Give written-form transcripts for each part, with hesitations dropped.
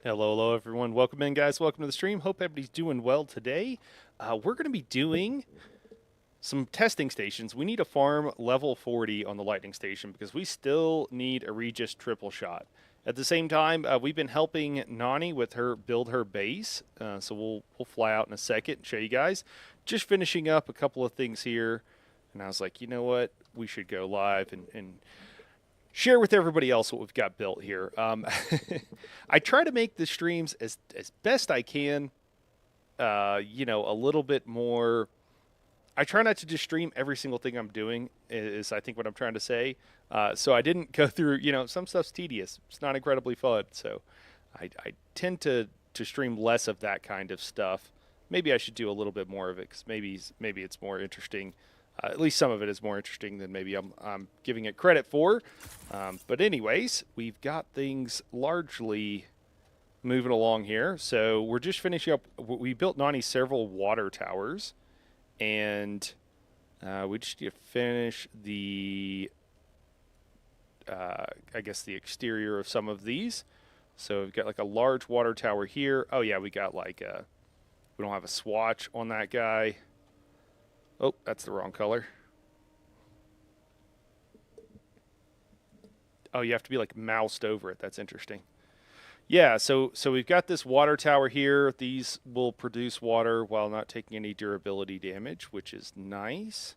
Hello, everyone. Welcome in, guys. Welcome to the stream. Hope everybody's doing well today. We're going to be doing some testing stations. We need a farm level 40 on the lightning station because we still need a Regis triple shot. At the same time, we've been helping Nani with her build her base, so we'll fly out in a second and show you guys. Just finishing up a couple of things here, and I was like, you know what, we should go live and share with everybody else what we've got built here. I try to make the streams as best I can. A little bit more. I try not to just stream every single thing I'm doing. Is I think what I'm trying to say. So I didn't go through. Some stuff's tedious. It's not incredibly fun. So I tend to stream less of that kind of stuff. Maybe I should do a little bit more of it because maybe it's more interesting. At least some of it is more interesting than maybe I'm giving it credit for. But anyways, we've got things largely moving along here. So we're just finishing up. We built Nani several water towers, and we just need to finish the, I guess, the exterior of some of these. So we've got like a large water tower here. Oh yeah, we got like we don't have a swatch on that guy. Oh, that's the wrong color. Oh, you have to be like moused over it. That's interesting. Yeah, so we've got this water tower here. These will produce water while not taking any durability damage, which is nice.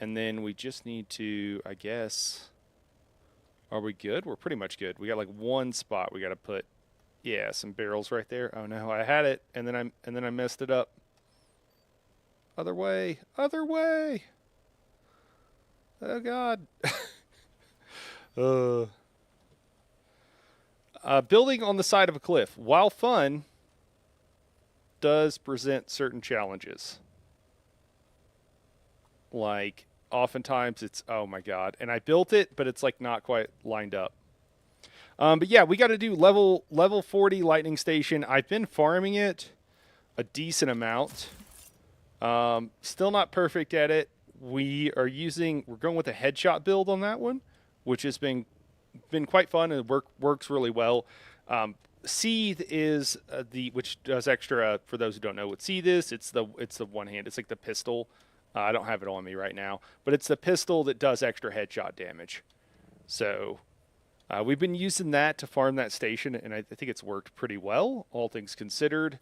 And then we just need to, I guess, are we good? We're pretty much good. We got like one spot we got to put, yeah, some barrels right there. Oh no, I had it, and then I messed it up. Other way, other way. Oh God. uh, Building on the side of a cliff, while fun, does present certain challenges. Like oftentimes it's oh my God, and I built it, but it's like not quite lined up. But yeah, we got to do level 40 lightning station. I've been farming it a decent amount. Still not perfect at it. We're going with a headshot build on that one, which has been quite fun and works really well. Seethe is the which does extra for those who don't know what Seethe is. It's the one hand. It's like the pistol. I don't have it on me right now, but it's the pistol that does extra headshot damage. So we've been using that to farm that station, and I think it's worked pretty well, all things considered.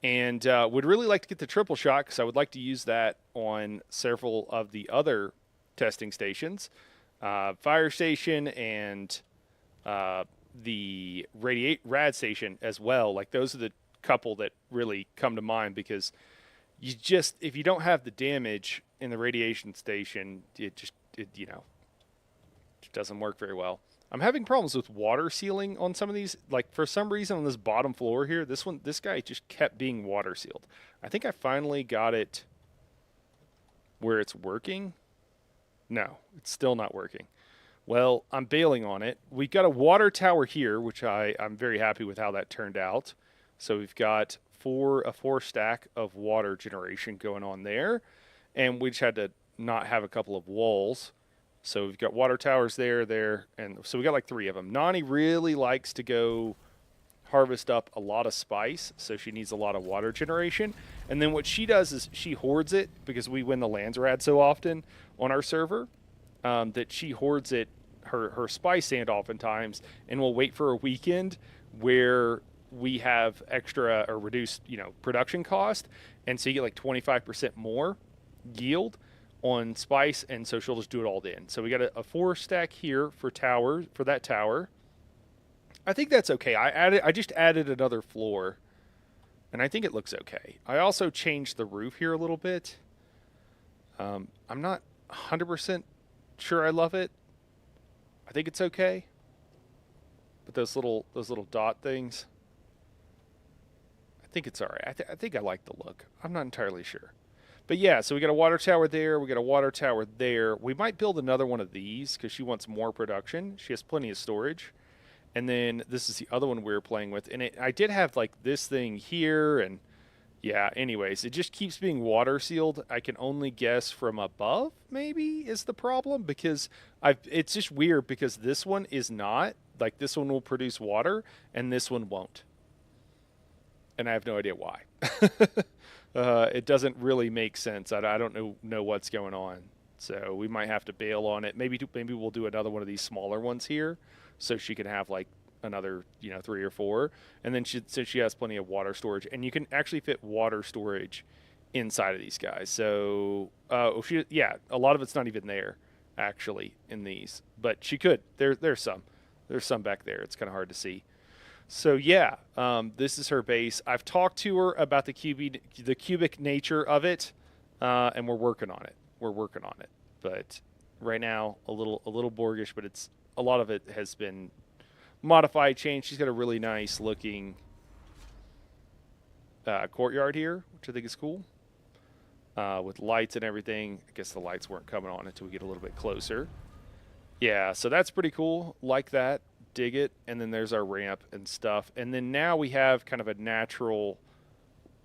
And would really like to get the triple shot because I would like to use that on several of the other testing stations, fire station and the rad station as well. Like those are the couple that really come to mind because if you don't have the damage in the radiation station, it just doesn't work very well. I'm having problems with water sealing on some of these. Like for some reason on this bottom floor here, this guy just kept being water sealed. I think I finally got it where it's working. No, it's still not working. Well, I'm bailing on it. We've got a water tower here, which I'm very happy with how that turned out. So we've got a four stack of water generation going on there, and we just had to not have a couple of walls. So we've got water towers there, and so we got like three of them. Nani really likes to go harvest up a lot of spice, so she needs a lot of water generation. And then what she does is she hoards it because we win the lands rad so often on our server that she hoards it, her spice sand oftentimes, and will wait for a weekend where we have extra or reduced, production cost, and so you get like 25% more yield on spice, and so she'll just do it all in. So we got a four stack here for that tower. I think that's okay. I just added another floor, and I think it looks okay. I also changed the roof here a little bit. I'm not 100% sure I love it. I think it's okay, but those little dot things, I think it's all right. I think I like the look. I'm not entirely sure. But yeah, so we got a water tower there. We got a water tower there. We might build another one of these because she wants more production. She has plenty of storage. And then this is the other one we were playing with. And I did have like this thing here. And yeah, anyways, it just keeps being water sealed. I can only guess from above maybe is the problem because it's just weird because this one is not. Like this one will produce water and this one won't. And I have no idea why. It doesn't really make sense. I don't know what's going on. So we might have to bail on it. Maybe we'll do another one of these smaller ones here, so she can have like another 3 or 4, and then since she has plenty of water storage, and you can actually fit water storage inside of these guys. So a lot of it's not even there actually in these, but she could. There's some back there. It's kind of hard to see. So yeah, this is her base. I've talked to her about the cubic nature of it, and we're working on it. But right now a little Borgish, but it's a lot of it has been modified, changed. She's got a really nice looking courtyard here, which I think is cool, with lights and everything. I guess the lights weren't coming on until we get a little bit closer. Yeah, so that's pretty cool. Like that. Dig it. And then there's our ramp and stuff. And then now we have kind of a natural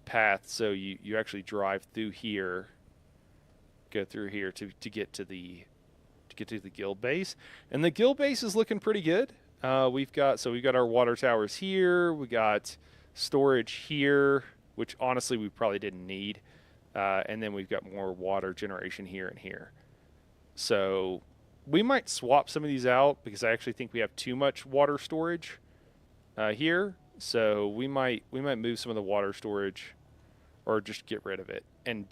path. So you actually drive through here, go through here to get to the guild base. And the guild base is looking pretty good. We've got our water towers here. We got storage here, which honestly we probably didn't need. And then we've got more water generation here and here. So we might swap some of these out because I actually think we have too much water storage here. So we might move some of the water storage, or just get rid of it and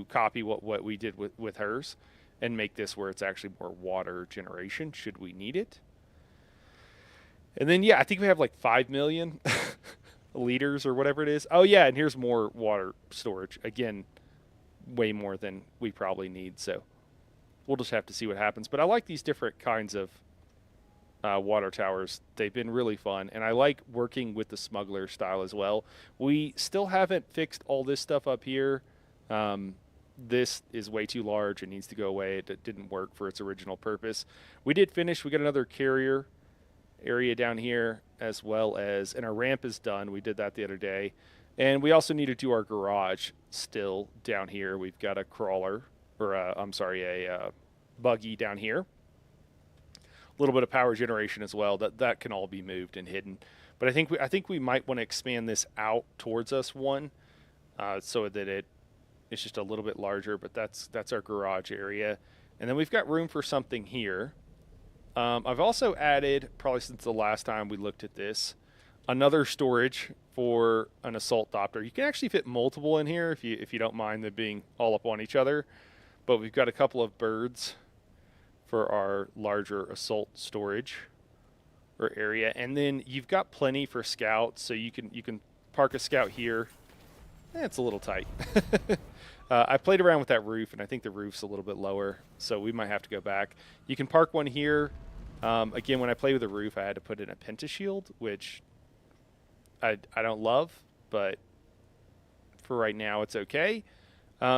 copy what we did with hers, and make this where it's actually more water generation should we need it. And then I think we have like 5 million liters or whatever it is. Oh yeah, and here's more water storage. Again, way more than we probably need. So we'll just have to see what happens. But I like these different kinds of water towers. They've been really fun. And I like working with the smuggler style as well. We still haven't fixed all this stuff up here. This is way too large. It needs to go away. It didn't work for its original purpose. We did finish. We got another carrier area down here, as well as, and our ramp is done. We did that the other day. And we also need to do our garage still down here. We've got a crawler, or a buggy down here. A little bit of power generation as well. That can all be moved and hidden. But I think we might want to expand this out towards us so that it's just a little bit larger. But that's our garage area, and then we've got room for something here. I've also added, probably since the last time we looked at this, another storage for an assault thopter. You can actually fit multiple in here if you don't mind them being all up on each other. But we've got a couple of birds for our larger assault storage or area, and then you've got plenty for scouts. So you can park a scout here. It's a little tight. I played around with that roof, and I think the roof's a little bit lower, so we might have to go back. You can park one here. Again, when I play with the roof, I had to put in a pentashield, which I don't love, but for right now it's okay.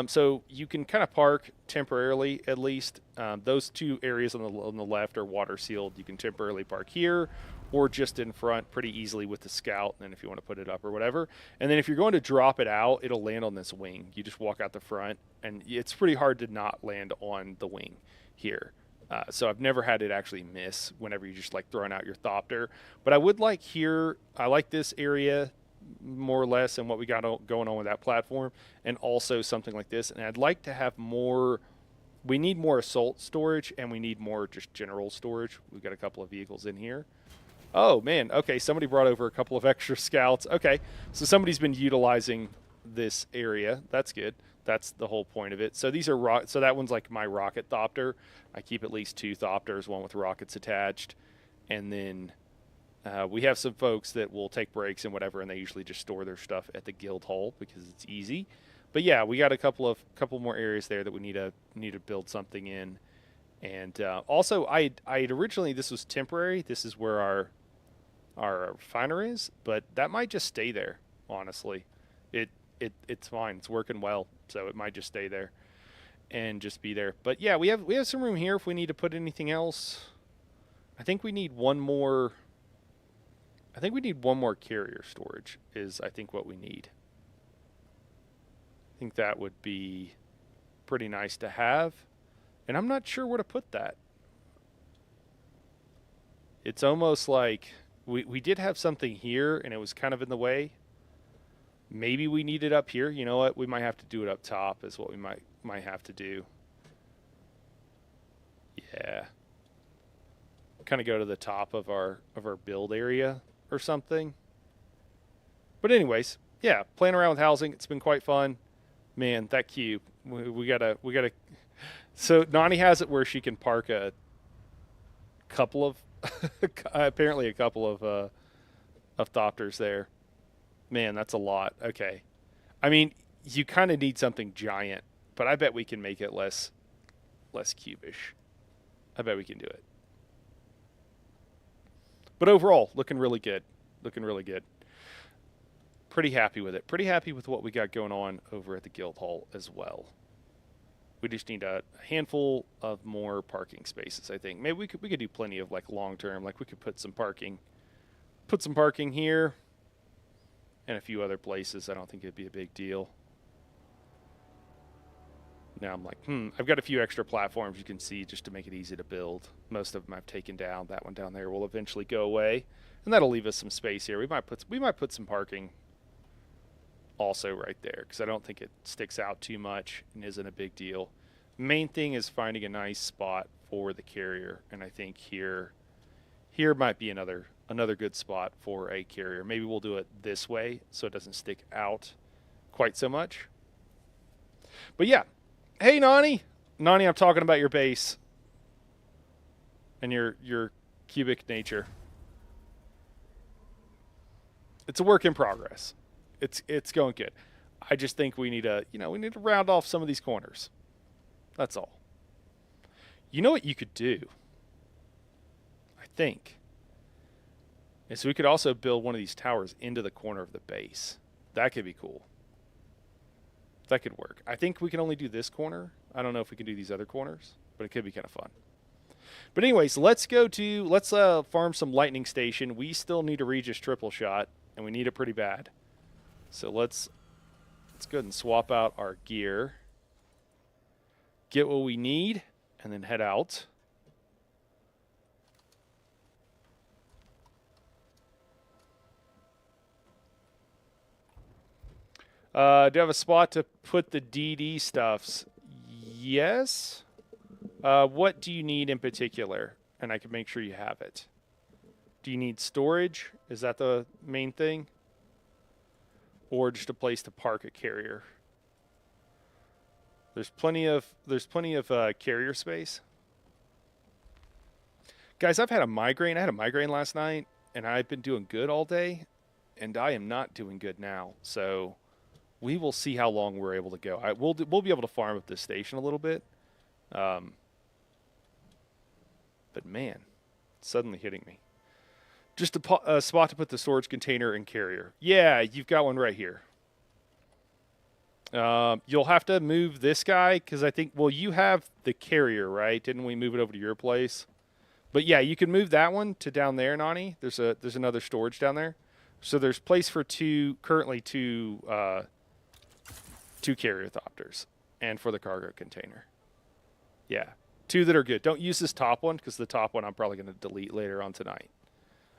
So you can kind of park temporarily, at least. Those two areas on the left are water sealed. You can temporarily park here or just in front pretty easily with the scout, and then if you want to put it up or whatever. And then if you're going to drop it out, it'll land on this wing. You just walk out the front, and it's pretty hard to not land on the wing here. So I've never had it actually miss whenever you're just like throwing out your thopter. But I would like here, I like this area more or less and what we got going on with that platform, and also something like this. And I'd like to have more, we need more assault storage, and we need more just general storage. We've got a couple of vehicles in here. Oh man, okay, somebody brought over a couple of extra scouts. Okay, so somebody's been utilizing this area. That's good. That's the whole point of it. So these are so that one's like my rocket thopter. I keep at least 2 thopters, one with rockets attached, and then we have some folks that will take breaks and whatever, and they usually just store their stuff at the guild hall because it's easy. But yeah, we got a couple more areas there that we need to build something in. And also, I had originally, this was temporary. This is where our refiner is, but that might just stay there. Honestly, it's fine. It's working well, so it might just stay there and just be there. But yeah, we have some room here if we need to put anything else. I think we need one more. I think we need one more carrier storage is I think what we need. I think that would be pretty nice to have. And I'm not sure where to put that. It's almost like we did have something here and it was kind of in the way. Maybe we need it up here. You know what? We might have to do it up top is what we might have to do. Yeah. Kind of go to the top of our build area or something. But anyways, yeah, playing around with housing, it's been quite fun. Man, that cube. We gotta so Nani has it where she can park a couple of apparently a couple of Thopters there. Man, that's a lot. Okay. I mean, you kind of need something giant, but I bet we can make it less cubish. I bet we can do it. But overall, looking really good. Looking really good. Pretty happy with it. Pretty happy with what we got going on over at the guild hall as well. We just need a handful of more parking spaces, I think. Maybe we could do plenty of like long term. Like we could put some parking here and a few other places. I don't think it'd be a big deal. Now I'm like, I've got a few extra platforms you can see just to make it easy to build. Most of them I've taken down. That one down there will eventually go away, and that'll leave us some space here. We might put some parking also right there because I don't think it sticks out too much and isn't a big deal. Main thing is finding a nice spot for the carrier, and I think here might be another good spot for a carrier. Maybe we'll do it this way so it doesn't stick out quite so much. But yeah. Hey, Nani. Nani, I'm talking about your base and your cubic nature. It's a work in progress. It's going good. I just think we need to round off some of these corners. That's all. You know what you could do? I think is we could also build one of these towers into the corner of the base. That could be cool. That could work. I think we can only do this corner. I don't know if we can do these other corners, but it could be kind of fun. But anyways, let's farm some lightning station. We still need a Regis triple shot, and we need it pretty bad. So let's go ahead and swap out our gear, get what we need, and then head out. Do you have a spot to put the DD stuffs? Yes. What do you need in particular? And I can make sure you have it. Do you need storage? Is that the main thing? Or just a place to park a carrier? There's plenty of carrier space. Guys, I've had a migraine. I had a migraine last night, and I've been doing good all day, and I am not doing good now. So we will see how long we're able to go. We'll be able to farm up this station a little bit. But man, it's suddenly hitting me. Just a spot to put the storage container and carrier. Yeah, you've got one right here. You'll have to move this guy because I think, well, you have the carrier, right? Didn't we move it over to your place? But yeah, you can move that one to down there, Nani. There's another storage down there. So there's place for currently two carrier Thopters and for the cargo container. Yeah, 2 that are good. Don't use this top one because the top one I'm probably going to delete later on tonight.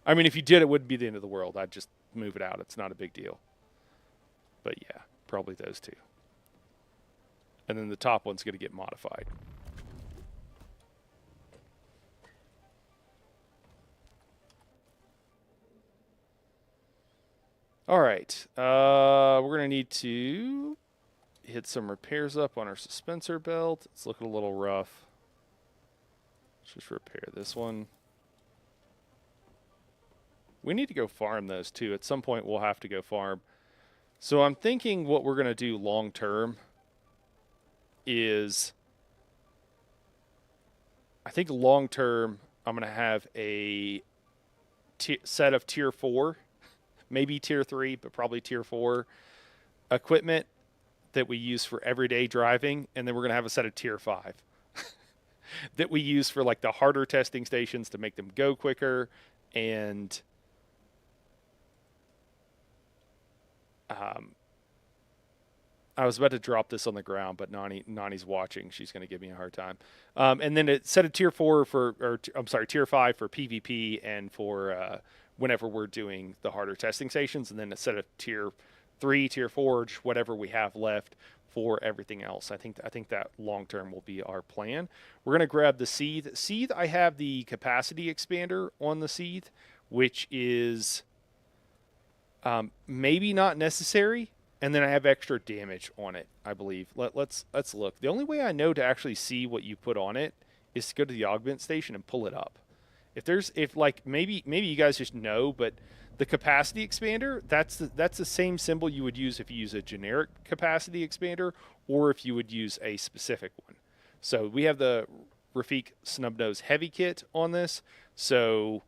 I mean, if you did, it wouldn't be the end of the world. I'd just move it out. It's not a big deal. But yeah, probably those 2. And then the top one's going to get modified. All right. We're going to need to hit some repairs up on our suspensor belt. It's looking a little rough. Let's just repair this one. We need to go farm those too. At some point, we'll have to go farm. So I'm thinking what we're going to do long term is, I think long term, I'm going to have a set of tier 4, maybe tier 3, but probably tier 4 equipment that we use for everyday driving. And then we're going to have a set of tier 5 that we use for like the harder testing stations to make them go quicker and I was about to drop this on the ground, but Nani's watching. She's going to give me a hard time. And then it set a tier 4 I'm sorry, tier 5 for PvP and for whenever we're doing the harder testing stations, and then it set a tier 3, tier 4, just whatever we have left for everything else. I think that long term will be our plan. We're going to grab the Seethe. Seethe, I have the capacity expander on the Seethe, which is maybe not necessary. And then I have extra damage on it, I believe. Let's look. The only way I know to actually see what you put on it is to go to the augment station and pull it up. If like maybe you guys just know, but the capacity expander, that's the same symbol you would use if you use a generic capacity expander or if you would use a specific one. So we have the Rafik Snubnose Heavy Kit on this. So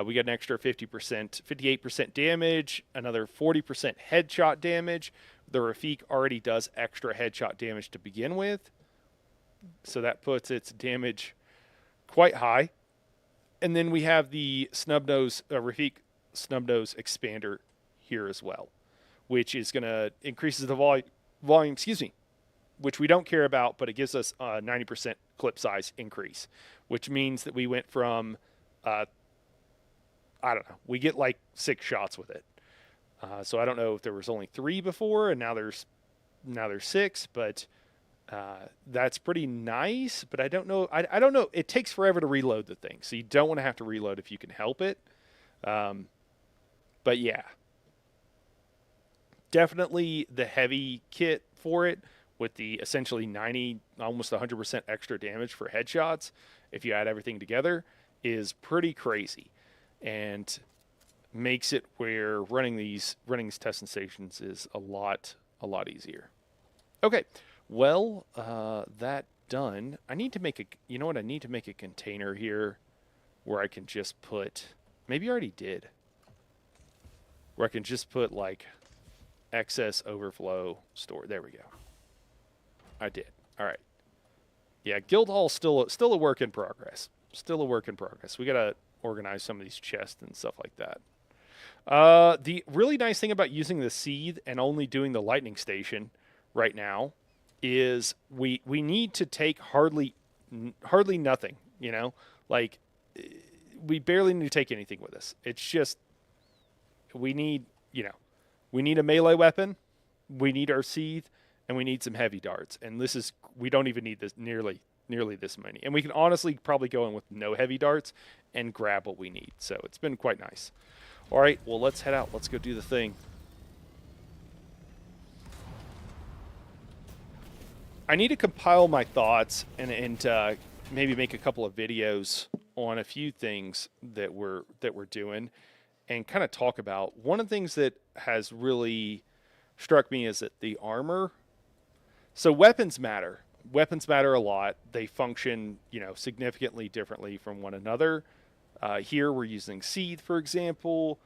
we got an extra 50%, 58% damage, another 40% headshot damage. The Rafik already does extra headshot damage to begin with, so that puts its damage quite high. And then we have the Rafik Snubnose Expander here as well, which is going to increases the volume, which we don't care about, but it gives us a 90% clip size increase, which means that we went from I don't know. We get like 6 shots with it. So I don't know if there was only 3 before, and now there's 6. But that's pretty nice. But I don't know. I don't know. It takes forever to reload the thing, so you don't want to have to reload if you can help it. But yeah, definitely the heavy kit for it with the essentially 90, almost 100% extra damage for headshots. If you add everything together, is pretty crazy. And makes it where running these testing stations is a lot easier. Okay, well, that done. I need to make I need to make a container here where I can just put, maybe I already did, where I can just put like excess overflow store. There we go. I did. All right. Yeah, Guildhall's still a work in progress. Still a work in progress. We gotta organize some of these chests and stuff like that. The really nice thing about using the Seethe and only doing the lightning station right now is we need to take hardly nothing, like we barely need to take anything with us. It's just we need a melee weapon, we need our Seethe, and we need some heavy darts. And we don't even need this nearly this many. And we can honestly probably go in with no heavy darts and grab what we need. So it's been quite nice. All right, well, let's head out. Let's go do the thing. I need to compile my thoughts and maybe make a couple of videos on a few things that we're doing and kind of talk about. One of the things that has really struck me is that the armor. So weapons matter. Weapons matter a lot. They function, significantly differently from one another. Here we're using Seethe, for example.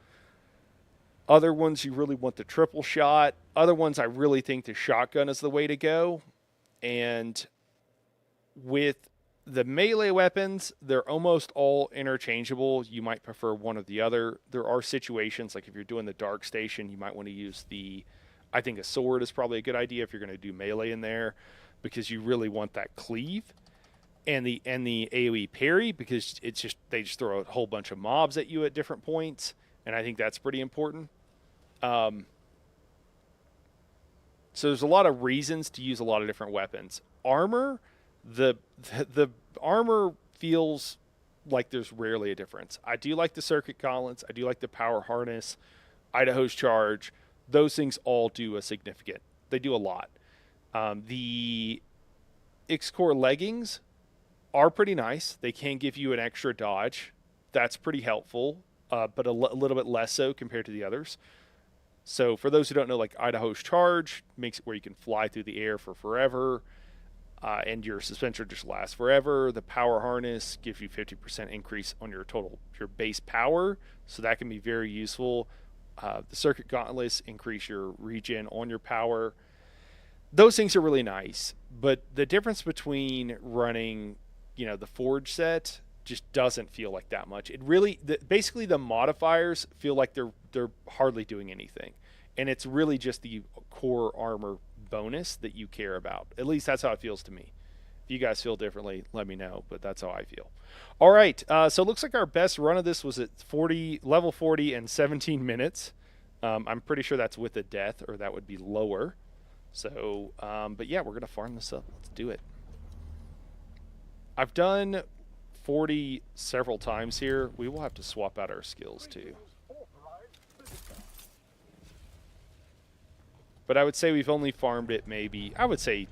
Other ones you really want the triple shot. Other ones I really think the shotgun is the way to go. And with the melee weapons, they're almost all interchangeable. You might prefer one or the other. There are situations, like if you're doing the dark station, you might want to use I think a sword is probably a good idea if you're going to do melee in there, because you really want that cleave. And the AoE parry, because they just throw a whole bunch of mobs at you at different points, and I think that's pretty important. So there's a lot of reasons to use a lot of different weapons. Armor, the armor feels like there's rarely a difference. I do like the circuit gauntlets. I do like the power harness, Idaho's charge. Those things all do they do a lot. The X-Core leggings are pretty nice. They can give you an extra dodge. That's pretty helpful, but a little bit less so compared to the others. So for those who don't know, like Idaho's charge makes it where you can fly through the air for forever, and your suspension just lasts forever. The power harness gives you 50% increase on your base power, so that can be very useful. The circuit gauntlets increase your regen on your power. Those things are really nice, but the difference between running, the Forge set just doesn't feel like that much. It really, basically the modifiers feel like they're hardly doing anything, and it's really just the core armor bonus that you care about. At least that's how it feels to me. If you guys feel differently, let me know, but that's how I feel. All right, so it looks like our best run of this was at level 40 and 17 minutes. I'm pretty sure that's with a death, or that would be lower. So, but yeah, we're going to farm this up. Let's do it. I've done 40 several times here. We will have to swap out our skills too. But I would say we've only farmed it maybe, I would say,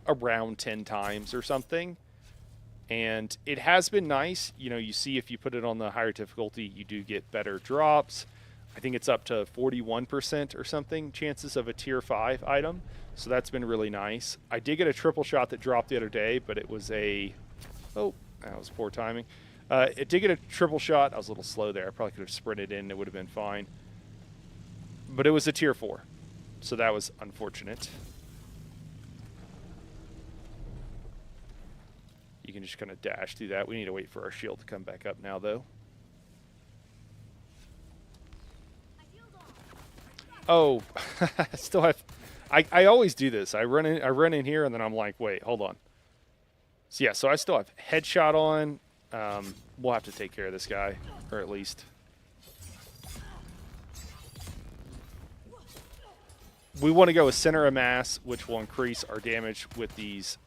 around 10 times or something. And it has been nice. You know, you see if you put it on the higher difficulty, you do get better drops. I think it's up to 41% or something chances of a tier 5 item. So that's been really nice. I did get a triple shot that dropped the other day, but it was a... Oh, that was poor timing. It did get a triple shot. I was a little slow there. I probably could have sprinted in. It would have been fine. But it was a tier 4. So that was unfortunate. You can just kind of dash through that. We need to wait for our shield to come back up now, though. Oh, I still have... I always do this. I run in here, and then I'm like, wait, hold on. So, yeah, so I still have headshot on. We'll have to take care of this guy, or at least... We want to go with center of mass, which will increase our damage with these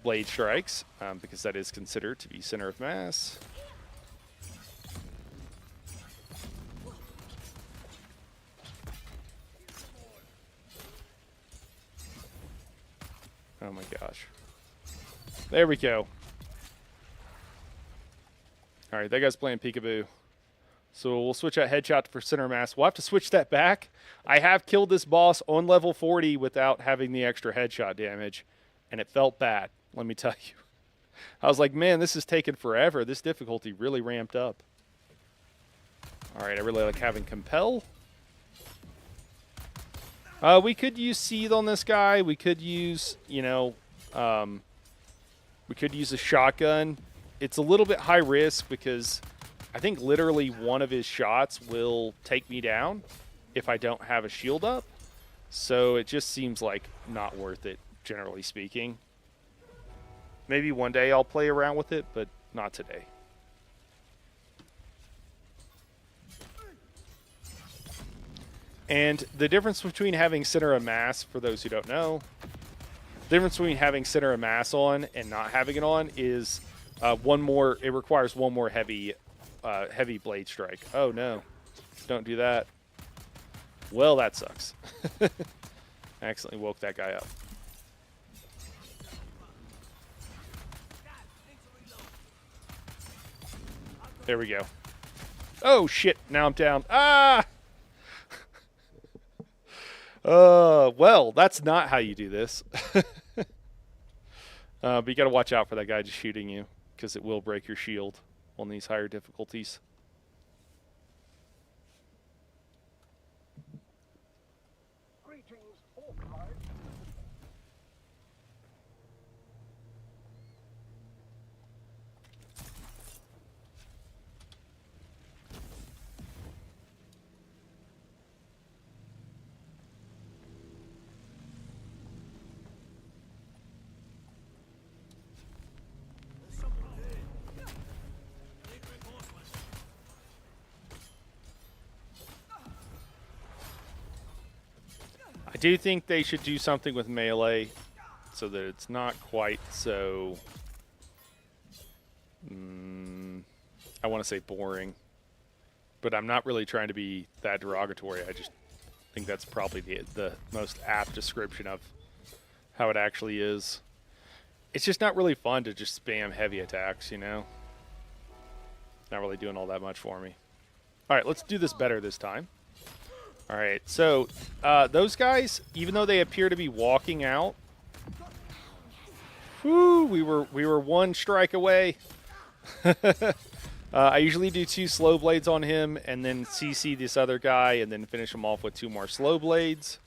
blade strikes, because that is considered to be center of mass. Oh my gosh. There we go. All right, that guy's playing peekaboo. So we'll switch out headshot for center mass. We'll have to switch that back. I have killed this boss on level 40 without having the extra headshot damage, and it felt bad, let me tell you. I was like, man, this is taking forever. This difficulty really ramped up. All right, I really like having Compel. We could use Seethe on this guy. We could use, you know, we could use a shotgun. It's a little bit high risk because I think literally one of his shots will take me down if I don't have a shield up. So it just seems like not worth it, generally speaking. Maybe one day I'll play around with it, but not today. And the difference between having center of mass, for those who don't know, the difference between having center of mass on and not having it on is it requires one more heavy blade strike. Oh no, don't do that. Well, that sucks. I accidentally woke that guy up. There we go. Oh shit, now I'm down. Ah! Well, that's not how you do this. But you gotta watch out for that guy just shooting you, because it will break your shield on these higher difficulties. I do think they should do something with melee so that it's not quite so, I want to say boring, but I'm not really trying to be that derogatory. I just think that's probably the most apt description of how it actually is. It's just not really fun to just spam heavy attacks, you know? Not really doing all that much for me. All right, let's do this better this time. All right, so those guys, even though they appear to be walking out, whoo, we were one strike away. I usually do 2 slow blades on him and then CC this other guy and then finish him off with 2 more slow blades.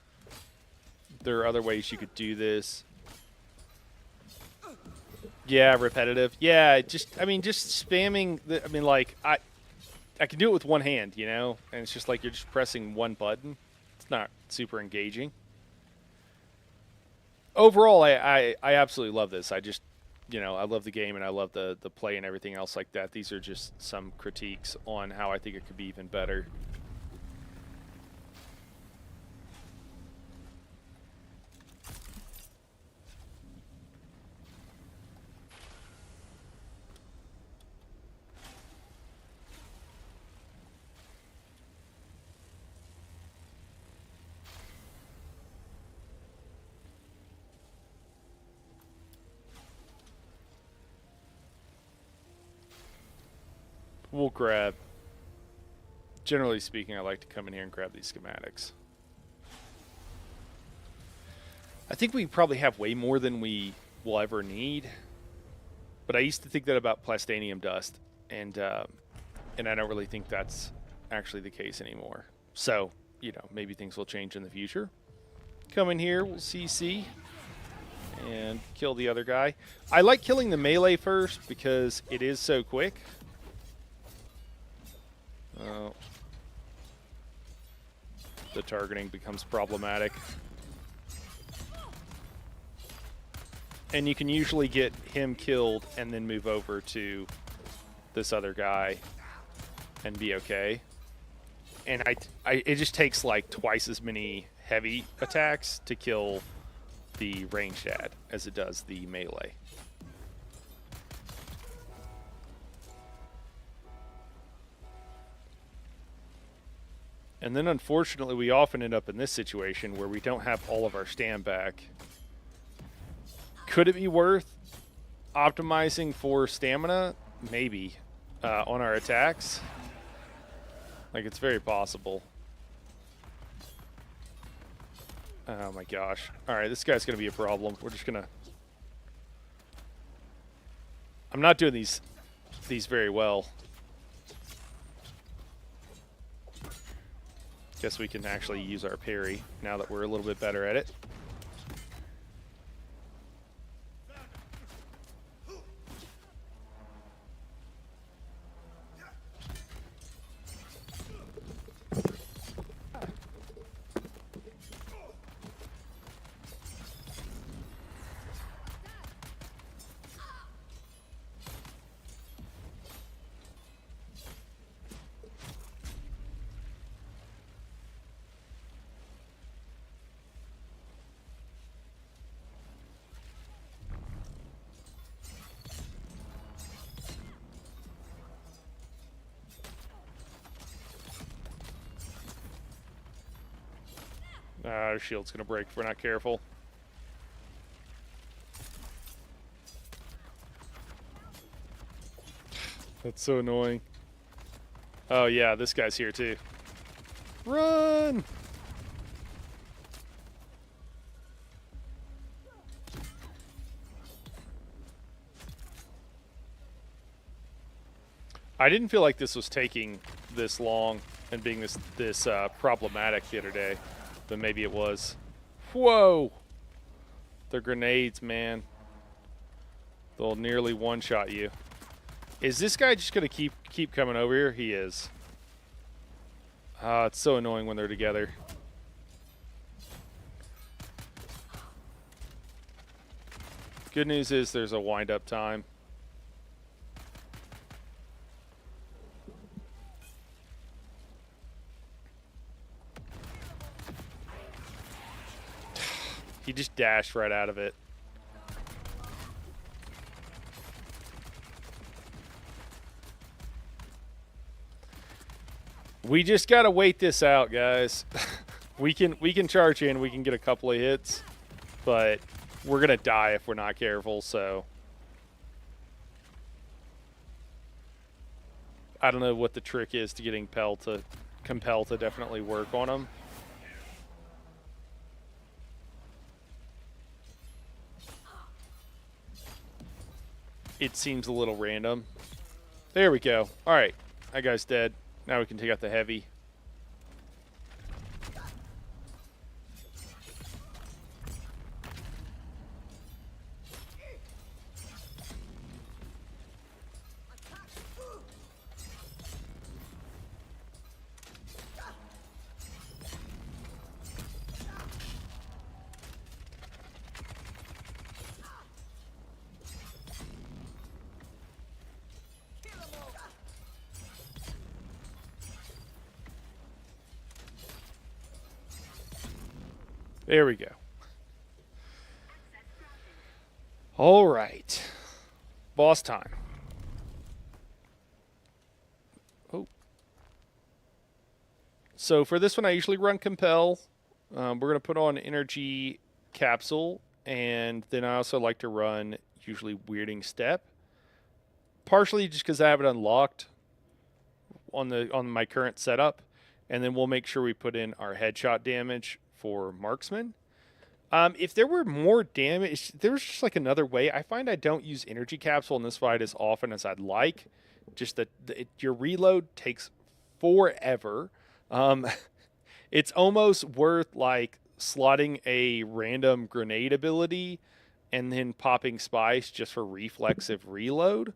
There are other ways you could do this. Yeah, repetitive. Yeah, just spamming. I can do it with one hand, you know, and it's just like you're just pressing one button. It's not super engaging. Overall, I absolutely love this. I just, I love the game and I love the play and everything else like that. These are just some critiques on how I think it could be even better. We'll grab, generally speaking, I like to come in here and grab these schematics. I think we probably have way more than we will ever need, but I used to think that about plastanium dust, and I don't really think that's actually the case anymore. So, maybe things will change in the future. Come in here, we'll CC, and kill the other guy. I like killing the melee first because it is so quick. The targeting becomes problematic. And you can usually get him killed and then move over to this other guy and be okay. And it just takes like twice as many heavy attacks to kill the ranged ad as it does the melee. And then unfortunately we often end up in this situation where we don't have all of our stand back. Could it be worth optimizing for stamina? Maybe. On our attacks? Like, it's very possible. Oh my gosh. Alright, this guy's going to be a problem. We're just going to... I'm not doing these very well. Guess we can actually use our parry now that we're a little bit better at it. Our shield's going to break if we're not careful. That's so annoying. Oh yeah, this guy's here too. Run! I didn't feel like this was taking this long and being this problematic the other day. But maybe it was. Whoa! The grenades, man. They'll nearly one-shot you. Is this guy just going to keep coming over here? He is. It's so annoying when they're together. Good news is there's a wind-up time. He just dashed right out of it. We just gotta wait this out, guys. we can charge in, we can get a couple of hits, but we're gonna die if we're not careful, so I don't know what the trick is to getting compel to definitely work on him. It seems a little random. There we go. All right, that guy's dead. Now we can take out the heavy. There we go. All right. Boss time. Oh. So for this one, I usually run Compel. We're going to put on Energy Capsule. And then I also like to run usually Weirding Step. Partially just because I have it unlocked on my current setup. And then we'll make sure we put in our headshot damage for Marksman. If there were more damage, there was just like another way. I find I don't use Energy Capsule in this fight as often as I'd like. Just that your reload takes forever. It's almost worth like slotting a random grenade ability and then popping Spice just for reflexive reload.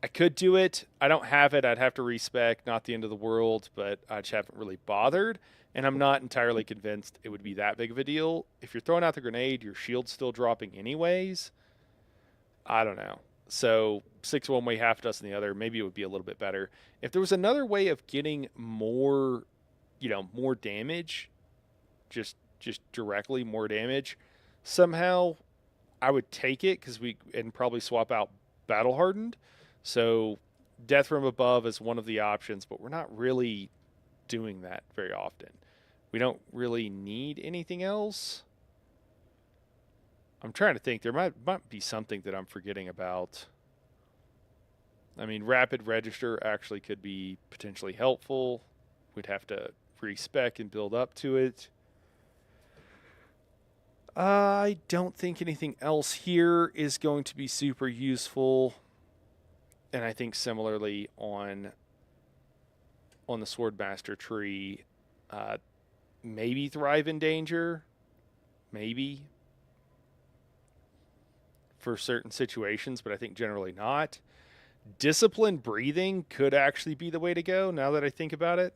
I could do it. I don't have it. I'd have to respec. Not the end of the world, but I just haven't really bothered. And I'm not entirely convinced it would be that big of a deal. If you're throwing out the grenade, your shield's still dropping anyways. I don't know. So 6 one way, half dozen the other. Maybe it would be a little bit better. If there was another way of getting more, more damage, just directly more damage, somehow I would take it and probably swap out Battle Hardened. So Death from Above is one of the options, but we're not really doing that very often. We don't really need anything else. I'm trying to think. There might be something that I'm forgetting about. I mean, Rapid Register actually could be potentially helpful. We'd have to respec and build up to it. I don't think anything else here is going to be super useful. And I think similarly on the Swordmaster tree, maybe Thrive in Danger, maybe for certain situations, but I think generally not. Disciplined Breathing could actually be the way to go now that I think about it,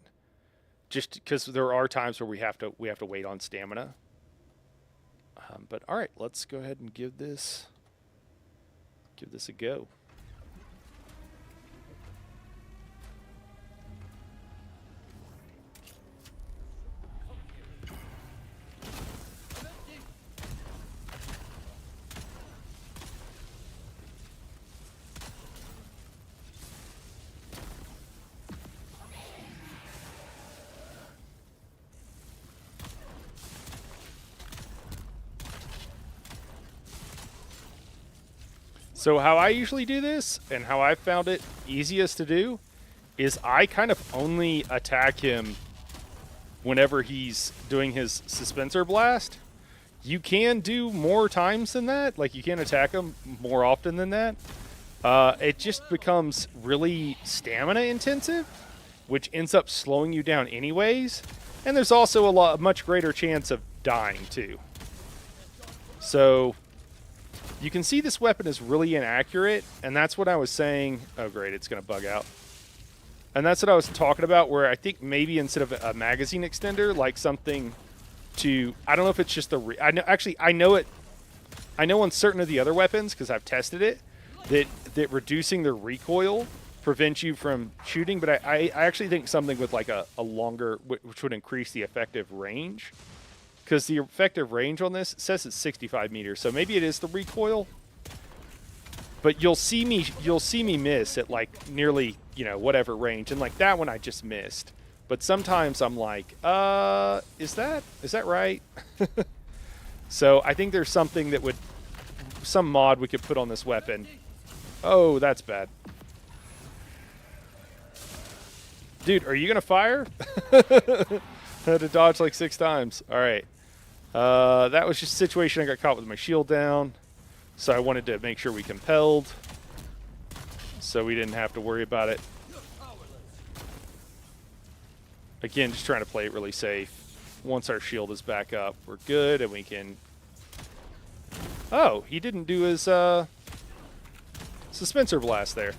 just because there are times where we have to wait on stamina. But all right, let's go ahead and give this a go. So how I usually do this, and how I've found it easiest to do, is I kind of only attack him whenever he's doing his Suspensor Blast. You can do more times than that. Like, you can attack him more often than that. It just becomes really stamina intensive, which ends up slowing you down anyways. And there's also a much greater chance of dying, too. So you can see this weapon is really inaccurate, and that's what I was saying. Oh, great, it's going to bug out. And that's what I was talking about, where I think maybe instead of a magazine extender, like something to, I don't know if it's just the, I know on certain of the other weapons, because I've tested it, that reducing the recoil prevents you from shooting, but I actually think something with like a longer, which would increase the effective range. Because the effective range on this says it's 65 meters, so maybe it is the recoil. But you'll see me miss at like nearly, whatever range, and like that one I just missed. But sometimes I'm like, is that right? So I think there's something that some mod we could put on this weapon. Oh, that's bad. Dude, are you gonna fire? I had to dodge like 6 times. All right. That was just a situation I got caught with my shield down, so I wanted to make sure we compelled, so we didn't have to worry about it. Again, just trying to play it really safe. Once our shield is back up, we're good, and we can... Oh, he didn't do his Suspensor Blast there.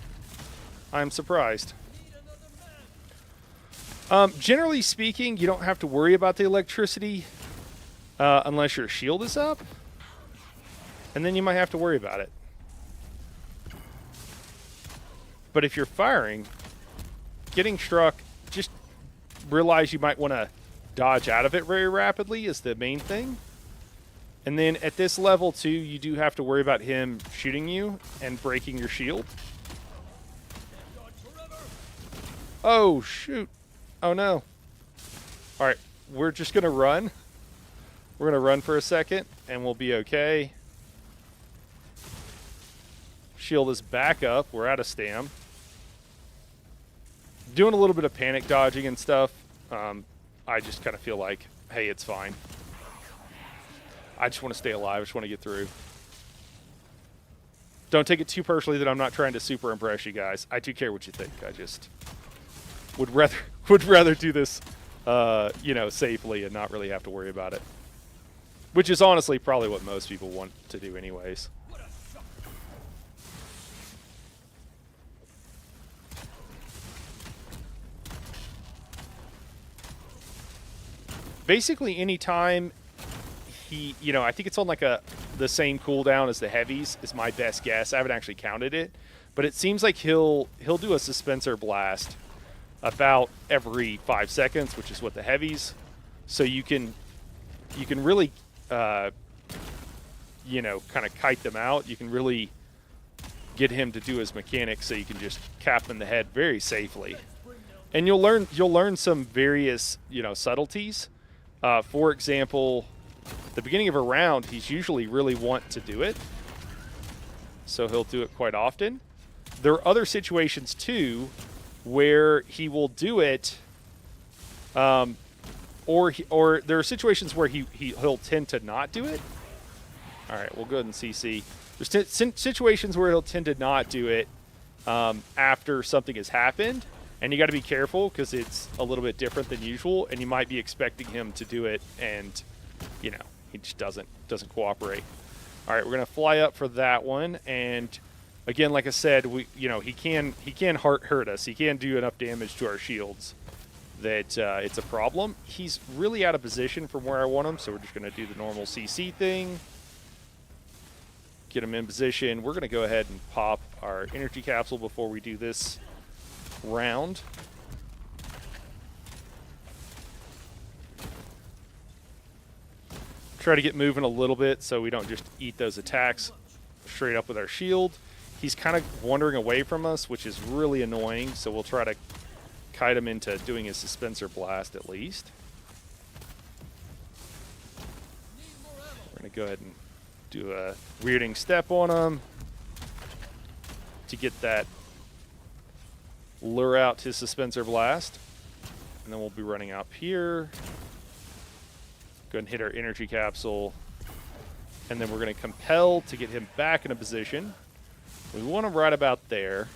I'm surprised. Generally speaking, you don't have to worry about the electricity unless your shield is up, and then you might have to worry about it. But if you're firing, getting struck, just realize you might want to dodge out of it very rapidly is the main thing. And then at this level too, you do have to worry about him shooting you and breaking your shield. Oh, shoot. Oh, no. All right, we're just going to run. We're going to run for a second, and we'll be okay. Shield is back up. We're out of stam. Doing a little bit of panic dodging and stuff. I just kind of feel like, hey, it's fine. I just want to stay alive. I just want to get through. Don't take it too personally that I'm not trying to super impress you guys. I do care what you think. I just would rather do this, you know, safely and not really have to worry about it. Which is honestly probably what most people want to do anyways. Basically, anytime he, you know, I think it's on like the same cooldown as the heavies is my best guess. I haven't actually counted it, but it seems like he'll do a Suspensor Blast about every 5 seconds, which is what the heavies. So you can really, you know, kind of kite them out. You can really get him to do his mechanics, so you can just cap him in the head very safely. And you'll learn some various, you know, subtleties. For example, the beginning of a round, he's usually really want to do it, so he'll do it quite often. There are other situations too where he will do it, or there are situations where he'll tend to not do it. All right, we'll go ahead and CC. There's situations where he'll tend to not do it after something has happened. And you got to be careful because it's a little bit different than usual, and you might be expecting him to do it, and you know he just doesn't cooperate. All right, we're gonna fly up for that one, and again, like I said, he can hurt us. He can do enough damage to our shields that it's a problem. He's really out of position from where I want him, so we're just gonna do the normal CC thing. Get him in position. We're gonna go ahead and pop our energy capsule before we do this round. Try to get moving a little bit so we don't just eat those attacks straight up with our shield. He's kind of wandering away from us, which is really annoying, so we'll try to kite him into doing his Suspensor Blast at least. We're going to go ahead and do a weirding step on him to get that, lure out his Suspensor Blast, and then we'll be running up here. Go ahead and hit our energy capsule, and then we're going to compel to get him back in a position. We want him right about there.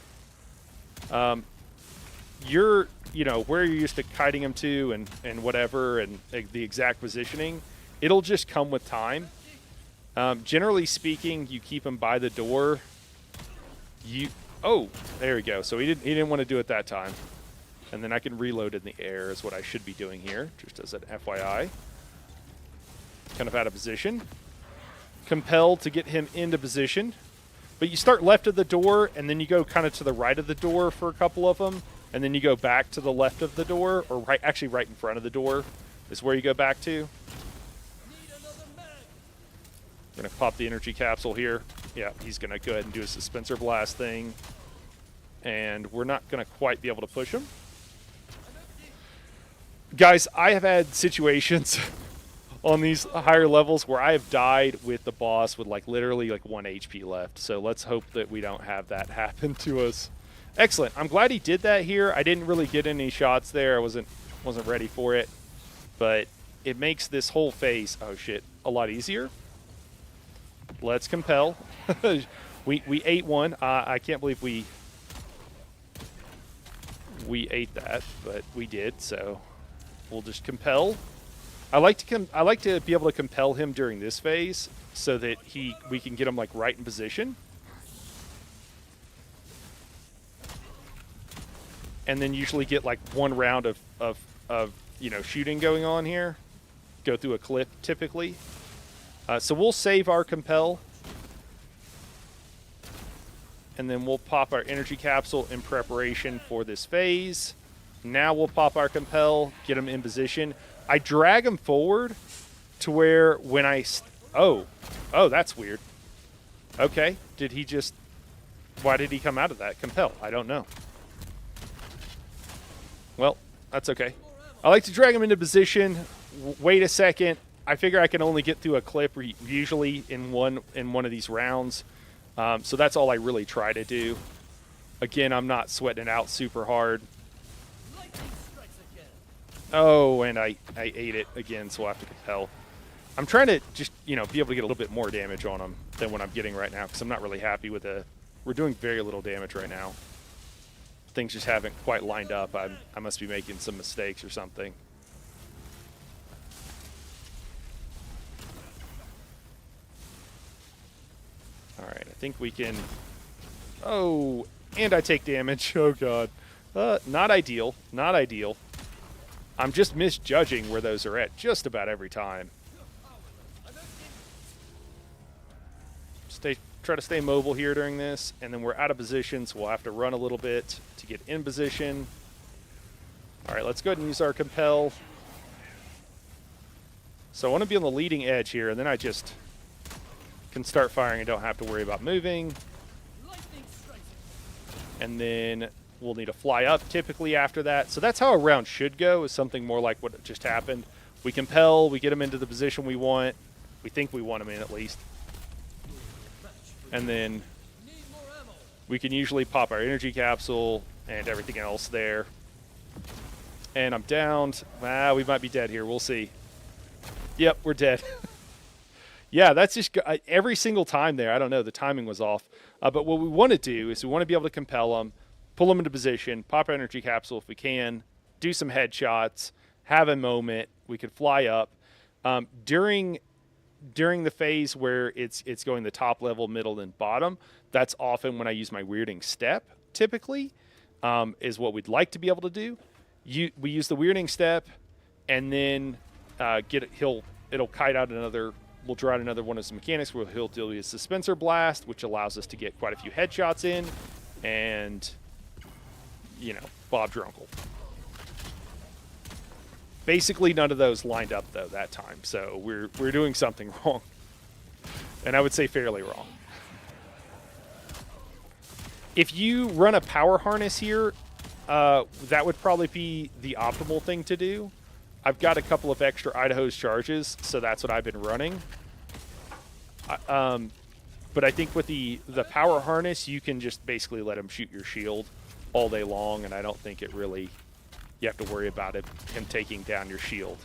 You know, where you're used to kiting him to and whatever, and the exact positioning, it'll just come with time. Generally speaking, you keep him by the door. Oh, there we go. So he didn't want to do it that time. And then I can reload in the air is what I should be doing here, just as an FYI. Kind of out of position. Compelled to get him into position. But you start left of the door, and then you go kind of to the right of the door for a couple of them, and then you go back to the left of the door, or actually right in front of the door is where you go back to. We're going to pop the energy capsule here. Yeah, he's going to go ahead and do a Suspensor Blast thing. And we're not going to quite be able to push him. Guys, I have had situations on these higher levels where I have died with the boss with like literally like 1 HP left. So let's hope that we don't have that happen to us. Excellent. I'm glad he did that here. I didn't really get any shots there. I wasn't ready for it. But it makes this whole phase, oh shit, a lot easier. Let's compel. we ate one. I can't believe we ate that, but we did. So we'll just compel. I like to be able to compel him during this phase so that we can get him like right in position. And then usually get like one round of you know, shooting going on here. Go through a clip typically. So we'll save our compel. And then we'll pop our energy capsule in preparation for this phase. Now we'll pop our compel, get him in position. I drag him forward to where when I... Oh, that's weird. Okay, did he just... Why did he come out of that compel? I don't know. Well, that's okay. I like to drag him into position, wait a second. I figure I can only get through a clip usually in one of these rounds. So that's all I really try to do. Again, I'm not sweating it out super hard. Oh, and I ate it again, so I'll have to compel. I'm trying to just, be able to get a little bit more damage on him than what I'm getting right now, because I'm not really happy with the... We're doing very little damage right now. Things just haven't quite lined up. I must be making some mistakes or something. All right, I think we can... Oh, and I take damage. Oh, God. Not ideal. Not ideal. I'm just misjudging where those are at just about every time. Try to stay mobile here during this, and then we're out of position, so we'll have to run a little bit to get in position. All right, let's go ahead and use our compel. So I want to be on the leading edge here, and then I just can start firing and don't have to worry about moving. And then we'll need to fly up typically after that. So that's how a round should go, is something more like what just happened. We compel, we get them into the position we want. We think we want them in at least. And then we can usually pop our energy capsule and everything else there. And I'm downed. We might be dead here. We'll see. Yep, we're dead. Yeah, that's just every single time there. I don't know. The timing was off. But what we want to do is we want to be able to compel them, pull them into position, pop our energy capsule if we can, do some headshots, have a moment. We could fly up. During the phase where it's going the top level, middle, and bottom, that's often when I use my weirding step, typically, is what we'd like to be able to do. We use the weirding step, and then it'll kite out another, we'll draw out another one of his mechanics where he'll do his Suspensor Blast, which allows us to get quite a few headshots in, and, Bob Drunkle. Basically, none of those lined up, though, that time. So we're doing something wrong. And I would say fairly wrong. If you run a power harness here, that would probably be the optimal thing to do. I've got a couple of extra Idaho's charges, so that's what I've been running. But I think with the power harness, you can just basically let him shoot your shield all day long, and I don't think it really... You have to worry about him taking down your shield.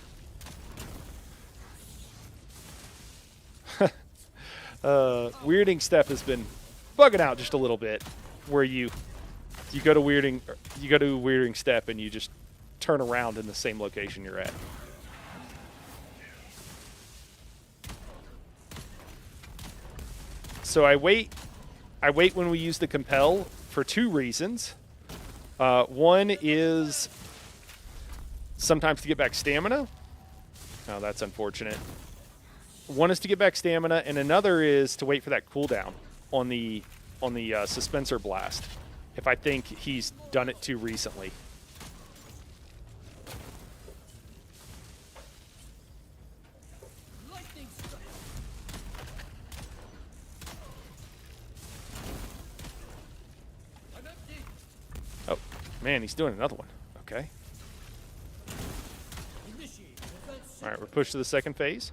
Weirding step has been bugging out just a little bit, where you go to weirding step and you just turn around in the same location you're at. So I wait when we use the compel for two reasons. One is sometimes to get back stamina. Oh, that's unfortunate. One is to get back stamina, and another is to wait for that cooldown on the Suspensor Blast, if I think he's done it too recently. Oh, man, he's doing another one. Okay. All right, we're pushed to the second phase.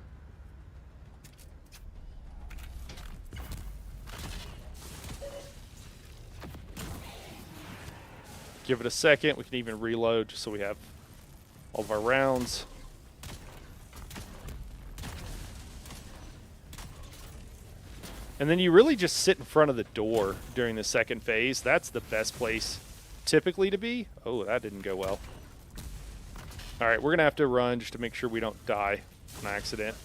Give it a second. We can even reload just so we have all of our rounds. And then you really just sit in front of the door during the second phase. That's the best place typically to be. Oh, that didn't go well. All right, we're going to have to run just to make sure we don't die on accident.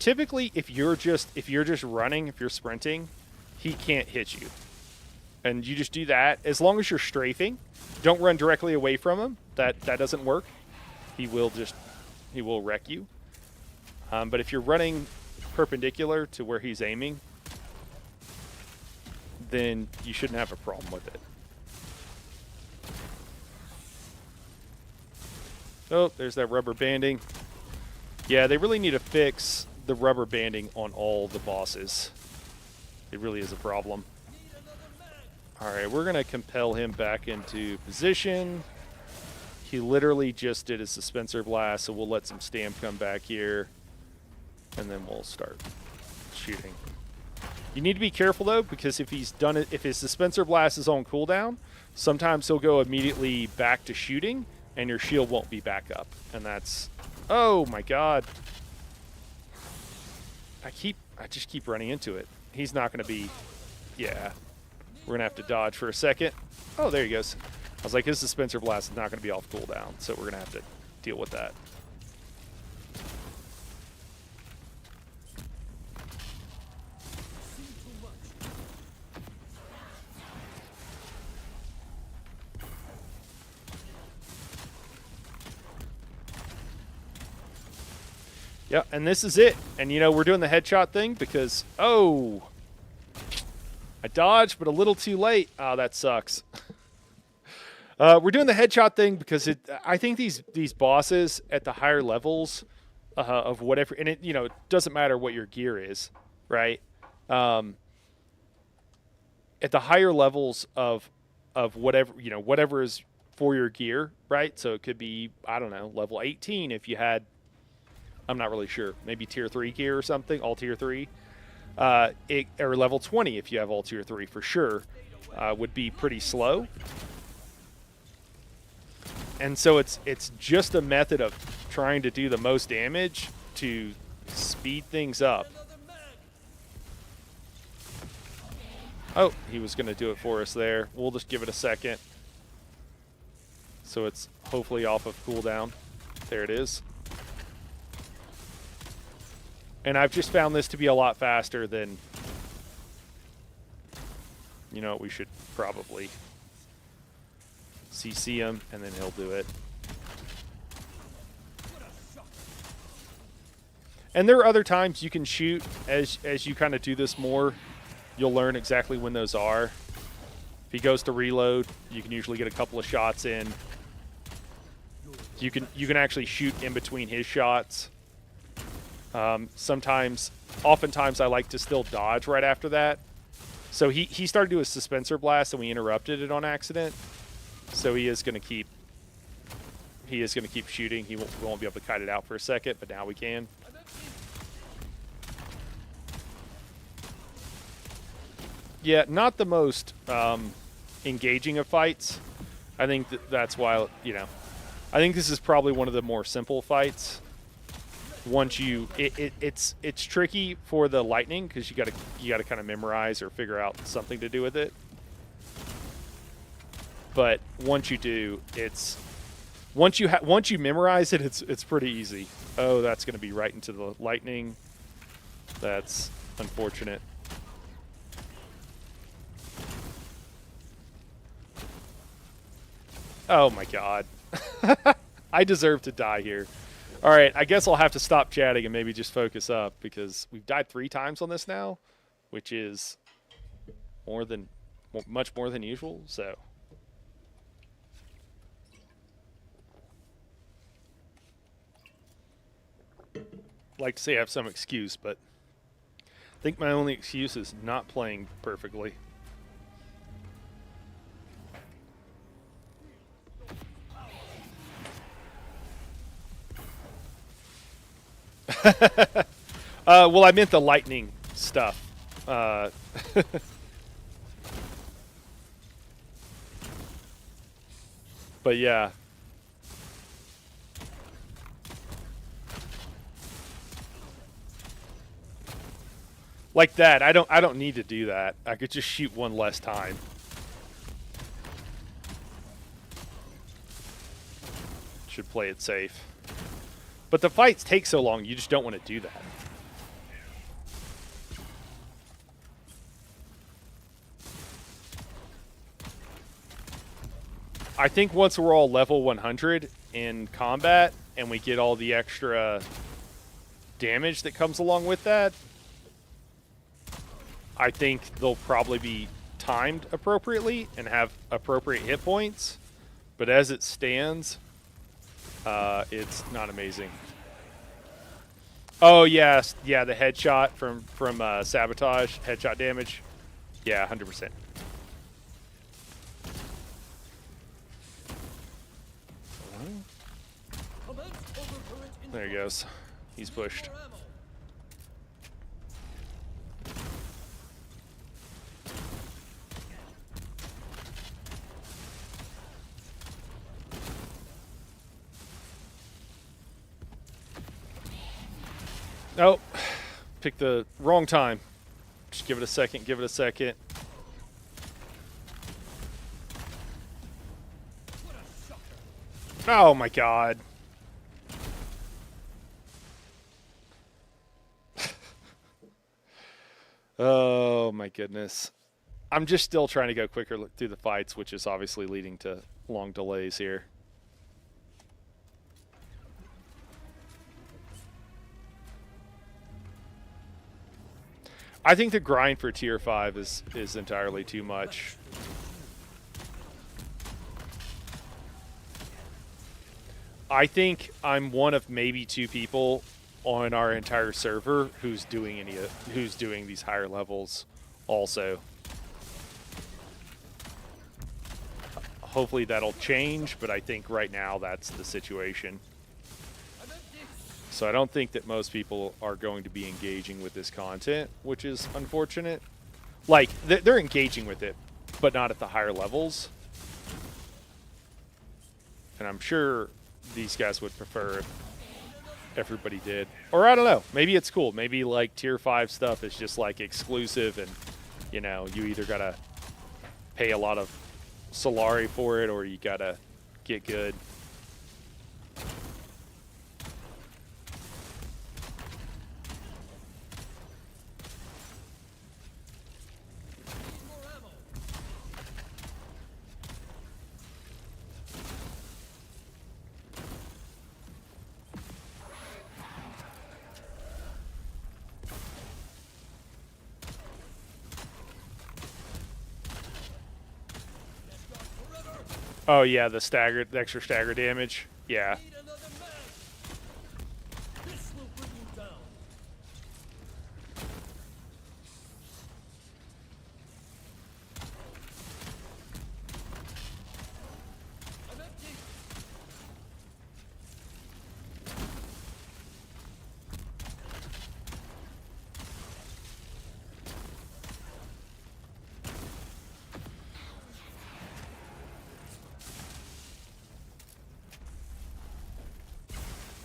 Typically, if you're just running, if you're sprinting, he can't hit you. And you just do that. As long as you're strafing, don't run directly away from him. That doesn't work. He will wreck you. But if you're running perpendicular to where he's aiming, then you shouldn't have a problem with it. Oh, there's that rubber banding. Yeah, they really need to fix the rubber banding on all the bosses. It really is a problem. Alright, we're going to compel him back into position. He literally just did a Dispenser Blast, so we'll let some stamp come back here. And then we'll start shooting. You need to be careful, though, because if he's done it, if his Dispenser Blast is on cooldown, sometimes he'll go immediately back to shooting, and your shield won't be back up. And that's... Oh, my God. I just keep running into it. He's not going to be... Yeah. We're going to have to dodge for a second. Oh, there he goes. I was like, his Dispenser Blast is not going to be off cooldown, so we're going to have to deal with that. Yeah, and this is it. And, you know, we're doing the headshot thing because... Oh! I dodged, but a little too late. Oh, that sucks. We're doing the headshot thing because I think these bosses at the higher levels of whatever, and it doesn't matter what your gear is, right? At the higher levels of whatever whatever is for your gear, right? So it could be, I don't know, level 18 if you had, I'm not really sure, maybe tier 3 gear or something, all tier 3. Or level 20 if you have all tier 3 for sure, would be pretty slow. And so it's just a method of trying to do the most damage to speed things up. Oh, he was going to do it for us there. We'll just give it a second. So it's hopefully off of cooldown. There it is. And I've just found this to be a lot faster than... You know, we should probably CC him, and then he'll do it. And there are other times you can shoot as you kind of do this more. You'll learn exactly when those are. If he goes to reload, you can usually get a couple of shots in. You can actually shoot in between his shots. Oftentimes I like to still dodge right after that. So he started to do a Dispenser Blast and we interrupted it on accident. So he is going to keep shooting. We won't be able to kite it out for a second, but now we can. Yeah, not the most engaging of fights. I think that's why, I think this is probably one of the more simple fights. Once it's tricky for the lightning because you gotta kind of memorize or figure out something to do with it. But once you do, once you memorize it, it's pretty easy. Oh, that's gonna be right into the lightning. That's unfortunate. Oh my God. I deserve to die here. All right, I guess I'll have to stop chatting and maybe just focus up because we've died 3 times on this now, which is much more than usual, so. Like to say I have some excuse, but I think my only excuse is not playing perfectly. Well, I meant the lightning stuff. But yeah. Like that. I don't need to do that. I could just shoot one less time. Should play it safe. But the fights take so long, you just don't want to do that. I think once we're all level 100 in combat and we get all the extra damage that comes along with that, I think they'll probably be timed appropriately and have appropriate hit points. But as it stands, It's not amazing. Oh yes, yeah, the headshot from sabotage, headshot damage. Yeah, 100%. There he goes. He's pushed. Nope. Picked the wrong time. Just give it a second, give it a second. Oh my god. Oh my goodness. I'm just still trying to go quicker through the fights, which is obviously leading to long delays here. I think the grind for tier 5 is entirely too much. I think I'm one of maybe 2 people on our entire server who's doing these higher levels also. Hopefully that'll change, but I think right now that's the situation. So I don't think that most people are going to be engaging with this content, which is unfortunate. Like, they're engaging with it, but not at the higher levels. And I'm sure these guys would prefer if everybody did. Or I don't know, maybe it's cool. Maybe like tier 5 stuff is just like exclusive and, you know, you either gotta pay a lot of Solari for it or you gotta get good. Oh yeah, the extra stagger damage. Yeah.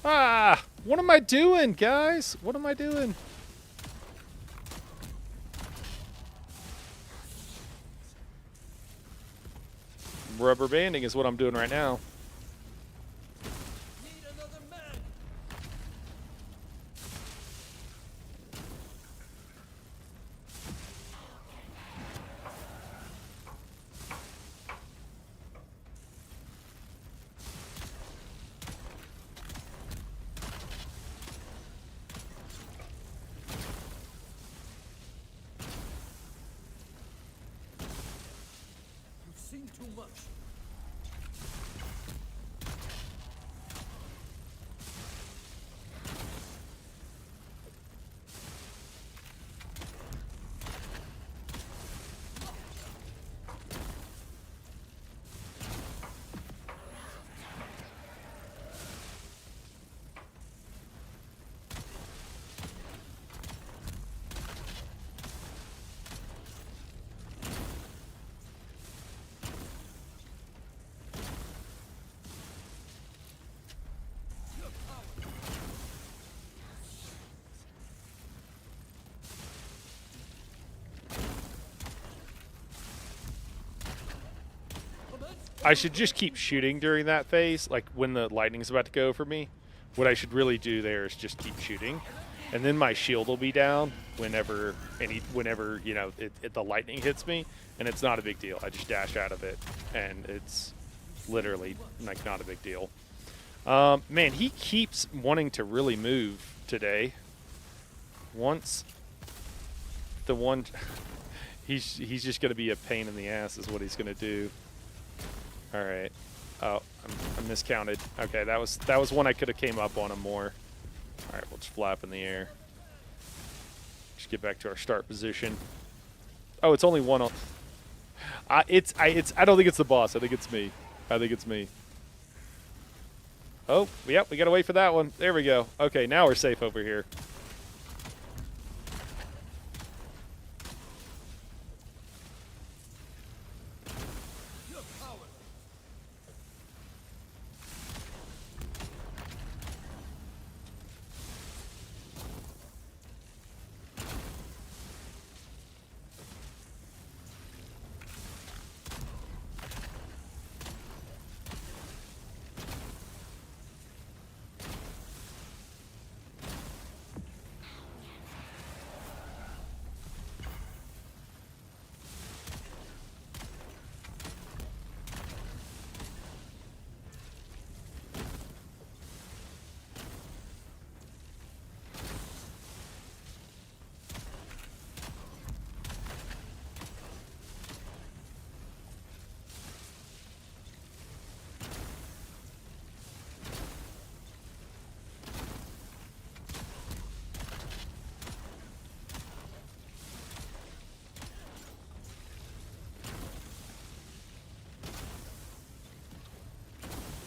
Ah! What am I doing, guys? What am I doing? Rubber banding is what I'm doing right now. Too much. I should just keep shooting during that phase, like when the lightning's about to go for me. What I should really do there is just keep shooting, and then my shield will be down whenever you know the lightning hits me, and it's not a big deal. I just dash out of it, and it's literally like not a big deal. Man, he keeps wanting to really move today. Once the one, he's just gonna be a pain in the ass, is what he's gonna do. All right. Oh, I miscounted. Okay, that was one I could have came up on him more. All right, we'll just flap in the air. Just get back to our start position. Oh, it's only one on. I don't think it's the boss. I think it's me. I think it's me. Oh, yep, we gotta wait for that one. There we go. Okay, now we're safe over here.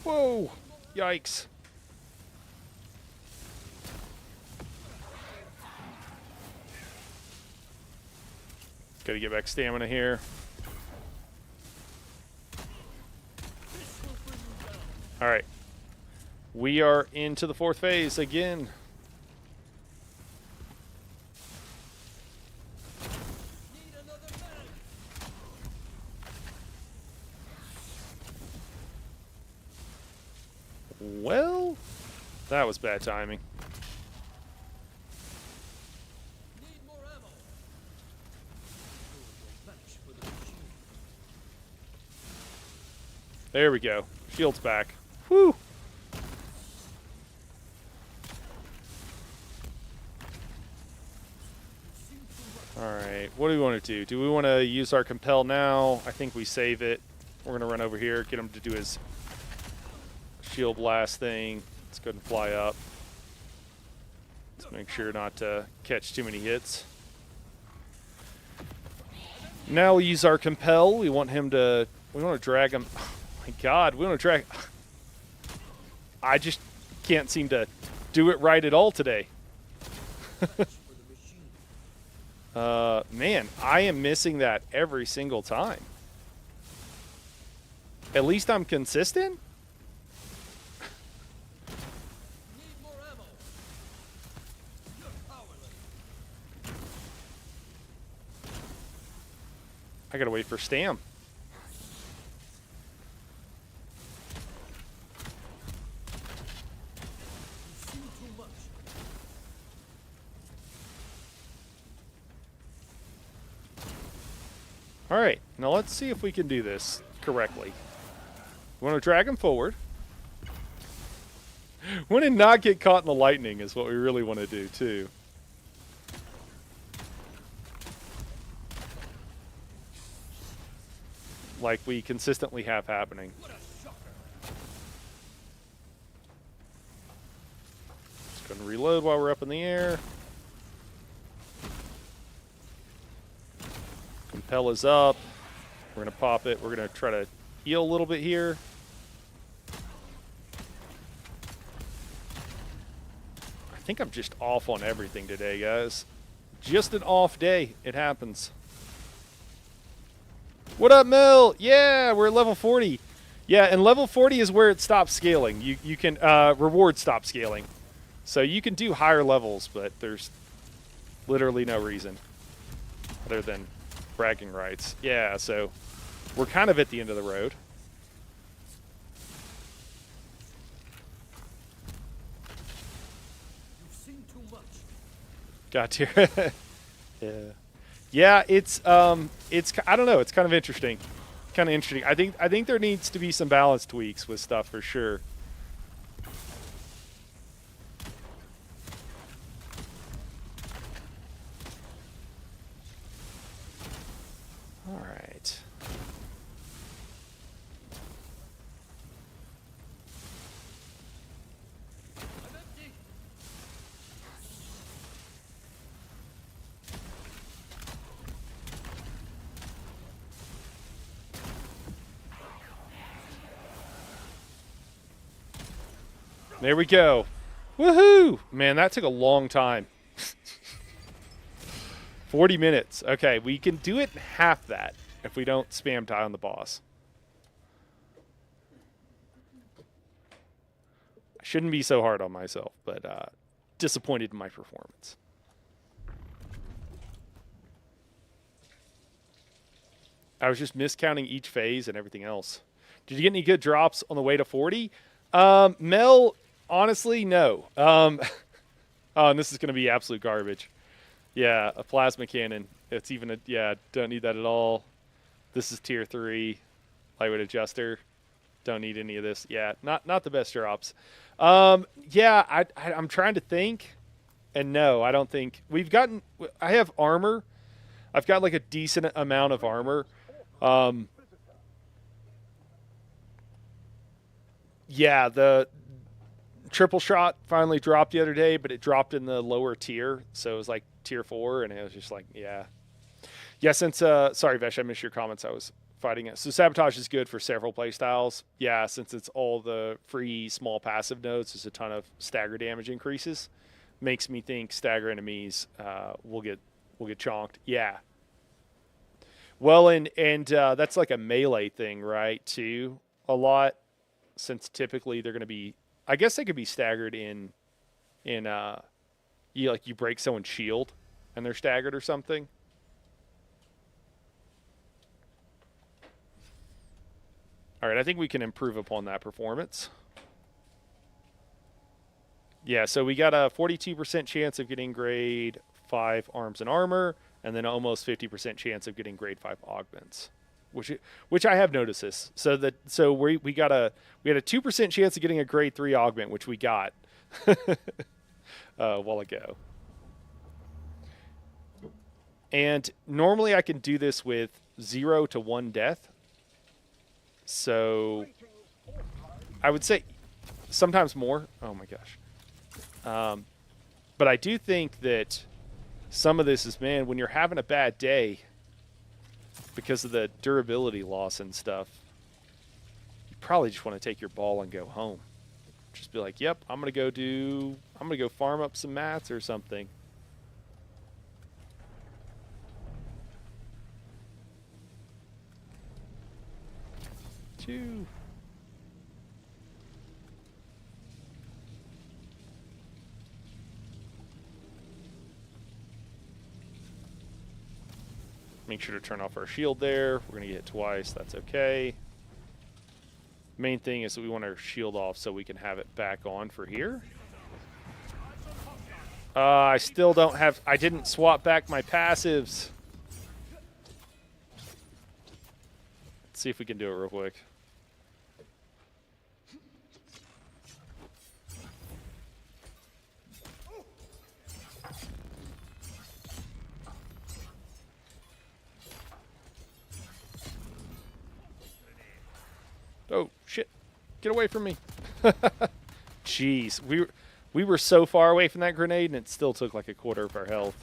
Whoa! Yikes. Gotta get back stamina here. Alright. We are into the 4th phase again. Well, that was bad timing. There we go. Shield's back. Whew! Alright, what do we want to do? Do we want to use our compel now? I think we save it. We're going to run over here, get him to do his shield blast thing. Let's go ahead and fly up. Let's make sure not to catch too many hits. Now we use our compel. We want him to... We want to drag him... Oh my god, we want to drag... I just can't seem to do it right at all today. Man, I am missing that every single time. At least I'm consistent? I gotta wait for Stam. Alright, now let's see if we can do this correctly. We want to drag him forward. We want to not get caught in the lightning is what we really want to do, too. Like we consistently have happening. Just going to reload while we're up in the air. Compel is up. We're going to pop it. We're going to try to heal a little bit here. I think I'm just off on everything today, guys. Just an off day. It happens. What up, Mel? Yeah, we're at level 40. Yeah, and level 40 is where it stops scaling. You can reward stop scaling. So you can do higher levels, but there's literally no reason other than bragging rights. Yeah, so we're kind of at the end of the road. You've seen too much. Got here. Yeah. Yeah, it's I don't know, it's kind of interesting. Kind of interesting. I think there needs to be some balance tweaks with stuff for sure. All right. There we go. Woohoo! Man, that took a long time. 40 minutes. Okay, we can do it in half that if we don't spam die on the boss. I shouldn't be so hard on myself, but disappointed in my performance. I was just miscounting each phase and everything else. Did you get any good drops on the way to 40? Mel, honestly, no. Oh, and this is going to be absolute garbage. Yeah, a plasma cannon. It's even a, yeah, don't need that at all. This is tier 3. Lightweight adjuster. Don't need any of this. Yeah, not the best drops. Yeah, I'm trying to think. And no, I don't think. We've gotten, I have armor. I've got like a decent amount of armor. Yeah, the triple shot finally dropped the other day, but it dropped in the lower tier. So it was like tier 4, and it was just like, yeah. Yeah, since, sorry, Vesh, I missed your comments. I was fighting it. So sabotage is good for several playstyles. Yeah, since it's all the free small passive nodes, there's a ton of stagger damage increases. Makes me think stagger enemies will get chonked. Yeah. Well, and that's like a melee thing, right? Too a lot, since typically they're going to be. I guess they could be staggered in you break someone's shield, and they're staggered or something. All right, I think we can improve upon that performance. Yeah, so we got a 42% chance of getting grade 5 arms and armor, and then almost 50% chance of getting grade 5 augments, which I have noticed this. So we had a 2% chance of getting a grade 3 augment, which we got a while ago. And normally I can do this with 0 to 1 death. So I would say sometimes more. Oh my gosh. But I do think that some of this is, man, when you're having a bad day because of the durability loss and stuff, you probably just want to take your ball and go home. Just be like, yep, I'm going to go farm up some mats or something. Choo. Make sure to turn off our shield there. We're going to get hit twice. That's okay. Main thing is that we want our shield off so we can have it back on for here. I still don't have... I didn't swap back my passives. Let's see if we can do it real quick. Oh, shit. Get away from me. Jeez. We were so far away from that grenade, and it still took like a quarter of our health.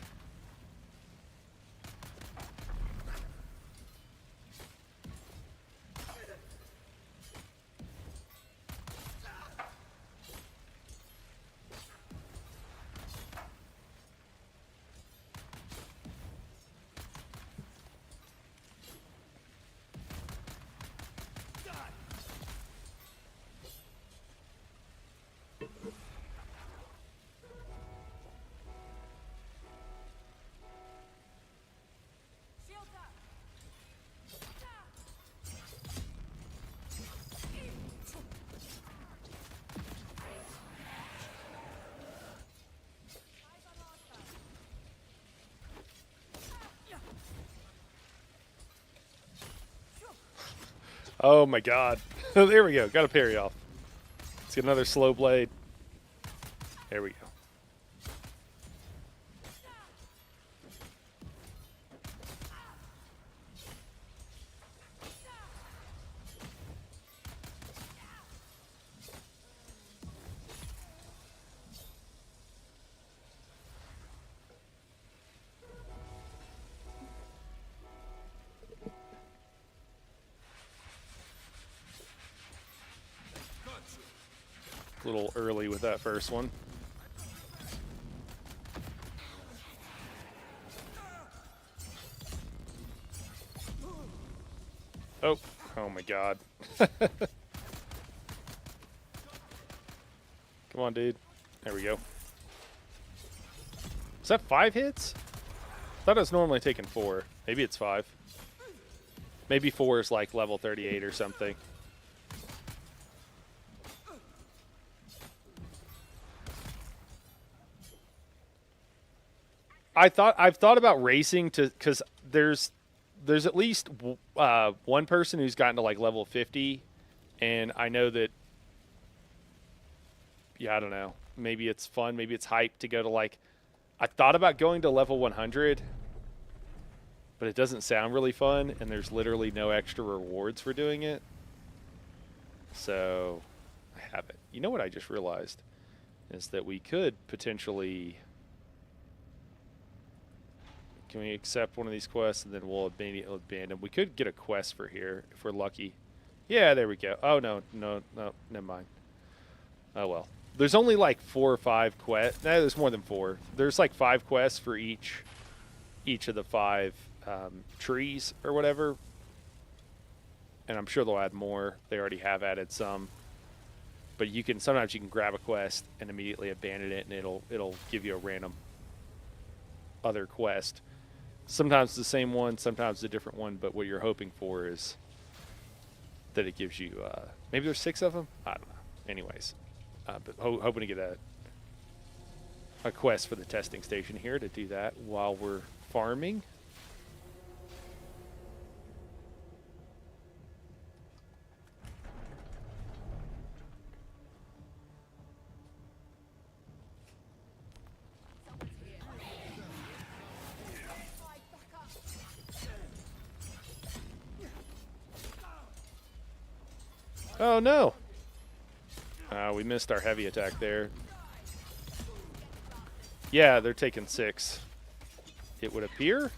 Oh my god. There we go. Got a parry off. Let's get another slow blade. There we go. A little early with that first one. Oh, oh my god. Come on, dude. There we go. Is that 5 hits? I thought it was normally taking 4. Maybe it's 5. Maybe 4 is like level 38 or something. I've thought about racing to, because there's at least one person who's gotten to like level 50, and I know that, yeah, I don't know, maybe it's fun, maybe it's hype to go to like, I thought about going to level 100, but it doesn't sound really fun, and there's literally no extra rewards for doing it, so I haven't. You know what I just realized is that we could potentially, can we accept one of these quests and then we'll abandon? We could get a quest for here if we're lucky. Yeah, there we go. Oh, no, never mind. Oh, well. There's only like 4 or 5 quests. No, there's more than 4. There's like 5 quests for each of the 5 trees or whatever. And I'm sure they'll add more. They already have added some. But sometimes you can grab a quest and immediately abandon it, and it'll give you a random other quest. Sometimes the same one, sometimes a different one, but what you're hoping for is that it gives you, maybe there's 6 of them? I don't know. Anyways, but hoping to get a quest for the testing station here to do that while we're farming. Oh no! We missed our heavy attack there. Yeah, they're taking 6. It would appear.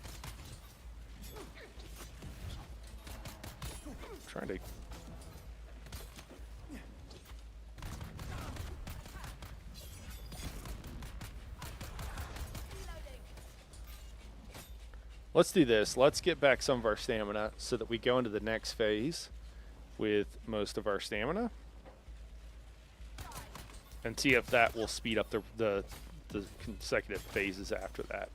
Trying to. Let's do this. Let's get back some of our stamina so that we go into the next phase with most of our stamina, and see if that will speed up the consecutive phases after that.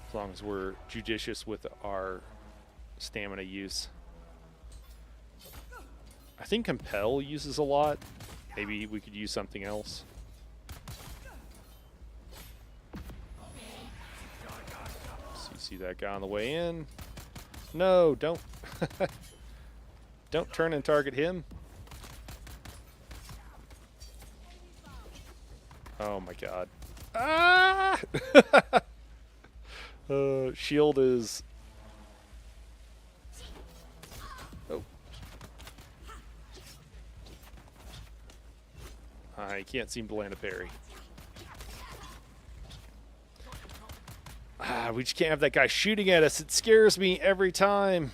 As long as we're judicious with our stamina use. I think Compel uses a lot. Maybe we could use something else. So you see that guy on the way in. No, don't. Don't turn and target him. Oh my god. Ah! Shield is... Oh. I can't seem to land a parry. We just can't have that guy shooting at us. It scares me every time.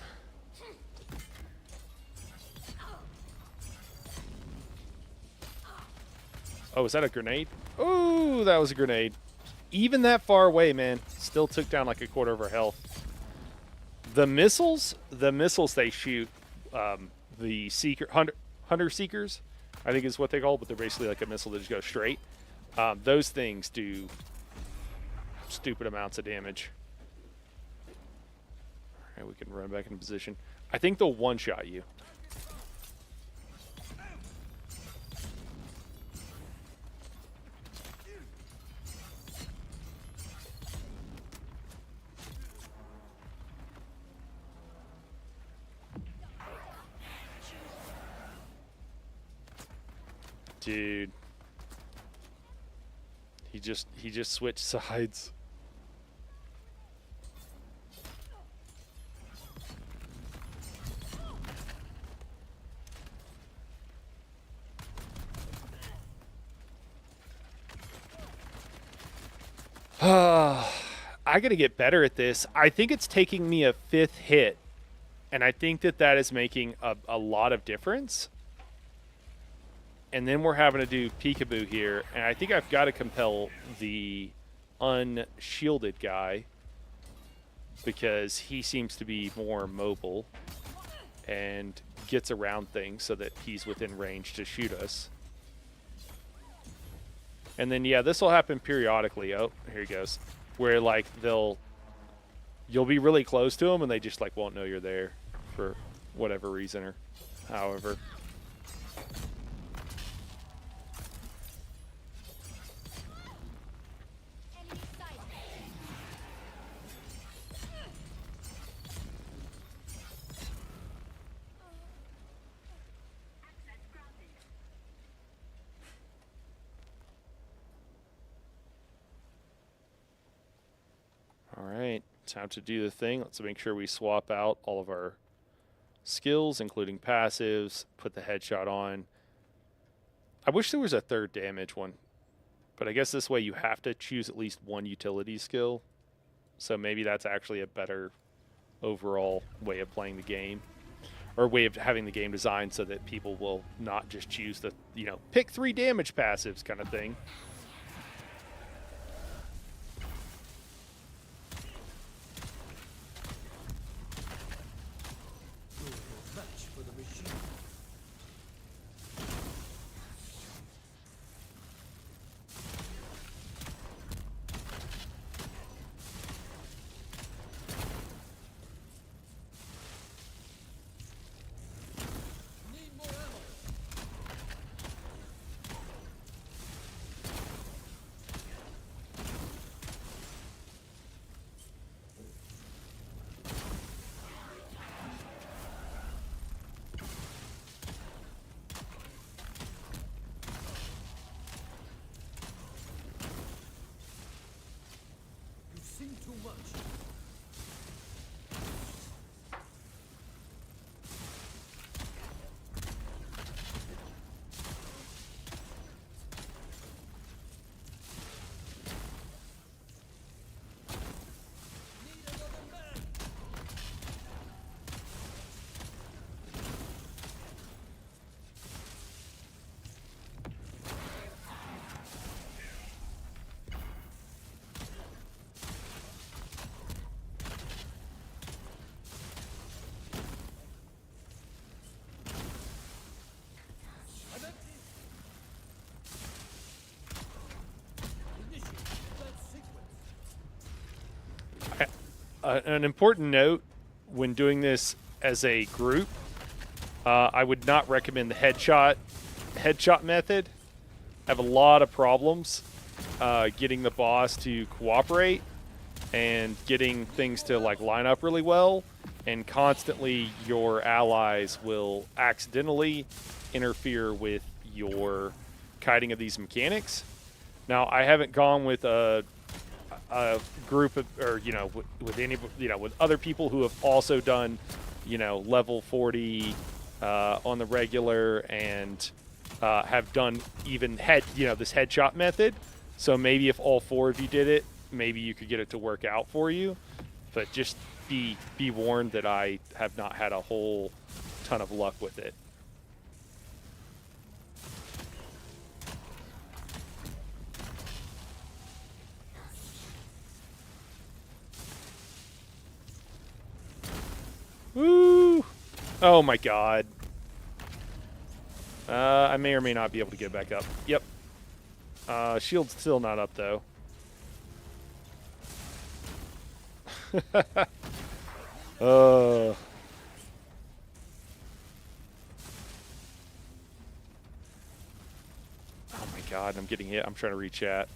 Oh, is that a grenade? Oh, that was a grenade. Even that far away, man, still took down like a quarter of our health. The missiles they shoot, the hunter seekers, I think is what they call, but they're basically like a missile that just goes straight. Those things do stupid amounts of damage. All right, we can run back into position. I think they'll one-shot you. Dude. He just switched sides. I gotta get better at this. I think it's taking me a 5th hit, and I think that is making a lot of difference. and then we're having to do peekaboo here, and I think I've got to compel the unshielded guy because he seems to be more mobile and gets around things so that he's within range to shoot us. And then, yeah, this will happen periodically. Oh, here he goes. Where, like, you'll be really close to them and they just, like, won't know you're there for whatever reason or however. All right, time to do the thing. Let's make sure we swap out all of our skills, including passives, put the headshot on. I wish there was a third damage one, but I guess this way you have to choose at least one utility skill. So maybe that's actually a better overall way of playing the game, or way of having the game designed so that people will not just choose the, pick 3 damage passives kind of thing. Match for the machine. Need more ammo. You've seen too much. Need another man. I'm empty. Initiate that sequence. An important note when doing this as a group, I would not recommend the headshot method. I have a lot of problems getting the boss to cooperate and getting things to like line up really well, and constantly your allies will accidentally interfere with your kiting of these mechanics. Now, I haven't gone with a group of, or with any, with other people who have also done, level 40 on the regular and have done even this headshot method. So maybe if all 4 of you did it, maybe you could get it to work out for you. But just be warned that I have not had a whole ton of luck with it. Woo! Oh my god. I may or may not be able to get back up. Yep. Shield's still not up, though. Oh my god, I'm getting hit. I'm trying to reach chat.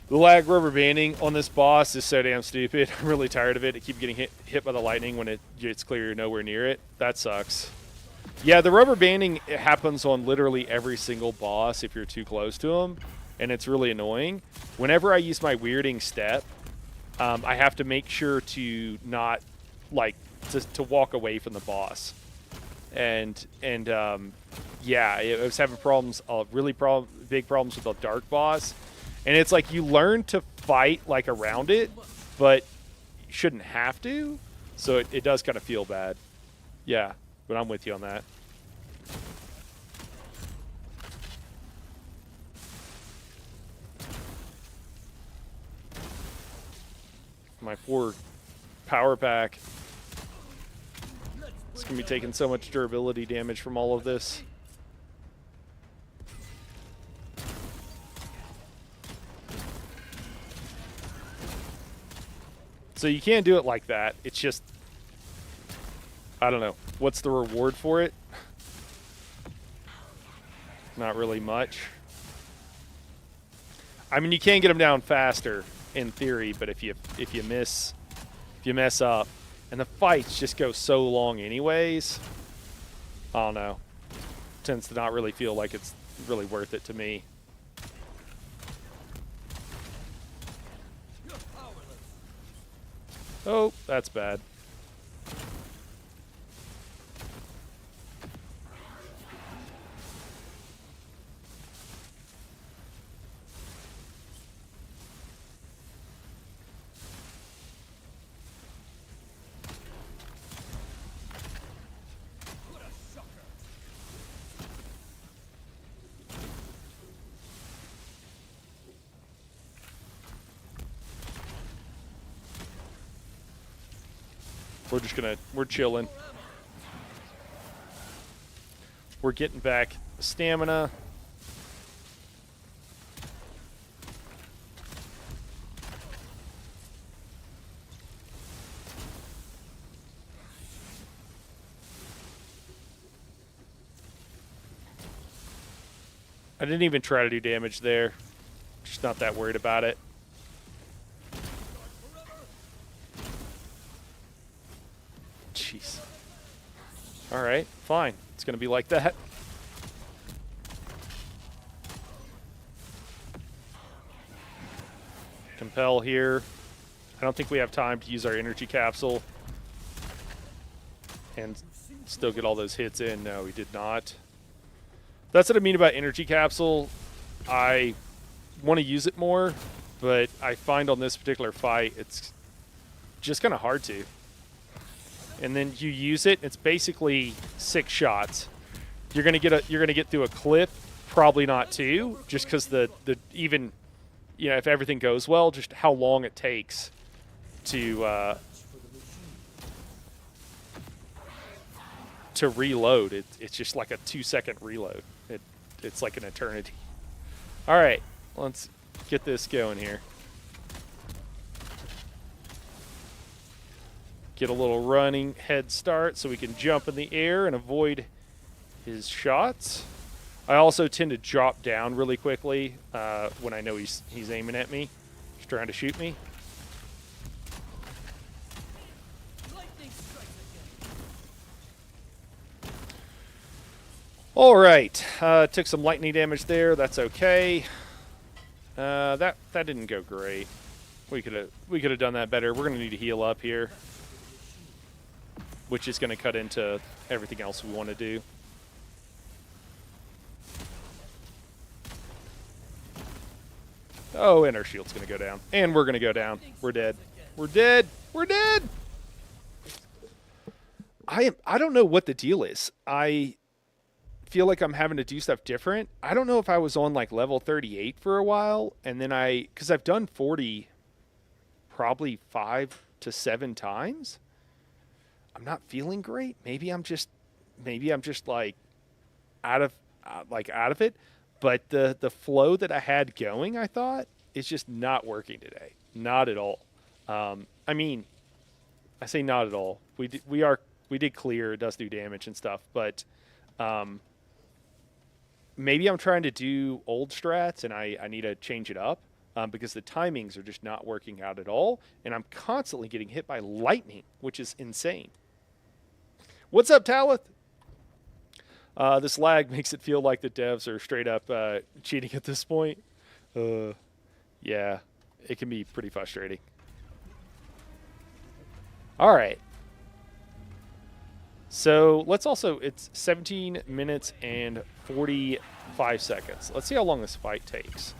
The lag rubber banding on this boss is so damn stupid. I'm really tired of it. I keep getting hit by the lightning when it's clear you're nowhere near it. That sucks. Yeah, the rubber banding happens on literally every single boss if you're too close to them, and it's really annoying. Whenever I use my weirding step, I have to make sure to not, to walk away from the boss. And yeah, I was having problems, big problems with the dark boss. And it's like you learn to fight like around it, but you shouldn't have to. So it does kind of feel bad. Yeah, but I'm with you on that. My poor power pack. It's going to be taking so much durability damage from all of this. So you can't do it like that. It's just, I don't know. What's the reward for it? Not really much. I mean, you can get them down faster in theory, but if you mess up, and the fights just go so long anyways, I don't know. Tends to not really feel like it's really worth it to me. You're powerless. Oh, that's bad. What a shocker. We're chilling. We're getting back stamina. I didn't even try to do damage there. Just not that worried about it. Jeez. Alright, fine. It's going to be like that. Compel here. I don't think we have time to use our energy capsule and still get all those hits in. No, we did not. That's what I mean about energy capsule. I want to use it more, but I find on this particular fight it's just kind of hard to. And then you use it, it's basically 6 shots. You're gonna get through a clip, probably not 2, just because the even, you know, if everything goes well, just how long it takes to reload. It's just like a 2-second reload. It's like an eternity. All right, let's get this going here. Get a little running head start so we can jump in the air and avoid his shots. I also tend to drop down really quickly when I know he's aiming at me, just trying to shoot me. Lightning strikes again. All right, took some lightning damage there. That's okay. That didn't go great. We could have done that better. We're gonna need to heal up here, which is gonna cut into everything else we want to do. Oh, and our shield's gonna go down, and we're gonna go down. We're dead. We're dead. We're dead. I don't know what the deal is. I feel like I'm having to do stuff different. I don't know if I was on like level 38 for a while, and then because I've done 40 probably 5 to 7 times. I'm not feeling great. Maybe I'm just like out of it. But the flow that I had going, I thought, is just not working today. Not at all. I mean, I say not at all. We did clear. It does do damage and stuff, but maybe I'm trying to do old strats and I need to change it up because the timings are just not working out at all, and I'm constantly getting hit by lightning, which is insane. What's up, Talith? This lag makes it feel like the devs are straight up cheating at this point. Yeah, it can be pretty frustrating. All right. So let's also, it's 17 minutes and 45 seconds. Let's see how long this fight takes.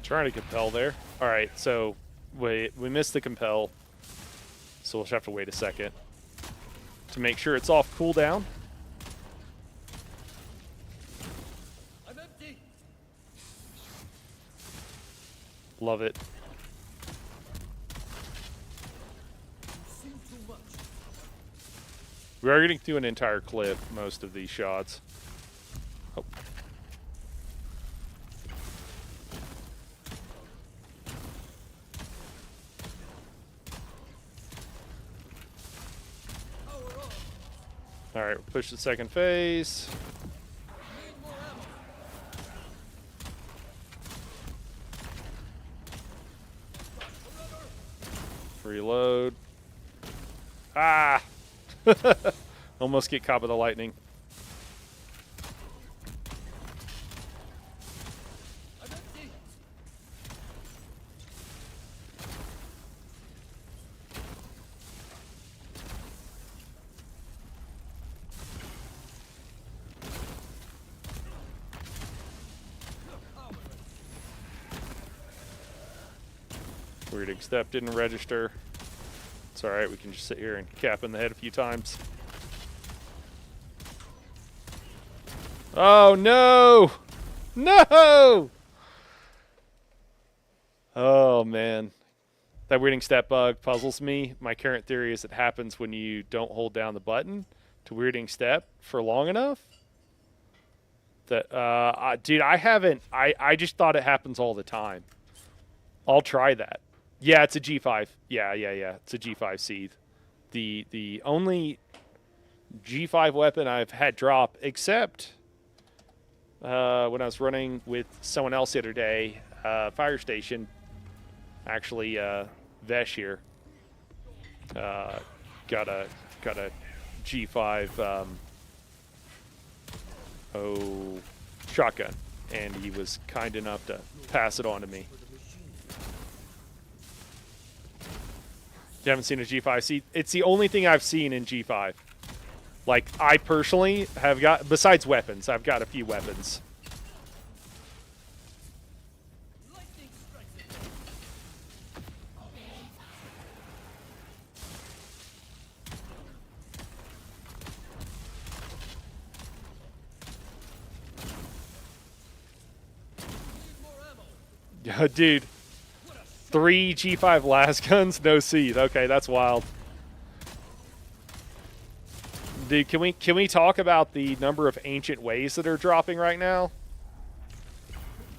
Trying to compel there. All right, so we missed the compel, so we'll just have to wait a second to make sure it's off cooldown. I'm empty. Love it. You've seen too much. We are getting through an entire clip most of these shots. Oh. Power on. All right, we'll push the second phase. Need more ammo. Reload. Ah! Almost get caught by the lightning. I'm empty. Weirding step didn't register. It's alright, we can just sit here and cap in the head a few times. Oh no! No! Oh man. That weirding step bug puzzles me. My current theory is it happens when you don't hold down the button to weirding step for long enough. That dude, I just thought it happens all the time. I'll try that. Yeah, it's a G5. Yeah. It's a G5 seed. The only G5 weapon I've had drop, except when I was running with someone else the other day, fire station. Actually, Vesh here got a G5 shotgun, and he was kind enough to pass it on to me. You haven't seen a G5? See, it's the only thing I've seen in G5. Like, I personally have got, besides weapons, I've got a few weapons. Lightning strikes again. Need more ammo. Dude, 3 G5 las guns, no seed. Okay, that's wild. Dude, can we talk about the number of ancient ways that are dropping right now?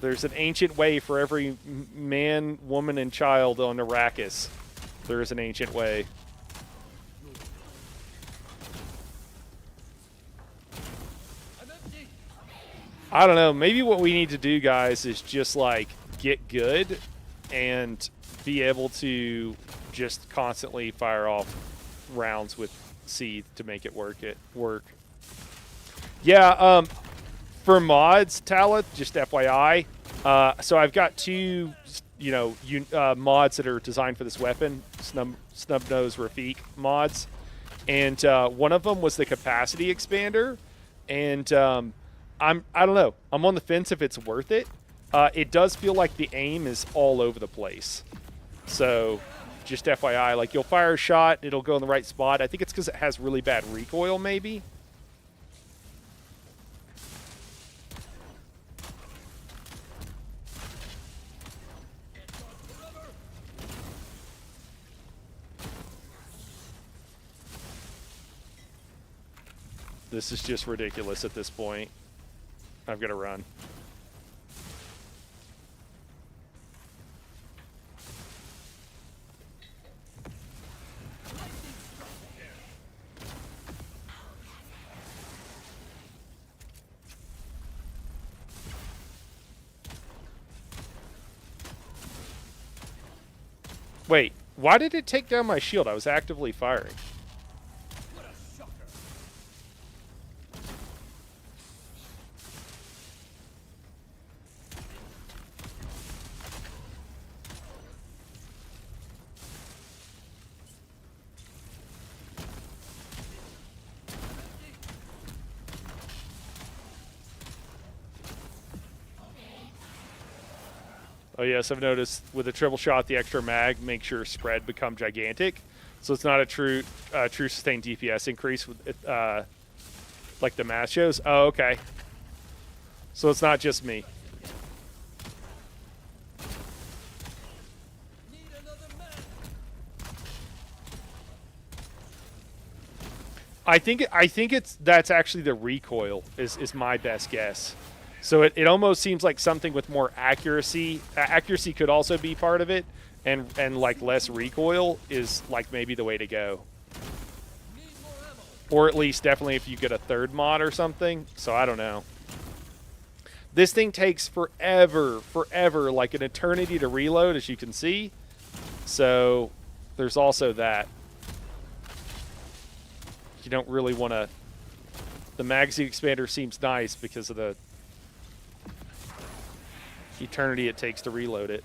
There's an ancient way for every man, woman, and child on Arrakis. There is an ancient way. I'm empty. I don't know. Maybe what we need to do, guys, is just like get good and be able to just constantly fire off rounds with seed to make it work. Yeah, for mods, Talit, just FYI. So I've got two, mods that are designed for this weapon, Snub Nose Rafik mods, and one of them was the capacity expander, and I don't know. I'm on the fence if it's worth it. It does feel like the aim is all over the place. So, just FYI, like you'll fire a shot, it'll go in the right spot. I think it's because it has really bad recoil, maybe. This is just ridiculous at this point. I've got to run. Wait, why did it take down my shield? I was actively firing. What a shocker. Oh yes, I've noticed with a triple shot, the extra mag makes your spread become gigantic. So it's not a true sustained DPS increase with like the math shows. Oh, okay. So it's not just me. Need another man. I think that's actually the recoil is my best guess. So it almost seems like something with more accuracy. Accuracy could also be part of it, and like less recoil is like maybe the way to go. Need more ammo. Or at least definitely if you get a third mod or something. So I don't know. This thing takes forever, like an eternity to reload, as you can see. So there's also that. You don't really want to... The magazine expander seems nice because of the eternity it takes to reload it.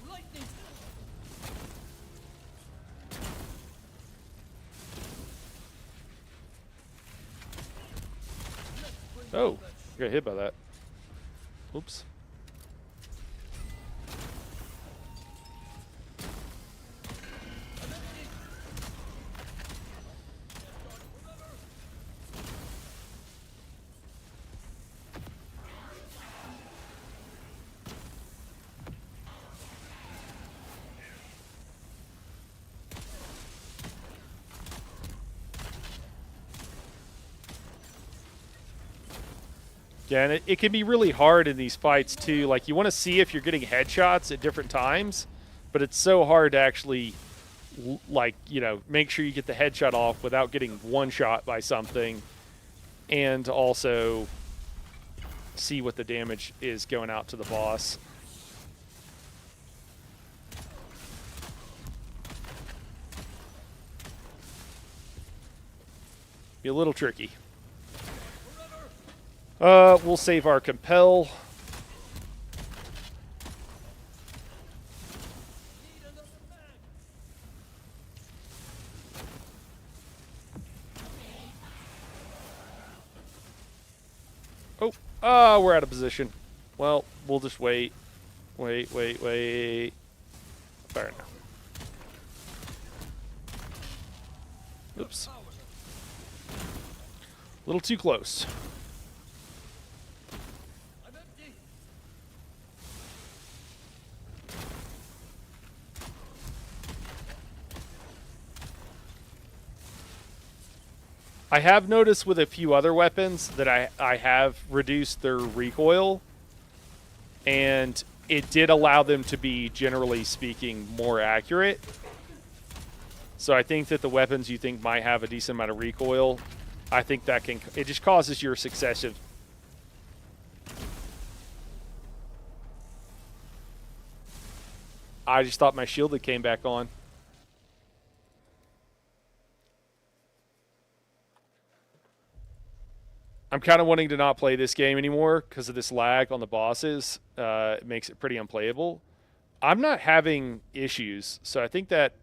Lightning. Oh, I got hit by that. Oops. Yeah, and it can be really hard in these fights, too. Like, you want to see if you're getting headshots at different times, but it's so hard to actually, like, you know, make sure you get the headshot off without getting one shot by something, and also see what the damage is going out to the boss. Be a little tricky. We'll save our compel. Need another man. Oh, we're out of position. Well, we'll just wait. Wait. Fire now. Oops. A little too close. I'm empty. I have noticed with a few other weapons that I have reduced their recoil, and it did allow them to be, generally speaking, more accurate. So I think that the weapons you think might have a decent amount of recoil, I think that can... It just causes your successive... I just thought my shielded came back on. I'm kind of wanting to not play this game anymore because of this lag on the bosses. It makes it pretty unplayable. I'm not having issues, so I think that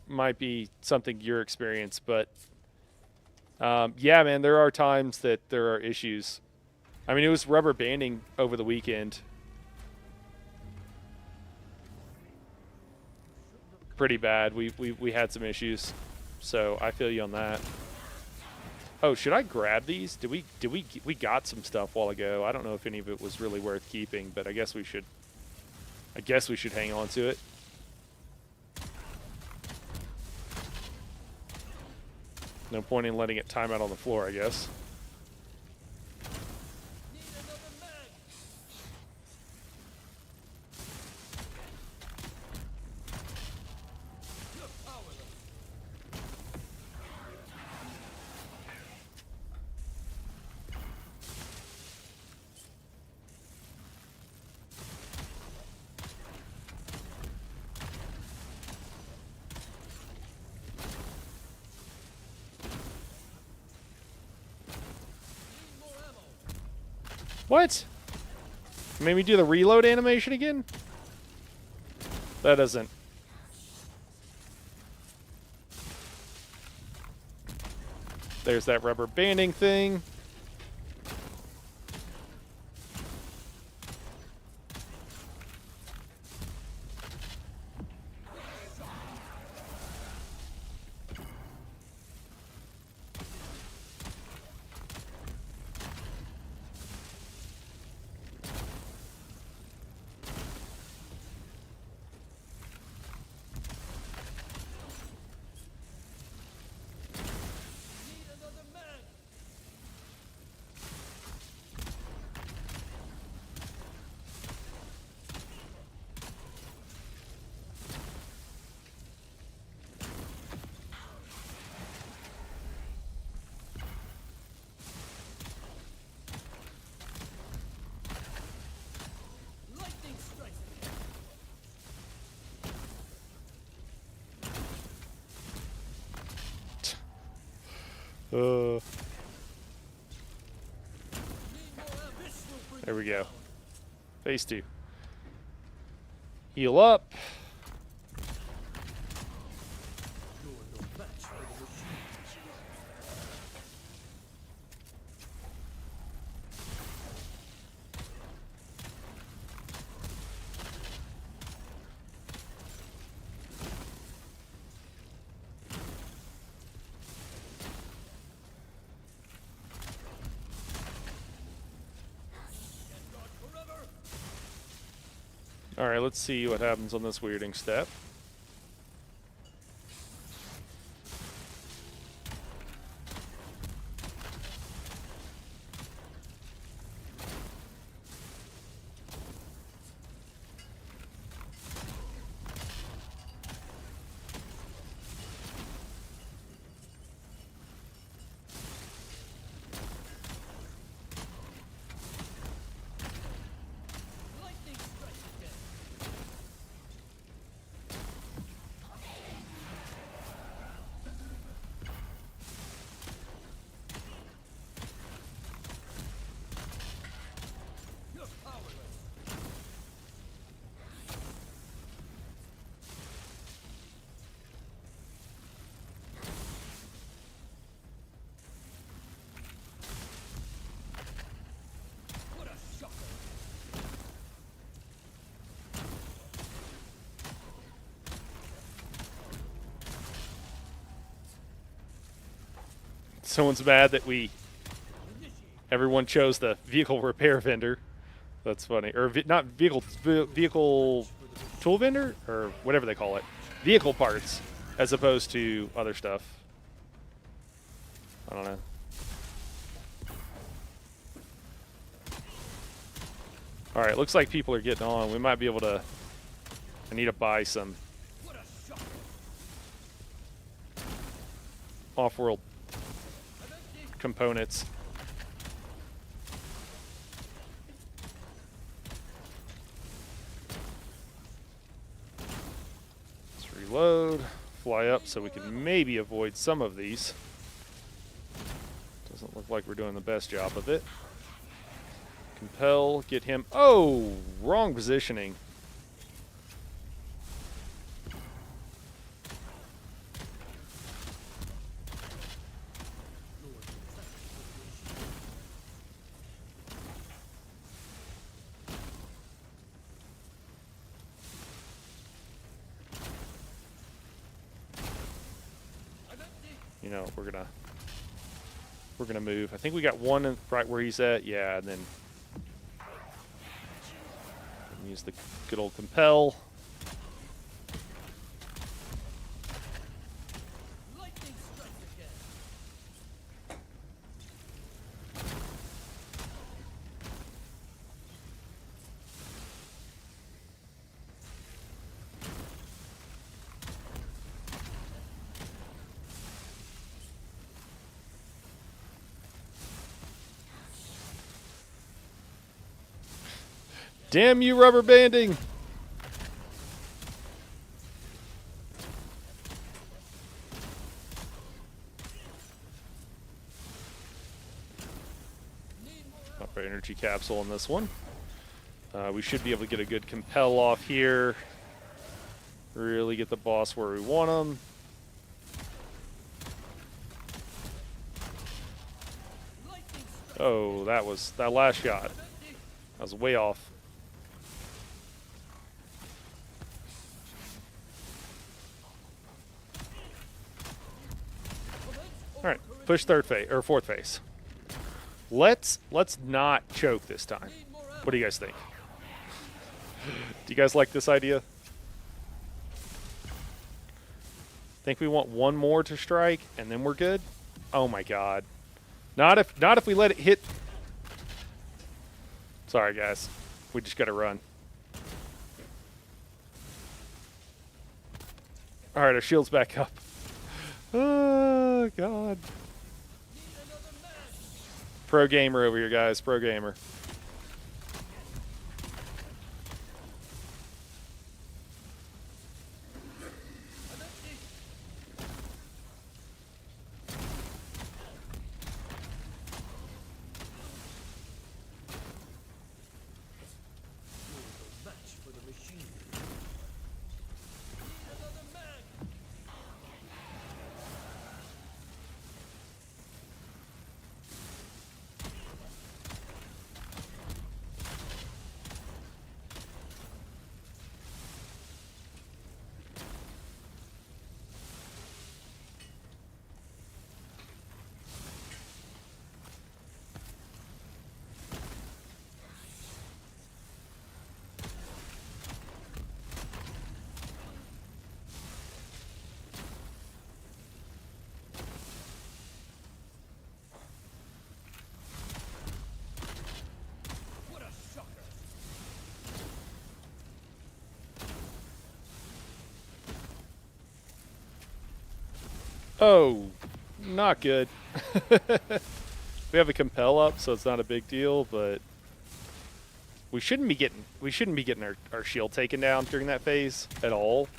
might be something your experience. But yeah, man, there are times that there are issues. I mean, it was rubber banding over the weekend. Pretty bad. We had some issues, so I feel you on that. Oh, should I grab these? We got some stuff a while ago. I don't know if any of it was really worth keeping, but I guess we should hang on to it. No point in letting it time out on the floor, I guess. Need another man. You're powerless. Need more ammo. What? Made me do the reload animation again? That doesn't... There's that rubber banding thing. Uh, Need more ammo. This will bring there we you go. down. Phase 2. Heal up. You're no match for the machines. Can't guard forever. All right, let's see what happens on this weirding step. Lightning strike again. You're powerless. What a shocker. Someone's mad that Initiate. everyone chose the vehicle repair vendor. That's funny. Or not vehicle tool vendor or whatever they call it. Vehicle parts as opposed to other stuff. I don't know. All right, looks like people are getting on. We might be able to. I need to buy some What a shocker. off-world I'm empty. components. Let's reload, fly up so we can maybe avoid some of these. Doesn't look like we're doing the best job of it. Compel, get him. Oh, wrong positioning. I'm empty. You know, we're gonna move. I think we got one right where he's at. Yeah, and then use the good old compel. Lightning strike again. Damn you, rubber banding! Need more ammo. Pop our energy capsule on this one. We should be able to get a good compel off here. Really get the boss where we want him. Lightning strike. Oh, that last shot. I'm empty. That was way off. All right, push third phase or fourth phase. Let's not choke this time. Need more ammo. What do you guys think? Do you guys like this idea? Think we want one more to strike and then we're good? Oh my god. Not if we let it hit. Sorry guys. We just got to run. All right, our shield's back up. Oh god. Need another man. Pro gamer over here, guys. Pro gamer. I'm empty. Oh, not good. We have a compel up, so it's not a big deal, but we shouldn't be getting our shield taken down during that phase at all.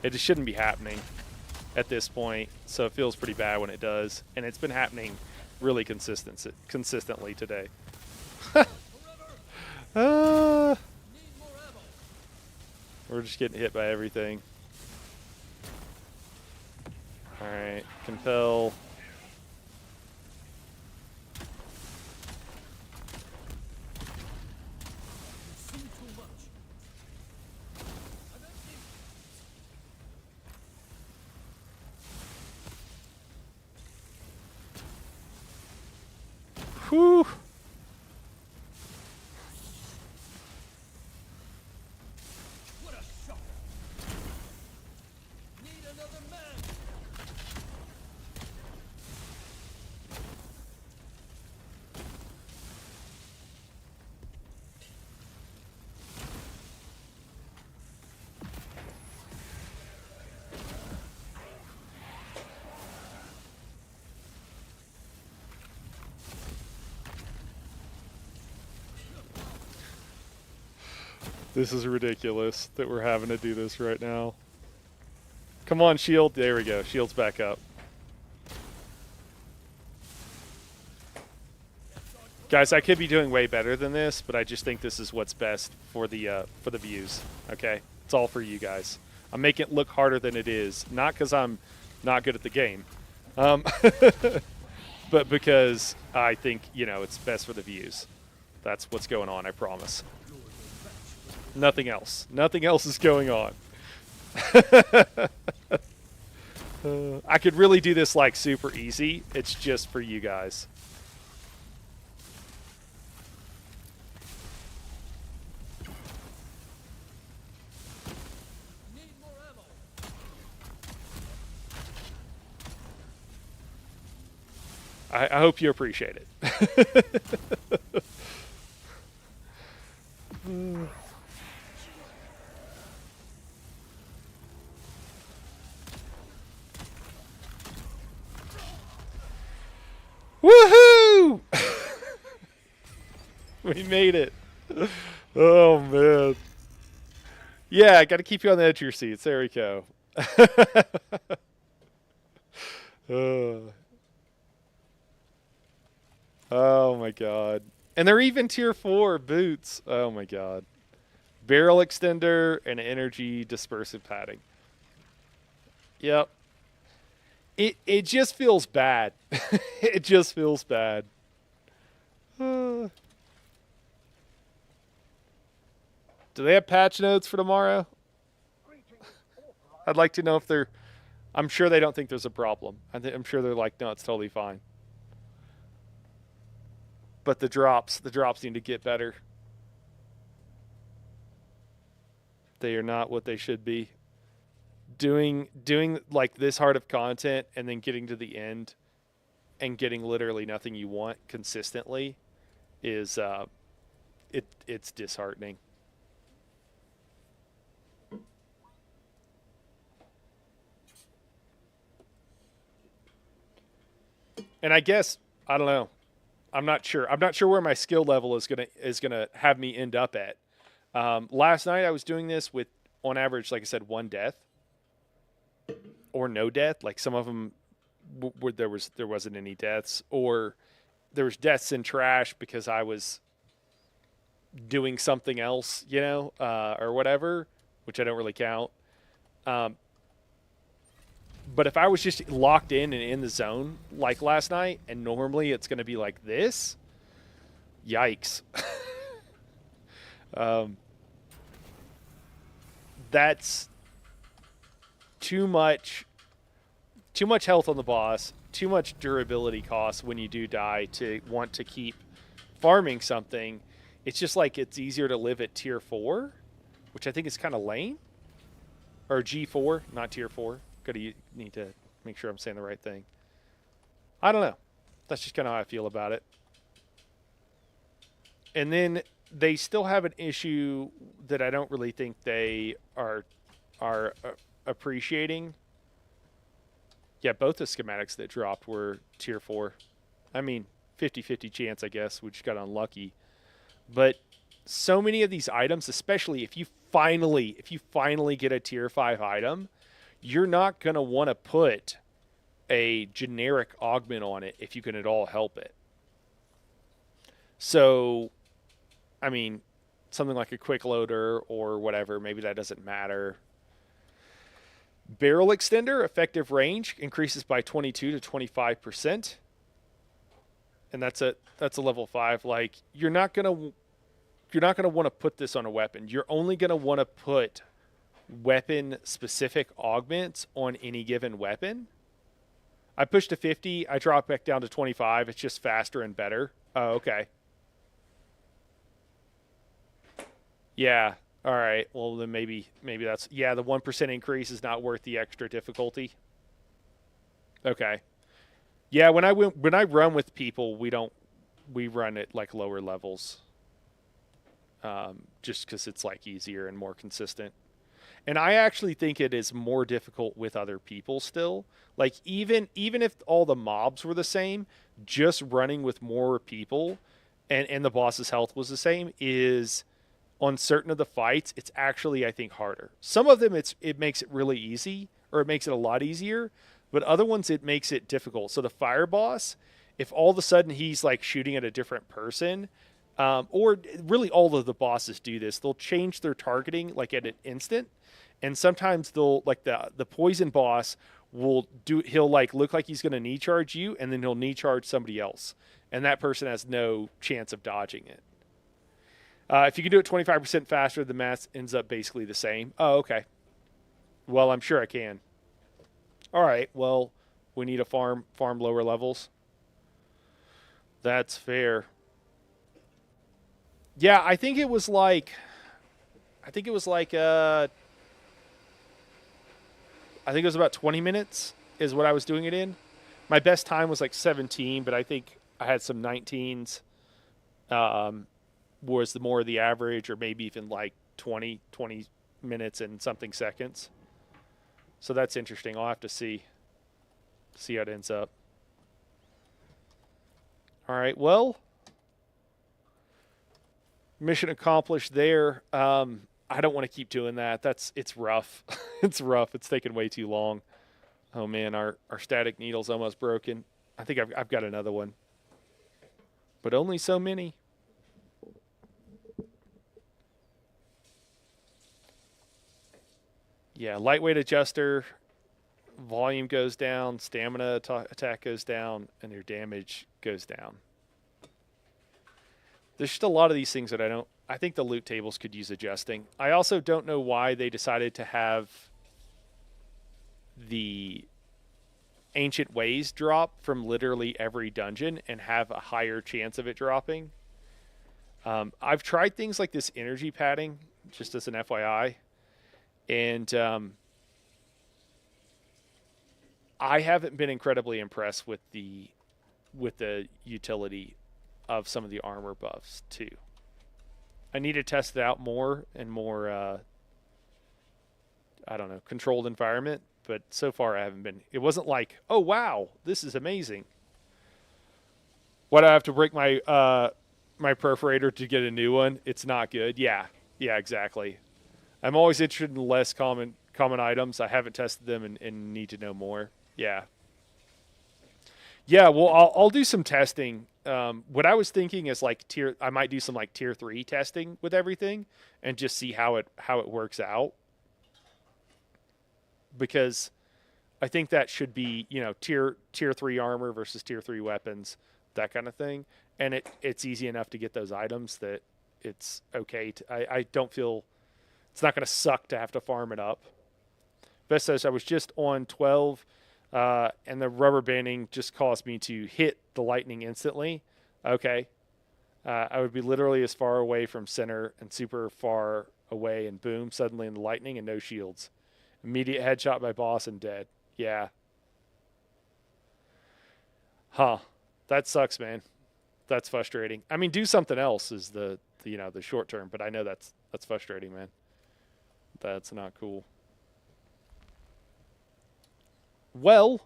It just shouldn't be happening at this point, so it feels pretty bad when it does, and it's been happening really consistently today. uh, we're just getting hit by everything. All right, compel. You've seen too much. I don't think Whew. what a shock. Need another man. This is ridiculous that we're having to do this right now. Come on, shield. There we go. Shield's back up. Guys, I could be doing way better than this, but I just think this is what's best for the views. Okay, it's all for you guys. I'm making it look harder than it is, not because I'm not good at the game, but because I think it's best for the views. That's what's going on. I promise. Nothing else. Nothing else is going on. I could really do this like super easy. It's just for you guys. Need more ammo. I hope you appreciate it. Woohoo! We made it. Oh, man. Yeah, I got to keep you on the edge of your seats. There we go. Oh, my God. And they're even tier 4 boots. Oh, my God. Barrel extender and energy dispersive padding. Yep. It just feels bad. It just feels bad. Do they have patch notes for tomorrow? I'd like to know if they're... I'm sure they don't think there's a problem. I'm sure they're like, no, it's totally fine. But the drops need to get better. They are not what they should be. Doing like this hard of content and then getting to the end and getting literally nothing you want consistently is it's disheartening. And I guess I don't know. I'm not sure. I'm not sure where my skill level is gonna have me end up at. Last night I was doing this with, on average, like I said, one death or no death. Like some of them, there wasn't any deaths, or there was deaths in trash because I was doing something else, or whatever, which I don't really count. But if I was just locked in and in the zone like last night, and normally it's going to be like this, yikes. That's too much health on the boss, too much durability cost when you do die to want to keep farming something. It's just like it's easier to live at tier 4, which I think is kind of lame. Or G4, not tier 4. Need to make sure I'm saying the right thing. I don't know. That's just kind of how I feel about it. And then they still have an issue that I don't really think they are appreciating. Yeah, both the schematics that dropped were tier 4. I mean, 50-50 chance, I guess. We just got unlucky. But so many of these items, especially if you finally get a tier 5 item, you're not going to want to put a generic augment on it if you can at all help it. So, I mean, something like a quick loader or whatever, maybe that doesn't matter. Barrel extender effective range increases by 22 to 25%. And that's a level 5. Like you're not going to want to put this on a weapon. You're only going to want to put weapon specific augments on any given weapon. I pushed to 50, I drop back down to 25. It's just faster and better. Oh, okay. Yeah. All right. Well, then maybe that's the 1% increase is not worth the extra difficulty. Okay. Yeah, when I run with people, we run at like lower levels. Just cuz it's like easier and more consistent. And I actually think it is more difficult with other people still. Like even if all the mobs were the same, just running with more people and the boss's health was the same is on certain of the fights, it's actually I think harder. Some of them it makes it really easy or it makes it a lot easier, but other ones it makes it difficult. So the fire boss, if all of a sudden he's like shooting at a different person, or really all of the bosses do this, they'll change their targeting like at an instant, and sometimes they'll like the poison boss he'll like look like he's going to knee charge you, and then he'll knee charge somebody else, and that person has no chance of dodging it. If you can do it 25% faster, the math ends up basically the same. Oh, okay. Well, I'm sure I can. All right. Well, we need a farm lower levels. That's fair. Yeah, I think it was like I think it was about 20 minutes is what I was doing it in. My best time was like 17, but I think I had some 19s. Was the more of the average, or maybe even like 20 minutes and something seconds. So that's interesting. I'll have to see how it ends up. All right. Well, mission accomplished there. I don't want to keep doing that. It's rough. It's rough. It's taking way too long. Oh man, our static needle's almost broken. I think I've got another one, but only so many. Yeah, lightweight adjuster, volume goes down, stamina attack goes down, and your damage goes down. There's just a lot of these things that I think the loot tables could use adjusting. I also don't know why they decided to have the ancient ways drop from literally every dungeon and have a higher chance of it dropping. I've tried things like this energy padding, just as an FYI. And I haven't been incredibly impressed with the utility of some of the armor buffs too. I need to test it out more and more. I don't know, controlled environment. But so far I haven't been. It wasn't like, oh wow, this is amazing. What, I have to break my my perforator to get a new one? It's not good. Yeah, exactly. I'm always interested in less common items. I haven't tested them and need to know more. Yeah. Well, I'll do some testing. What I was thinking is like I might do some like tier 3 testing with everything and just see how it works out. Because I think that should be, tier 3 armor versus tier 3 weapons, that kind of thing. And it's easy enough to get those items that it's okay. I don't feel it's not going to suck to have to farm it up. Best says I was just on 12, and the rubber banding just caused me to hit the lightning instantly. Okay. I would be literally as far away from center and super far away, and boom, suddenly in the lightning and no shields. Immediate headshot by boss and dead. Yeah. Huh. That sucks, man. That's frustrating. I mean, do something else is the short term, but I know that's frustrating, man. That's not cool. Well,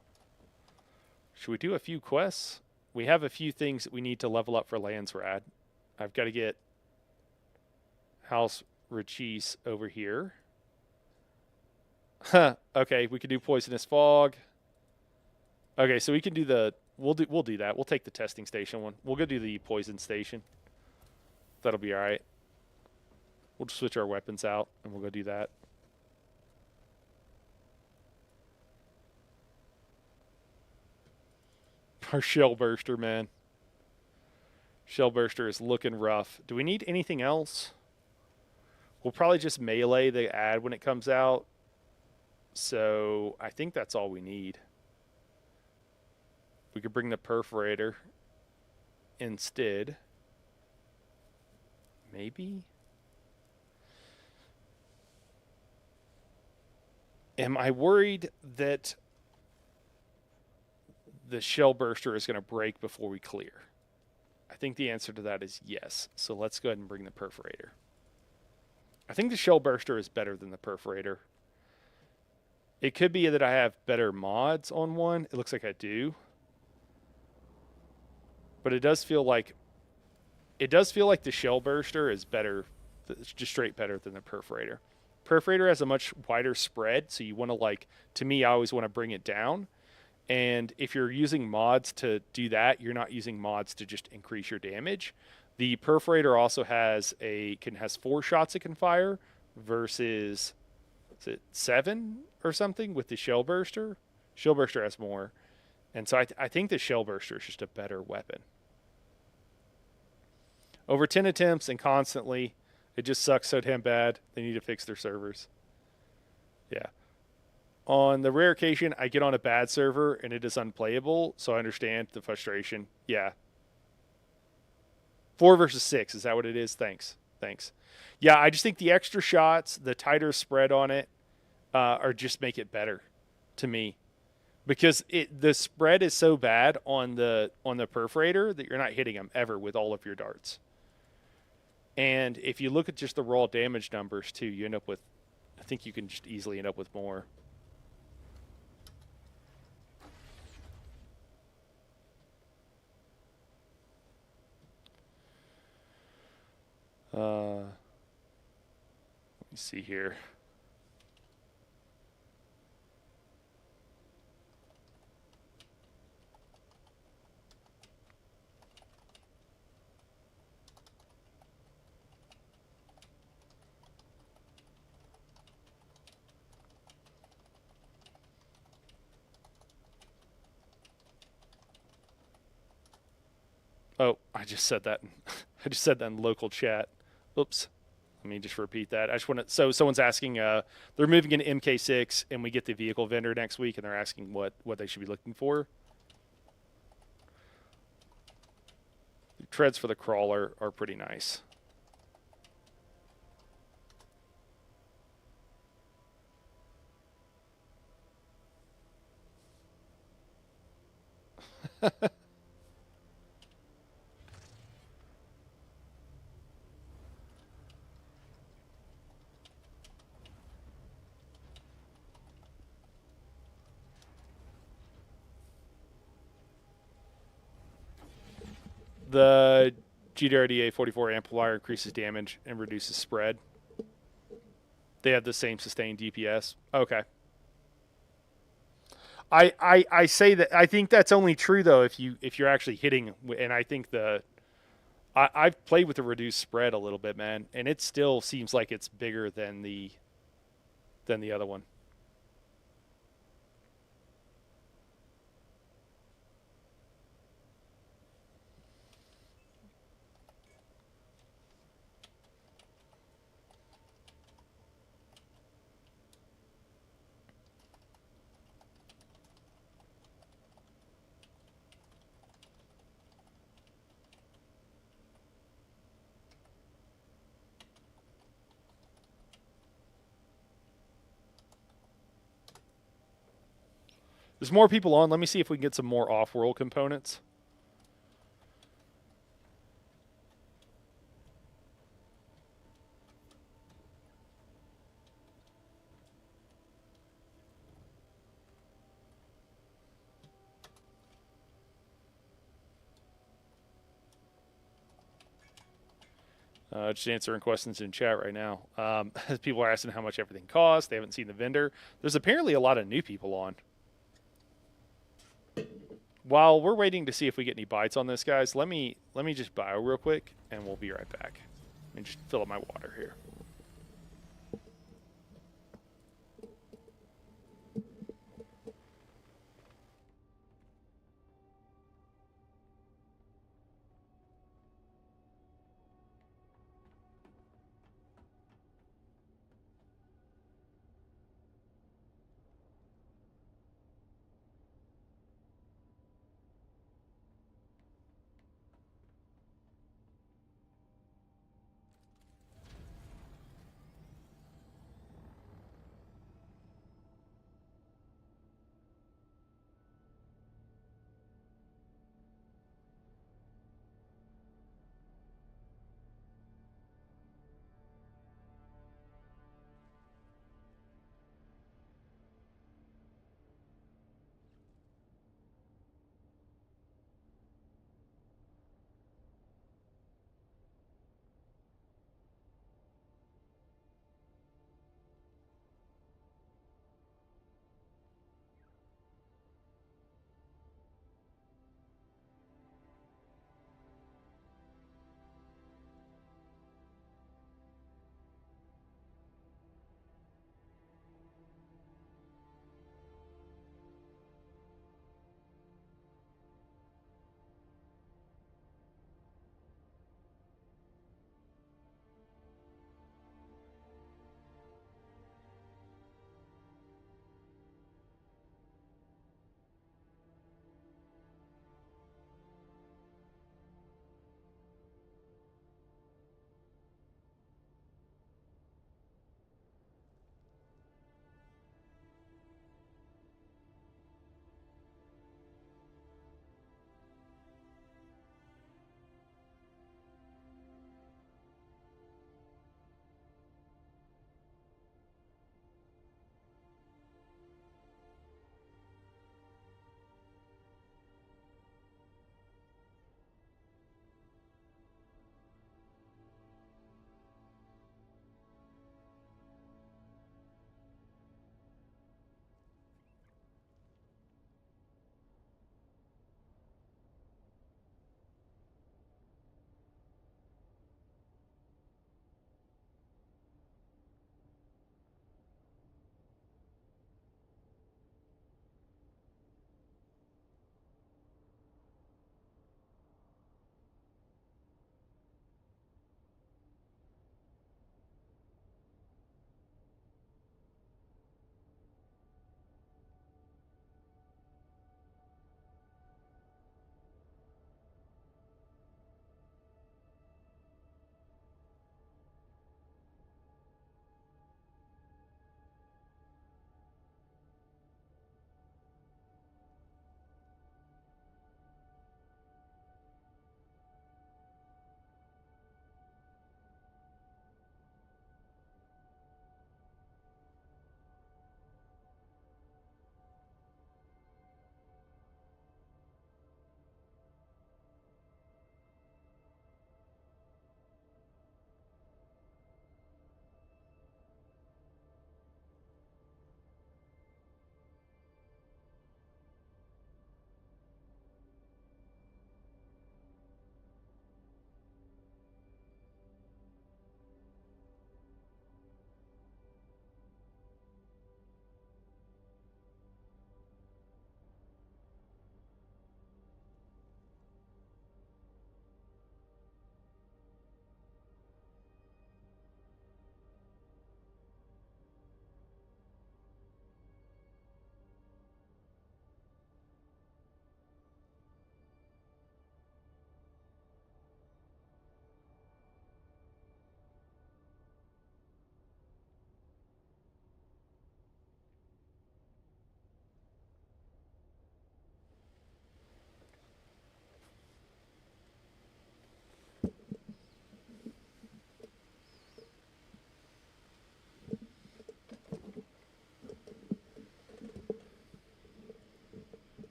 Should we do a few quests? We have a few things that we need to level up for Landsrad. I've got to get House Rachis over here. Huh. Okay, we could do Poisonous Fog. Okay, so we can do the we'll do that. We'll take the testing station one. We'll go do the poison station. That'll be all right. We'll just switch our weapons out and we'll go do that. Our shell burster, man. Shell burster is looking rough. Do we need anything else? We'll probably just melee the ad when it comes out. So I think that's all we need. We could bring the perforator instead. Maybe? Am I worried that the shell burster is going to break before we clear? I think the answer to that is yes. So let's go ahead and bring the perforator. I think the shell burster is better than the perforator. It could be that I have better mods on one. It looks like I do. But it does feel like the shell burster is better. It's just straight better than the perforator. Perforator has a much wider spread, so you want to to me, I always want to bring it down. And if you're using mods to do that, you're not using mods to just increase your damage. The perforator also has 4 shots it can fire versus is it 7 or something with the shell burster. Shell burster has more. And so I think the shell burster is just a better weapon. Over 10 attempts and constantly, it just sucks so damn bad. They need to fix their servers. Yeah. On the rare occasion, I get on a bad server and it is unplayable, so I understand the frustration. Yeah. 4 versus 6, is that what it is? Thanks. Yeah, I just think the extra shots, the tighter spread on it, are just make it better to me. Because the spread is so bad on the perforator that you're not hitting them ever with all of your darts. And if you look at just the raw damage numbers too, you end up with, I think you can just easily end up with more. Let me see here. Oh, I just said that. I just said that in local chat. Oops. Let me just repeat that. I just want to. So someone's asking. They're moving into MK6, and we get the vehicle vendor next week, and they're asking what they should be looking for. The treads for the crawler are pretty nice. The GDRDA 44 amplifier increases damage and reduces spread. They have the same sustained DPS. Okay. I say that I think that's only true though if you're actually hitting, and I think I've played with the reduced spread a little bit, man, and it still seems like it's bigger than the other one. There's more people on. Let me see if we can get some more off-world components. Just answering questions in chat right now. People are asking how much everything costs. They haven't seen the vendor. There's apparently a lot of new people on. While we're waiting to see if we get any bites on this, guys, let me just bio real quick, and we'll be right back. Let me just fill up my water here.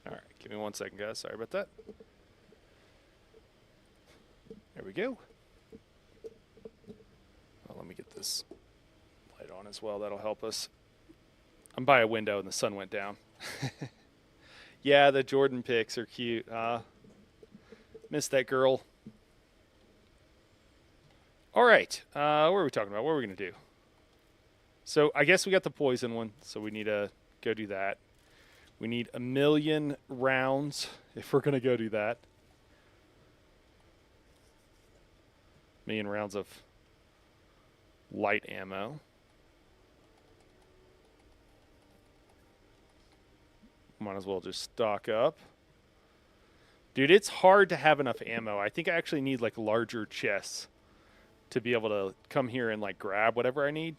All right, give me 1 second, guys. Sorry about that. we go. Oh, let me get this light on as well. That'll help us. I'm by a window and the sun went down. Yeah, the Jordan pics are cute. Missed that girl. All right. What are we talking about? What are we going to do? So I guess we got the poison one, so we need to go do that. We need 1,000,000 rounds if we're going to go do that. 1,000,000 rounds of light ammo. Might as well just stock up. Dude, it's hard to have enough ammo. I think I actually need like larger chests to be able to come here and like grab whatever I need.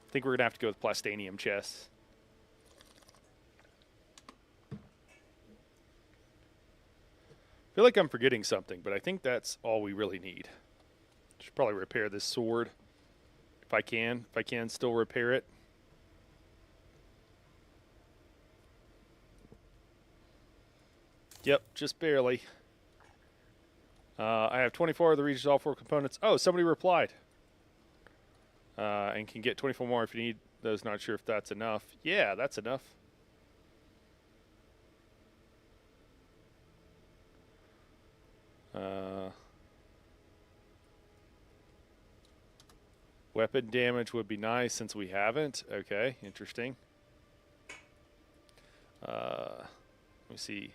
I think we're going to have to go with plastanium chests. I feel like I'm forgetting something, but I think that's all we really need. Should probably repair this sword if I can. If I can still repair it. Yep, just barely. I have 24 of the region's all 4 components. Oh, somebody replied. And can get 24 more if you need those. Not sure if that's enough. Yeah, that's enough. Weapon damage would be nice since we haven't. Okay, interesting. Let me see.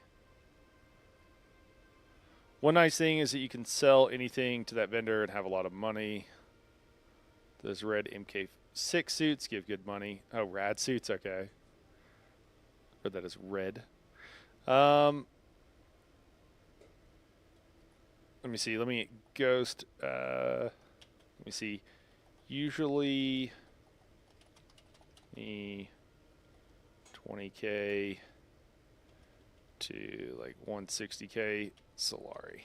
One nice thing is that you can sell anything to that vendor and have a lot of money. Those red MK6 suits give good money. Oh, rad suits, okay. Or that is red. Let me see. Let me ghost. Let me see. Usually, me 20K to like 160K Solari.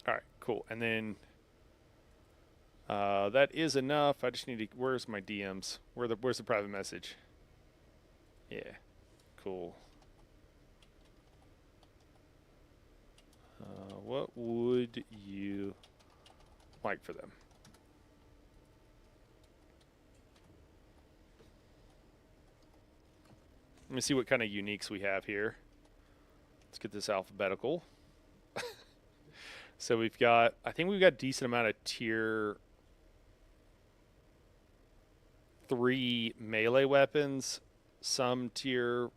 All right, cool. And then that is enough. I just need to. Where's my DMs? Where's the private message? Yeah, cool. What would you like for them? Let me see what kind of uniques we have here. Let's get this alphabetical. So we've got, I think we've got a decent amount of tier 3 melee weapons, some tier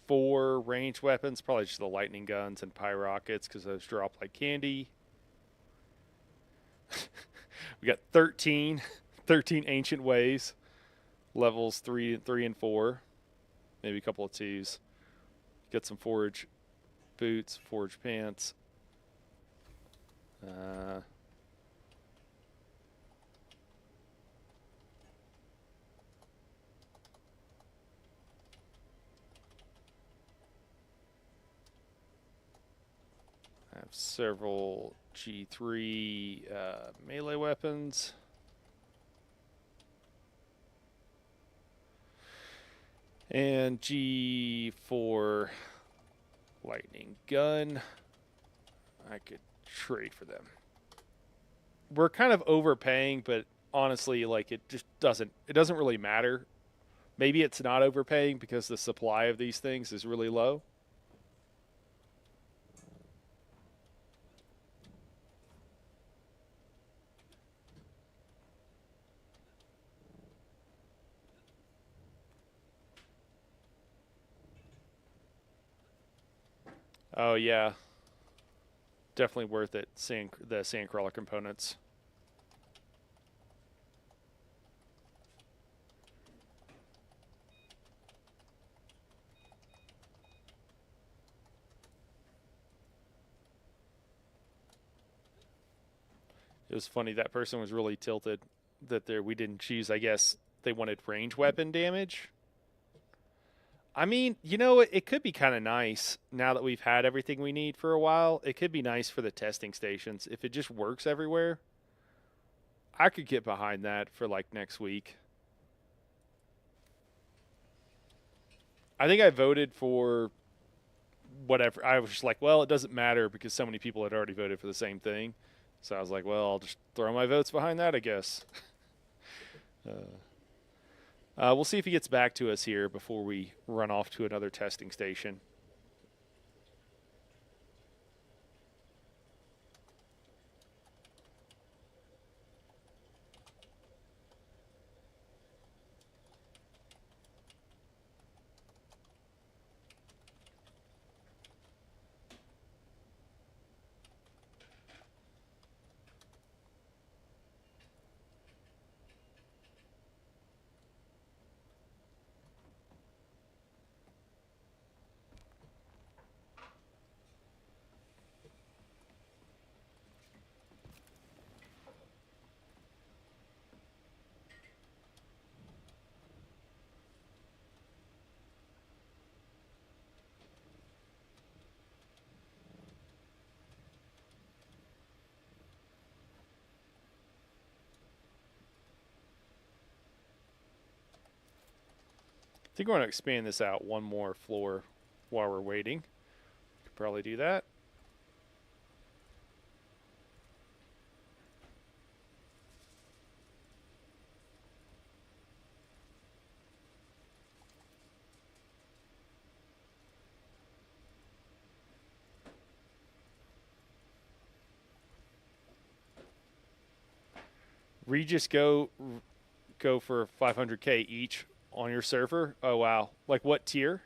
4 ranged weapons, probably just the lightning guns and pyrockets because those drop like candy. We got 13 ancient ways, levels 3 and 4, maybe a couple of 2s. Got some forge boots, forge pants. I have several G3 melee weapons. And G4 lightning gun. I could trade for them. We're kind of overpaying, but honestly, like it doesn't really matter. Maybe it's not overpaying because the supply of these things is really low. Oh yeah, definitely worth it. The sandcrawler components. It was funny, that person was really tilted that we didn't choose. I guess they wanted range weapon damage. I mean, you know, it could be kind of nice now that we've had everything we need for a while. It could be nice for the testing stations if it just works everywhere. I could get behind that for like next week. I think I voted for whatever. I was just like, well, it doesn't matter because so many people had already voted for the same thing. So I was like, well, I'll just throw my votes behind that, I guess. We'll see if he gets back to us here before we run off to another testing station. I think we're going to expand this out one more floor while we're waiting. Could probably do that. Regis go for 500k each on your server. Oh wow! Like what tier?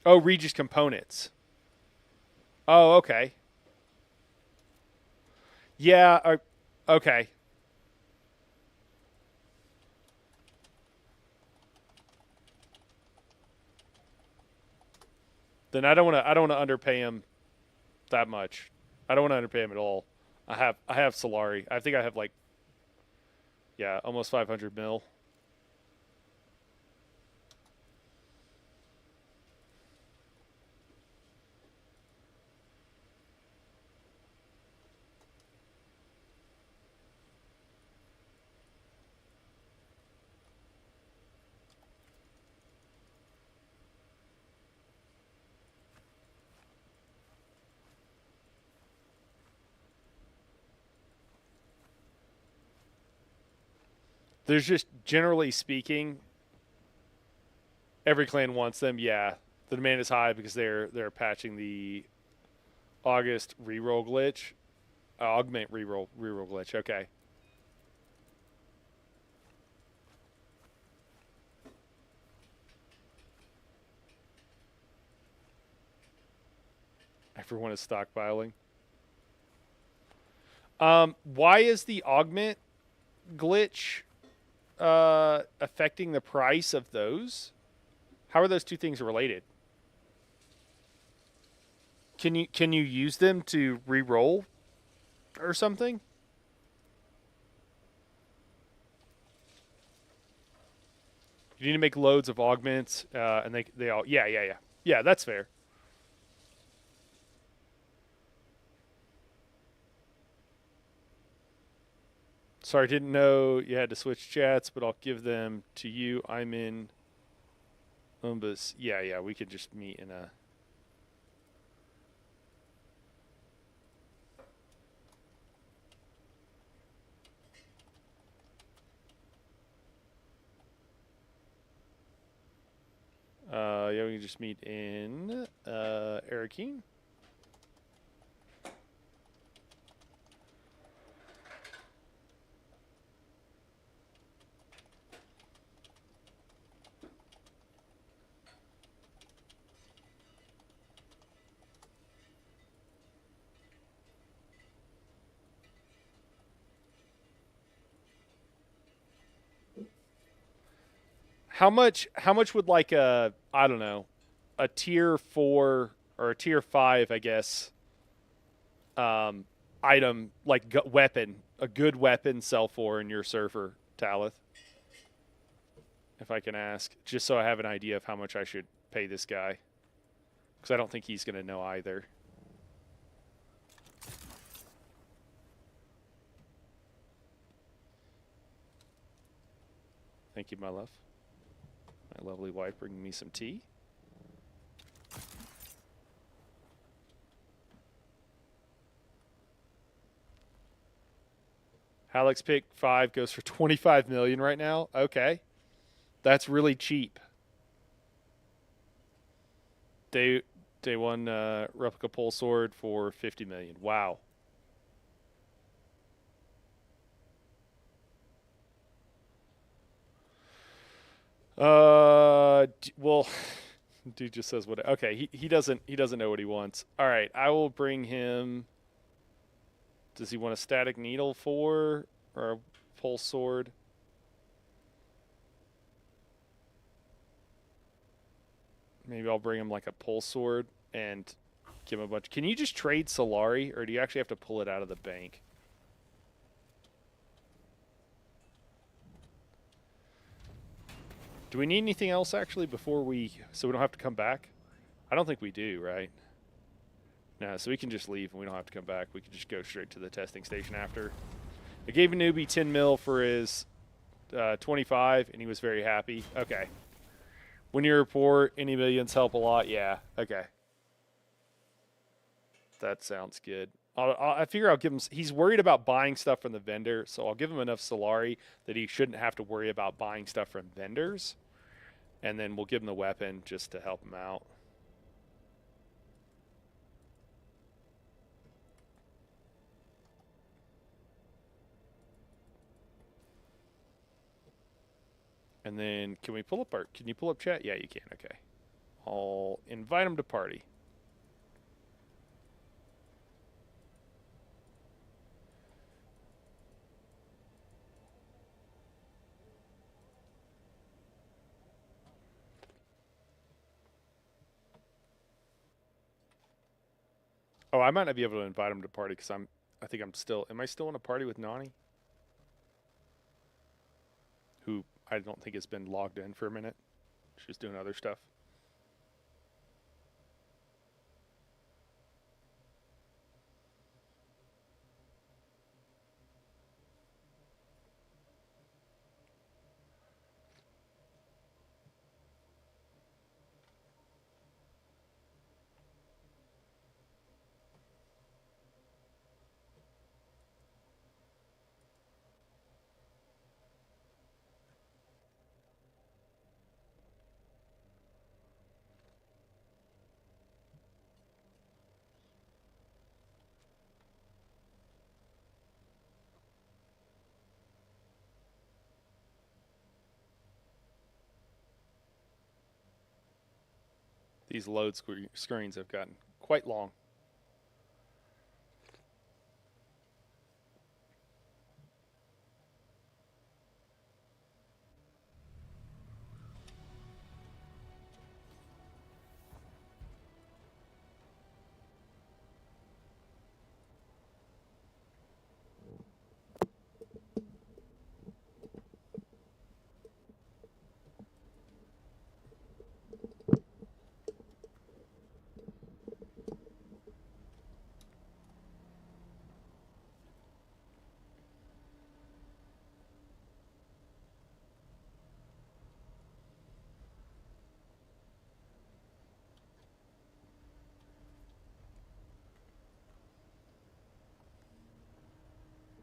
Oh, Regis components. Oh, okay. Yeah. Okay. Then I don't want to. I don't want to underpay him that much. I don't want to underpay him at all. I have Solari. I think I have like, yeah, almost 500 mil. There's just generally speaking, every clan wants them. Yeah, the demand is high because they're patching the August reroll glitch, augment reroll glitch. Okay. Everyone is stockpiling. Why is the augment glitch affecting the price of those? How are those two things related? Can you use them to re-roll or something? You need to make loads of augments, and they all yeah. That's fair. Sorry, I didn't know you had to switch chats, but I'll give them to you. I'm in Umbus. Yeah, we could just meet in a. Yeah, we can just meet in Arakeen. How much would like a, I don't know, a tier 4 or a tier 5, I guess, um item like weapon, a good weapon sell for in your server, Talith? If I can ask, just so I have an idea of how much I should pay this guy, cuz I don't think he's going to know either. Thank you, my love. My lovely wife bringing me some tea. Halleck's pick 5 goes for 25 million right now. Okay. That's really cheap. Day day 1 replica pole sword for 50 million. Wow. Well, dude just says what. Okay, he doesn't know what he wants. All right, I will bring him. Does he want a static needle for or a pulse sword? Maybe I'll bring him like a pulse sword and give him a bunch. Can you just trade Solari, or do you actually have to pull it out of the bank? Do we need anything else actually before so we don't have to come back? I don't think we do, right? No, so we can just leave and we don't have to come back. We can just go straight to the testing station after. I gave a newbie 10 mil for his 25, and he was very happy. Okay. When you report, any millions help a lot. Yeah. Okay. That sounds good. I figure I'll give him. He's worried about buying stuff from the vendor, so I'll give him enough Solari that he shouldn't have to worry about buying stuff from vendors, and then we'll give him the weapon just to help him out. And then can you pull up chat? Yeah, you can. Okay. I'll invite him to party. Oh, I might not be able to invite him to party because I think I'm still. Am I still in a party with Nani? Who I don't think has been logged in for a minute. She's doing other stuff. These load screens have gotten quite long.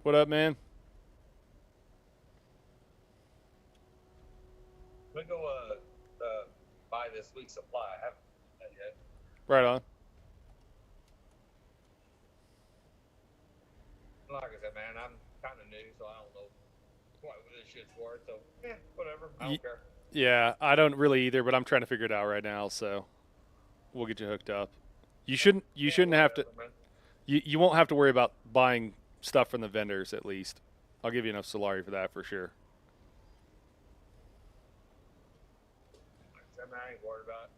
What up, man? I'm gonna go buy this week's supply. I haven't done that yet. Right on. Like I said, man, I'm kind of new, so I don't know what this shit's for. So yeah, whatever. I don't care. Yeah, I don't really either, but I'm trying to figure it out right now. So we'll get you hooked up. You shouldn't. You shouldn't have to. Man. You won't have to worry about buying stuff from the vendors. At least, I'll give you enough Solari for that for sure. Like I said, man, I ain't worried about it.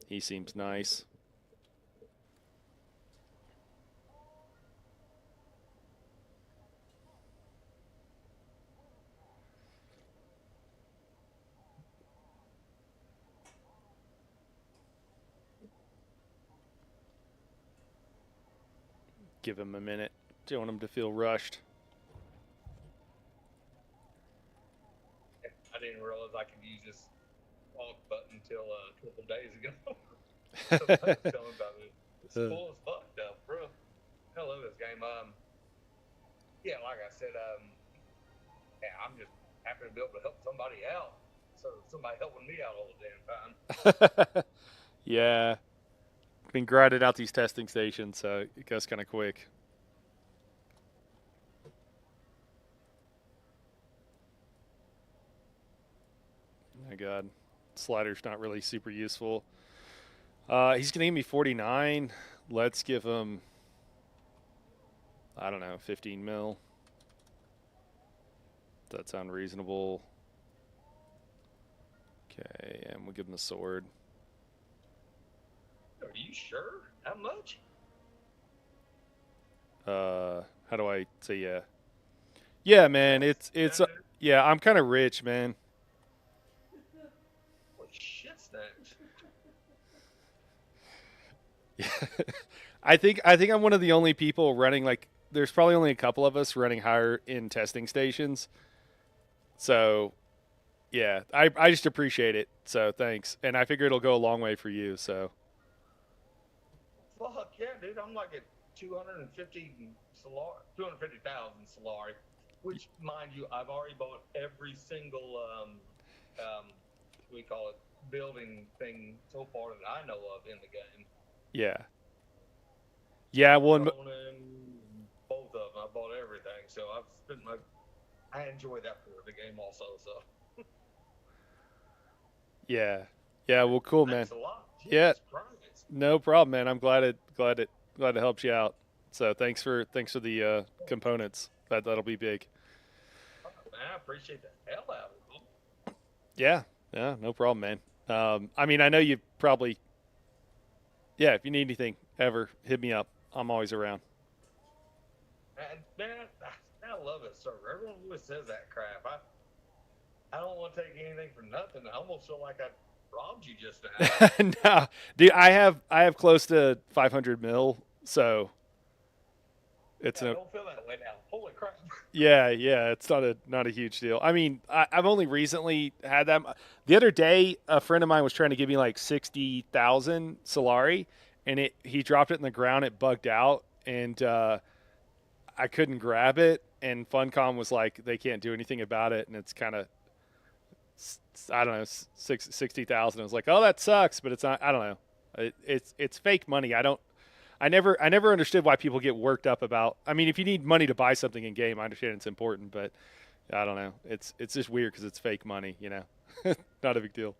He seems nice. Give him a minute. Don't want him to feel rushed. I didn't realize I could use this walk button until a couple days ago. I was telling about it. It's Uh, cool as fuck, though, bro. I love this game. Yeah, like I said, yeah, I'm just happy to be able to help somebody out. So somebody helping me out all the damn time. yeah, been grinding out these testing stations, so it goes kind of quick. My God, slider's not really super useful. He's gonna give me 49. Let's give him, I don't know, 15 mil. Does that sound reasonable? Okay, and we'll give him the sword. Are you sure? How much? How do I say yeah? Yeah, man, it's Standard? yeah. I'm kind of rich, man. Holy shit, snacks. I think I'm one of the only people running like. There's probably only a couple of us running higher in testing stations. So yeah, I just appreciate it. So thanks, and I figure it'll go a long way for you. So Fuck yeah, dude. I'm like at 250 Solari, 250,000 Solari, which, mind you, I've already bought every single we call it building thing so far that I know of in the game. yeah, yeah. Well, Ronin, both of them. I bought everything, so I've spent my. I enjoy that part of the game also. So yeah, yeah. Well, cool, man. thanks a lot. Yeah, Jesus Christ. no problem, man. I'm glad it helps you out. So thanks for the components. That'll be big. Man, I appreciate the hell out of them. Yeah, yeah, no problem, man. I mean, I know you probably, yeah. If you need anything ever, hit me up. I'm always around. And man, I love it, sir. Everyone always says that crap. I don't want to take anything for nothing. I almost feel like I robbed you just now. No, dude, I have close to 500 mil, so it's Yeah, I no. don't feel that way now. Holy crap. Yeah, yeah, it's not a huge deal. I mean, I've only recently had that. The other day, a friend of mine was trying to give me like 60,000 Solari, and he dropped it in the ground. It bugged out, and I couldn't grab it. And Funcom was like, they can't do anything about it, and it's kind of, I don't know, 60,000. I was like, oh, that sucks, but it's not. I don't know. It's fake money. I never understood why people get worked up about. I mean, if you need money to buy something in game, I understand it's important, but I don't know. It's just weird because it's fake money. Not a big deal.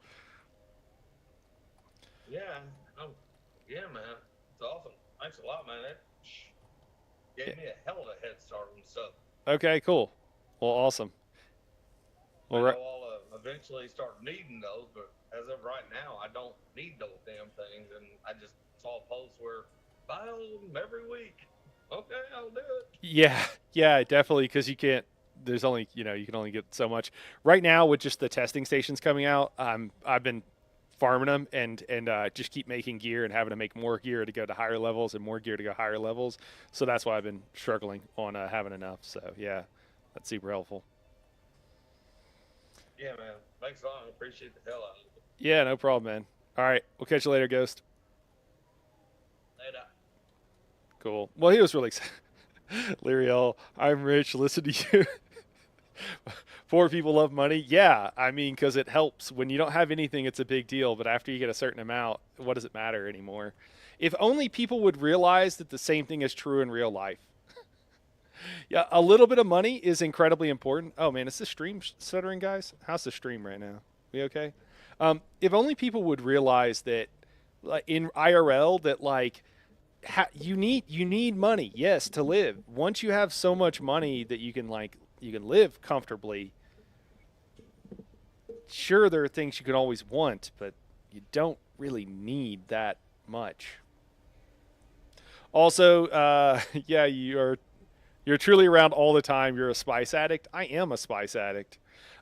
Yeah. Oh, yeah, man. It's awesome. Thanks a lot, man. That Yeah. gave me a hell of a head start on stuff. Okay, cool. Well, awesome. I Well, know right. I'll eventually start needing those, but as of right now, I don't need those damn things. And I just saw a post where buy them every week. Okay, I'll do it. Yeah, yeah, definitely. Because you can't. There's only you can only get so much right now with just the testing stations coming out. I've been farming them and just keep making gear and having to make more gear to go to higher levels and more gear to go higher levels. So that's why I've been struggling on having enough. So yeah, that's super helpful. Yeah, man. Thanks a lot. I appreciate the hell out of it. Yeah, no problem, man. All right, we'll catch you later, Ghost. Later. Cool. Well, he was really excited. Lyriel, I'm rich. Listen to you. Poor people love money. Yeah, I mean, because it helps. When you don't have anything, it's a big deal. But after you get a certain amount, what does it matter anymore? If only people would realize that the same thing is true in real life. Yeah, a little bit of money is incredibly important. Oh man, is the stream stuttering, guys? How's the stream right now? We okay? If only people would realize that, like in IRL, that like you need money, yes, to live. Once you have so much money that you can live comfortably. Sure, there are things you can always want, but you don't really need that much. Also, yeah, you're truly around all the time. You're a spice addict. I am a spice addict.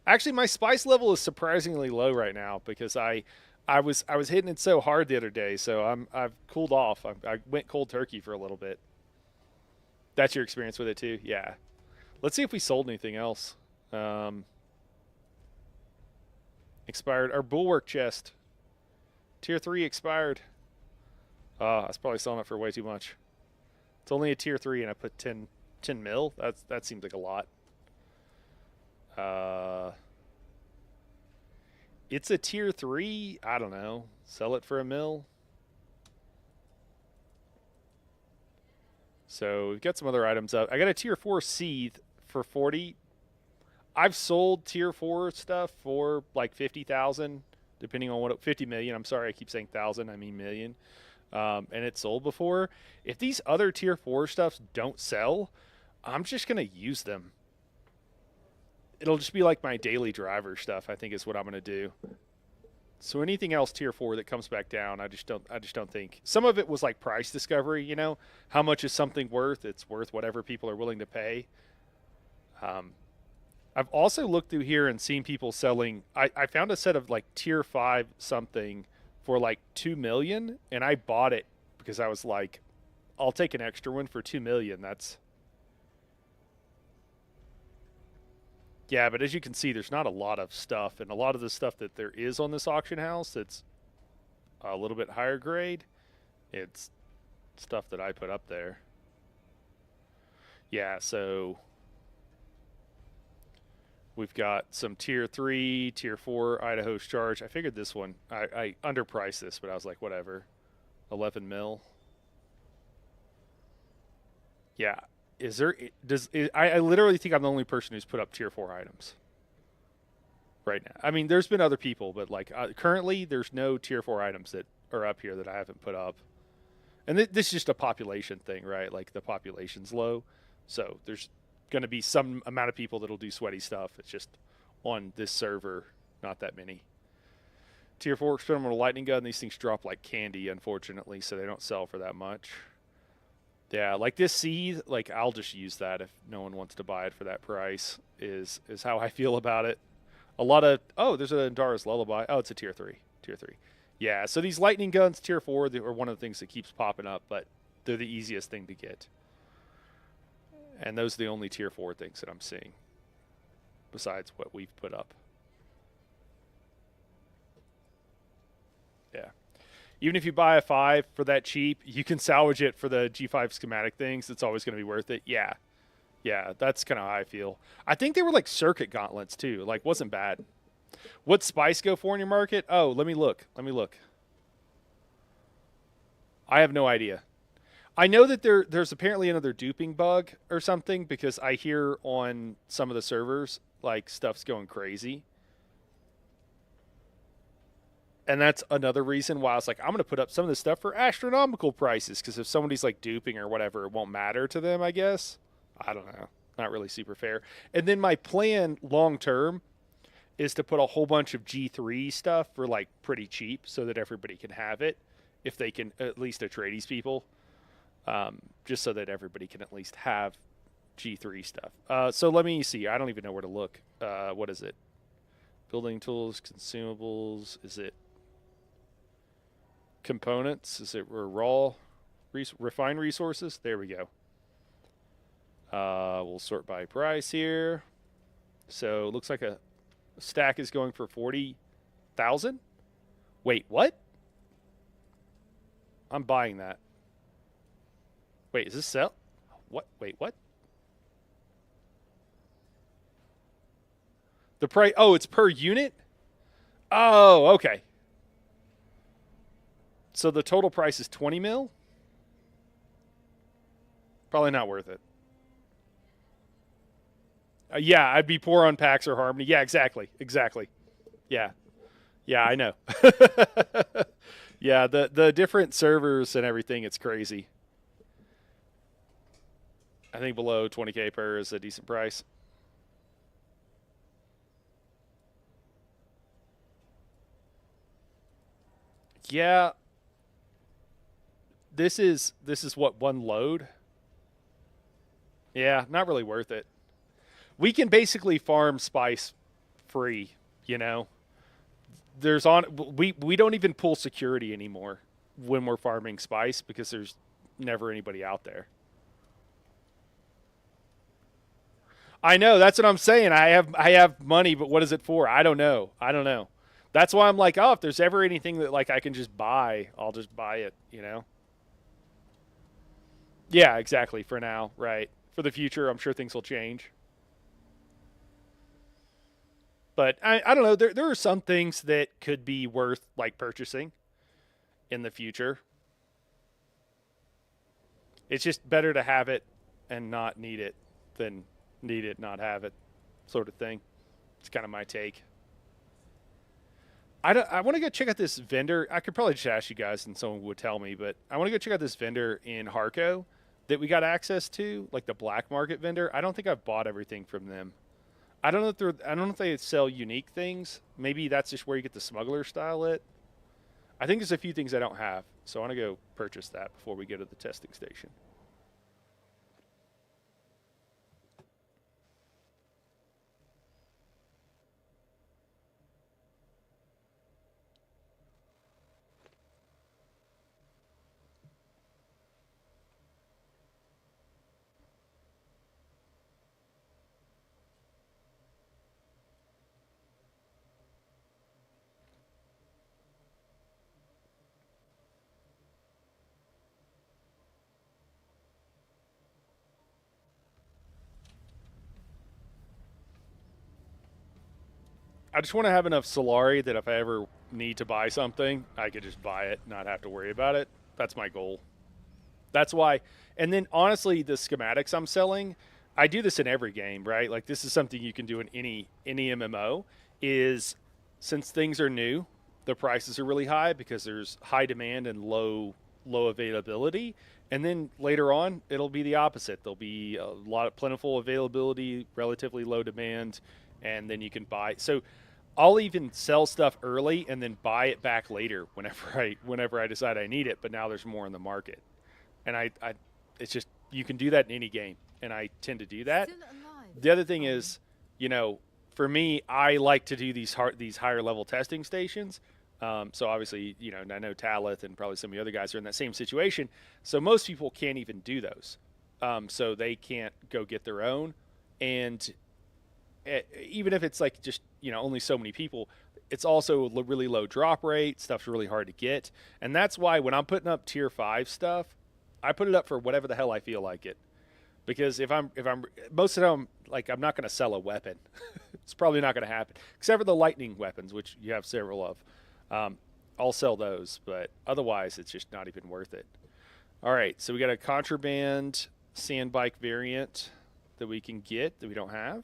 Actually, my spice level is surprisingly low right now because I was hitting it so hard the other day. So I've cooled off. I went cold turkey for a little bit. That's your experience with it too. Yeah. Let's see if we sold anything else. Um, Expired. Our bulwark chest. Tier 3 expired. I was probably selling it for way too much. It's only a tier 3 and I put 10 mil. That seems like a lot. It's a tier 3. I don't know. Sell it for a mil. So we've got some other items up. I got a tier 4 seethe for 40. I've sold tier 4 stuff for like 50,000, depending on what 50 million. I'm sorry, I keep saying thousand. I mean million. And it's sold before. If these other tier 4 stuffs don't sell, I'm just gonna use them. It'll just be like my daily driver stuff, I think, is what I'm gonna do. So anything else tier 4 that comes back down, I just don't think. Some of it was like price discovery, you know, how much is something worth? It's worth whatever people are willing to pay. I've also looked through here and seen people selling. I found a set of like tier 5 something for like 2 million, and I bought it because I was like, I'll take an extra one for 2 million. That's, yeah, but as you can see, there's not a lot of stuff, and a lot of the stuff that there is on this auction house that's a little bit higher grade, it's stuff that I put up there. Yeah, so we've got some tier 3, tier 4 Idaho's Charge. I figured this one, I underpriced this, but I was like, whatever. 11 mil. Yeah. I literally think I'm the only person who's put up tier 4 items right now. I mean, there's been other people, but like currently there's no tier 4 items that are up here that I haven't put up. And this is just a population thing, right? Like the population's low. So there's going to be some amount of people that'll do sweaty stuff. It's just on this server, not that many. Tier 4 experimental lightning gun. These things drop like candy, unfortunately, so they don't sell for that much. Yeah, like this seed, like I'll just use that if no one wants to buy it for that price. Is how I feel about it. A lot of there's an Andara's Lullaby. Oh, it's a tier 3. Tier 3. Yeah, so these lightning guns, tier 4, they are one of the things that keeps popping up, but they're the easiest thing to get. And those are the only tier 4 things that I'm seeing, besides what we've put up. Yeah. Even if you buy a 5 for that cheap, you can salvage it for the G5 schematic things. It's always going to be worth it. Yeah. Yeah, that's kind of how I feel. I think they were like circuit gauntlets too. Like, wasn't bad. What's Spice go for in your market? Oh, let me look. I have no idea. I know that there's apparently another duping bug or something, because I hear on some of the servers like stuff's going crazy. And that's another reason why I was like, I'm going to put up some of this stuff for astronomical prices, because if somebody's like duping or whatever, it won't matter to them, I guess. I don't know. Not really super fair. And then my plan long term is to put a whole bunch of G3 stuff for like pretty cheap so that everybody can have it, if they can, at least Atreides people. Just so that everybody can at least have G3 stuff. So let me see. I don't even know where to look. What is it? Building tools, consumables. Is it components? Is it raw refined resources? There we go. We'll sort by price here. So it looks like a stack is going for 40,000. Wait, what? I'm buying that. Wait, is this sell? What? Wait, what? The price? Oh, it's per unit? Oh, okay. So the total price is 20 mil? Probably not worth it. Yeah, I'd be poor on Pax or Harmony. Yeah, exactly. Yeah. Yeah, I know. Yeah, the different servers and everything, it's crazy. I think below 20K per is a decent price. Yeah. This is what, one load? Yeah, not really worth it. We can basically farm spice free, you know. We don't even pull security anymore when we're farming spice, because there's never anybody out there. I know, that's what I'm saying. I have money, but what is it for? I don't know. That's why I'm like, oh, if there's ever anything that like I can just buy, I'll just buy it. You know? Yeah, exactly. For now, right? For the future, I'm sure things will change. But I don't know. There are some things that could be worth like purchasing in the future. It's just better to have it and not need it than need it not have it, sort of thing. It's kind of my take. I want to go check out this vendor. I could probably just ask you guys and someone would tell me, but I want to go check out this vendor in Harco that we got access to, like the black market vendor. I don't think I've bought everything from them. I don't know if they sell unique things. Maybe that's just where you get the smuggler style it. I think there's a few things I don't have, so I want to go purchase that before we go to the testing station. I just want to have enough Solari that if I ever need to buy something, I could just buy it, not have to worry about it. That's my goal. That's why. And then honestly, the schematics I'm selling, I do this in every game, right? Like this is something you can do in any MMO. Is since things are new, the prices are really high because there's high demand and low availability. And then later on, it'll be the opposite. There'll be a lot of plentiful availability, relatively low demand, and then you can buy. So I'll even sell stuff early and then buy it back later whenever I decide I need it. But now there's more in the market, and I it's just you can do that in any game, and I tend to do that. Still alive. The other thing is, you know, for me, I like to do these higher level testing stations. So obviously, you know, I know Talith and probably some of the other guys are in that same situation. So most people can't even do those. So they can't go get their own, and even if it's like just only so many people, it's also really low drop rate. Stuff's really hard to get, and that's why when I'm putting up tier 5 stuff, I put it up for whatever the hell I feel like it. Because if I'm most of the time, like, I'm not going to sell a weapon. It's probably not going to happen, except for the lightning weapons, which you have several of. I'll sell those, but otherwise it's just not even worth it. All right, so we got a contraband sand bike variant that we can get that we don't have.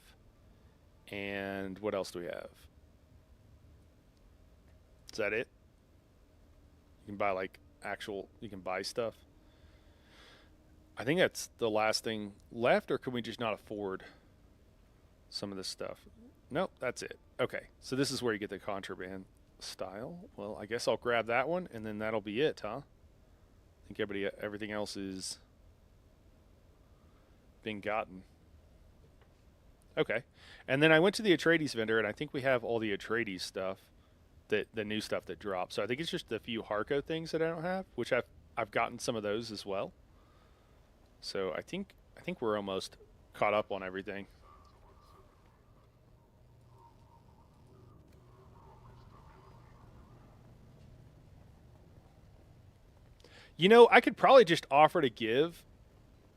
And what else do we have? Is that it? You can buy you can buy stuff. I think that's the last thing left, or can we just not afford some of this stuff? Nope, that's it. Okay, so this is where you get the contraband style. Well, I guess I'll grab that one, and then that'll be it, huh? I think everything else is being gotten. Okay, and then I went to the Atreides vendor, and I think we have all the Atreides stuff, the new stuff that dropped. So I think it's just a few Harco things that I don't have, which I've gotten some of those as well. So I think we're almost caught up on everything. I could probably just offer to give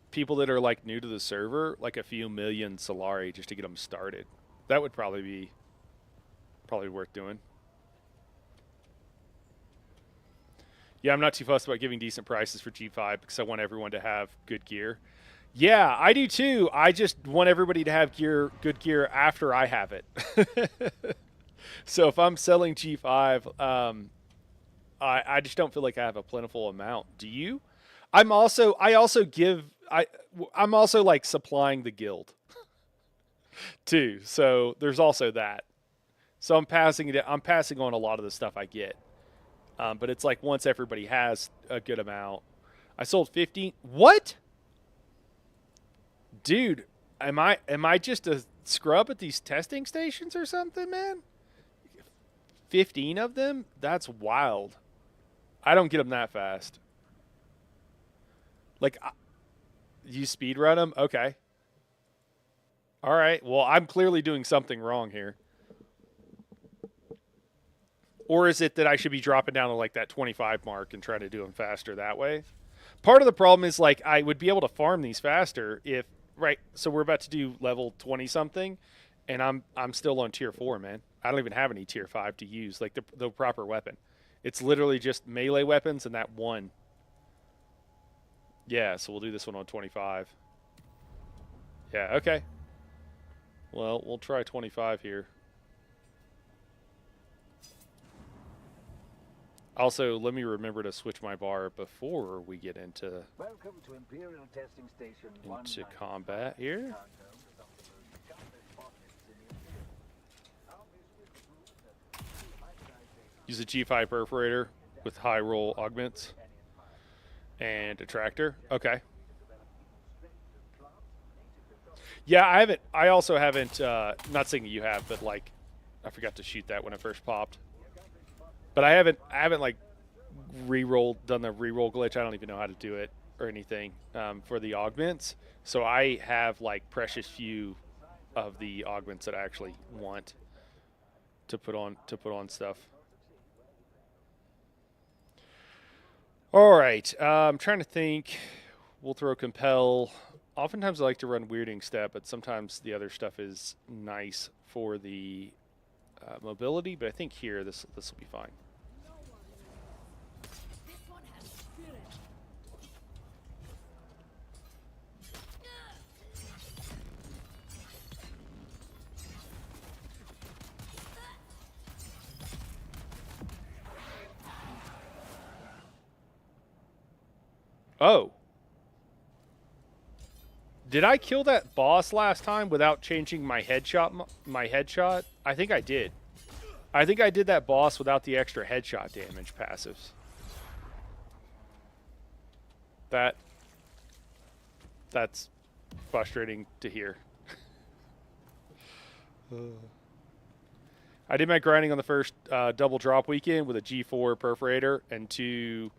people that are like new to the server like a few million Solari just to get them started. That would probably be worth doing. Yeah, I'm not too fussed about giving decent prices for G5 because I want everyone to have good gear. Yeah, I do too. I just want everybody to have good gear after I have it. So if I'm selling G5, I just don't feel like I have a plentiful amount. Do you? I'm also like supplying the guild too. So there's also that. So I'm passing on a lot of the stuff I get. But it's like once everybody has a good amount. I sold 15. What? Dude, am I just a scrub at these testing stations or something, man? 15 of them? That's wild. I don't get them that fast. Like, you speed run them? Okay. All right. Well, I'm clearly doing something wrong here. Or is it that I should be dropping down to like that 25 mark and trying to do them faster that way? Part of the problem is like I would be able to farm these faster if right. So we're about to do level 20 something, and I'm still on tier 4, man. I don't even have any tier 5 to use like the proper weapon. It's literally just melee weapons and that one. Yeah, so we'll do this one on 25. Yeah, okay. Well, we'll try 25 here. Also, let me remember to switch my bar before we get into Welcome to Imperial Testing Station into combat here. Use a G5 perforator with high roll augments and a tractor. Okay. Yeah, I haven't. I also haven't. Not saying that you have, but like, I forgot to shoot that when it first popped. But I haven't. Like done the re-roll glitch. I don't even know how to do it or anything for the augments. So I have like precious few of the augments that I actually want to put on stuff. All right. I'm trying to think. We'll throw compel. Oftentimes I like to run weirding step, but sometimes the other stuff is nice for the mobility. But I think here this will be fine. This one has spirit. Oh. Did I kill that boss last time without changing my headshot? I think I did. I think I did that boss without the extra headshot damage passives. That's frustrating to hear. I did my grinding on the first double drop weekend with a G4 perforator and 2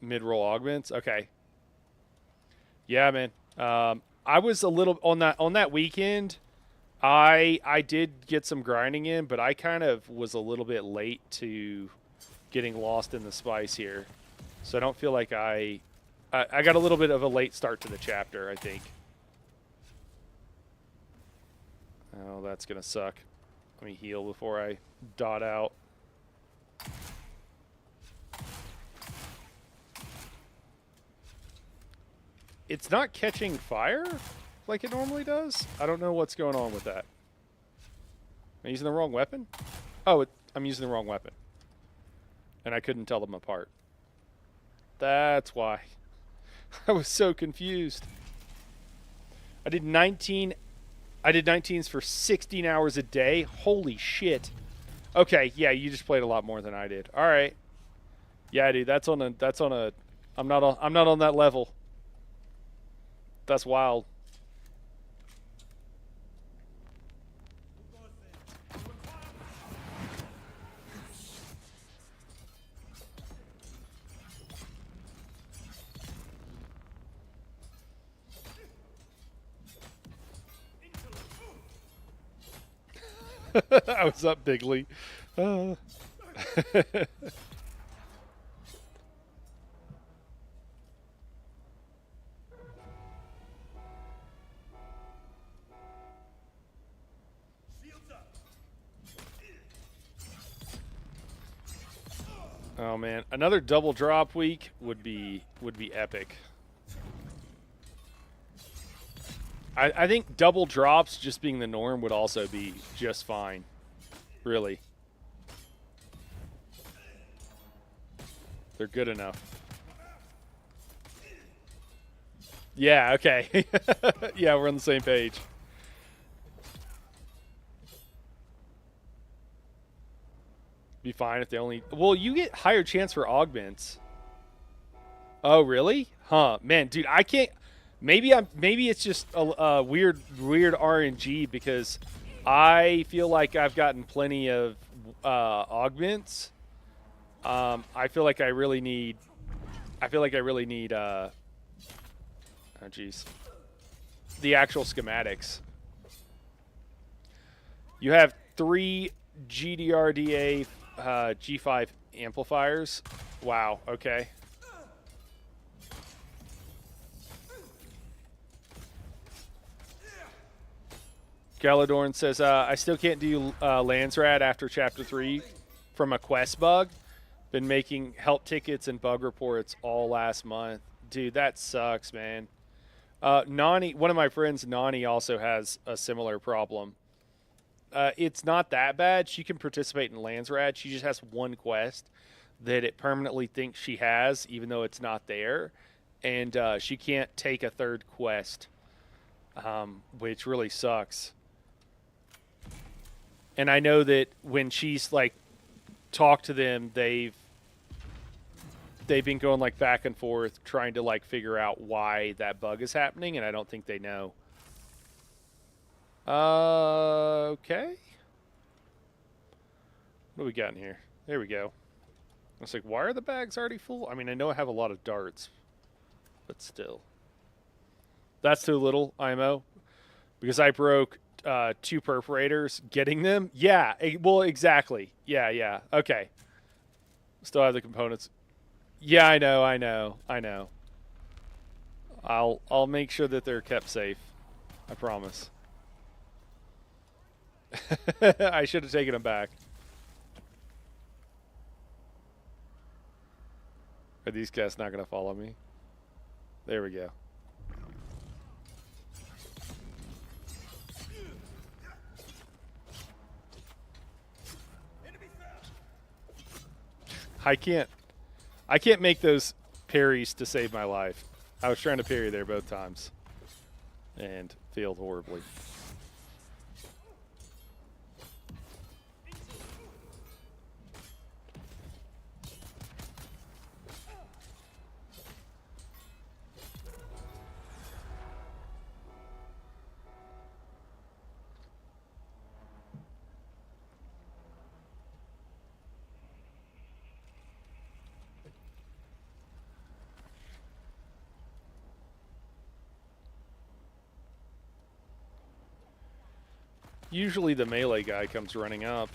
mid-roll augments. Okay. Yeah, man. I was a little on that weekend. I did get some grinding in, but I kind of was a little bit late to getting lost in the spice here, so I don't feel like I got a little bit of a late start to the chapter, I think. Oh, that's gonna suck. Let me heal before I dot out. It's not catching fire like it normally does. I don't know what's going on with that. Am I using the wrong weapon? Oh, I'm using the wrong weapon. And I couldn't tell them apart. That's why. I was so confused. I did 19s for 16 hours a day. Holy shit. Okay, yeah, you just played a lot more than I did. All right. Yeah, dude, that's on a I'm not on that level. That's wild. I was up bigly. Oh man, another double drop week would be epic. I think double drops just being the norm would also be just fine. Really. They're good enough. Yeah, okay. Yeah, we're on the same page. Be fine if they only... Well, you get higher chance for augments. Oh, really? Huh. Man, dude, I can't... Maybe it's just a weird RNG because I feel like I've gotten plenty of augments. I feel like I really need... oh, jeez. The actual schematics. You have 3 GDRDA G5 amplifiers. Wow, okay. Galadorn says, I still can't do Landsrat after Chapter 3 from a quest bug. Been making help tickets and bug reports all last month. Dude, that sucks, man. Nani, one of my friends, Nani, also has a similar problem. It's not that bad. She can participate in Landsrat. She just has one quest that it permanently thinks she has, even though it's not there. And she can't take a third quest, which really sucks. And I know that when she's like talked to them, they've been going like back and forth trying to like figure out why that bug is happening, and I don't think they know. Okay. What do we got in here? There we go. I was like, why are the bags already full? I mean, I know I have a lot of darts, but still. That's too little, IMO. Because I broke 2 perforators getting them. Yeah, well, exactly. Yeah. Okay. Still have the components. Yeah, I know. I'll make sure that they're kept safe. I promise. I should have taken them back. Are these guys not going to follow me? There we go. I can't make those parries to save my life. I was trying to parry there both times and failed horribly. Usually the melee guy comes running up.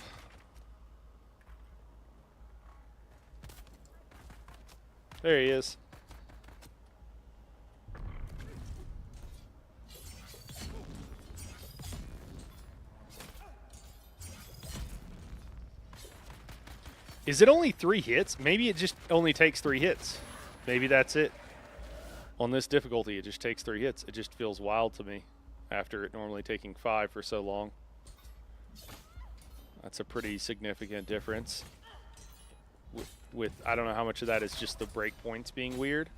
There he is. Is it only 3 hits? Maybe it just only takes 3 hits. Maybe that's it. On this difficulty, it just takes 3 hits. It just feels wild to me after it normally taking 5 for so long. That's a pretty significant difference. With I don't know how much of that is just the breakpoints being weird.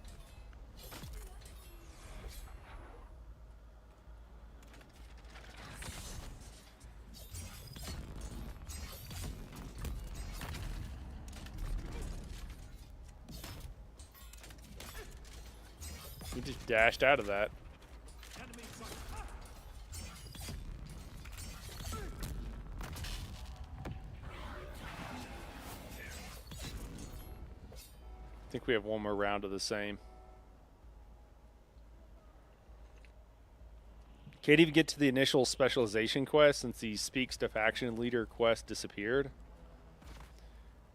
He just dashed out of that. I think we have one more round of the same. Can't even get to the initial specialization quest since the Speaks to Faction Leader quest disappeared.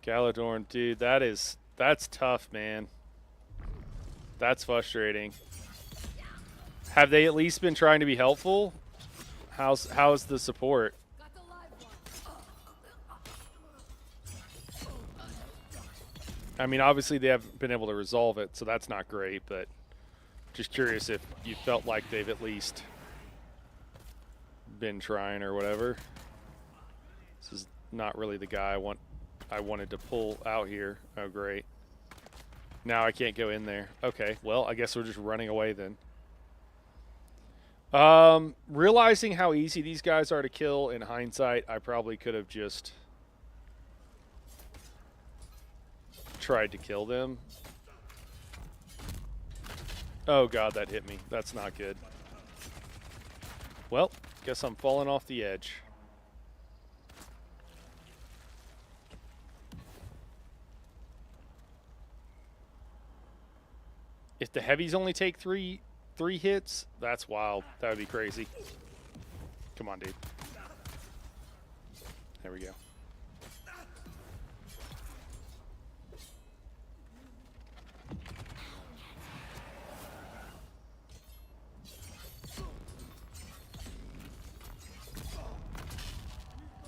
Galadorn, dude, that's tough, man. That's frustrating. Have they at least been trying to be helpful? How's the support? I mean, obviously they haven't been able to resolve it, so that's not great, but just curious if you felt like they've at least been trying or whatever. This is not really the guy I wanted to pull out here. Oh, great. Now I can't go in there. Okay, well, I guess we're just running away then. Realizing how easy these guys are to kill in hindsight, I probably could have just tried to kill them. Oh god, that hit me. That's not good. Well, guess I'm falling off the edge. If the heavies only take three hits, that's wild. That would be crazy. Come on, dude. There we go.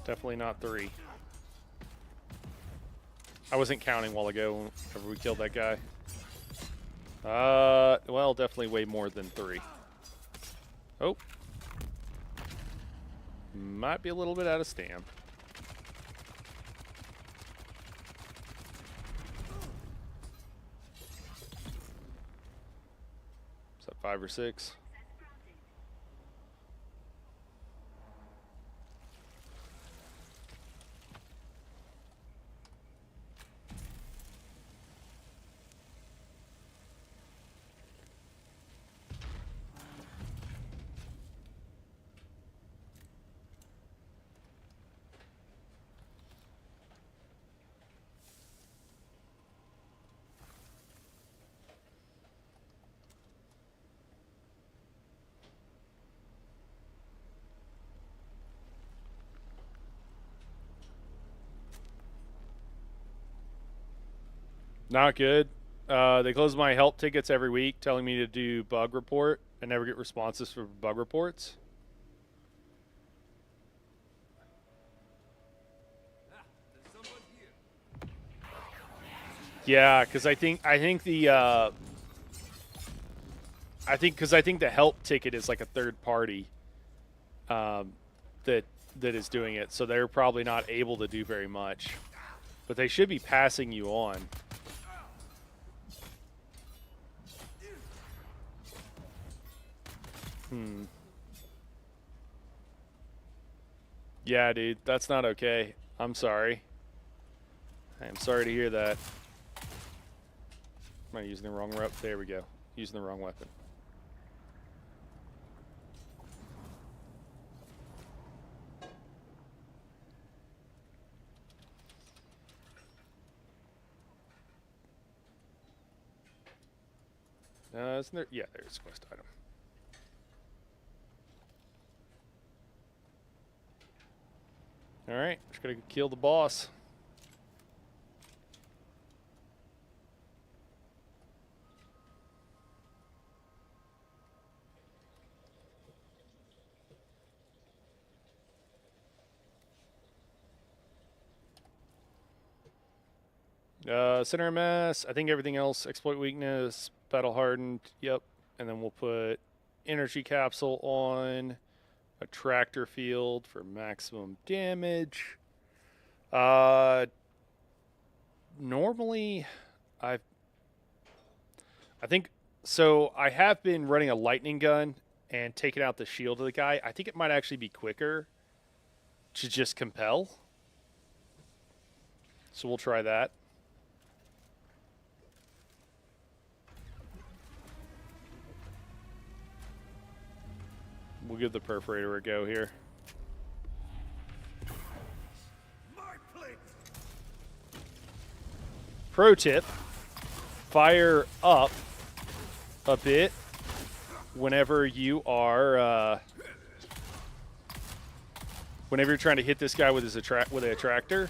Definitely not 3. I wasn't counting a while ago whenever we killed that guy. Well, definitely way more than 3. Oh. Might be a little bit out of stam. Is that 5 or 6? Not good. They close my help tickets every week, telling me to do bug report. I never get responses for bug reports. Ah, there's someone here. Yeah, because I think the help ticket is like a third party that is doing it, so they're probably not able to do very much. But they should be passing you on. Yeah, dude, that's not okay. I'm sorry. I'm sorry to hear that. Am I using the wrong rope? There we go. Using the wrong weapon. Isn't there? Yeah, there's a quest item. All right, just gotta kill the boss. Center mass. I think everything else. Exploit weakness. Battle hardened. Yep. And then we'll put energy capsule on. Attractor field for maximum damage. Normally, I think so. I have been running a lightning gun and taking out the shield of the guy. I think it might actually be quicker to just compel. So we'll try that. We'll give the perforator a go here. My plate. Pro tip, fire up a bit whenever you are whenever you're trying to hit this guy with his attractor.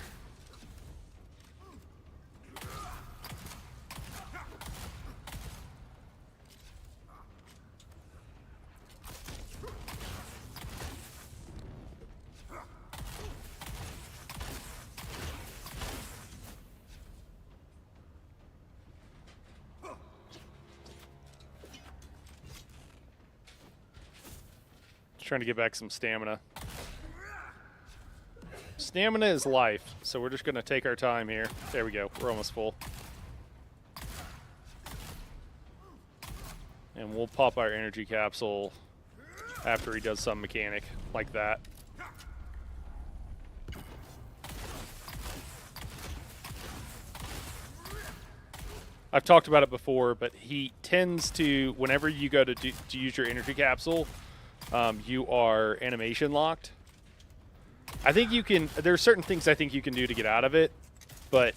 Trying to get back some stamina. Stamina is life, so we're just going to take our time here. There we go. We're almost full. And we'll pop our energy capsule after he does some mechanic like that. I've talked about it before, but he tends to, whenever you go to use your energy capsule, you are animation locked. I think you can. There are certain things I think you can do to get out of it, but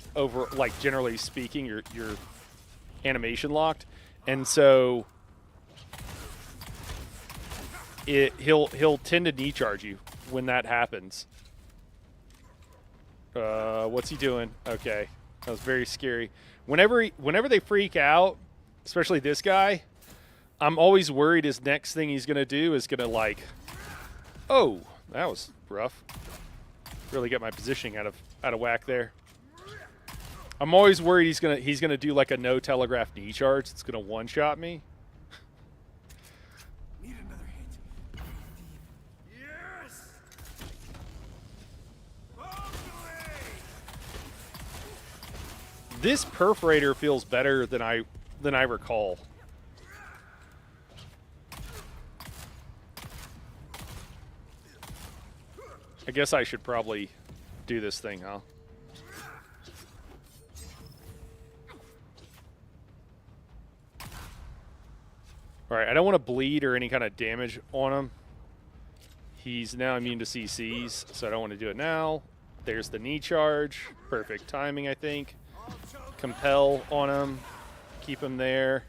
like generally speaking, you're animation locked, and so he'll tend to knee charge you when that happens. What's he doing? Okay, that was very scary. Whenever they freak out, especially this guy, I'm always worried his next thing he's going to do is going to like, oh, that was rough. Really get my positioning out of whack there. I'm always worried he's gonna do like a no telegraph knee charge. It's gonna one shot me. Need another hit. Yes. All the way. This perforator feels better than I recall. I guess I should probably do this thing, huh? Alright, I don't want to bleed or any kind of damage on him. He's now immune to CCs, so I don't want to do it now. There's the knee charge. Perfect timing, I think. Compel on him. Keep him there.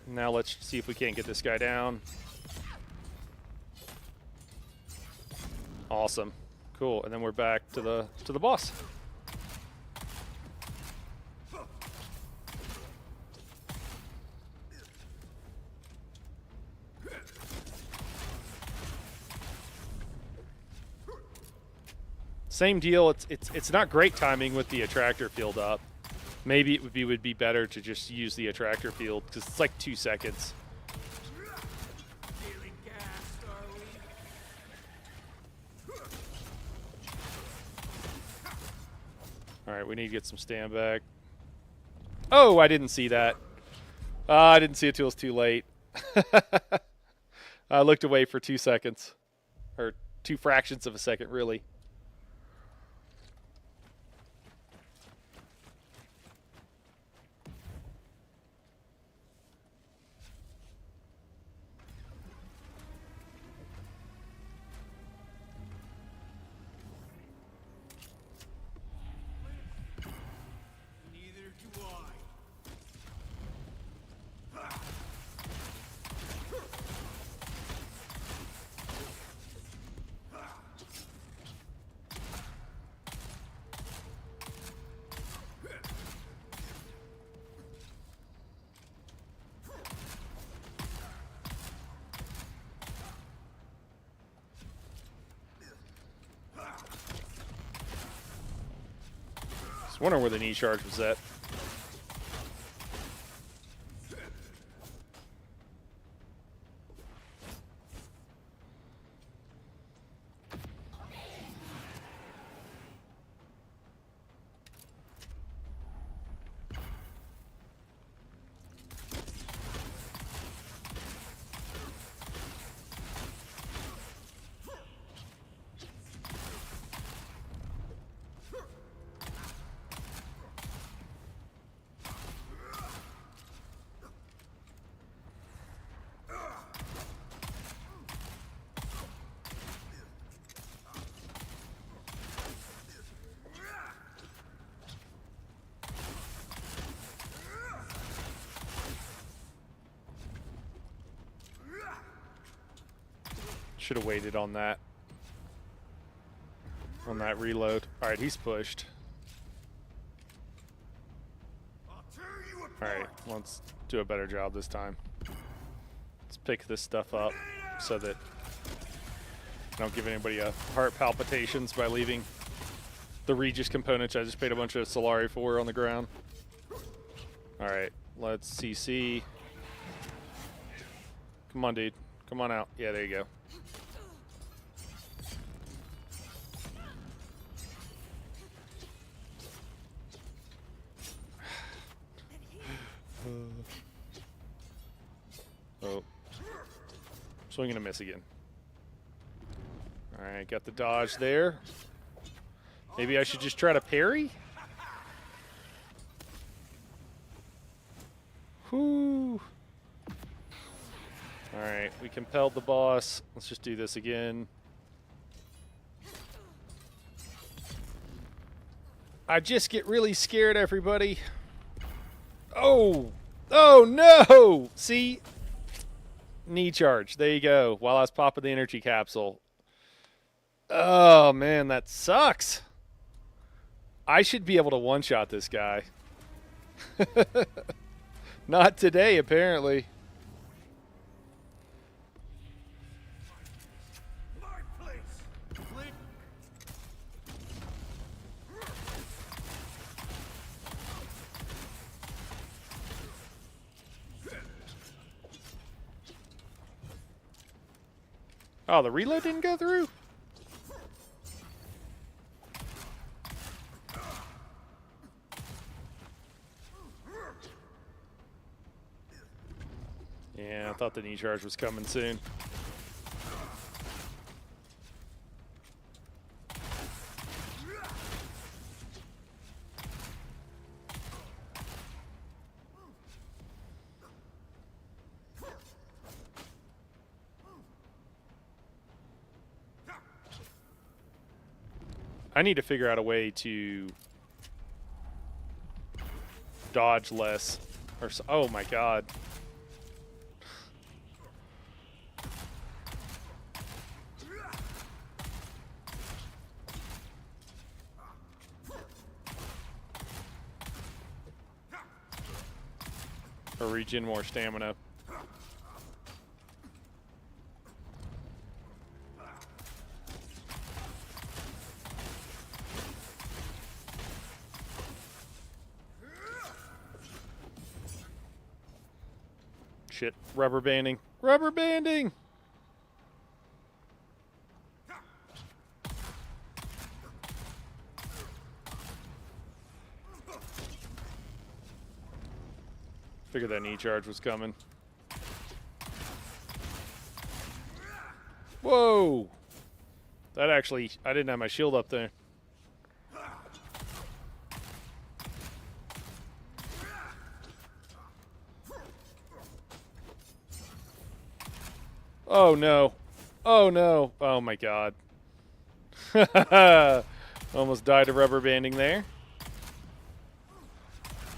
Now let's see if we can't get this guy down. Awesome. Cool. And then we're back to the boss. Same deal. It's not great timing with the attractor field up. Maybe it would be better to just use the attractor field because it's like 2 seconds. Feeling gassed, are we? All right, we need to get some stand back. Oh, I didn't see that. I didn't see it till it was too late. I looked away for 2 seconds, or 2 fractions of a second, really. Neither do I. Just wondering where the knee charge was at. Should have waited on that. On that reload. Alright, he's pushed. I'll tear you apart. Alright, let's do a better job this time. Let's pick this stuff up so that I don't give anybody a heart palpitations by leaving the Regis components I just paid a bunch of Solari for on the ground. Alright, let's CC. Come on, dude. Come on out. Yeah, there you go. Oh. Swing and a miss again. Alright, got the dodge there. Maybe I should just try to parry? Whoo. Alright, we compelled the boss. Let's just do this again. I just get really scared, everybody. Oh! Oh no! See? Knee charge. There you go. While I was popping the energy capsule. Oh man, that sucks. I should be able to one-shot this guy. Not today, apparently. My place. Flip. Oh, the reload didn't go through? Yeah, I thought the knee charge was coming soon. I need to figure out a way to dodge less. Or oh my god. Or regen more stamina. Shit, rubber banding. Rubber banding! Figured that knee charge was coming. Whoa! That actually, I didn't have my shield up there. Oh no. Oh no. Oh my god. Almost died of rubber banding there.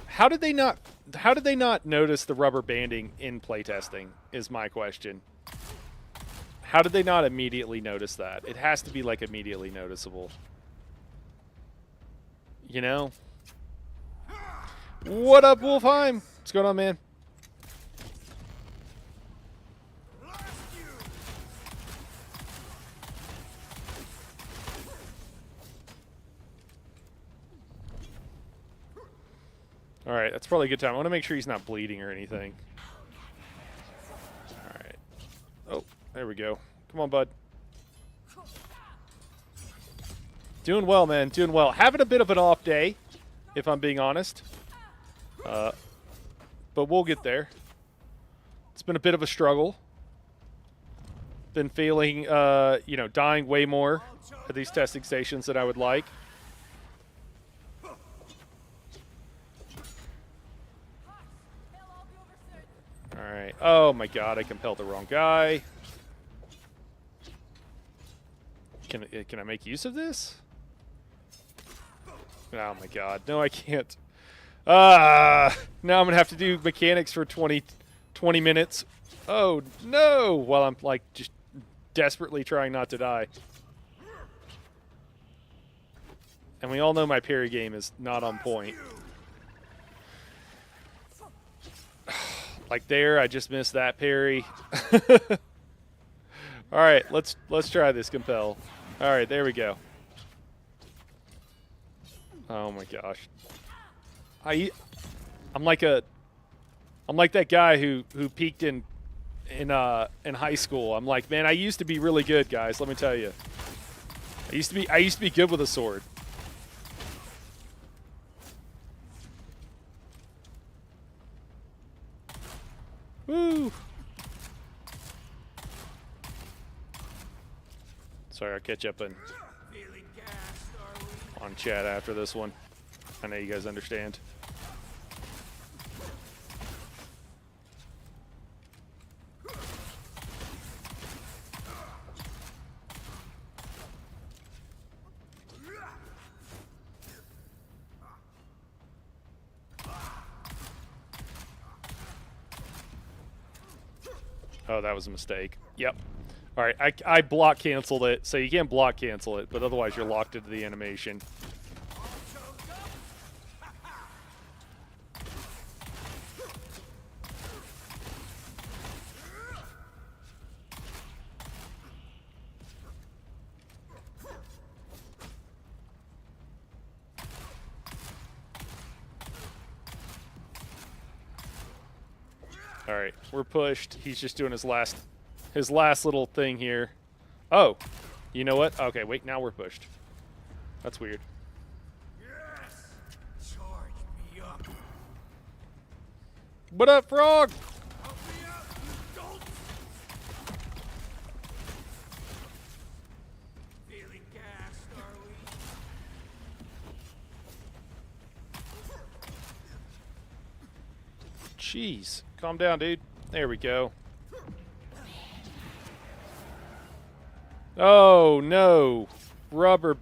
How did they not notice the rubber banding in playtesting is my question. How did they not immediately notice that? It has to be like immediately noticeable. You know? What up, Wolfheim? What's going on, man? Alright, that's probably a good time. I want to make sure he's not bleeding or anything. Alright. Oh, there we go. Come on, bud. Doing well, man. Doing well. Having a bit of an off day, if I'm being honest. But we'll get there. It's been a bit of a struggle. Been feeling, you know, dying way more at these testing stations than I would like. Alright. Oh my god, I compelled the wrong guy. Can I make use of this? Oh my god. No, I can't. Now I'm going to have to do mechanics for 20 minutes. Oh no! While I'm like just desperately trying not to die. And we all know my parry game is not on point. Like there, I just missed that parry. All right, let's try this compel. All right, there we go. Oh my gosh. I'm like that guy who peaked in high school. I'm like, man, I used to be really good, guys. Let me tell you. I used to be good with a sword. Woo! Sorry, I'll catch up on chat after this one. I know you guys understand. Oh, that was a mistake. Yep. All right, I block canceled it, so you can't block cancel it, but otherwise you're locked into the animation. All right, we're pushed. He's just doing his last little thing here. Oh, you know what? Okay, wait, now we're pushed. That's weird. Yes! Charge me up. What up, frog? Help me out, you dolt! Feeling gassed, are we? Jeez. Calm down, dude. There we go. Oh, no. Rubber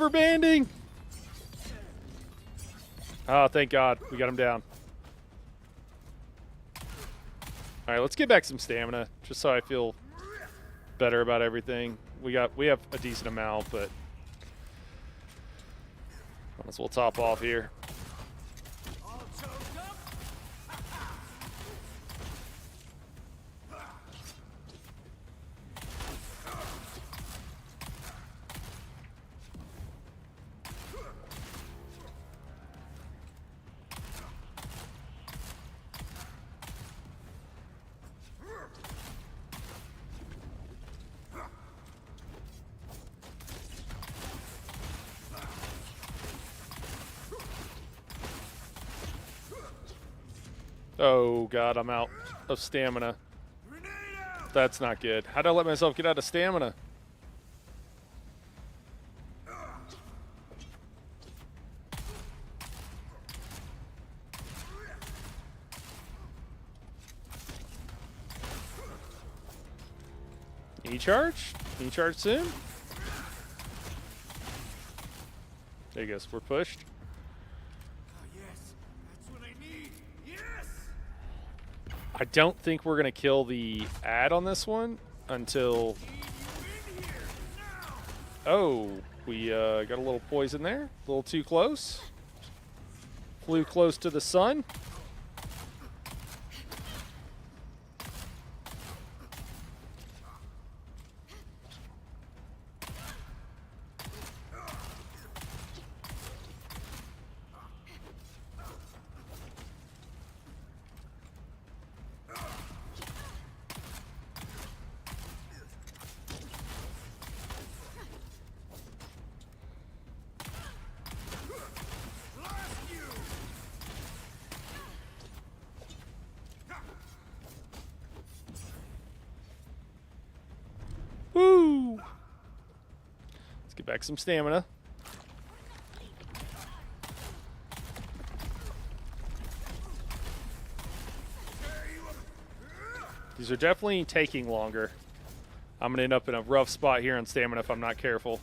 banding! Oh, thank God. We got him down. All right, let's get back some stamina, just so I feel better about everything. We have a decent amount, but might as well top off here. All choked up? Oh, God, I'm out of stamina. Grenade out! That's not good. How'd I let myself get out of stamina? E-charge? E-charge soon? There he goes. We're pushed. Ah, yes, that's what I need. Yes! I don't think we're going to kill the ad on this one until... Need you in here now! Oh, we got a little poison there. A little too close. Flew close to the sun. Blast you! Woo! Let's get back some stamina. These are definitely taking longer. I'm going to end up in a rough spot here on stamina if I'm not careful.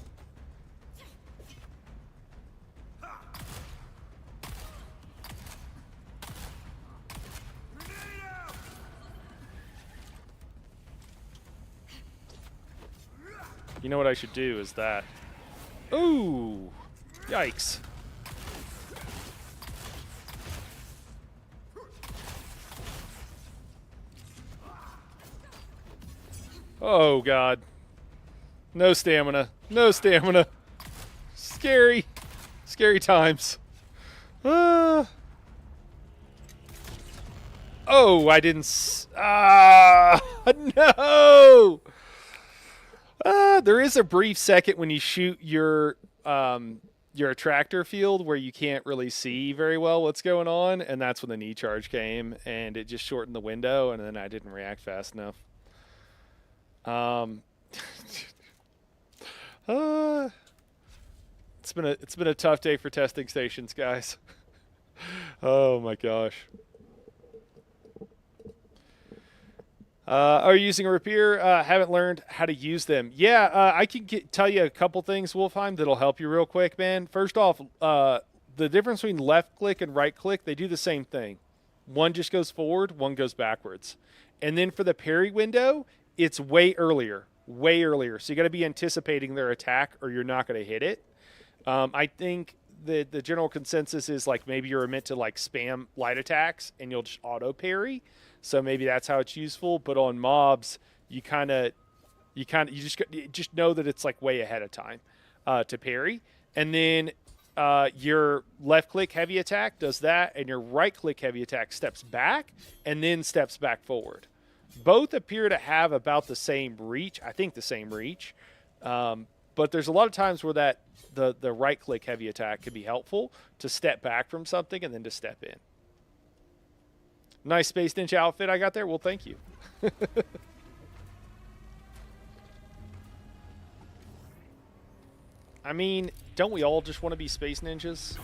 Grenade out! You know what I should do is that. Ooh! Yikes. Oh, God. No stamina. No stamina. Scary. Scary times. Ah. Oh, I didn't. No. There is a brief second when you shoot your attractor field where you can't really see very well what's going on, and that's when the knee charge came, and it just shortened the window, and then I didn't react fast enough. It's been a tough day for testing stations, guys. Oh my gosh. Are you using a rapier? Haven't learned how to use them. Yeah, I can tell you a couple things, Wolfheim, that'll help you real quick, man. First off, the difference between left click and right click, they do the same thing. One just goes forward, one goes backwards. And then for the parry window, it's way earlier. Way earlier. So you got to be anticipating their attack or you're not going to hit it. I think the general consensus is like maybe you're meant to like spam light attacks and you'll just auto parry. So maybe that's how it's useful. But on mobs, you just know that it's like way ahead of time to parry. And then your left click heavy attack does that, and your right click heavy attack steps back and then steps back forward. Both appear to have about the same reach. I think the same reach. But there's a lot of times where the right click heavy attack could be helpful to step back from something and then to step in. Nice Space Ninja outfit I got there. Well, thank you. I mean, don't we all just want to be Space Ninjas?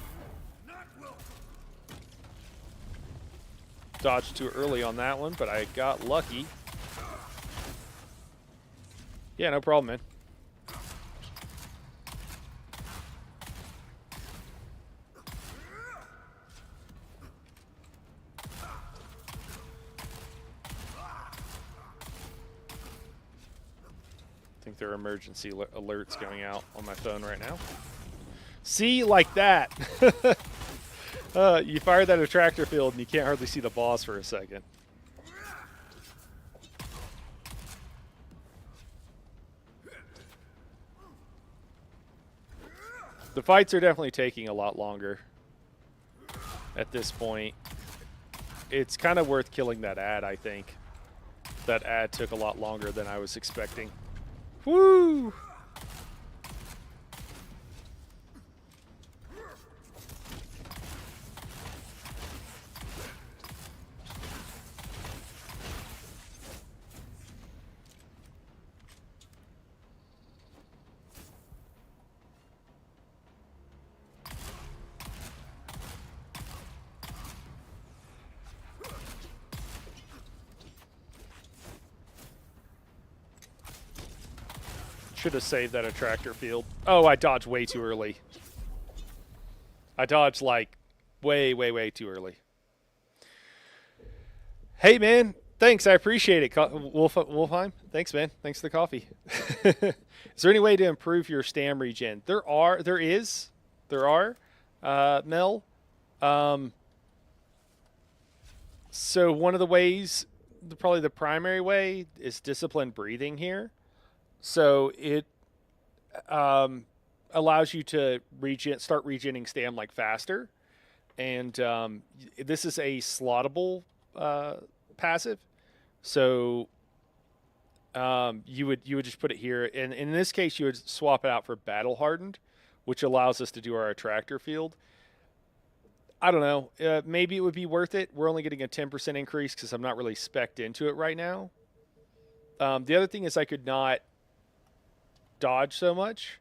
Dodged too early on that one, but I got lucky. Yeah, no problem, man. I think there are emergency alerts going out on my phone right now. See, like that. You fire that attractor field and you can't hardly see the boss for a second. The fights are definitely taking a lot longer at this point. It's kind of worth killing that ad, I think. That ad took a lot longer than I was expecting. Woo! Should have saved that attractor field. Oh, I dodged way too early. I dodged like way too early. Hey, man. Thanks. I appreciate it. Wolfheim. Thanks, man. Thanks for the coffee. Is there any way to improve your stam regen? There are, Mel. So one of the ways, probably the primary way, is disciplined breathing here. So it allows you to start regenning stam like faster, and this is a slottable passive. So you would just put it here, and in this case you would swap it out for battle hardened, which allows us to do our attractor field. I don't know. Maybe it would be worth it. We're only getting a 10% increase because I'm not really spec'd into it right now. The other thing is I could not dodge so much.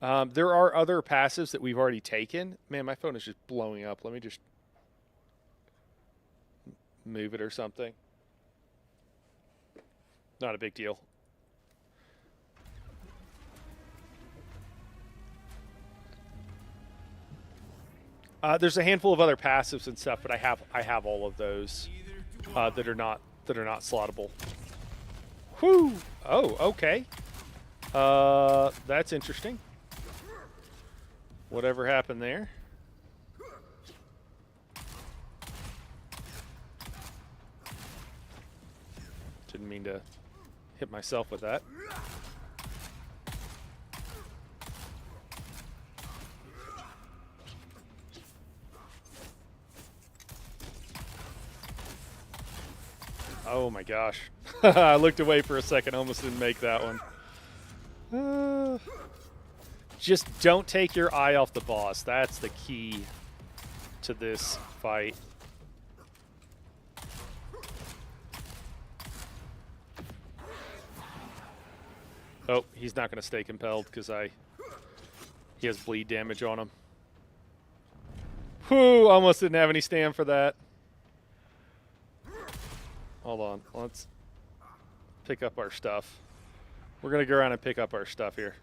There are other passives that we've already taken. Man, my phone is just blowing up. Let me just move it or something. Not a big deal. There's a handful of other passives and stuff, but I have all of those that are not slottable. Whew. Oh, okay. That's interesting. Whatever happened there. Didn't mean to hit myself with that. Oh my gosh. I looked away for a second, almost didn't make that one. Just don't take your eye off the boss. That's the key to this fight. Oh, he's not going to stay compelled because he has bleed damage on him. Whew, almost didn't have any stam for that. Hold on, let's pick up our stuff. We're going to go around and pick up our stuff here.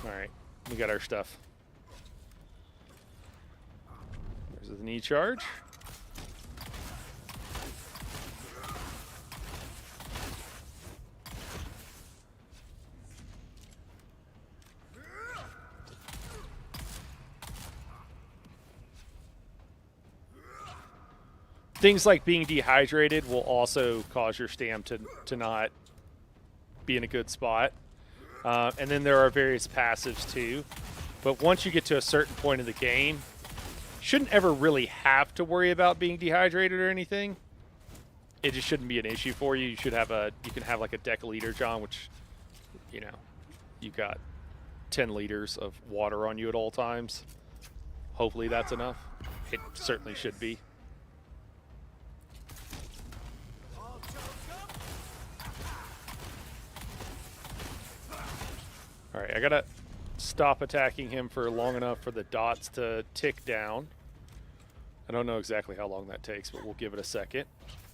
All right, we got our stuff. There's the knee charge. Things like being dehydrated will also cause your stam to not be in a good spot. And then there are various passives too. But once you get to a certain point in the game, you shouldn't ever really have to worry about being dehydrated or anything. It just shouldn't be an issue for you. You should have you can have like a deciliter, John, which, you know, you've got 10 liters of water on you at all times. Hopefully that's enough. It certainly should be. All right, I gotta stop attacking him for long enough for the dots to tick down. I don't know exactly how long that takes, but we'll give it a second.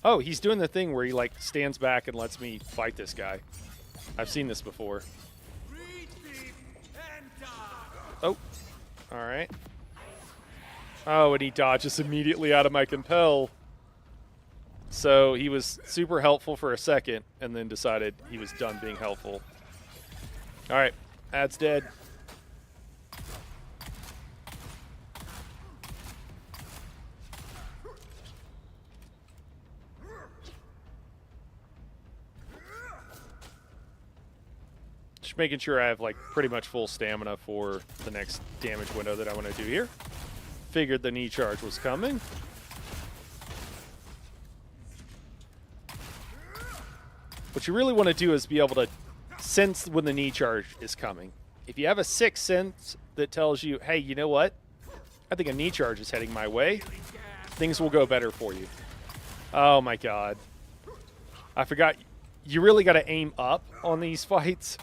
Oh, he's doing the thing where he like stands back and lets me fight this guy. I've seen this before. Oh, all right. Oh, and he dodges immediately out of my compel. So he was super helpful for a second and then decided he was done being helpful. All right, ad's dead. Just making sure I have like pretty much full stamina for the next damage window that I want to do here. Figured the knee charge was coming. What you really want to do is be able to sense when the knee charge is coming. If you have a sixth sense that tells you, hey, you know what? I think a knee charge is heading my way, things will go better for you. Oh my god. I forgot. You really got to aim up on these fights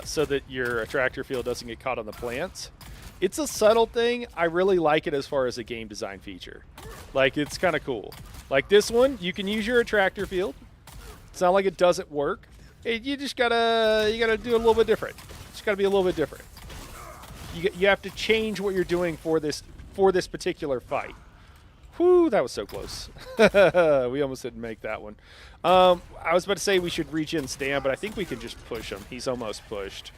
so that your attractor field doesn't get caught on the plants. It's a subtle thing. I really like it as far as a game design feature. Like, it's kind of cool. Like this one, you can use your attractor field. It's not like it doesn't work. You just gotta do a little bit different. Just gotta be a little bit different. You have to change what you're doing for this particular fight. Whew, that was so close. We almost didn't make that one. I was about to say we should regen Stan, but I think we can just push him. He's almost pushed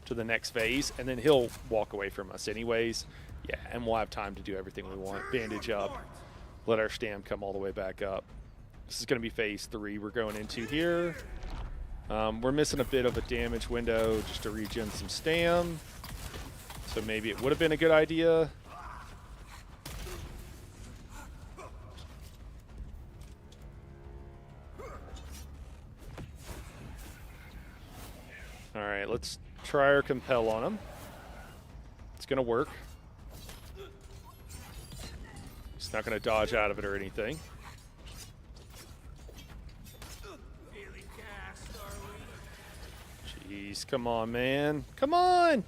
to the next phase, and then he'll walk away from us anyways. Yeah, and we'll have time to do everything we want. Bandage up. Let our Stam come all the way back up. This is going to be phase 3 we're going into here. We're missing a bit of a damage window just to regen some Stam. So maybe it would have been a good idea. All right, let's try our compel on him. It's going to work. He's not going to dodge out of it or anything. Jeez, come on, man. Come on!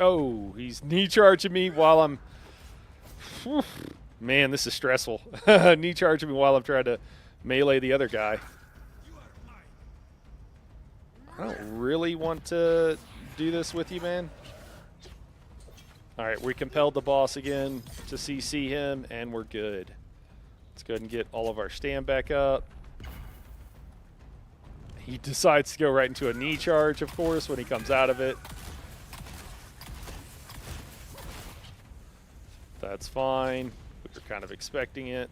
Oh, he's knee charging me while I'm... Whew. Man, this is stressful. Knee charging me while I'm trying to melee the other guy. I don't really want to do this with you, man. All right, we compelled the boss again to CC him, and we're good. Let's go ahead and get all of our Stam back up. He decides to go right into a knee charge, of course, when he comes out of it. That's fine. We were kind of expecting it.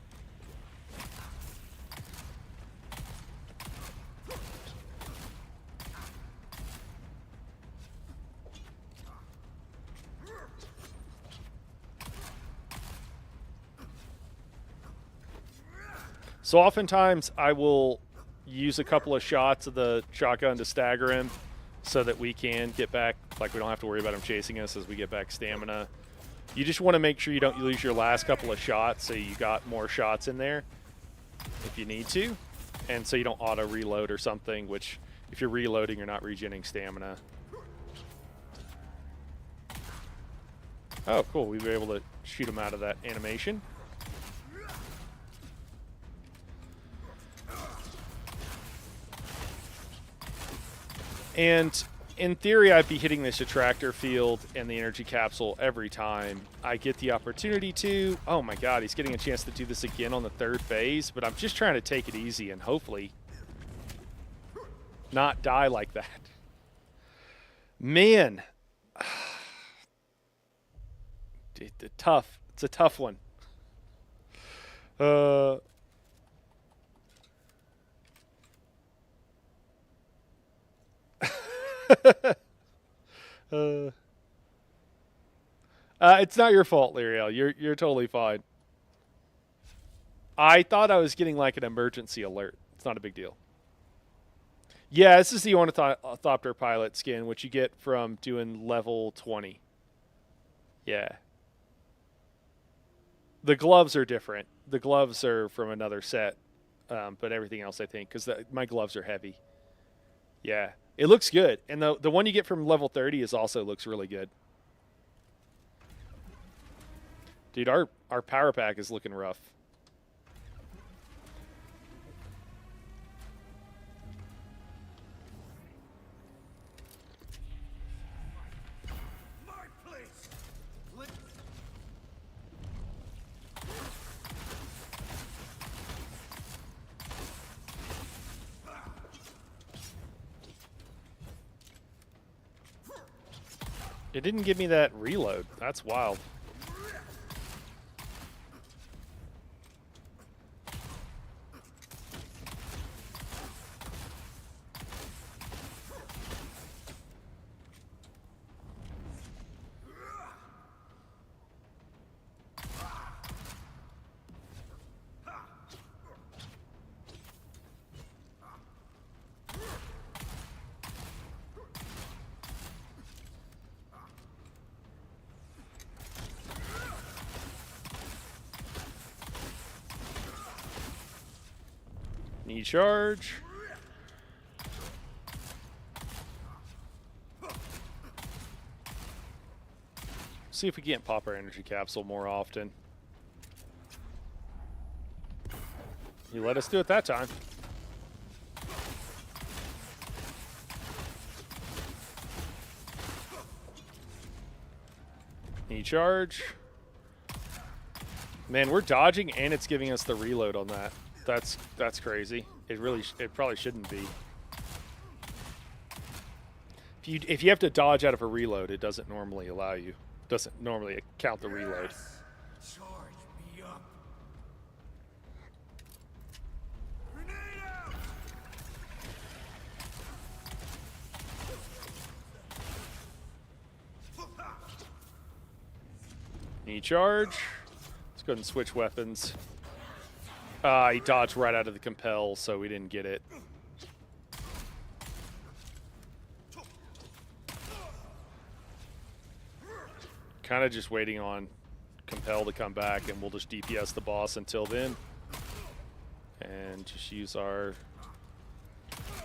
So oftentimes I will use a couple of shots of the shotgun to stagger him so that we can get back, like we don't have to worry about him chasing us as we get back stamina. You just want to make sure you don't lose your last couple of shots so you got more shots in there if you need to. And so you don't auto reload or something, which if you're reloading, you're not regenerating stamina. Oh, cool. We were able to shoot him out of that animation. And in theory, I'd be hitting this attractor field and the energy capsule every time I get the opportunity to. Oh my god, he's getting a chance to do this again on the 3rd phase, but I'm just trying to take it easy and hopefully not die like that. Man. It's tough. It's a tough one. uh, it's not your fault, Lyriel. You're totally fine. I thought I was getting like an emergency alert. It's not a big deal. Yeah, this is the Ornithopter pilot skin, which you get from doing level 20. Yeah. The gloves are different. The gloves are from another set, but everything else, I think, because my gloves are heavy. Yeah, it looks good, and the one you get from level 30 is also looks really good. Dude, our power pack is looking rough. My place. Let It didn't give me that reload. That's wild. Need charge. See if we can't pop our energy capsule more often. You let us do it that time. Need charge. Man, we're dodging and it's giving us the reload on that. That's crazy. It probably shouldn't be. If you have to dodge out of a reload, it doesn't normally allow you. Doesn't normally count the reload. charge me up. Grenade out. Need charge. Let's go ahead and switch weapons. He dodged right out of the compel, so we didn't get it. Kind of just waiting on compel to come back, and we'll just DPS the boss until then. And just use our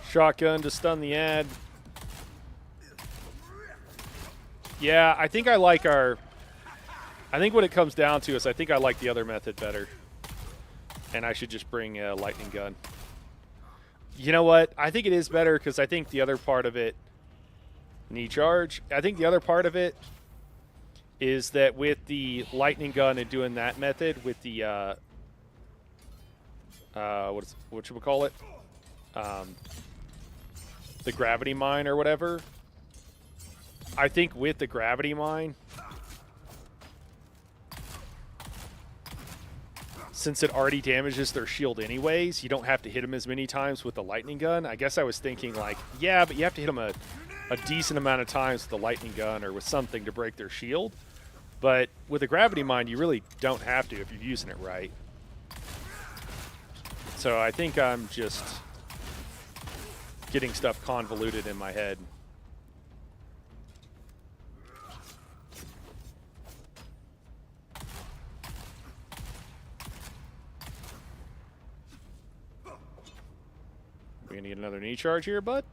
shotgun to stun the ad. Yeah, I think I like our... I think what it comes down to is I think I like the other method better. And I should just bring a lightning gun. You know what? I think it is better because I think the other part of it... Knee charge. I think the other part of it is that with the lightning gun and doing that method with the... whatchamacallit? The gravity mine or whatever. I think with the gravity mine... Since it already damages their shield anyways, you don't have to hit them as many times with the lightning gun. I guess I was thinking like, yeah, but you have to hit them a decent amount of times with the lightning gun or with something to break their shield. But with the gravity mine, you really don't have to if you're using it right. So I think I'm just getting stuff convoluted in my head. We're gonna get another knee charge here, bud.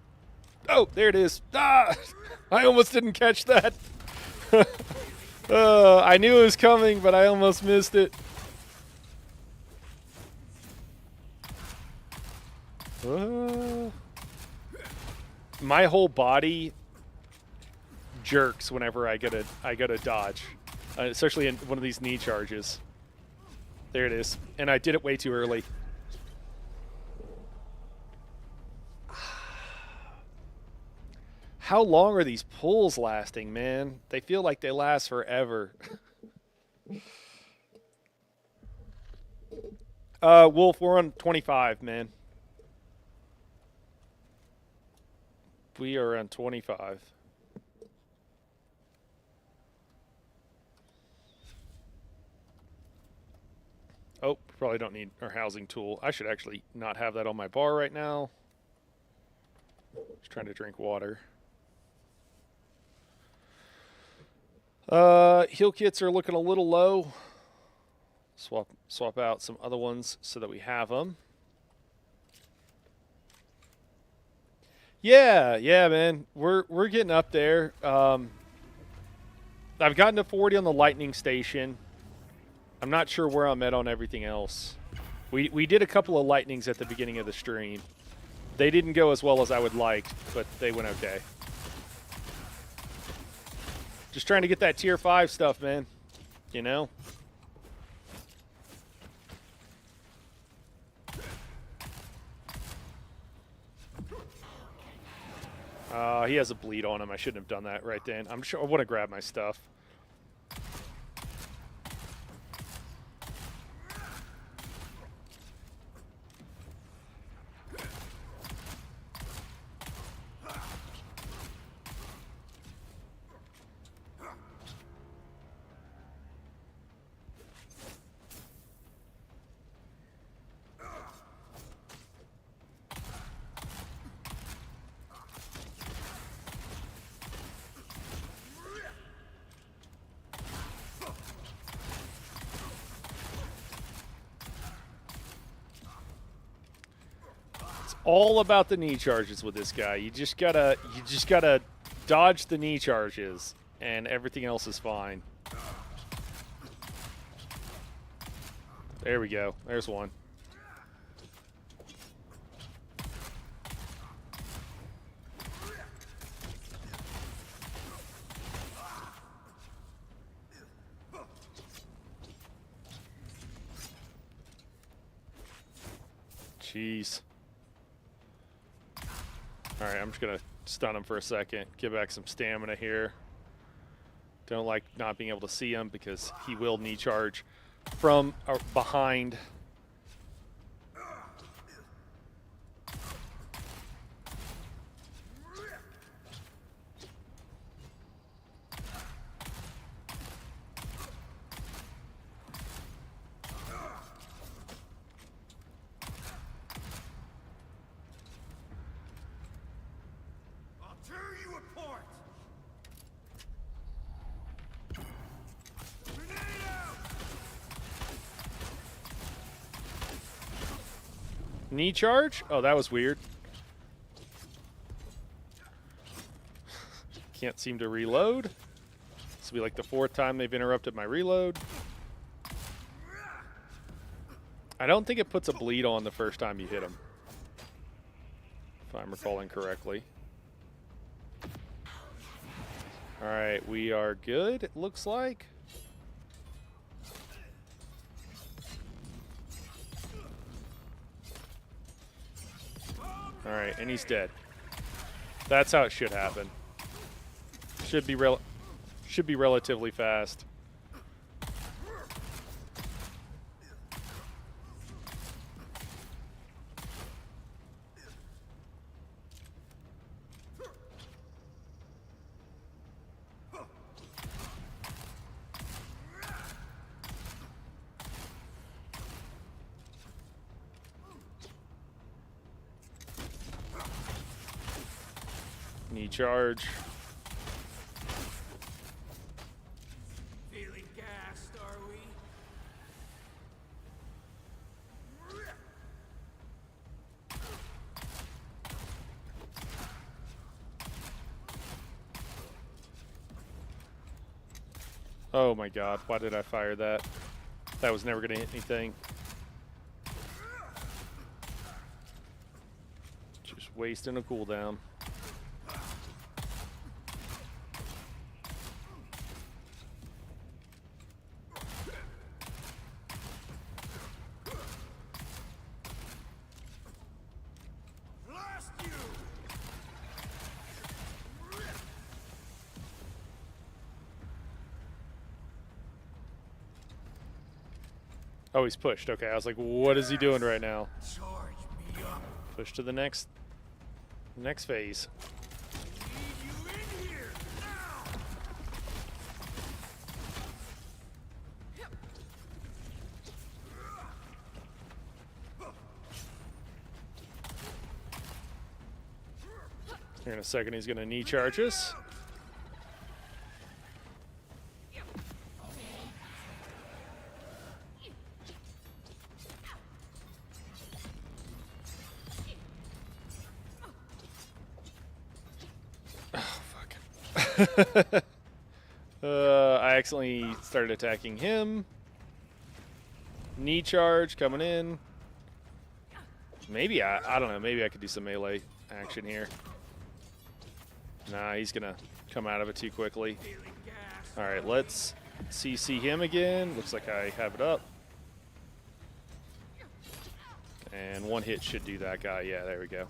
Oh, there it is. Ah! I almost didn't catch that. I knew it was coming, but I almost missed it. My whole body jerks whenever I get a dodge, especially in one of these knee charges. There it is, and I did it way too early. How long are these pulls lasting, man? They feel like they last forever. Wolf, we're on 25, man. We are on 25. Oh, probably don't need our housing tool. I should actually not have that on my bar right now. Just trying to drink water. Heal kits are looking a little low. Swap out some other ones so that we have them. Yeah, man. We're getting up there. I've gotten to 40 on the lightning station. I'm not sure where I'm at on everything else. We did a couple of lightnings at the beginning of the stream. They didn't go as well as I would like, but they went okay. Just trying to get that tier 5 stuff, man. You know? He has a bleed on him. I shouldn't have done that right then. I'm sure I want to grab my stuff. All about the knee charges with this guy. You just gotta dodge the knee charges, and everything else is fine. There we go. There's one. Jeez. Alright, I'm just going to stun him for a second. Get back some stamina here. Don't like not being able to see him because he will knee charge from behind. Knee charge? Oh, that was weird. Can't seem to reload. This will be like the 4th time they've interrupted my reload. I don't think it puts a bleed on the first time you hit him, if I'm recalling correctly. Alright, we are good, it looks like. Alright, and he's dead. That's how it should happen. Should be relatively fast. Knee charge. Feeling gassed, are we? Oh my god, why did I fire that? That was never going to hit anything. Just wasting a cooldown. Oh, he's pushed. Okay, I was like, what is he doing right now? Charge me up. Push to the next phase. you in here now. Here in a second, he's going to knee charge us. Oh, fuck. I accidentally started attacking him. Knee charge coming in. Maybe, I don't know, maybe I could do some melee action here. Nah, he's going to come out of it too quickly. All right, let's CC him again. Looks like I have it up. And one hit should do that guy. Yeah, there we go.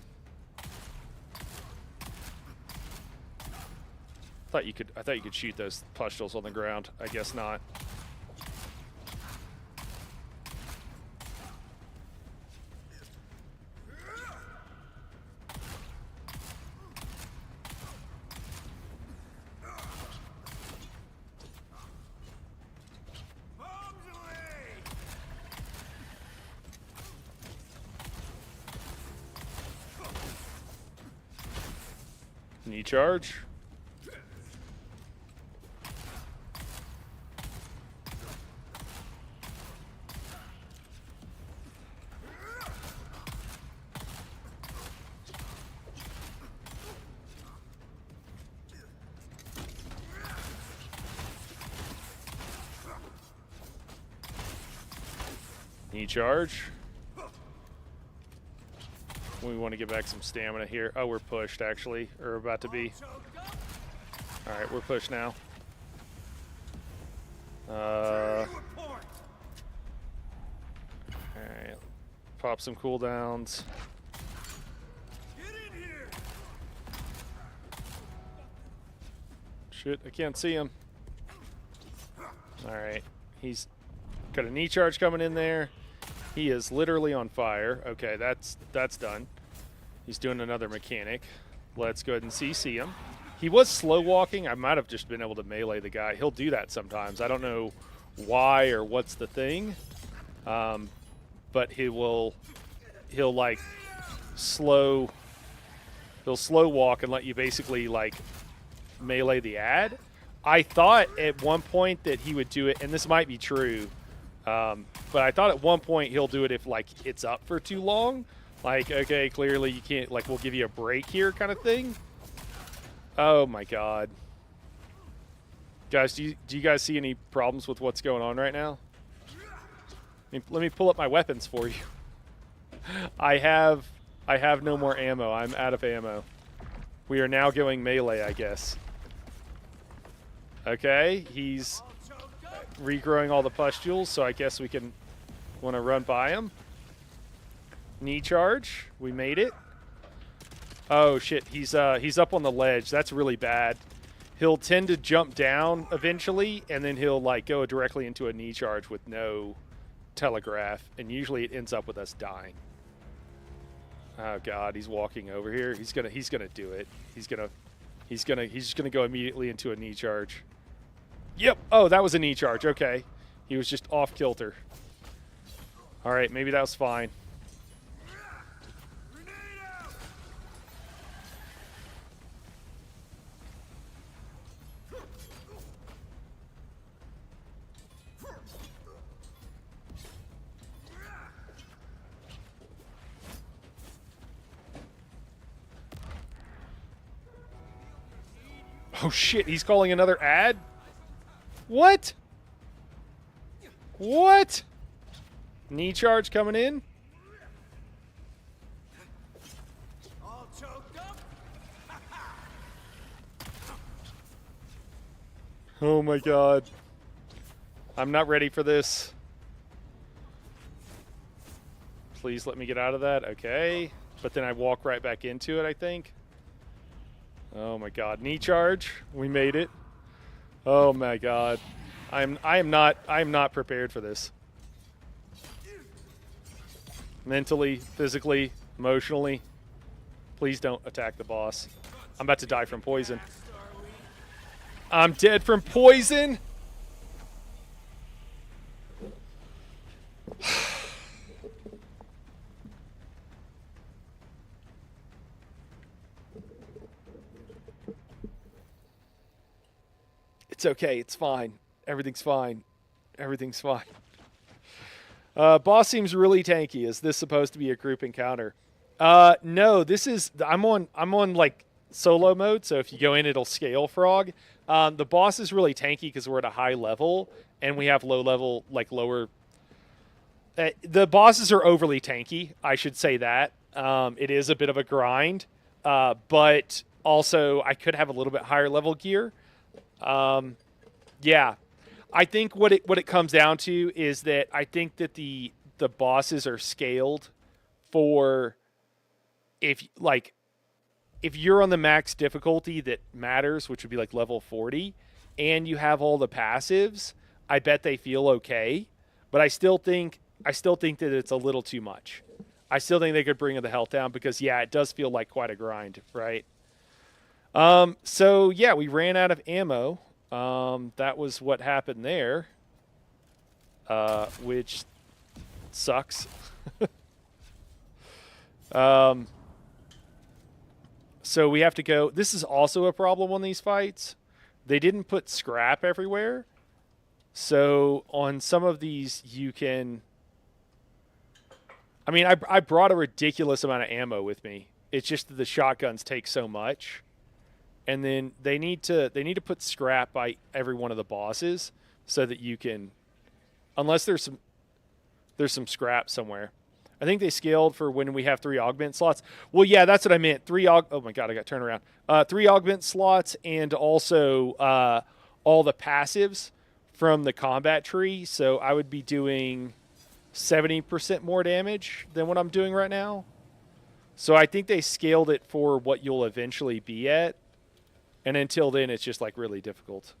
I thought you could shoot those pustules on the ground. I guess not. Knee charge. Knee charge. We want to get back some stamina here. Oh, we're pushed, actually. Or about to be. Alright, we're pushed now. Alright. Pop some cooldowns. Shit, I can't see him. Alright. He's got a knee charge coming in there. He is literally on fire. Okay, that's done. He's doing another mechanic. Let's go ahead and CC him. He was slow walking. I might have just been able to melee the guy. He'll do that sometimes. I don't know why or what's the thing. But he'll like slow walk and let you basically like melee the ad. I thought at one point that he would do it, and this might be true. But I thought at one point he'll do it if like it's up for too long. Like, okay, clearly you can't, like, we'll give you a break here kind of thing. Oh my god. Guys, do you guys see any problems with what's going on right now? Let me pull up my weapons for you. I have no more ammo. I'm out of ammo. We are now going melee, I guess. Okay, he's regrowing all the pustules, so I guess we want to run by him. Knee charge. We made it. Oh shit, he's up on the ledge. That's really bad. He'll tend to jump down eventually, and then he'll like go directly into a knee charge with no telegraph, and usually it ends up with us dying. Oh god, he's walking over here. He's gonna do it. He's just gonna go immediately into a knee charge. Yep. Oh, that was a knee charge. Okay. He was just off kilter. All right, maybe that was fine. Oh shit, he's calling another ad? What? What? Knee charge coming in? All choked up. Oh my god. I'm not ready for this. Please let me get out of that. Okay. But then I walk right back into it, I think. Oh my god. Knee charge. We made it. Oh my god. I am not prepared for this. Mentally, physically, emotionally. Please don't attack the boss. I'm about to die from poison. I'm dead from poison. It's okay. It's fine. Everything's fine. Everything's fine. Boss seems really tanky. Is this supposed to be a group encounter? No. This is. I'm on like solo mode. So if you go in, it'll scale frog. The boss is really tanky because we're at a high level and we have low level, like lower. The bosses are overly tanky. I should say that. It is a bit of a grind, but also I could have a little bit higher level gear. Yeah, I think what it comes down to is that I think that the bosses are scaled for if you're on the max difficulty that matters, which would be like level 40, and you have all the passives, I bet they feel okay. But I still think that it's a little too much. I still think they could bring the health down because yeah, it does feel like quite a grind, right? So yeah, we ran out of ammo. That was what happened there, which sucks. So we have to go. This is also a problem on these fights. They didn't put scrap everywhere. So on some of these, you can. I mean, I brought a ridiculous amount of ammo with me. It's just that the shotguns take so much. And then they need to put scrap by every one of the bosses so that you can, unless there's some scrap somewhere. I think they scaled for when we have 3 augment slots. Well, yeah, that's what I meant. Oh my god, I got turned around. 3 augment slots and also all the passives from the combat tree. So I would be doing 70% more damage than what I'm doing right now. So I think they scaled it for what you'll eventually be at. And until then, it's just, like, really difficult.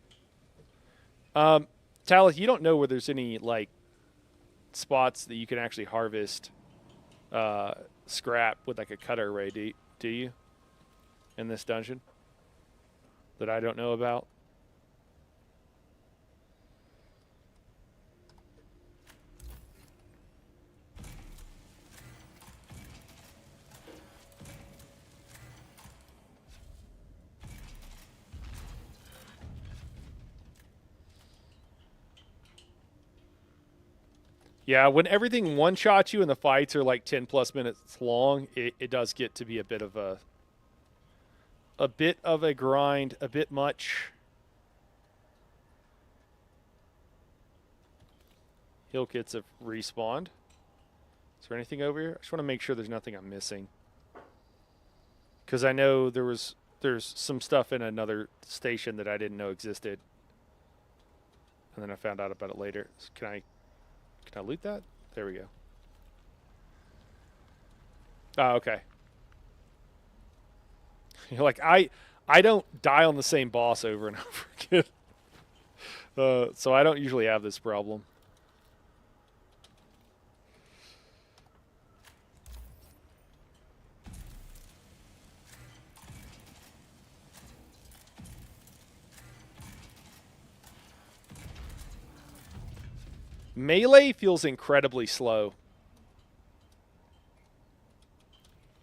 Talith, you don't know where there's any, like, spots that you can actually harvest scrap with, like, a cutter array, do you? In this dungeon? That I don't know about? Yeah, when everything one-shots you and the fights are like 10 plus minutes long, it does get to be a bit of a grind, a bit much. Heal kits have respawned. Is there anything over here? I just want to make sure there's nothing I'm missing. Because I know there's some stuff in another station that I didn't know existed. And then I found out about it later. So can I loot that? There we go. Oh, okay. You're like, I don't die on the same boss over and over again. So I don't usually have this problem. Melee feels incredibly slow.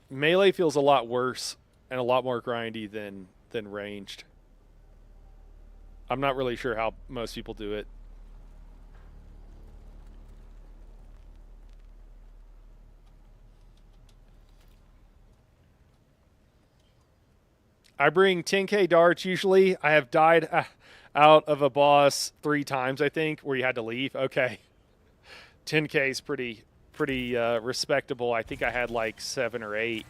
Melee feels a lot worse and a lot more grindy than ranged. I'm not really sure how most people do it. I bring 10k darts usually. I have died out of a boss 3 times, I think, where you had to leave. Okay. 10k is pretty respectable. I think I had like 7 or 8.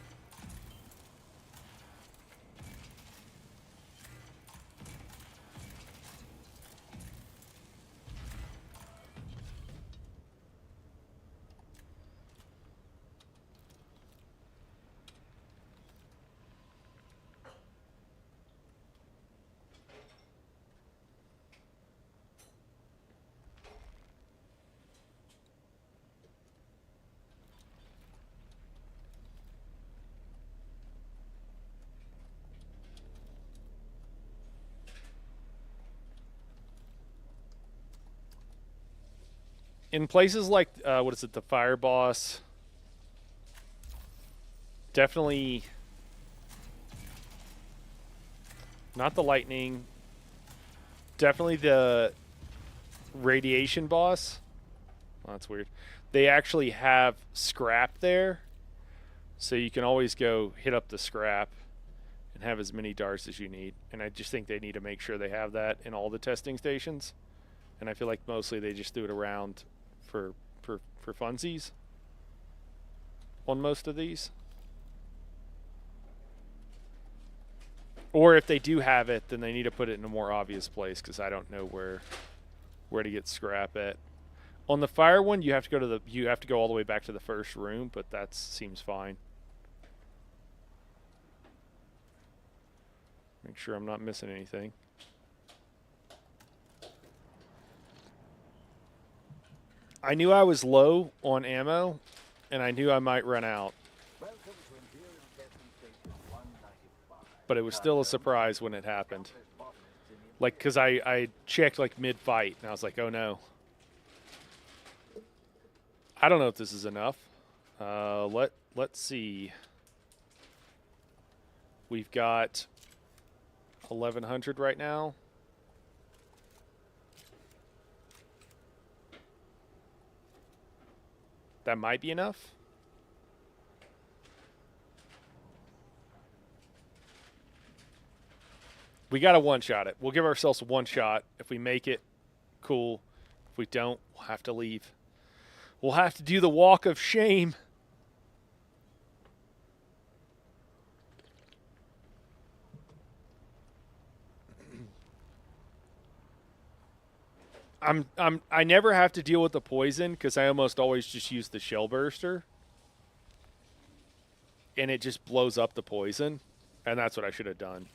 in places like what is it, the fire boss? Definitely not the lightning. Definitely the radiation boss. Well, that's weird. They actually have scrap there, so you can always go hit up the scrap and have as many darts as you need. And I just think they need to make sure they have that in all the testing stations. And I feel like mostly they just do it around for funsies on most of these. Or if they do have it, then they need to put it in a more obvious place, because I don't know where to get scrap at. On the fire one, you have to go all the way back to the first room, but that seems fine. Make sure I'm not missing anything. I knew I was low on ammo, and I knew I might run out. Welcome to Imperial Testing Station 195. But it was still a surprise when it happened. Like, because I checked, like, mid-fight, and I was like, oh, no. I don't know if this is enough. Let's see. We've got 1,100 right now. That might be enough. We got to one-shot it. We'll give ourselves one shot. If we make it, cool. If we don't, we'll have to leave. We'll have to do the walk of shame. I never have to deal with the poison because I almost always just use the shell burster. And it just blows up the poison. And that's what I should have done.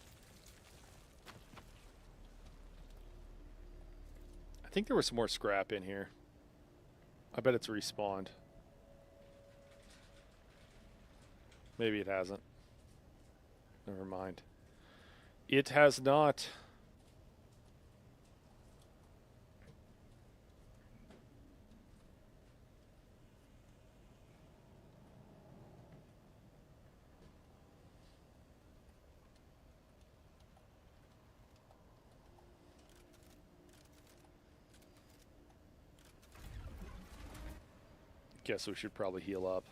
I think there was some more scrap in here. I bet it's respawned. Maybe it hasn't. Never mind. It has not. Guess we should probably heal up.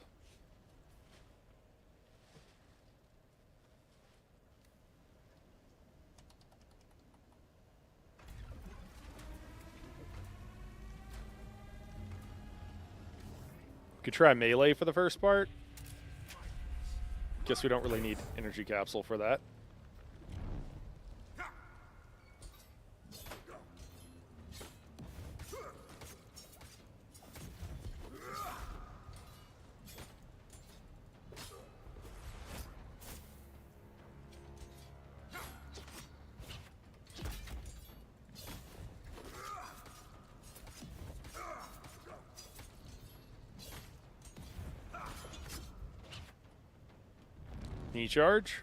Could try melee for the first part. Guess we don't really need energy capsule for that. Knee charge.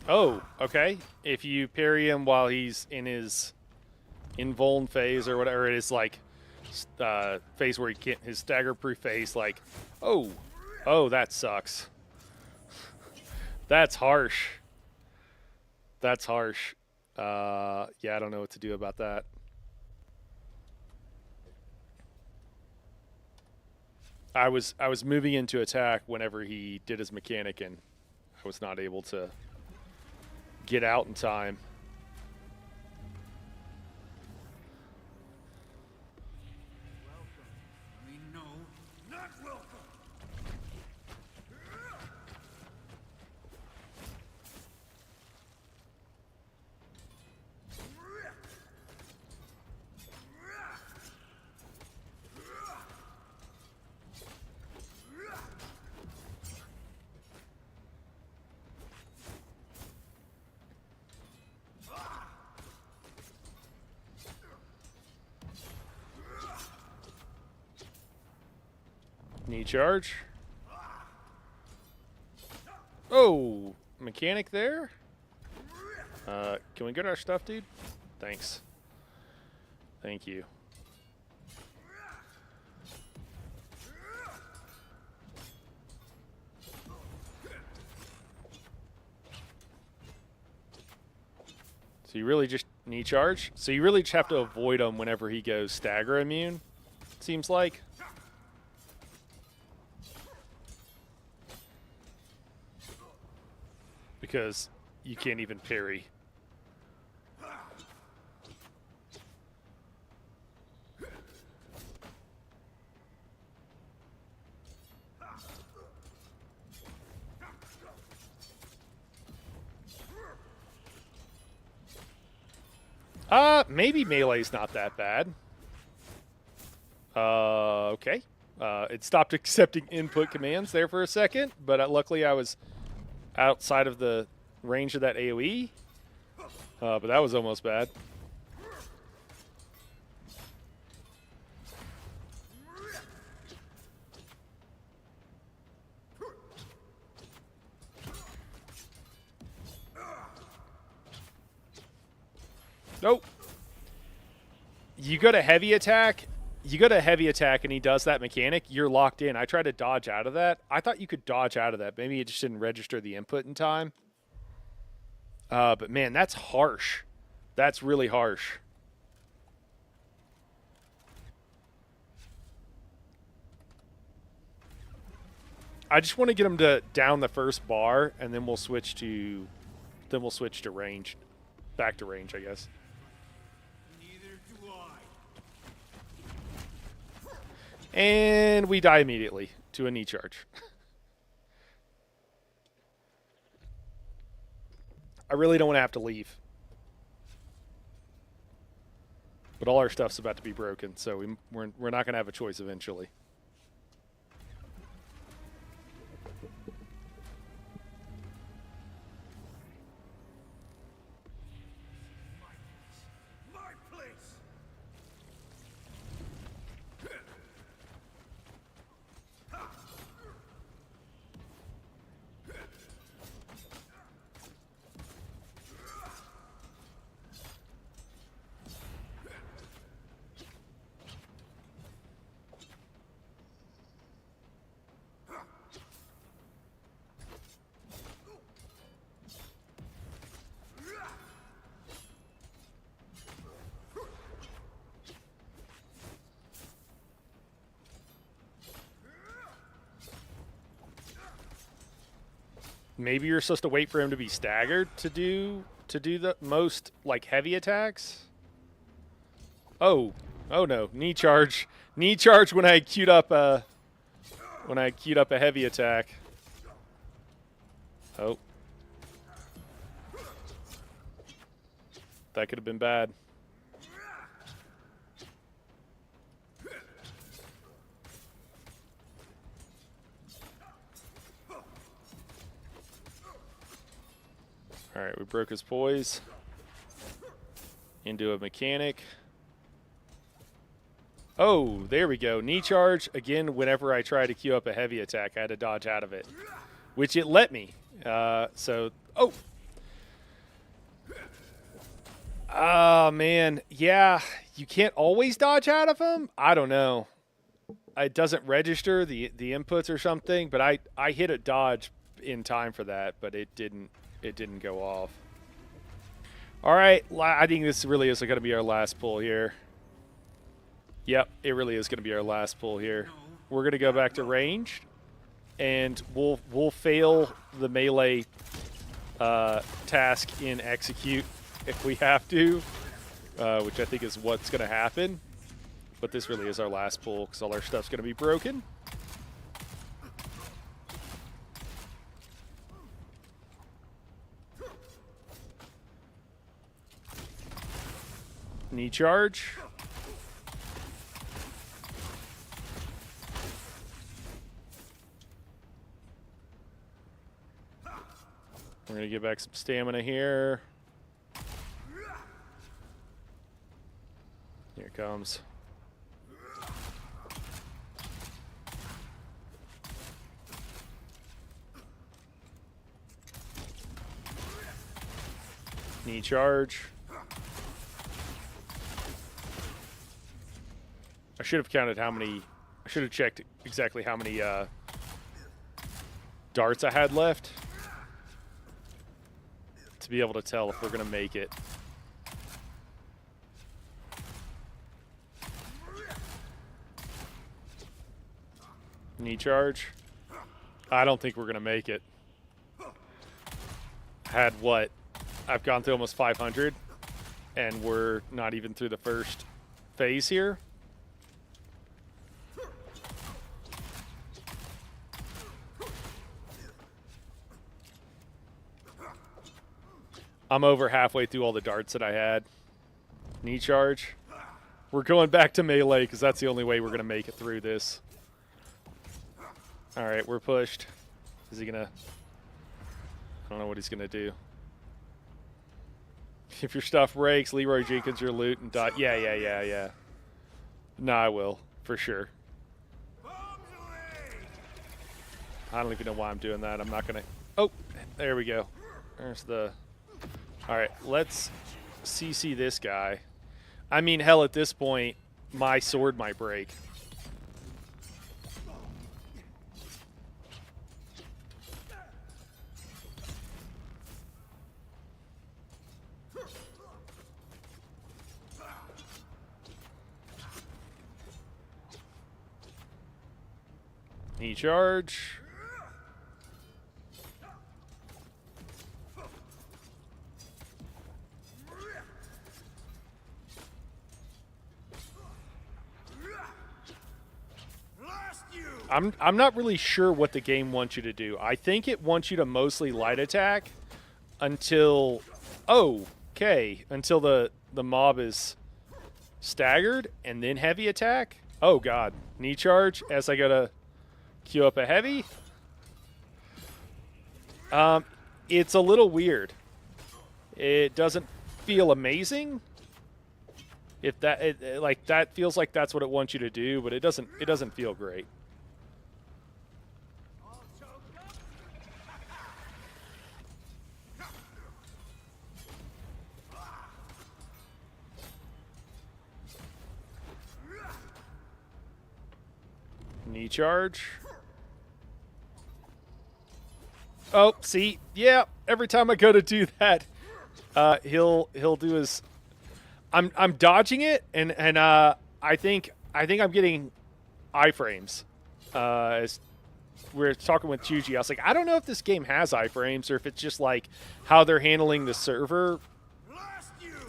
Oh, okay. If you parry him while he's in his invuln phase or whatever, it is like phase where he can't, his stagger-proof phase, like, oh, that sucks. That's harsh. That's harsh. Yeah, I don't know what to do about that. I was moving into attack whenever he did his mechanic, and I was not able to get out in time. Welcome. I mean, no, not welcome. Knee charge. Oh, mechanic there. Can we get our stuff, dude? Thanks. Thank you. So you really just knee charge? So you really just have to avoid him whenever he goes stagger immune, it seems like. Because you can't even parry. Maybe melee's not that bad. Okay. It stopped accepting input commands there for a second, but luckily I was outside of the range of that AoE. But that was almost bad. Nope. You go to heavy attack. You go to heavy attack and he does that mechanic, you're locked in. I tried to dodge out of that. I thought you could dodge out of that. Maybe it just didn't register the input in time. But man, that's harsh. That's really harsh. I just want to get him to down the first bar, and then we'll switch to range. Back to range, I guess. Neither do I. And we die immediately to a knee charge. I really don't want to have to leave. But all our stuff's about to be broken, so we're not going to have a choice eventually. My place. Maybe you're supposed to wait for him to be staggered to do the most like heavy attacks. Oh no, knee charge when I queued up a heavy attack. Oh, that could have been bad. All right, we broke his poise into a mechanic. Oh, there we go. Knee charge. Again, whenever I try to queue up a heavy attack, I had to dodge out of it, which it let me. Oh, man. Yeah, you can't always dodge out of them. I don't know. It doesn't register the inputs or something, but I hit a dodge in time for that, but it didn't go off. All right, I think this really is going to be our last pull here. Yep, it really is going to be our last pull here. We're going to go back to ranged, and we'll fail the melee task in execute if we have to, which I think is what's going to happen. But this really is our last pull because all our stuff's going to be broken. Knee charge. We're going to get back some stamina here. Here it comes. Knee charge. I should have counted how many. I should have checked exactly how many darts I had left to be able to tell if we're going to make it. Knee charge. I don't think we're going to make it. Had what? I've gone through almost 500, and we're not even through the first phase here. I'm over halfway through all the darts that I had. Knee charge. We're going back to melee because that's the only way we're going to make it through this. All right, we're pushed. Is he going to... I don't know what he's going to do. If your stuff breaks, Leroy Jenkins your loot and die. Yeah. No, I will, for sure. I don't even know why I'm doing that. I'm not going to... Oh, there we go. There's the... All right, let's CC this guy. I mean, hell, at this point, my sword might break. Knee charge. I'm not really sure what the game wants you to do. I think it wants you to mostly light attack until until the mob is staggered and then heavy attack. Oh god. Knee charge as I gotta queue up a heavy. It's a little weird. It doesn't feel amazing. If that like that feels like that's what it wants you to do, but it doesn't feel great. Knee charge. Oh, see, yeah. Every time I go to do that, he'll do his. I'm dodging it, and I think I'm getting iframes. As we're talking with Chuji, I was like, I don't know if this game has iframes or if it's just like how they're handling the server.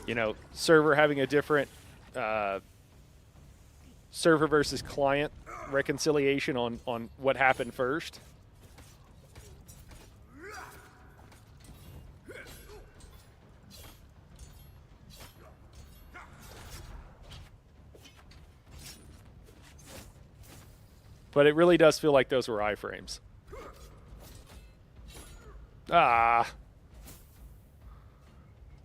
You know, server having a different server versus client reconciliation on what happened first. But it really does feel like those were iframes. Ah.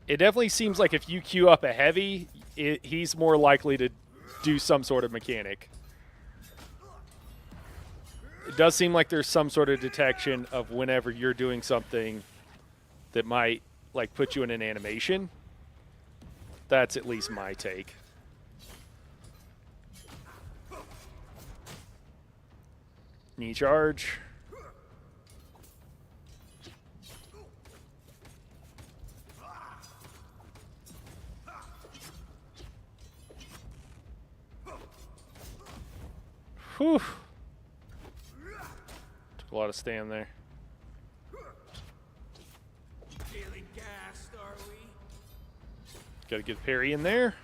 It definitely seems like if you queue up a heavy, he's more likely to do some sort of mechanic. It does seem like there's some sort of detection of whenever you're doing something that might like put you in an animation. That's at least my take. Knee charge. Whew. Took a lot of stand there. Feeling gassed, are we? Gotta get parry in there.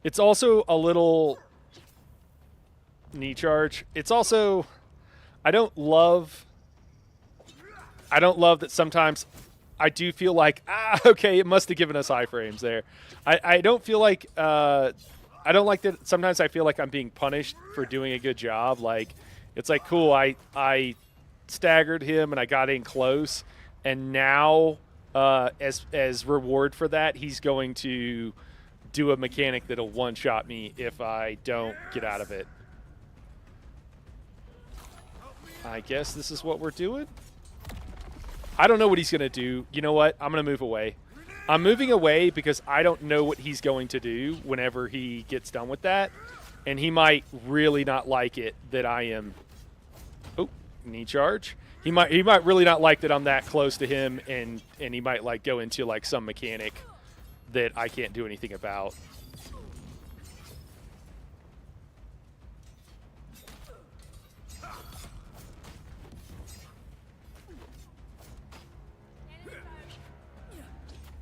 It's also a little knee charge. It's also, I don't love that sometimes I do feel like, okay, it must have given us iframes there. I don't feel like, I don't like that. Sometimes I feel like I'm being punished for doing a good job. Like, it's like, cool, I staggered him and I got in close, and now as reward for that, he's going to do a mechanic that'll one-shot me if I don't get out of it. I guess this is what we're doing. I don't know what he's going to do. You know what? I'm going to move away. I'm moving away because I don't know what he's going to do whenever he gets done with that. And he might really not like it that I am... Oh, knee charge. He might really not like that I'm that close to him, and he might like go into like some mechanic that I can't do anything about.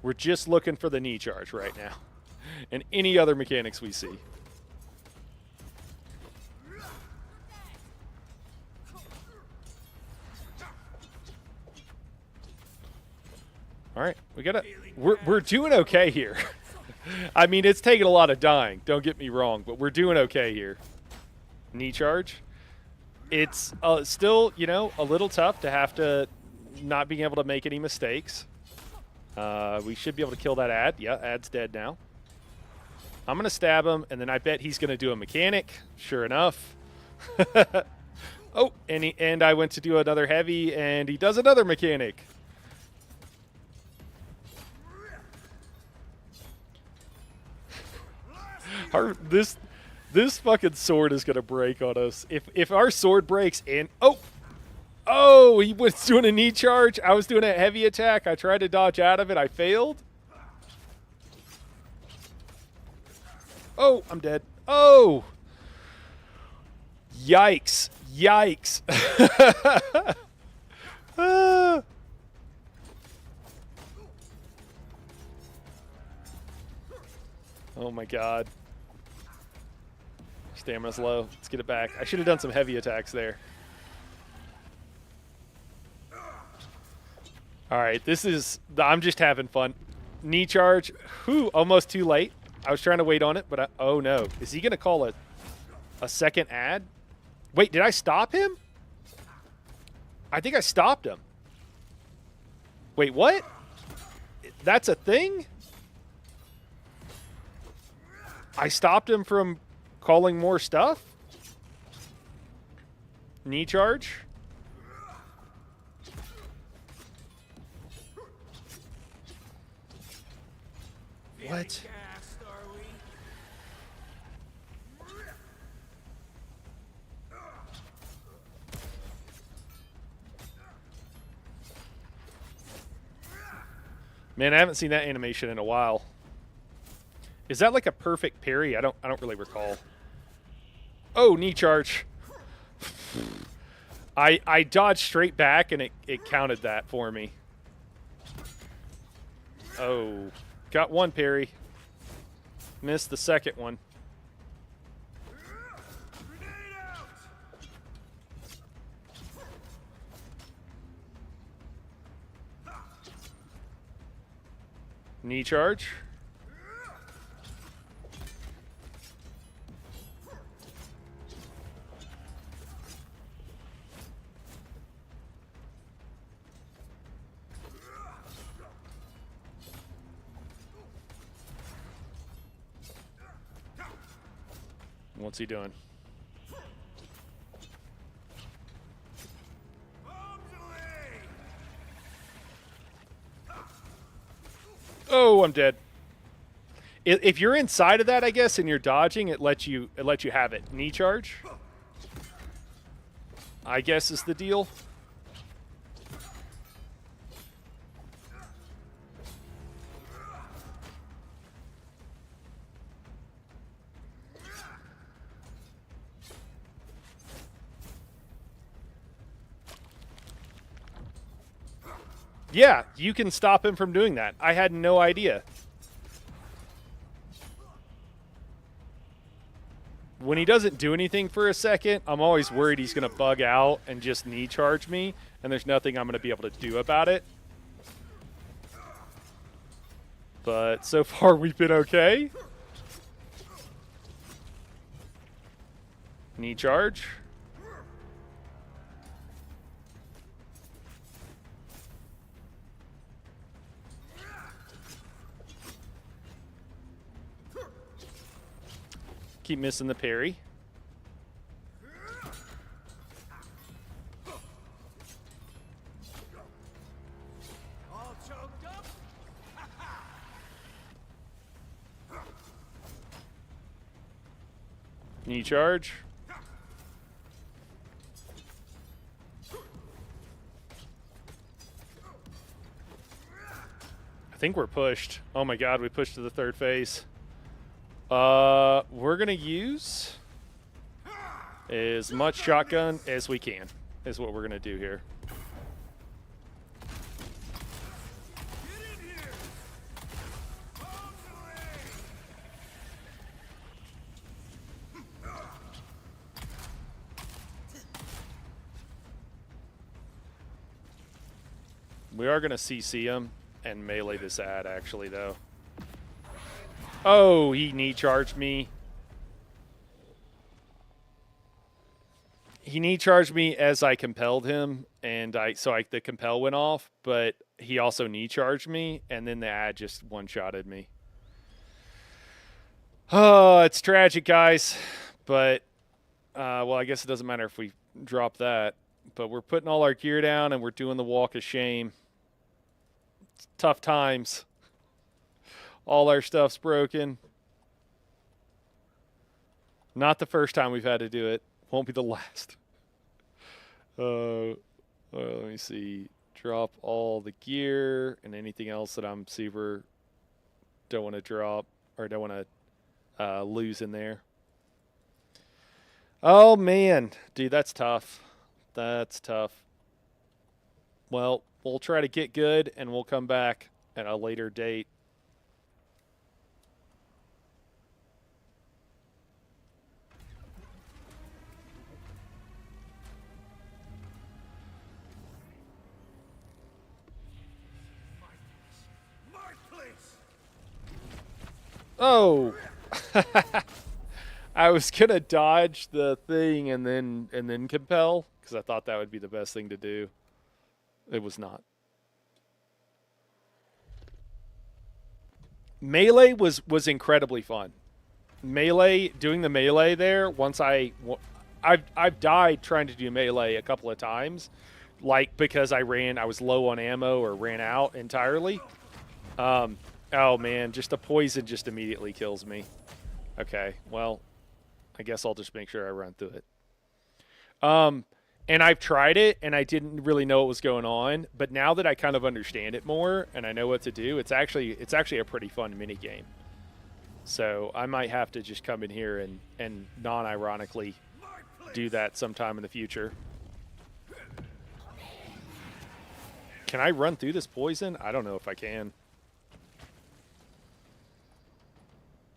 We're just looking for the knee charge right now, and any other mechanics we see. All right, we're doing okay here. I mean, it's taking a lot of dying. Don't get me wrong, but we're doing okay here. Knee charge. It's still, you know, a little tough to have to not being able to make any mistakes. We should be able to kill that ad. Yeah, ad's dead now. I'm gonna stab him, and then I bet he's gonna do a mechanic. Sure enough. Oh, and I went to do another heavy, and he does another mechanic. This fucking sword is gonna break on us. If our sword breaks and oh, he was doing a knee charge. I was doing a heavy attack. I tried to dodge out of it. I failed. Oh, I'm dead. Oh, yikes! Yikes! Ah. Oh my god. Stamina's low. Let's get it back. I should have done some heavy attacks there. Alright, I'm just having fun. Knee charge. Whew, almost too late. I was trying to wait on it, but oh no. Is he going to call a second ad? Wait, did I stop him? I think I stopped him. Wait, what? That's a thing? I stopped him from calling more stuff? Knee charge? What? Man, I haven't seen that animation in a while. Is that like a perfect parry? I don't really recall. Oh, knee charge. I dodged straight back and it counted that for me. Oh, got one parry. Missed the second one. Knee charge. What's he doing? Oh, I'm dead. If you're inside of that, I guess, and you're dodging, it lets you have it. Knee charge, I guess, is the deal. Yeah, you can stop him from doing that. I had no idea. When he doesn't do anything for a second, I'm always worried he's going to bug out and just knee charge me, and there's nothing I'm going to be able to do about it. But so far, we've been okay. Knee charge. Keep missing the parry. Knee charge. I think we're pushed. Oh my god, we pushed to the third phase. We're gonna use as much shotgun as we can, is what we're gonna do here. Get in here! On the way! We are gonna CC him and melee this ad, actually, though. Oh, he knee charged me. He knee charged me as I compelled him, and the compel went off, but he also knee charged me, and then the ad just one-shotted me. Oh, it's tragic, guys, but well, I guess it doesn't matter if we drop that. But we're putting all our gear down, and we're doing the walk of shame. It's tough times. All our stuff's broken. Not the first time we've had to do it. Won't be the last. Let me see. Drop all the gear and anything else that I'm super don't want to drop or don't want to lose in there. Oh, man. Dude, that's tough. That's tough. Well, we'll try to get good, and we'll come back at a later date. My place! Oh! I was gonna dodge the thing and then compel because I thought that would be the best thing to do. It was not. Melee was incredibly fun. Doing the melee there. I've died trying to do melee a couple of times, like because I was low on ammo or ran out entirely. Oh man, just the poison just immediately kills me. Okay, well, I guess I'll just make sure I run through it. And I've tried it, and I didn't really know what was going on. But now that I kind of understand it more, and I know what to do, it's actually a pretty fun mini game. So I might have to just come in here and non-ironically do that sometime in the future. Can I run through this poison? I don't know if I can.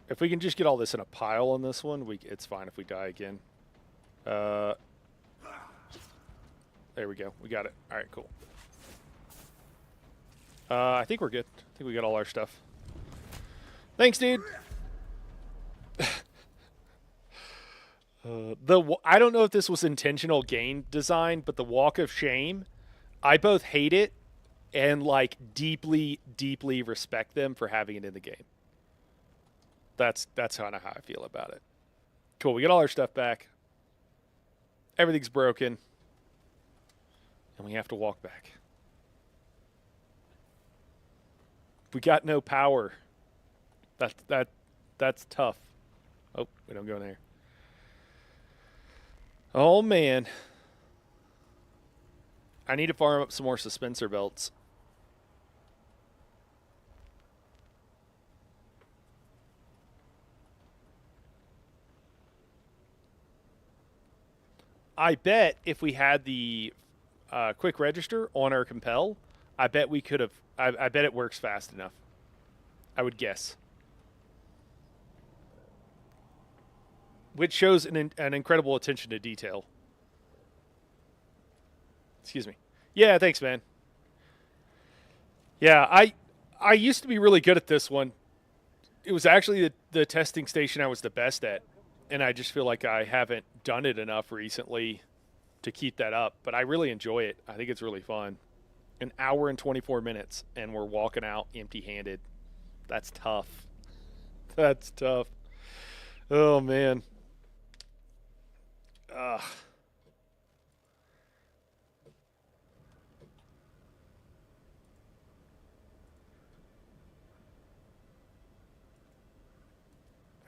If we can just get all this in a pile on this one, it's fine if we die again. There we go. We got it. All right, cool. I think we're good. I think we got all our stuff. Thanks, dude. I don't know if this was intentional game design, but the Walk of Shame, I both hate it and like deeply, deeply respect them for having it in the game. That's kind of how I feel about it. Cool. We got all our stuff back. Everything's broken. And we have to walk back. We got no power. That's tough. Oh, we don't go in there. Oh, man. I need to farm up some more suspensor belts. I bet if we had the quick register on our compel, I bet we could have. I bet it works fast enough. I would guess. Which shows an incredible attention to detail. Excuse me. Yeah, thanks, man. Yeah, I used to be really good at this one. It was actually the testing station I was the best at. And I just feel like I haven't done it enough recently to keep that up. But I really enjoy it. I think it's really fun. An hour and 24 minutes, and we're walking out empty-handed. That's tough. That's tough. Oh, man. Ugh. All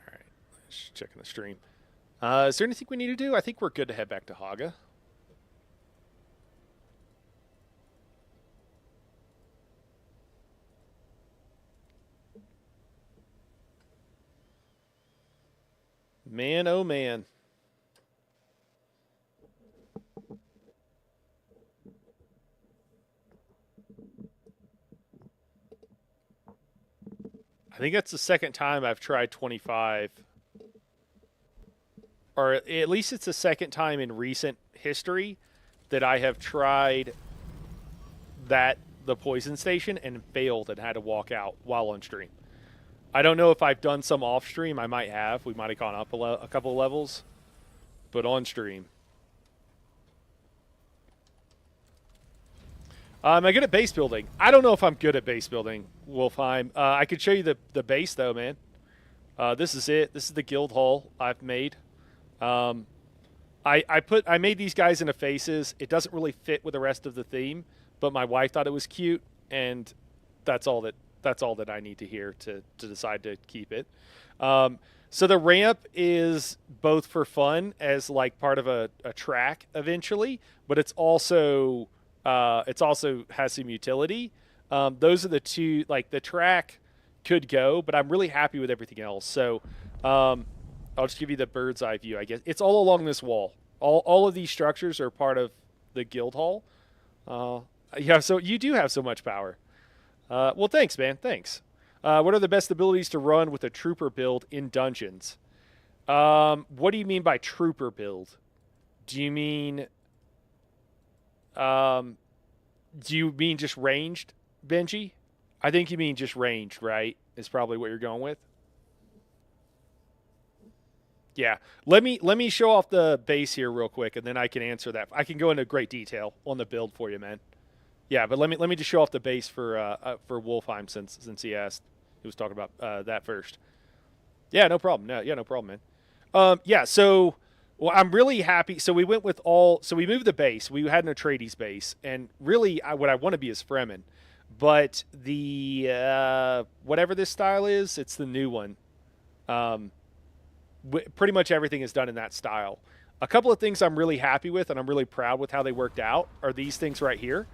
right. Just checking the stream. Is there anything we need to do? I think we're good to head back to Haga. Man, oh man. I think that's the second time I've tried 25. Or at least it's the second time in recent history that I have tried the poison station and failed and had to walk out while on stream. I don't know if I've done some off stream. I might have. We might have gone up a couple of levels, but on stream. Am I good at base building? I don't know if I'm good at base building, Wolfheim. I could show you the base though, man. This is it. This is the guild hall I've made. I made these guys into faces. It doesn't really fit with the rest of the theme, but my wife thought it was cute, and that's all that I need to hear to decide to keep it. So the ramp is both for fun as like part of a track eventually, but it's also has some utility. Those are the two. Like the track could go, but I'm really happy with everything else. So I'll just give you the bird's eye view. I guess it's all along this wall. All of these structures are part of the guild hall. Yeah, so you do have so much power. Well, thanks, man. Thanks. What are the best abilities to run with a trooper build in dungeons? What do you mean by trooper build? Do you mean just ranged, Benji? I think you mean just ranged, right? Is probably what you're going with. Yeah. Let me show off the base here real quick, and then I can answer that. I can go into great detail on the build for you, man. Yeah, but let me just show off the base for Wolfheim since he asked. He was talking about that first. Yeah, no problem. No problem, man. Yeah, so well, I'm really happy. So we went with so we moved the base. We had an Atreides base, and really, what I want to be is Fremen, but the whatever this style is, it's the new one. Pretty much everything is done in that style. A couple of things I'm really happy with, and I'm really proud with how they worked out, are these things right here.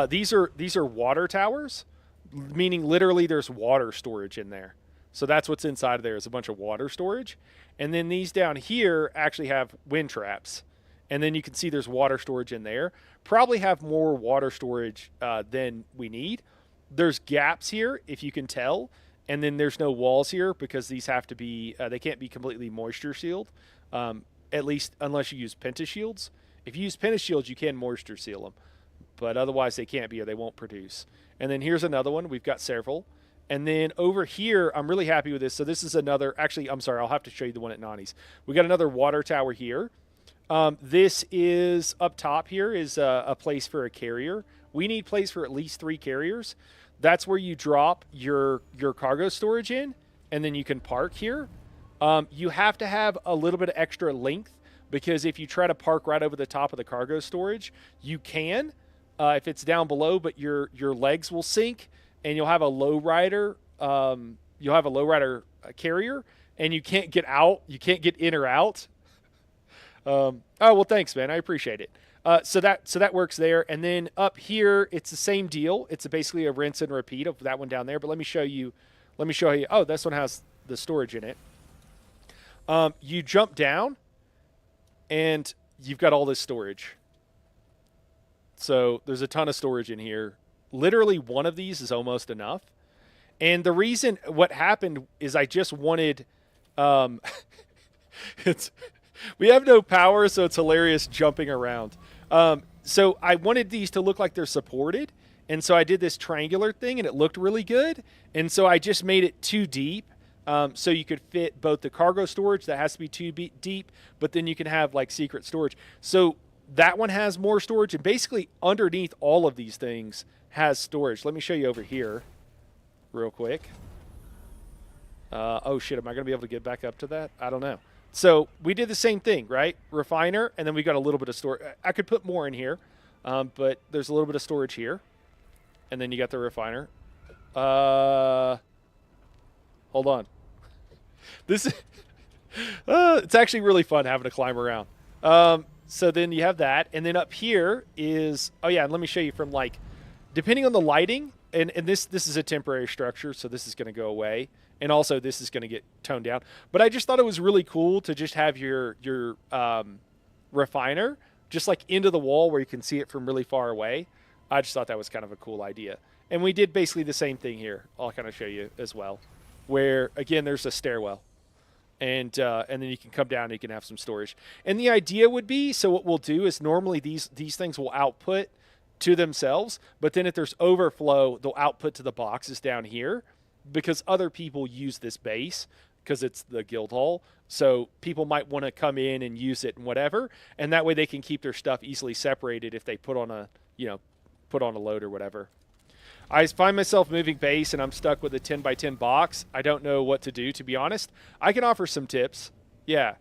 These are water towers, meaning literally there's water storage in there. So that's what's inside of there is a bunch of water storage. And then these down here actually have wind traps. And then you can see there's water storage in there. Probably have more water storage than we need. There's gaps here, if you can tell. And then there's no walls here because these have to be, they can't be completely moisture sealed, at least unless you use pentashields. If you use pentashields, you can moisture seal them. But otherwise they can't be or they won't produce. And then here's another one. We've got several. And then over here, I'm really happy with this. So this is another, actually, I'm sorry, I'll have to show you the one at Nani's. We got another water tower here. This is up top here is a place for a carrier. We need place for at least 3 carriers. That's where you drop your cargo storage in, and then you can park here. You have to have a little bit of extra length because if you try to park right over the top of the cargo storage, you can if it's down below, but your legs will sink, and you'll have a lowrider. You'll have a lowrider carrier, and you can't get out. You can't get in or out. Oh well, thanks, man. I appreciate it. So that works there, and then up here it's the same deal. It's basically a rinse and repeat of that one down there. But let me show you. Oh, this one has the storage in it. You jump down, and you've got all this storage. So there's a ton of storage in here. Literally one of these is almost enough. And the reason what happened is I just wanted we have no power, so it's hilarious jumping around. So I wanted these to look like they're supported, and so I did this triangular thing, and it looked really good. And so I just made it too deep, so you could fit both the cargo storage that has to be too deep, but then you can have like secret storage. So that one has more storage, and basically underneath all of these things has storage. Let me show you over here real quick. Oh shit, am I going to be able to get back up to that? I don't know. So we did the same thing, right? Refiner, and then we got a little bit of storage. I could put more in here, but there's a little bit of storage here. And then you got the refiner. Hold on. It's actually really fun having to climb around. So then you have that, and then up here is and let me show you from like, depending on the lighting, and this is a temporary structure, so this is going to go away, and also this is going to get toned down. But I just thought it was really cool to just have your refiner just like into the wall where you can see it from really far away. I just thought that was kind of a cool idea, and we did basically the same thing here. I'll kind of show you as well, where again there's a stairwell. And then you can come down and you can have some storage. And the idea would be, so what we'll do is normally these things will output to themselves, but then if there's overflow, they'll output to the boxes down here because other people use this base because it's the guild hall. So people might want to come in and use it and whatever, and that way they can keep their stuff easily separated if they put on a load or whatever. I find myself moving base and I'm stuck with a 10 by 10 box. I don't know what to do, to be honest. I can offer some tips. Yeah.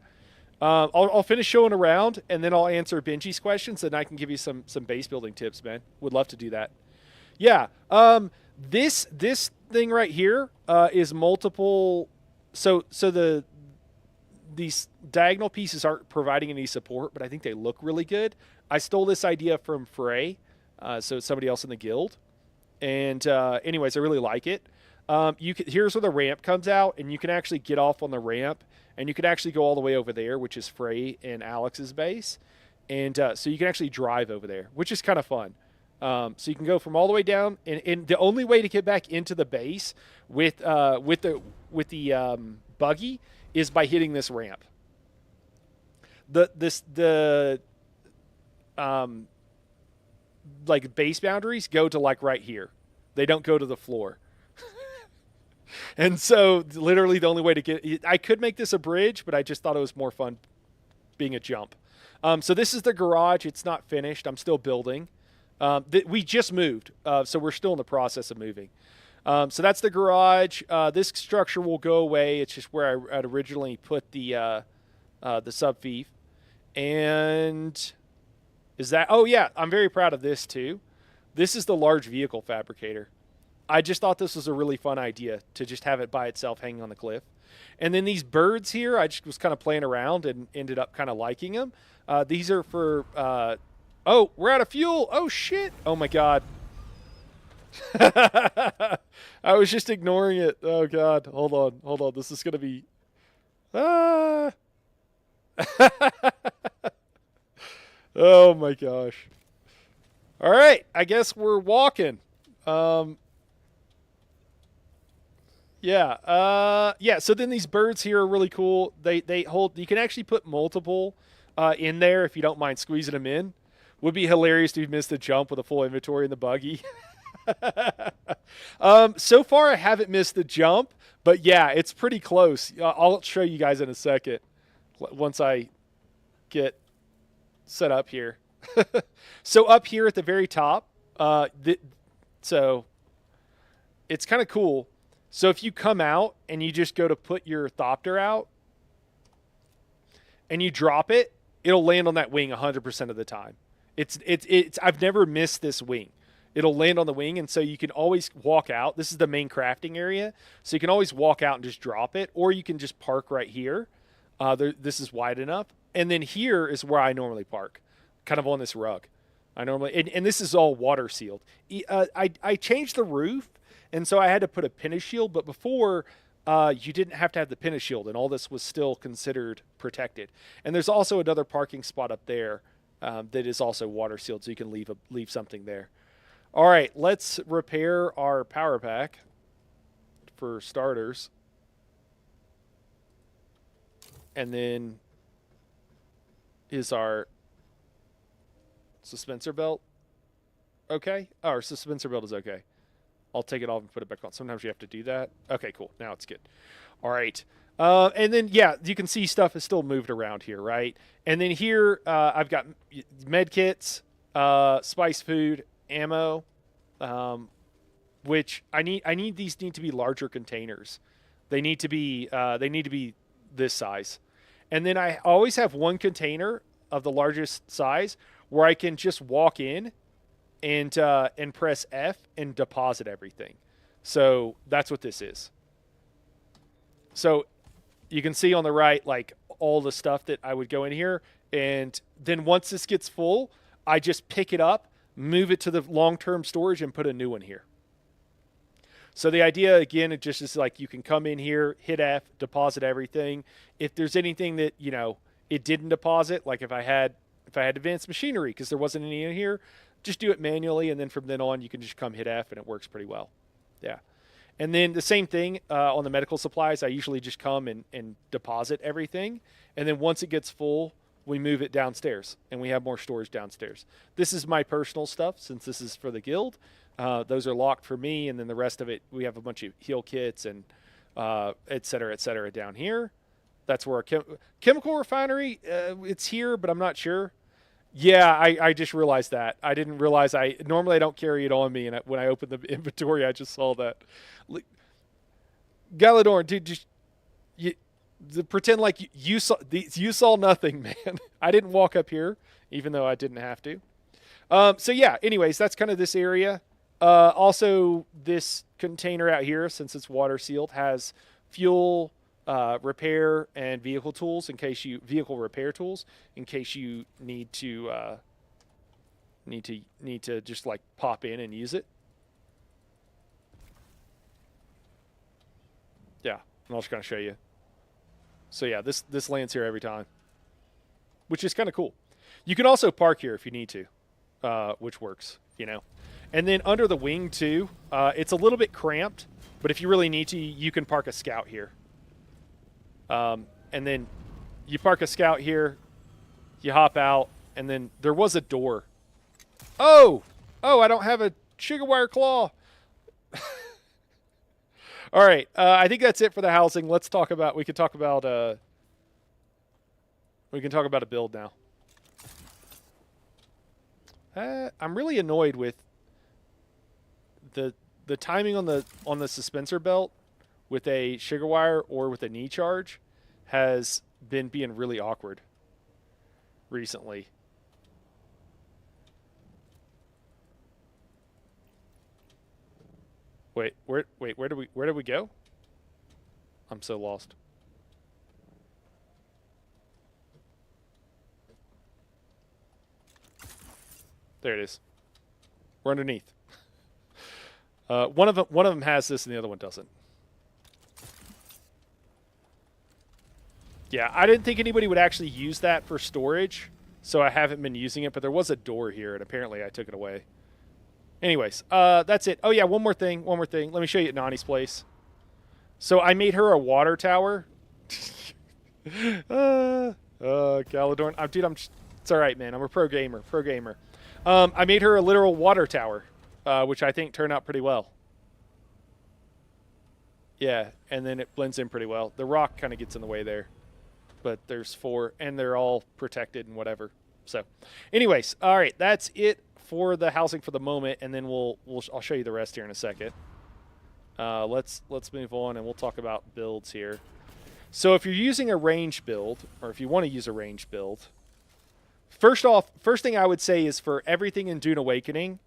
I'll finish showing around and then I'll answer Benji's questions and I can give you some base building tips, man. Would love to do that. Yeah. This thing right here is multiple. So these diagonal pieces aren't providing any support, but I think they look really good. I stole this idea from Frey, so it's somebody else in the guild. And anyways, I really like it. Here's where the ramp comes out, and you can actually get off on the ramp, and you can actually go all the way over there, which is Frey and Alex's base. And so you can actually drive over there, which is kind of fun. So you can go from all the way down, and the only way to get back into the base with the buggy is by hitting this ramp. Like base boundaries go to like right here. They don't go to the floor. And so literally the only way to get, I could make this a bridge, but I just thought it was more fun being a jump. So this is the garage. It's not finished. I'm still building. We just moved. So we're still in the process of moving. So that's the garage. This structure will go away. It's just where I'd originally put the subfief. And is that, oh yeah, I'm very proud of this too. This is the large vehicle fabricator. I just thought this was a really fun idea to just have it by itself hanging on the cliff. And then these birds here, I just was kind of playing around and ended up kind of liking them. These are for, oh, we're out of fuel. Oh shit. Oh my God. I was just ignoring it. Oh God. Hold on. This is going to be, oh my gosh. All right, I guess we're walking. Yeah. So then these birds here are really cool. They hold. You can actually put multiple in there if you don't mind squeezing them in. Would be hilarious to miss the jump with a full inventory in the buggy. So far I haven't missed the jump, but yeah, it's pretty close. I'll show you guys in a second once I get set up here. So up here at the very top, so it's kind of cool. So if you come out and you just go to put your thopter out and you drop it, it'll land on that wing 100% of the time. It's I've never missed this wing. It'll land on the wing, and so you can always walk out. This is the main crafting area, so you can always walk out and just drop it, or you can just park right here. This is wide enough. And then here is where I normally park, kind of on this rug. I normally, and this is all water sealed. I changed the roof, and so I had to put a pinna shield, but before you didn't have to have the pinna shield, and all this was still considered protected. And there's also another parking spot up there that is also water sealed, so you can leave something there. All right, let's repair our power pack for starters. And then is our suspensor belt okay? Oh, our suspensor belt is okay. I'll take it off and put it back on. Sometimes you have to do that. Okay, cool. Now it's good. All right. And then, yeah, you can see stuff is still moved around here, right? And then here I've got med kits, spice food, ammo, which these need to be larger containers. They need to be this size. And then I always have one container of the largest size where I can just walk in and press F and deposit everything. So that's what this is. So you can see on the right, like all the stuff that I would go in here. And then once this gets full, I just pick it up, move it to the long-term storage, and put a new one here. So the idea, again, it just is like you can come in here, hit F, deposit everything. If there's anything that, it didn't deposit, like if I had advanced machinery because there wasn't any in here, just do it manually, and then from then on you can just come hit F and it works pretty well. Yeah. And then the same thing on the medical supplies. I usually just come and deposit everything, and then once it gets full, we move it downstairs and we have more storage downstairs. This is my personal stuff since this is for the guild. Those are locked for me, and then the rest of it, we have a bunch of heal kits and et cetera down here. That's where our chemical refinery, it's here, but I'm not sure. Yeah, I just realized that. I didn't realize normally I don't carry it on me, and when I opened the inventory, I just saw that. Galadorn, dude, pretend like you saw nothing, man. I didn't walk up here, even though I didn't have to. So yeah, anyways, that's kind of this area. Also, this container out here, since it's water sealed, has fuel, repair, and vehicle tools vehicle repair tools in case you need to just like pop in and use it. Yeah, I'm also going to show you. So yeah, this lands here every time, which is kind of cool. You can also park here if you need to, which works, And then under the wing too, it's a little bit cramped, but if you really need to, you can park a scout here. And then you park a scout here, you hop out, and then there was a door. Oh, I don't have a sugar wire claw. All right, I think that's it for the housing. We can talk about a build now. I'm really annoyed with the timing on the suspensor belt with a sugar wire or with a knee charge has been being really awkward recently. Wait, where did we go? I'm so lost. There it is. We're underneath. One of them has this and the other one doesn't. Yeah, I didn't think anybody would actually use that for storage, so I haven't been using it, but there was a door here, and apparently I took it away. Anyways, that's it. Oh, yeah, one more thing. Let me show you at Nani's place. So I made her a water tower. Galadorn. Dude, it's all right, man. I'm a pro gamer. I made her a literal water tower, which I think turned out pretty well. Yeah, and then it blends in pretty well. The rock kind of gets in the way there, but there's 4, and they're all protected and whatever. So, anyways, all right, that's it for the housing for the moment, and then I'll show you the rest here in a second. Let's move on, and we'll talk about builds here. So if you're using a range build, or if you want to use a range build, first thing I would say is for everything in Dune Awakening,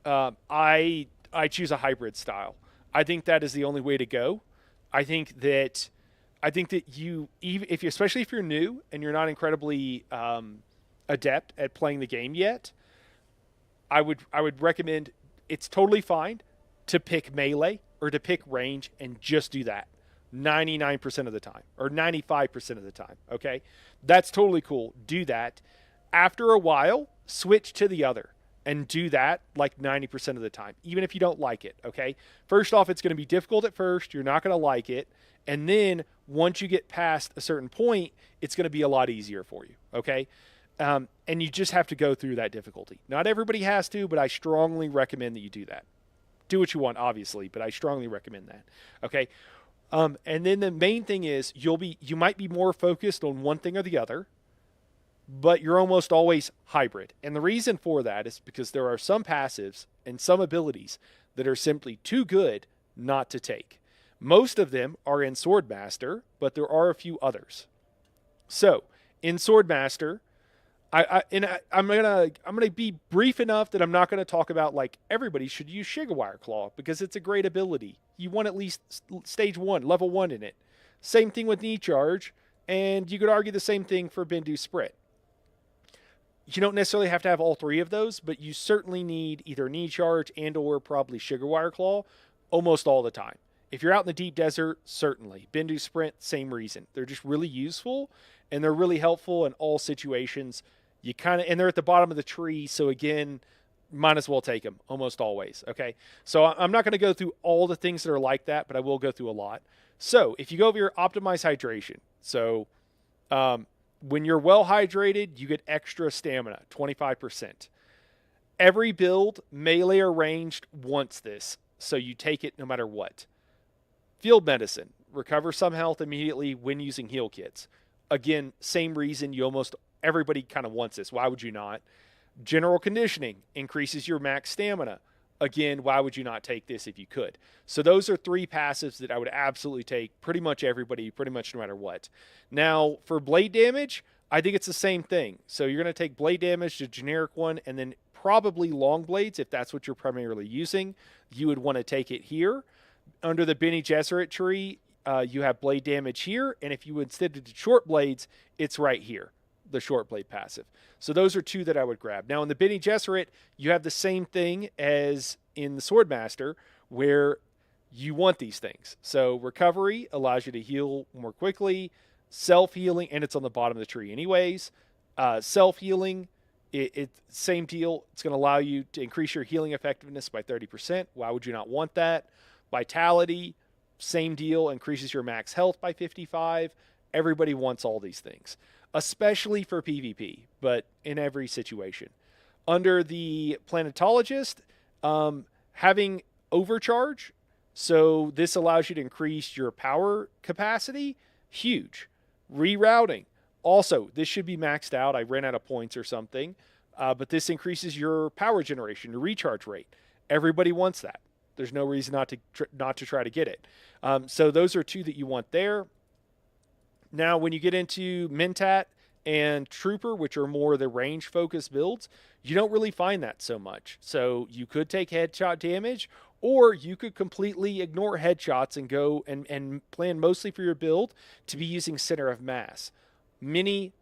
I choose a hybrid style. I think that is the only way to go. I think that you, especially if you're new and you're not incredibly adept at playing the game yet, I would recommend, it's totally fine to pick melee or to pick range and just do that 99% of the time or 95% of the time. Okay, that's totally cool. Do that. After a while, switch to the other and do that like 90% of the time, even if you don't like it. Okay, first off, it's going to be difficult at first. You're not going to like it, and then once you get past a certain point, it's going to be a lot easier for you. Okay. And you just have to go through that difficulty. Not everybody has to, but I strongly recommend that you do that. Do what you want, obviously, but I strongly recommend that. Okay. And then the main thing is you might be more focused on one thing or the other, but you're almost always hybrid. And the reason for that is because there are some passives and some abilities that are simply too good not to take. Most of them are in Swordmaster, but there are a few others. So in Swordmaster, I'm gonna be brief enough that I'm not gonna talk about like everybody should use Sugar Wire Claw because it's a great ability. You want at least stage 1, level 1 in it. Same thing with knee charge, and you could argue the same thing for Bendu Sprit. You don't necessarily have to have all three of those, but you certainly need either knee charge and or probably sugar wire claw almost all the time. If you're out in the deep desert, certainly. Bendu Sprint, same reason. They're just really useful and they're really helpful in all situations. You kind of, and they're at the bottom of the tree, so again, might as well take them almost always. Okay, so I'm not going to go through all the things that are like that, but I will go through a lot. So if you go over your optimize hydration, so when you're well hydrated, you get extra stamina, 25%. Every build, melee or ranged, wants this, so you take it no matter what. Field medicine, recover some health immediately when using heal kits. Again, same reason, you almost everybody kind of wants this. Why would you not? General conditioning increases your max stamina. Again, why would you not take this if you could? So those are three passives that I would absolutely take pretty much everybody, pretty much no matter what. Now, for blade damage, I think it's the same thing. So you're going to take blade damage, the generic one, and then probably long blades, if that's what you're primarily using. You would want to take it here. Under the Bene Gesserit tree, you have blade damage here, and if you instead did short blades, it's right here, the short blade passive. So those are two that I would grab. Now in the Bene Gesserit, you have the same thing as in the Swordmaster, where you want these things. So recovery allows you to heal more quickly, self-healing, and it's on the bottom of the tree anyways. Self-healing, it's same deal. It's going to allow you to increase your healing effectiveness by 30%. Why would you not want that? Vitality, same deal, increases your max health by 55. Everybody wants all these things, especially for PvP, but in every situation. Under the Planetologist, having overcharge, so this allows you to increase your power capacity, huge. Rerouting, also, this should be maxed out. I ran out of points or something, but this increases your power generation, your recharge rate. Everybody wants that. There's no reason not to try to get it. So those are two that you want there. Now, when you get into Mentat and Trooper, which are more the range focused builds, you don't really find that so much. So you could take headshot damage, or you could completely ignore headshots and go and plan mostly for your build to be using center of mass.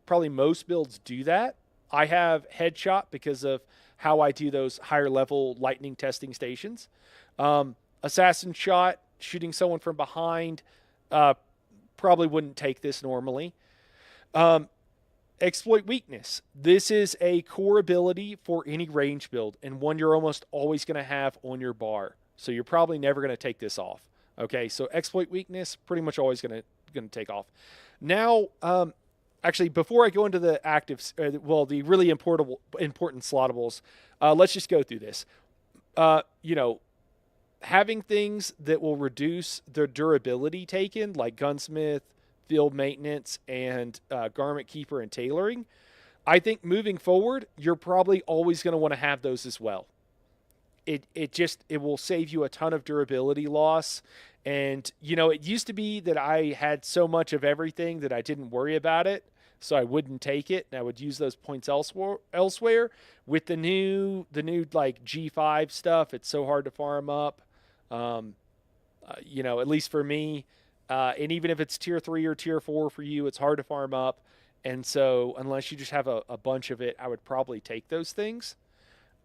Probably most builds do that. I have headshot because of how I do those higher level lightning testing stations. Assassin shot, shooting someone from behind, probably wouldn't take this normally. Exploit weakness. This is a core ability for any range build and one you're almost always going to have on your bar. So you're probably never going to take this off. Okay, so exploit weakness, pretty much always going to take off. Now, actually, before I go into the actives, the really important slottables, let's just go through this. Having things that will reduce the durability taken, like Gunsmith, Field Maintenance, and Garment Keeper and Tailoring, I think moving forward, you're probably always going to want to have those as well. It will save you a ton of durability loss. And, it used to be that I had so much of everything that I didn't worry about it, so I wouldn't take it, and I would use those points elsewhere. With the new like G5 stuff, it's so hard to farm up. At least for me, and even if it's tier 3 or tier 4 for you, it's hard to farm up. And so unless you just have a bunch of it, I would probably take those things.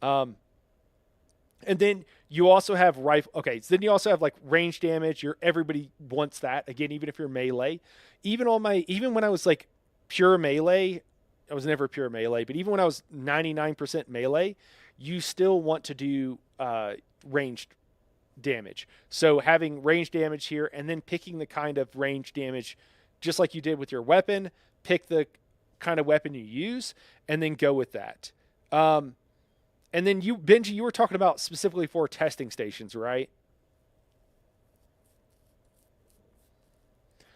And then you also have rifle. Okay, so then you also have like range damage. Everybody wants that. Again, even if you're melee, even when I was like pure melee, I was never pure melee, but even when I was 99% melee, you still want to do ranged damage. So having range damage here and then picking the kind of range damage, just like you did with your weapon, pick the kind of weapon you use and then go with that. And then Benji, you were talking about specifically for testing stations, right?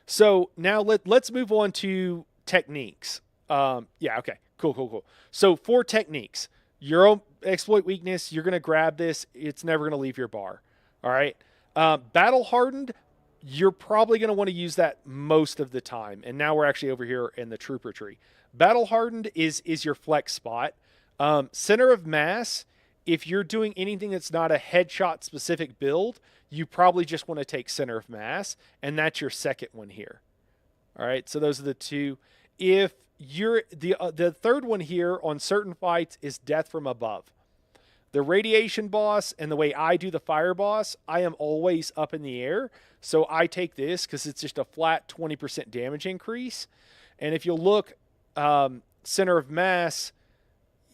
So now let's move on to techniques. Okay, cool. So for techniques, your exploit weakness, you're going to grab this. It's never going to leave your bar. All right. Battle hardened, you're probably going to want to use that most of the time. And now we're actually over here in the Trooper tree. Battle hardened is your flex spot. Center of mass, if you're doing anything that's not a headshot specific build, you probably just want to take center of mass, and that's your second one here. All right, so those are the two. If you're the third one here on certain fights is death from above. The radiation boss and the way I do the fire boss, I am always up in the air. So I take this because it's just a flat 20% damage increase. And if you look, center of mass,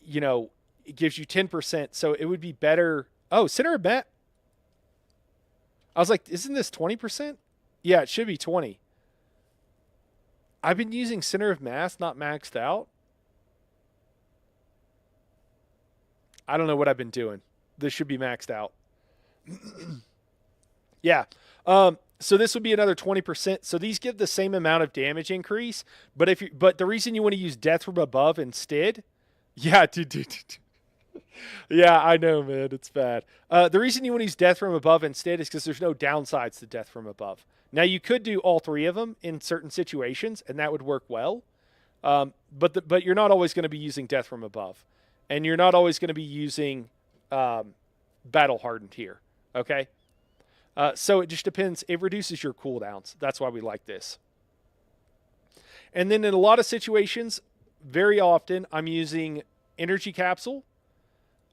it gives you 10%. So it would be better. Oh, center of mass. I was like, isn't this 20%? Yeah, it should be 20. I've been using center of mass, not maxed out. I don't know what I've been doing. This should be maxed out. Yeah. So this would be another 20%. So these give the same amount of damage increase, but the reason you want to use death from above instead, yeah, dude. Yeah, I know, man. It's bad. The reason you want to use death from above instead is because there's no downsides to death from above. Now you could do all three of them in certain situations, and that would work well. But you're not always going to be using death from above, and you're not always going to be using battle hardened here. Okay. So it just depends. It reduces your cooldowns. That's why we like this. And then in a lot of situations, very often I'm using energy capsule.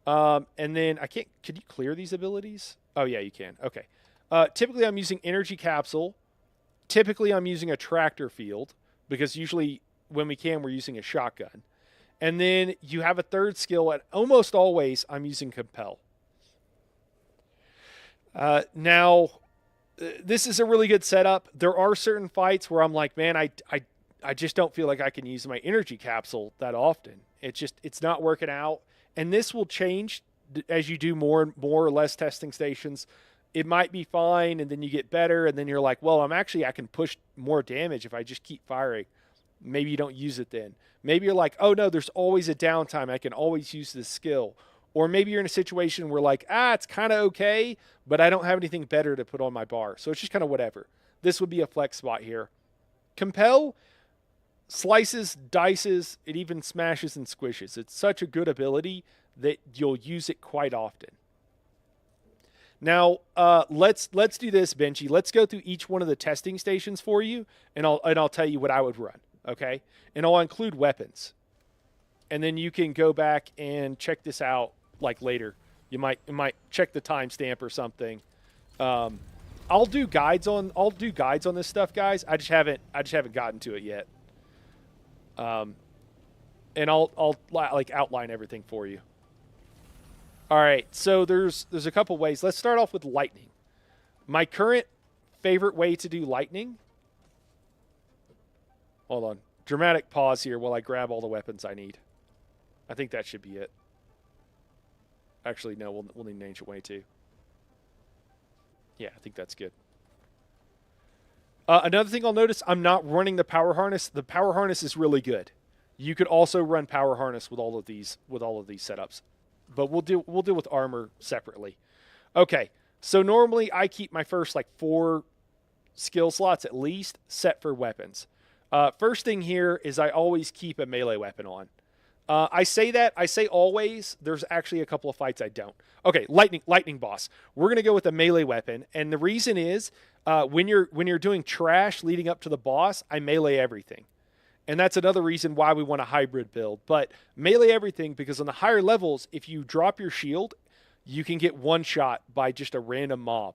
And then can you clear these abilities? Oh yeah, you can. Okay. Typically I'm using energy capsule. Typically I'm using a tractor field because usually when we can, we're using a shotgun. And then you have a third skill, and almost always I'm using compel. Now, this is a really good setup. There are certain fights where I'm like, man, I just don't feel like I can use my energy capsule that often. It's not working out. And this will change as you do more or less testing stations. It might be fine, and then you get better, and then you're like, well, I can push more damage if I just keep firing. Maybe you don't use it then. Maybe you're like, oh no, there's always a downtime. I can always use this skill. Or maybe you're in a situation where like, it's kind of okay, but I don't have anything better to put on my bar. So it's just kind of whatever. This would be a flex spot here. Compel slices, dices, it even smashes and squishes. It's such a good ability that you'll use it quite often. Now, let's do this, Benji. Let's go through each one of the testing stations for you, and I'll tell you what I would run, okay? And I'll include weapons. And then you can go back and check this out like later. You might check the timestamp or something. I'll do guides on this stuff, guys. I just haven't gotten to it yet. And I'll like outline everything for you. All right, so there's a couple ways. Let's start off with lightning. My current favorite way to do lightning. Hold on. Dramatic pause here while I grab all the weapons I need. I think that should be it. Actually, no, we'll need an ancient way too. Yeah, I think that's good. Another thing I'll notice, I'm not running the power harness. The power harness is really good. You could also run power harness with all of these setups. But we'll deal with armor separately. Okay, so normally I keep my first 4 skill slots at least set for weapons. First thing here is I always keep a melee weapon on. I say always. There's actually a couple of fights I don't. Okay, lightning boss. We're gonna go with a melee weapon, and the reason is when you're doing trash leading up to the boss, I melee everything. And that's another reason why we want a hybrid build. But melee everything because on the higher levels, if you drop your shield, you can get one shot by just a random mob.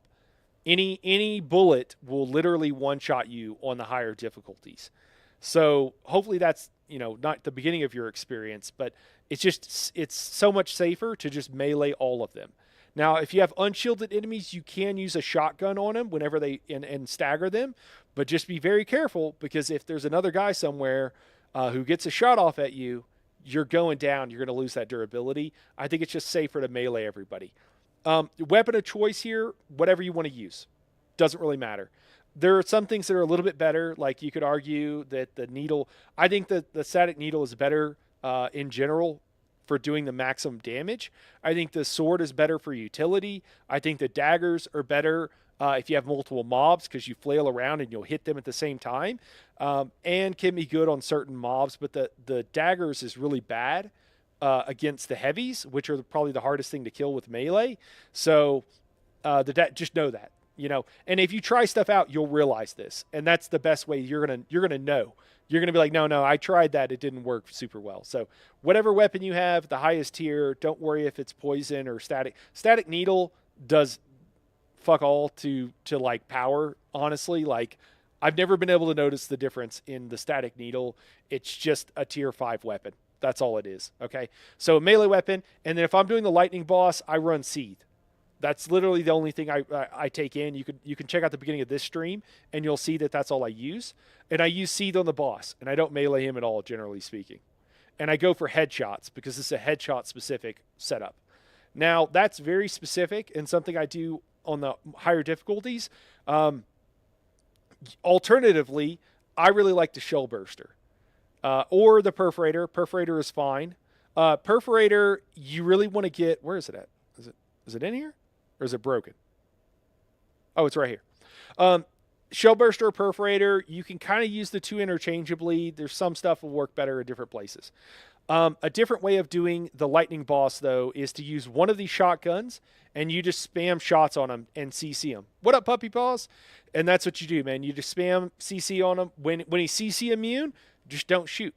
Any bullet will literally one shot you on the higher difficulties. So hopefully that's not the beginning of your experience, but it's so much safer to just melee all of them. Now, if you have unshielded enemies, you can use a shotgun on them whenever and stagger them, but just be very careful because if there's another guy somewhere who gets a shot off at you, you're going down. You're going to lose that durability. I think it's just safer to melee everybody. Weapon of choice here, whatever you want to use. Doesn't really matter. There are some things that are a little bit better. Like you could argue that the needle, I think that the static needle is better in general for doing the maximum damage. I think the sword is better for utility. I think the daggers are better if you have multiple mobs because you flail around and you'll hit them at the same time, and can be good on certain mobs. But the daggers is really bad against the heavies, which are probably the hardest thing to kill with melee. So just know that. And if you try stuff out, you'll realize this, and that's the best way you're gonna know. You're gonna be like, no, I tried that, it didn't work super well. So whatever weapon you have, the highest tier, don't worry if it's poison or static. Static needle does fuck all to like power. Honestly, like I've never been able to notice the difference in the static needle. It's just a tier 5 weapon. That's all it is. Okay, so a melee weapon, and then if I'm doing the lightning boss, I run Seethe. That's literally the only thing I take in. You can check out the beginning of this stream, and you'll see that that's all I use. And I use Seethe on the boss, and I don't melee him at all, generally speaking. And I go for headshots because this is a headshot specific setup. Now that's very specific and something I do on the higher difficulties. Alternatively, I really like the shell burster or the perforator. Perforator is fine. Perforator, you really want to get. Where is it at? Is it in here? Or is it broken? Oh, it's right here. Shell burster or perforator, you can kind of use the two interchangeably. There's some stuff will work better in different places. A different way of doing the lightning boss, though, is to use one of these shotguns, and you just spam shots on them and CC them. What up, puppy paws? And that's what you do, man. You just spam CC on him. When he's CC immune, just don't shoot.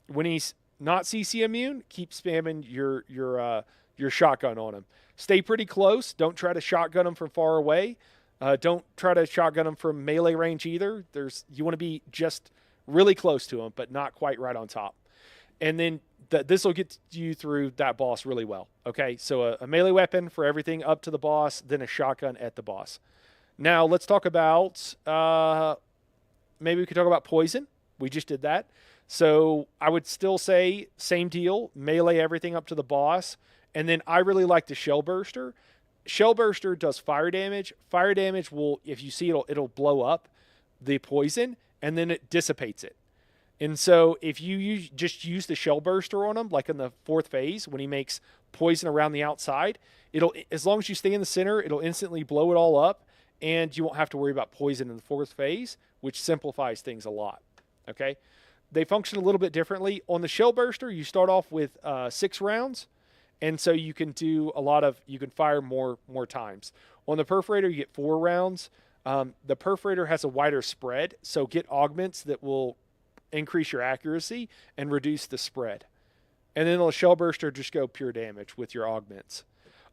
When he's not CC immune, keep spamming your shotgun on him. Stay pretty close. Don't try to shotgun him from far away. Don't try to shotgun him from melee range either. You want to be just really close to him, but not quite right on top. And then this will get you through that boss really well. Okay, so a melee weapon for everything up to the boss, then a shotgun at the boss. Now let's talk about maybe we could talk about poison. We just did that. So I would still say same deal, melee everything up to the boss. And then I really like the shell burster. Shell burster does fire damage. Fire damage will, if you see it'll blow up the poison and then it dissipates it. And so if you just use the shell burster on him, like in the 4th phase when he makes poison around the outside, as long as you stay in the center, it'll instantly blow it all up, and you won't have to worry about poison in the 4th phase, which simplifies things a lot. Okay, they function a little bit differently. On the shell burster, you start off with 6 rounds. And so you can do you can fire more times. On the perforator, you get 4 rounds. The perforator has a wider spread, so get augments that will increase your accuracy and reduce the spread. And then on the shell burster, just go pure damage with your augments.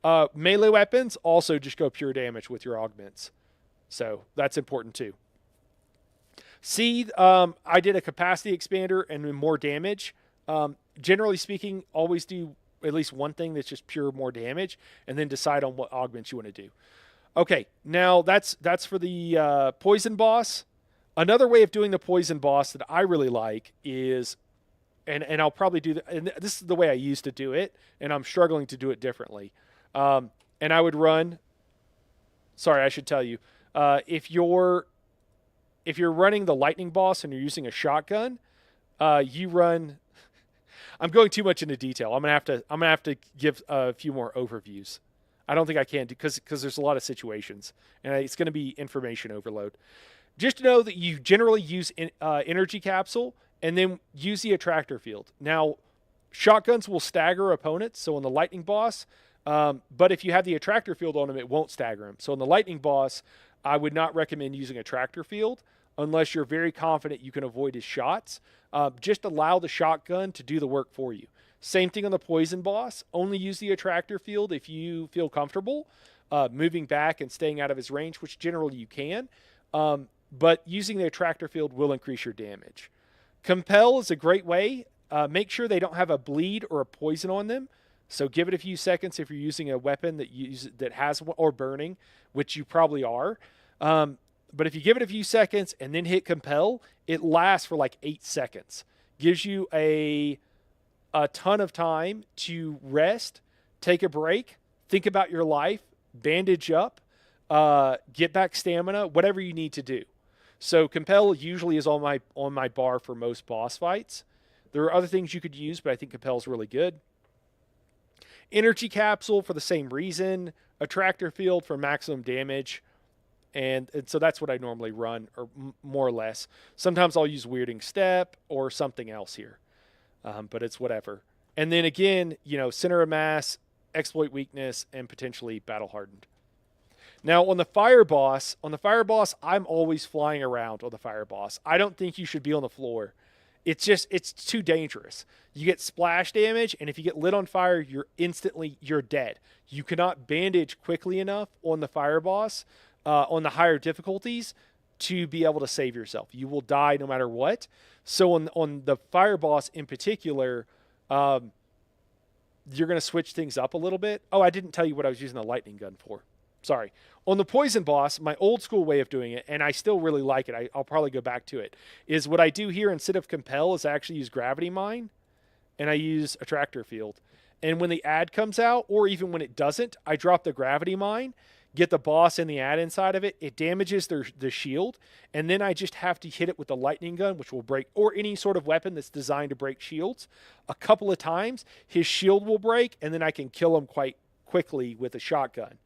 Melee weapons also just go pure damage with your augments. So that's important too. Seethe, I did a capacity expander and more damage. Generally speaking, always do at least one thing that's just pure more damage, and then decide on what augments you want to do. Okay, now that's for the poison boss. Another way of doing the poison boss that I really like is, and I'll probably do and this is the way I used to do it, and I'm struggling to do it differently. And I would run. Sorry, I should tell you, if you're running the lightning boss and you're using a shotgun, you run. I'm going too much into detail. I'm gonna have to give a few more overviews. I don't think I can because there's a lot of situations, and it's going to be information overload. Just to know that you generally use energy capsule and then use the attractor field. Now, shotguns will stagger opponents. So on the lightning boss, but if you have the attractor field on him, it won't stagger him. So on the lightning boss, I would not recommend using a tractor field unless you're very confident you can avoid his shots. Just allow the shotgun to do the work for you. Same thing on the poison boss. Only use the attractor field if you feel comfortable moving back and staying out of his range, which generally you can. But using the attractor field will increase your damage. Compel is a great way. Make sure they don't have a bleed or a poison on them. So give it a few seconds if you're using a weapon that has or burning, which you probably are. But if you give it a few seconds and then hit compel, it lasts for like 8 seconds. Gives you a ton of time to rest, take a break, think about your life, bandage up, get back stamina, whatever you need to do. So compel usually is on my bar for most boss fights. There are other things you could use, but I think compel is really good. Energy capsule for the same reason. Attractor field for maximum damage. And so that's what I normally run, or more or less. Sometimes I'll use weirding step or something else here, but it's whatever. And then again, center of mass, exploit weakness, and potentially battle hardened. Now on the fire boss, I'm always flying around on the fire boss. I don't think you should be on the floor. It's too dangerous. You get splash damage, and if you get lit on fire, you're dead. You cannot bandage quickly enough on the fire boss on the higher difficulties to be able to save yourself. You will die no matter what. So on the fire boss in particular, you're going to switch things up a little bit. Oh, I didn't tell you what I was using the lightning gun for. Sorry. On the poison boss, my old school way of doing it, and I still really like it, I'll probably go back to it, is what I do here instead of compel is I actually use gravity mine, and I use attractor field. And when the ad comes out, or even when it doesn't, I drop the gravity mine, get the boss and the ad inside of it. It damages the shield, and then I just have to hit it with the lightning gun, which will break, or any sort of weapon that's designed to break shields. A couple of times, his shield will break, and then I can kill him quite quickly with a shotgun.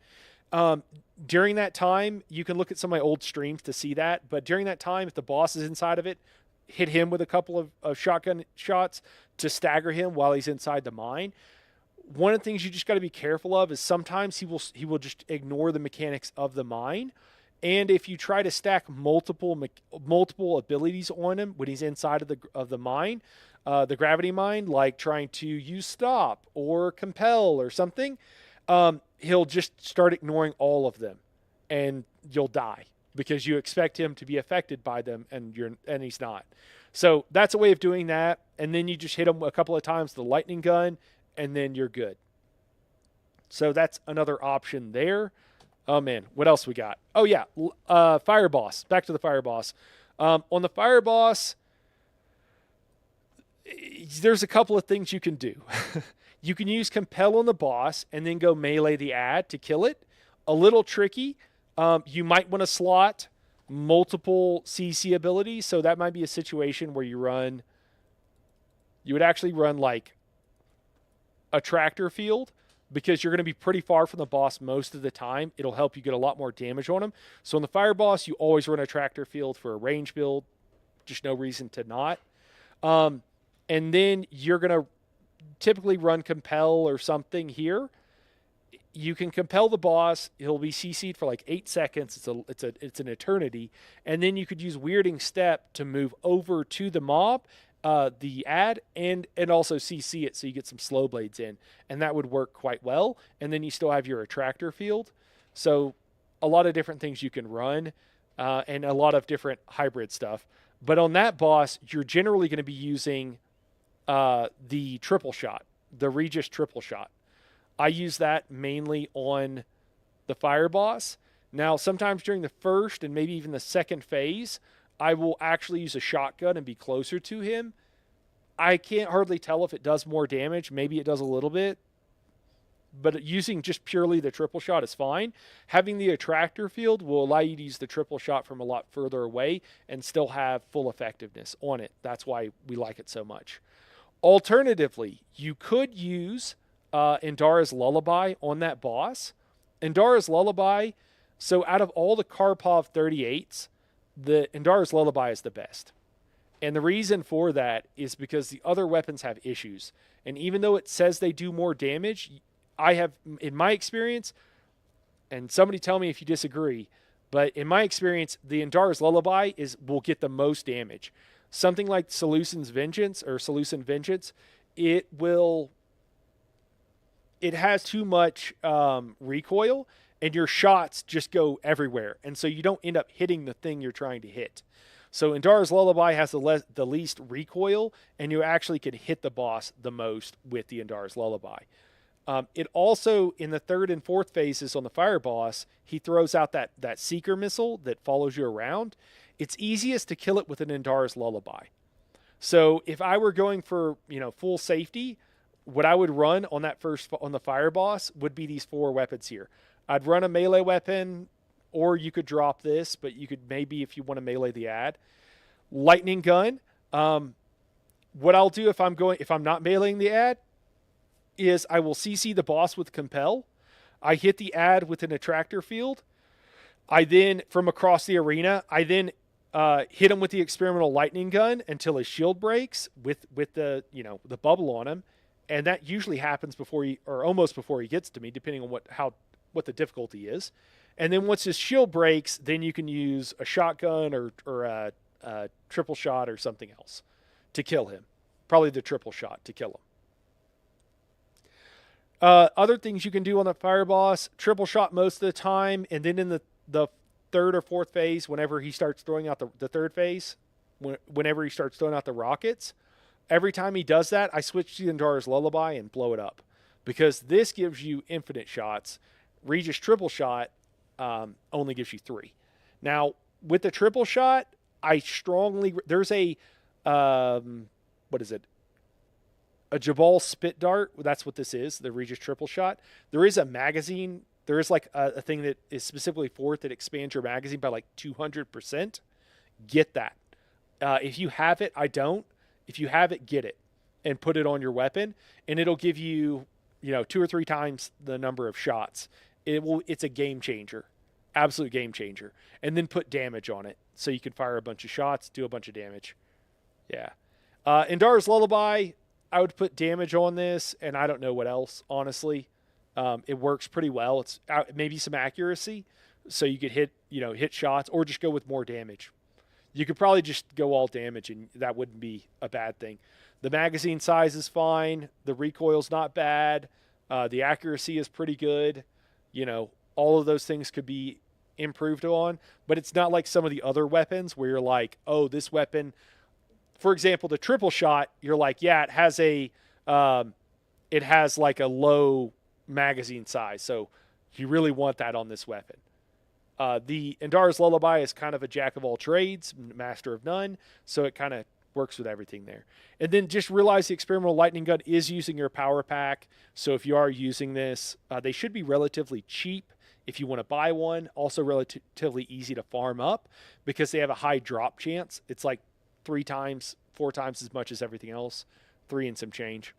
During that time, you can look at some of my old streams to see that, but during that time, if the boss is inside of it, hit him with a couple of shotgun shots to stagger him while he's inside the mine. One of the things you just got to be careful of is sometimes he will just ignore the mechanics of the mine. And if you try to stack multiple abilities on him when he's inside of the mine, the gravity mine, like trying to use stop or compel or something, he'll just start ignoring all of them, and you'll die because you expect him to be affected by them, and he's not. So that's a way of doing that. And then you just hit him a couple of times with the lightning gun, and then you're good. So that's another option there. Oh man, what else we got? Oh yeah, fire boss. Back to the fire boss. On the fire boss, there's a couple of things you can do. You can use compel on the boss and then go melee the ad to kill it. A little tricky. You might want to slot multiple CC abilities, so that might be a situation where you would actually run like a tractor field, because you're going to be pretty far from the boss most of the time. It'll help you get a lot more damage on him. So on the fire boss, you always run a tractor field for a range build. Just no reason to not. And then you're going to typically run compel or something here. You can compel the boss. He'll be CC'd for like 8 seconds. It's an eternity. And then you could use weirding step to move over to the mob, the ad, and also CC it so you get some slow blades in, and that would work quite well. And then you still have your attractor field. So a lot of different things you can run, and a lot of different hybrid stuff. But on that boss, you're generally going to be using the triple shot, the Regis triple shot. I use that mainly on the fire boss. Now, sometimes during the first and maybe even the second phase, I will actually use a shotgun and be closer to him. I can't hardly tell if it does more damage. Maybe it does a little bit. But using just purely the triple shot is fine. Having the attractor field will allow you to use the triple shot from a lot further away and still have full effectiveness on it. That's why we like it so much. Alternatively, you could use Indara's Lullaby on that boss. Indara's Lullaby, so out of all the Karpov 38s, the Indara's Lullaby is the best. And the reason for that is because the other weapons have issues. And even though it says they do more damage, I have, in my experience, and somebody tell me if you disagree, but in my experience, the Indara's Lullaby will get the most damage. Something like Seleucid Vengeance, it has too much recoil, and your shots just go everywhere. And so you don't end up hitting the thing you're trying to hit. So Indara's Lullaby has the least recoil, and you actually can hit the boss the most with the Indara's Lullaby. It also, in the third and fourth phases on the fire boss, he throws out that seeker missile that follows you around. It's easiest to kill it with an Indara's Lullaby. So if I were going for full safety, what I would run on the fire boss would be these 4 weapons here. I'd run a melee weapon, or you could drop this, but you could maybe, if you want to melee the ad, lightning gun. What I'll do if I'm not meleeing the ad is I will CC the boss with compel. I hit the ad with an attractor field. I then, from across the arena, hit him with the experimental lightning gun until his shield breaks with the bubble on him. And that usually happens almost before he gets to me, depending on what the difficulty is. And then once his shield breaks, then you can use a shotgun or a triple shot or something else to kill him. Probably the triple shot to kill him. Other things you can do on the fire boss, triple shot most of the time, and then in the third or fourth phase, whenever he starts throwing out the third phase, whenever he starts throwing out the rockets, every time he does that, I switch to Endara's Lullaby and blow it up. Because this gives you infinite shots. Regis triple shot only gives you 3. Now, with the triple shot, I strongly... There's a... what is it? A Jabal spit dart. That's what this is, the Regis triple shot. There is a magazine. There is like a thing that is specifically for it that expands your magazine by like 200%. Get that. If you have it, I don't. If you have it, get it and put it on your weapon, and it'll give you, 2 or 3 times the number of shots. It's a game changer, absolute game changer. And then put damage on it so you can fire a bunch of shots, do a bunch of damage. Yeah. Endara's Lullaby, I would put damage on this, and I don't know what else, honestly. It works pretty well. It's maybe some accuracy, so you could hit shots, or just go with more damage. You could probably just go all damage, and that wouldn't be a bad thing. The magazine size is fine. The recoil's not bad. The accuracy is pretty good. All of those things could be improved on, but it's not like some of the other weapons where you're like, oh, this weapon... For example, the triple shot, you're like, yeah, it has like a low magazine size, so you really want that on this weapon. The Endara's Lullaby is kind of a jack of all trades, master of none, so it kind of works with everything there. And then just realize the experimental lightning gun is using your power pack, so if you are using this, they should be relatively cheap if you want to buy one. Also relatively easy to farm up because they have a high drop chance. It's like 3 times, 4 times as much as everything else. 3 and some change.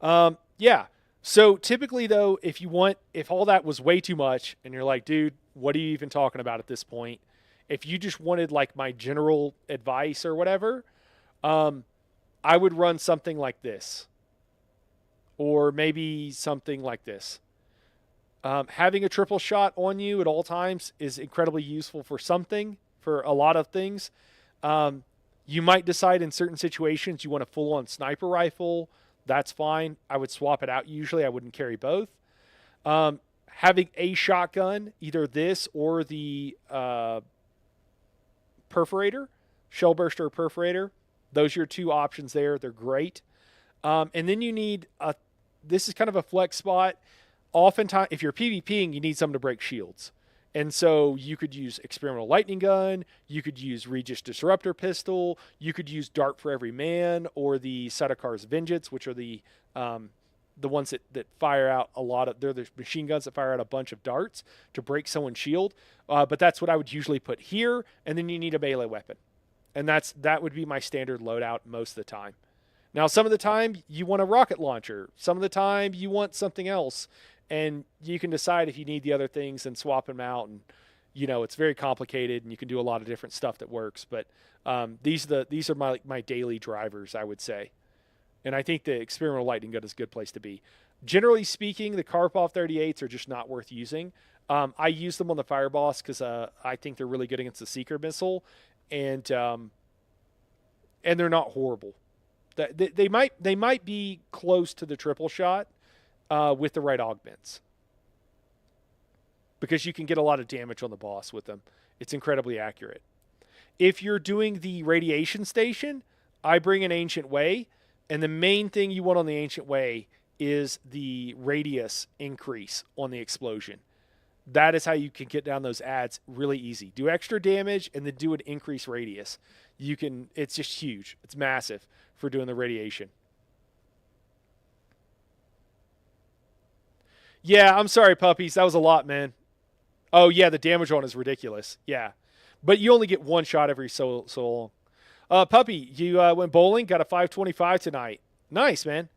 Yeah. So typically though, if all that was way too much and you're like, dude, what are you even talking about at this point? If you just wanted like my general advice or whatever, I would run something like this. Or maybe something like this. Having a triple shot on you at all times is incredibly useful for a lot of things. You might decide in certain situations you want a full-on sniper rifle. That's fine. I would swap it out usually. I wouldn't carry both. Having a shotgun, either this or the perforator, shell burster or perforator. Those are your 2 options there. They're great. And then you need this is kind of a flex spot. Oftentimes, if you're PvPing, you need something to break shields. And so you could use Experimental Lightning Gun, you could use Regis Disruptor Pistol, you could use Dart for Every Man, or the Sedakar's Vengeance, which are the ones that fire out they're the machine guns that fire out a bunch of darts to break someone's shield. But that's what I would usually put here, and then you need a melee weapon. And that would be my standard loadout most of the time. Now, some of the time, you want a rocket launcher. Some of the time, you want something else. And you can decide if you need the other things and swap them out. And, it's very complicated, and you can do a lot of different stuff that works. But these are my daily drivers, I would say. And I think the Experimental Lightning Gun is a good place to be. Generally speaking, the Karpov 38s are just not worth using. I use them on the Fire Boss because I think they're really good against the Seeker Missile. And they're not horrible. They might be close to the triple shot. With the right augments. Because you can get a lot of damage on the boss with them. It's incredibly accurate. If you're doing the radiation station, I bring an Ancient Way, and the main thing you want on the Ancient Way is the radius increase on the explosion. That is how you can get down those adds really easy. Do extra damage and then do an increased radius. It's just huge. It's massive for doing the radiation. Yeah, I'm sorry, puppies. That was a lot, man. Oh, yeah, the damage on is ridiculous. Yeah. But you only get 1 shot every so long. Puppy, you went bowling, got a 525 tonight. Nice, man.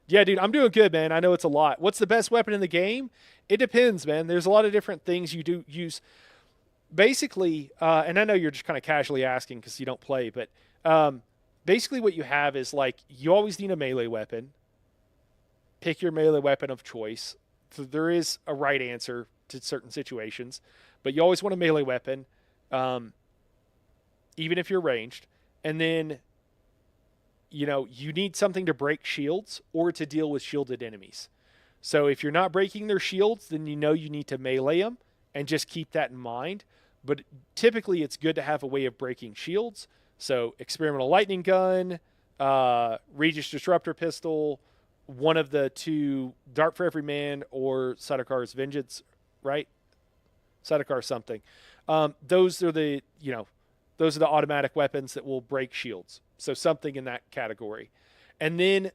Yeah, dude, I'm doing good, man. I know it's a lot. What's the best weapon in the game? It depends, man. There's a lot of different things you do use. Basically, and I know you're just kind of casually asking because you don't play, but basically what you have is, like, you always need a melee weapon. Pick your melee weapon of choice. So there is a right answer to certain situations, but you always want a melee weapon, even if you're ranged. And then, you need something to break shields or to deal with shielded enemies. So if you're not breaking their shields, then you need to melee them and just keep that in mind. But typically it's good to have a way of breaking shields. So experimental lightning gun, Regis disruptor pistol, one of the two Dart for Every Man or Sadakar's Vengeance, right? Sadakar something. Those are the automatic weapons that will break shields. So something in that category. And then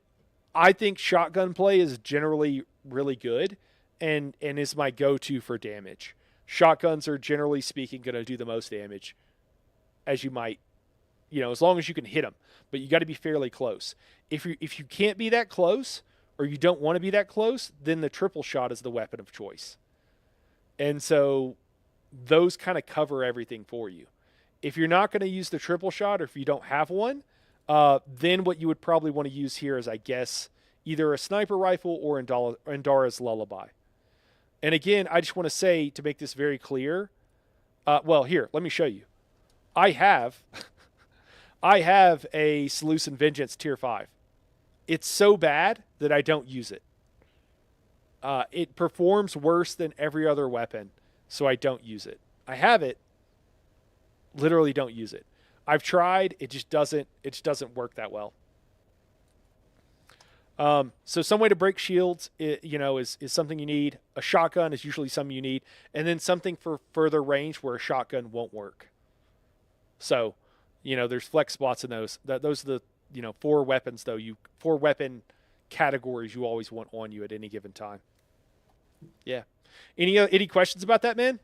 I think shotgun play is generally really good and is my go-to for damage. Shotguns are generally speaking going to do the most damage, as you might, as long as you can hit them. But you got to be fairly close. If you can't be that close or you don't want to be that close, then the triple shot is the weapon of choice. And so those kind of cover everything for you. If you're not going to use the triple shot or if you don't have one, then what you would probably want to use here is, I guess, either a sniper rifle or Endara's Lullaby. And again, I just want to say, to make this very clear, here, let me show you. I have a Seleucid Vengeance Tier 5. It's so bad that I don't use it. It performs worse than every other weapon, so I don't use it. I have it, literally don't use it. I've tried, it just doesn't work that well. So some way to break shields, is something you need. A shotgun is usually something you need, and then something for further range where a shotgun won't work. So, there's flex spots in those. Those are the 4 weapons though. 4 weapon categories you always want on you at any given time. Yeah. Any questions about that, man?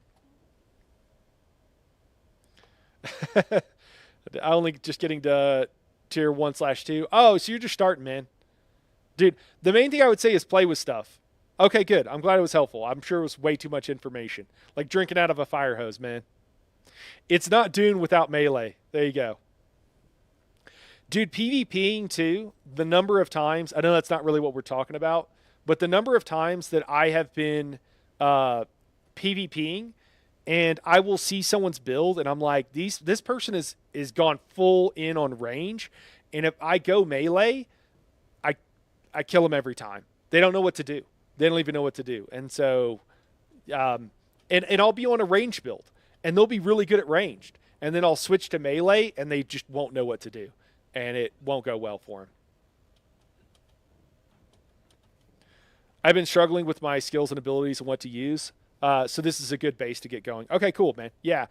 I only just getting to tier 1/2. Oh, so you're just starting, man. Dude, the main thing I would say is play with stuff. Okay, good. I'm glad it was helpful. I'm sure it was way too much information. Like drinking out of a fire hose, man. It's not Dune without melee. There you go. Dude, PvPing too, the number of times, I know that's not really what we're talking about, but the number of times that I have been PvPing and I will see someone's build and I'm like, this person is gone full in on range. And if I go melee, I kill them every time. They don't know what to do. They don't even know what to do. And so, and I'll be on a range build and they'll be really good at ranged. And then I'll switch to melee and they just won't know what to do. And it won't go well for them. I've been struggling with my skills and abilities and what to use. So this is a good base to get going. Okay, cool, man. Yeah.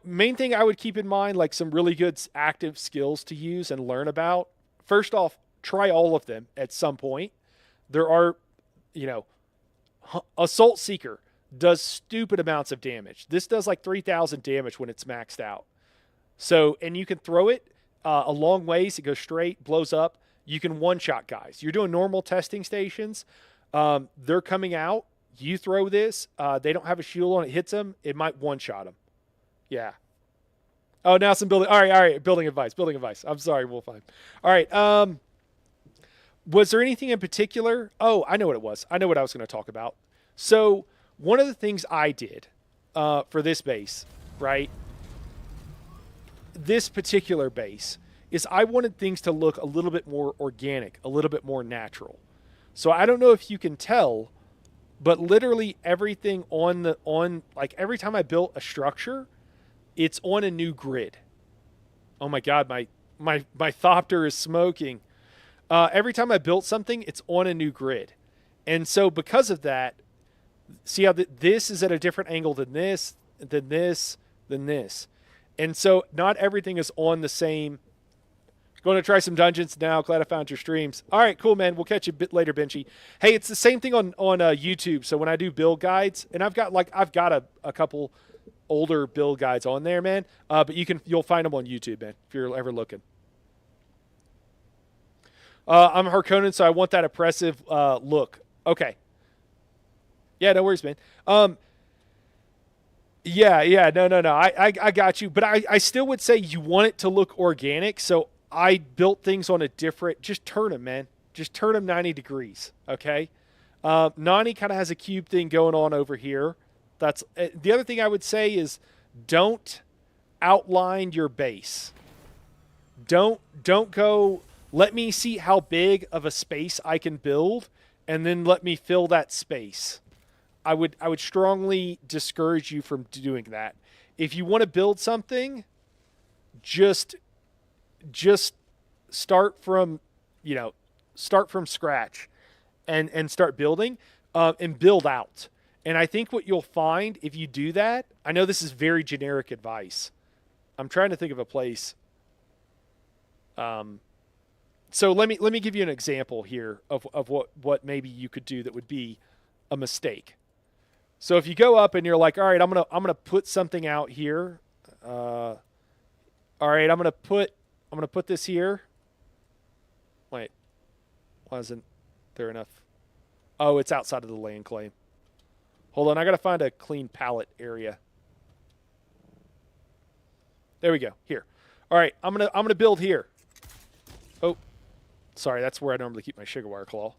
Main thing I would keep in mind, like some really good active skills to use and learn about. First off, try all of them at some point. There are, Assault Seeker does stupid amounts of damage. This does like 3,000 damage when it's maxed out. So, and you can throw it a long ways. It goes straight, blows up. You can one-shot guys. You're doing normal testing stations. They're coming out. You throw this. They don't have a shield on. It hits them. It might one-shot them. Yeah. Oh, now some building. All right. Building advice. I'm sorry, Wolfheim. All right. Was there anything in particular? Oh, I know what it was. I know what I was going to talk about. So one of the things I did for this base, right? This particular base is I wanted things to look a little bit more organic, a little bit more natural. So I don't know if you can tell, but literally everything like every time I built a structure, it's on a new grid. Oh my God, my Thopter is smoking. Every time I built something, it's on a new grid. And so because of that, see how this is at a different angle than this, than this, than this. And so not everything is on the same. Going to try some dungeons now. Glad I found your streams. All right, cool, man. We'll catch you a bit later, Benchy. Hey, it's the same thing on YouTube. So when I do build guides, and I've got a couple older build guides on there, man. But you'll find them on YouTube, man, if you're ever looking. I'm Harkonnen, so I want that oppressive look. Okay. Yeah, no worries, man. Yeah, no. I got you. But I still would say you want it to look organic. So I built things on a different, just turn them, man. Just turn them 90 degrees, okay? Nani kind of has a cube thing going on over here. That's the other thing I would say is don't outline your base. Don't go, let me see how big of a space I can build and then let me fill that space. I would strongly discourage you from doing that. If you want to build something, just start from, start from scratch and start building and build out. And I think what you'll find if you do that, I know this is very generic advice. I'm trying to think of a place. So let me give you an example here of what maybe you could do that would be a mistake. So if you go up and you're like, all right, I'm gonna put something out here. All right, I'm gonna put this here. Wait, why isn't there enough? Oh, it's outside of the land claim. Hold on, I gotta find a clean pallet area. There we go. Here. All right, I'm gonna build here. Oh, sorry, that's where I normally keep my sugar wire claw.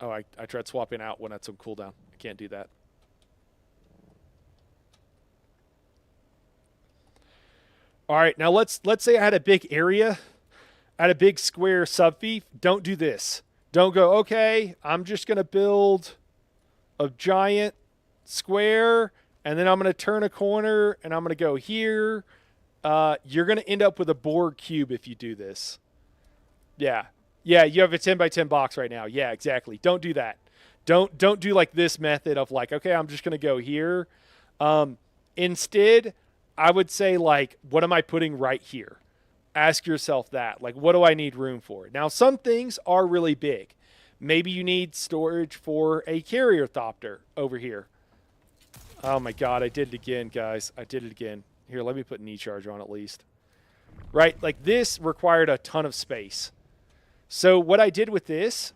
Oh, I tried swapping out when that's on cooldown. I can't do that. All right, now let's say I had a big area, I had a big square subfief. Don't do this. Don't go, okay, I'm just going to build a giant square, and then I'm going to turn a corner, and I'm going to go here. You're going to end up with a Borg cube if you do this. Yeah. Yeah, you have a 10 by 10 box right now. Yeah, exactly. Don't do that. Don't do like this method of like, okay, I'm just going to go here. Instead, I would say like, what am I putting right here? Ask yourself that. Like, what do I need room for? Now, some things are really big. Maybe you need storage for a carrier thopter over here. Oh my God, I did it again, guys. I did it again. Here, let me put knee charge on at least. Right? Like this required a ton of space. So what I did with this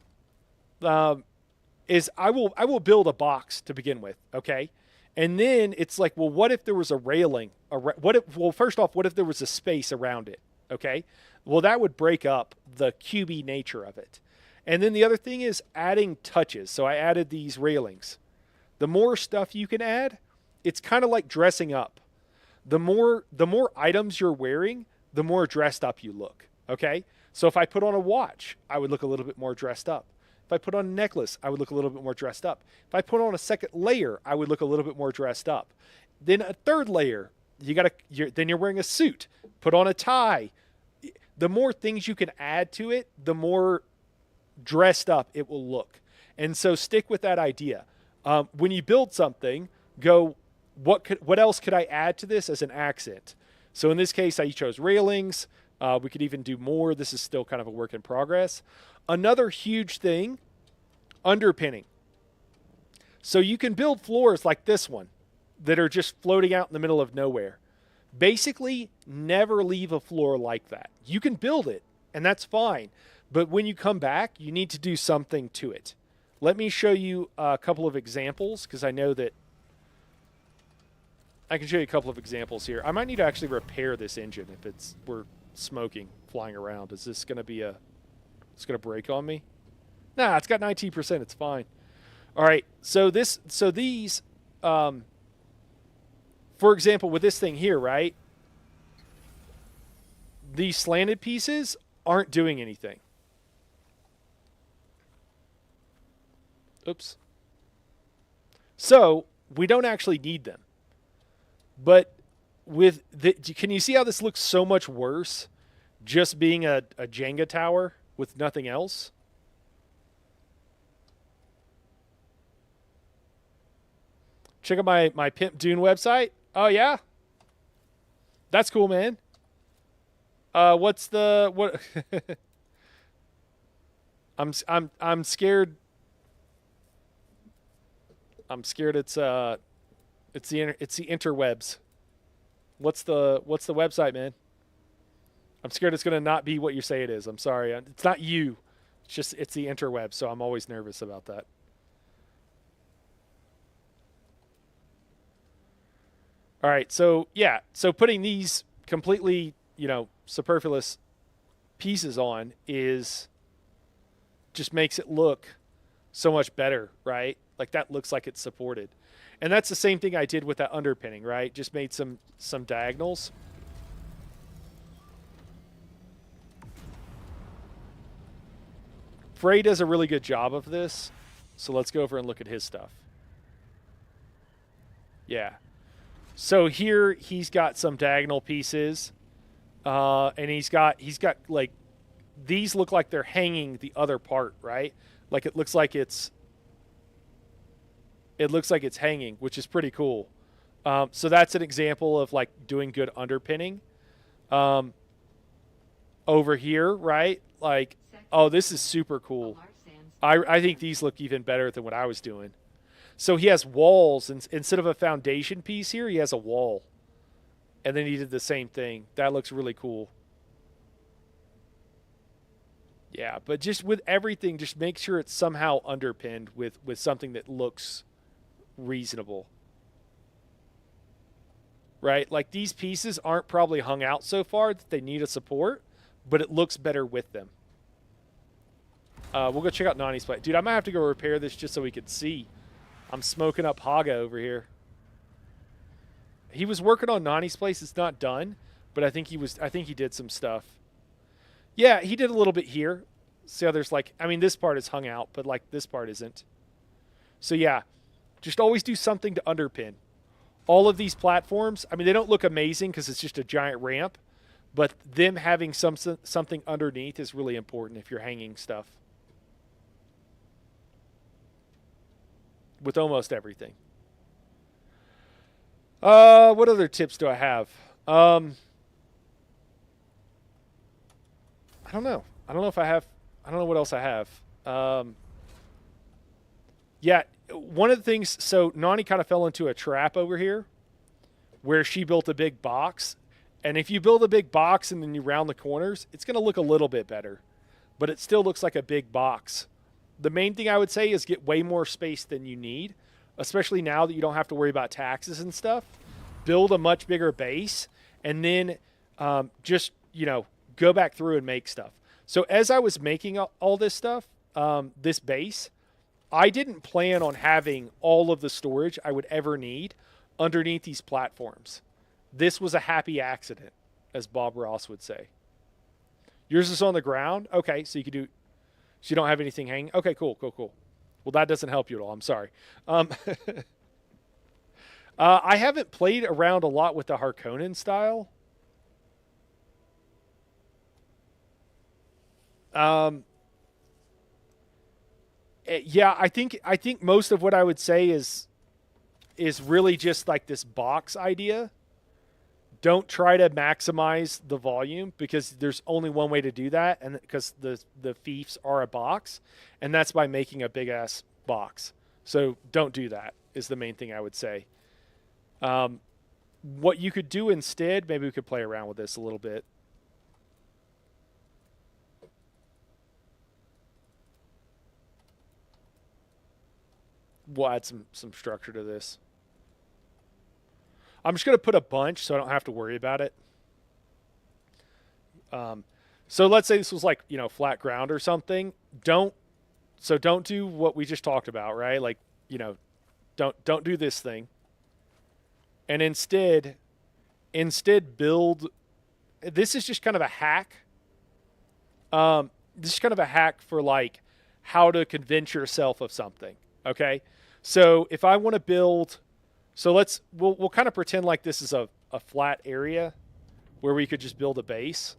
is I will build a box to begin with, okay? And then it's like, well, what if there was a railing? First off, what if there was a space around it, okay? Well, that would break up the cubey nature of it. And then the other thing is adding touches. So I added these railings. The more stuff you can add, it's kind of like dressing up. The more items you're wearing, the more dressed up you look, okay? So if I put on a watch, I would look a little bit more dressed up. If I put on a necklace, I would look a little bit more dressed up. If I put on a second layer, I would look a little bit more dressed up. Then a third layer, then you're wearing a suit. Put on a tie. The more things you can add to it, the more dressed up it will look. And so stick with that idea. When you build something, go, what else could I add to this as an accent? So in this case, I chose railings. We could even do more. This is still kind of a work in progress. Another huge thing, underpinning. So you can build floors like this one that are just floating out in the middle of nowhere. Basically, never leave a floor like that. You can build it, and that's fine. But when you come back, you need to do something to it. Let me show you a couple of examples, because I know that I can show you a couple of examples here. I might need to actually repair this engine if we're smoking flying around. Is this going to be it's going to break on me? Nah, it's got 19%. It's fine. All right. So these, for example, with this thing here, right? These slanted pieces aren't doing anything. Oops. So we don't actually need them. But can you see how this looks so much worse just being a Jenga tower with nothing else? Check out my Pimp Dune website. Oh yeah? That's cool, man. What I'm scared. I'm scared it's the interwebs. What's the website, man? I'm scared it's gonna not be what you say it is. I'm sorry. It's not you. It's the interwebs, so I'm always nervous about that. All right, so yeah, so putting these completely, superfluous pieces on is just makes it look so much better, right? Like that looks like it's supported. And that's the same thing I did with that underpinning, right? Just made some diagonals. Frey does a really good job of this. So let's go over and look at his stuff. Yeah. So here he's got some diagonal pieces. And he's got like, these look like they're hanging the other part, right? Like it looks like it's hanging, which is pretty cool. So that's an example of like doing good underpinning. Over here, right? Like, oh, this is super cool. I think these look even better than what I was doing. So he has walls, and instead of a foundation piece here, he has a wall. And then he did the same thing. That looks really cool. Yeah, but just with everything, just make sure it's somehow underpinned with something that looks reasonable. Right? Like these pieces aren't probably hung out so far that they need a support, but it looks better with them. We'll go check out Nani's place. Dude, I might have to go repair this just so we can see. I'm smoking up Haga over here. He was working on Nani's place. It's not done, but I think he did some stuff. Yeah, he did a little bit here. See how there's like, I mean, this part is hung out, but like this part isn't. So yeah, just always do something to underpin. All of these platforms, I mean, they don't look amazing because it's just a giant ramp, but them having something underneath is really important if you're hanging stuff. With almost everything. What other tips do I have? I don't know. I don't know if I have. I don't know what else I have. Yeah, one of the things. So Nani kind of fell into a trap over here, where she built a big box, and if you build a big box and then you round the corners, it's going to look a little bit better, but it still looks like a big box. The main thing I would say is get way more space than you need, especially now that you don't have to worry about taxes and stuff. Build a much bigger base, and then just, go back through and make stuff. So as I was making all this stuff, this base, I didn't plan on having all of the storage I would ever need underneath these platforms. This was a happy accident, as Bob Ross would say. Yours is on the ground? Okay, so you can do... So you don't have anything hanging? Okay, cool. Well, that doesn't help you at all. I'm sorry. I haven't played around a lot with the Harkonnen style. Yeah, I think most of what I would say is really just like this box idea. Don't try to maximize the volume because there's only one way to do that, and because the fiefs are a box, and that's by making a big ass box. So don't do that is the main thing I would say. What you could do instead, maybe we could play around with this a little bit. We'll add some structure to this. I'm just going to put a bunch so I don't have to worry about it. So let's say this was like, flat ground or something. Don't do what we just talked about, right? Like, don't do this thing. And instead build, this is just kind of a hack. This is kind of a hack for like how to convince yourself of something. Okay. So if I want to build, we'll kind of pretend like this is a flat area where we could just build a base.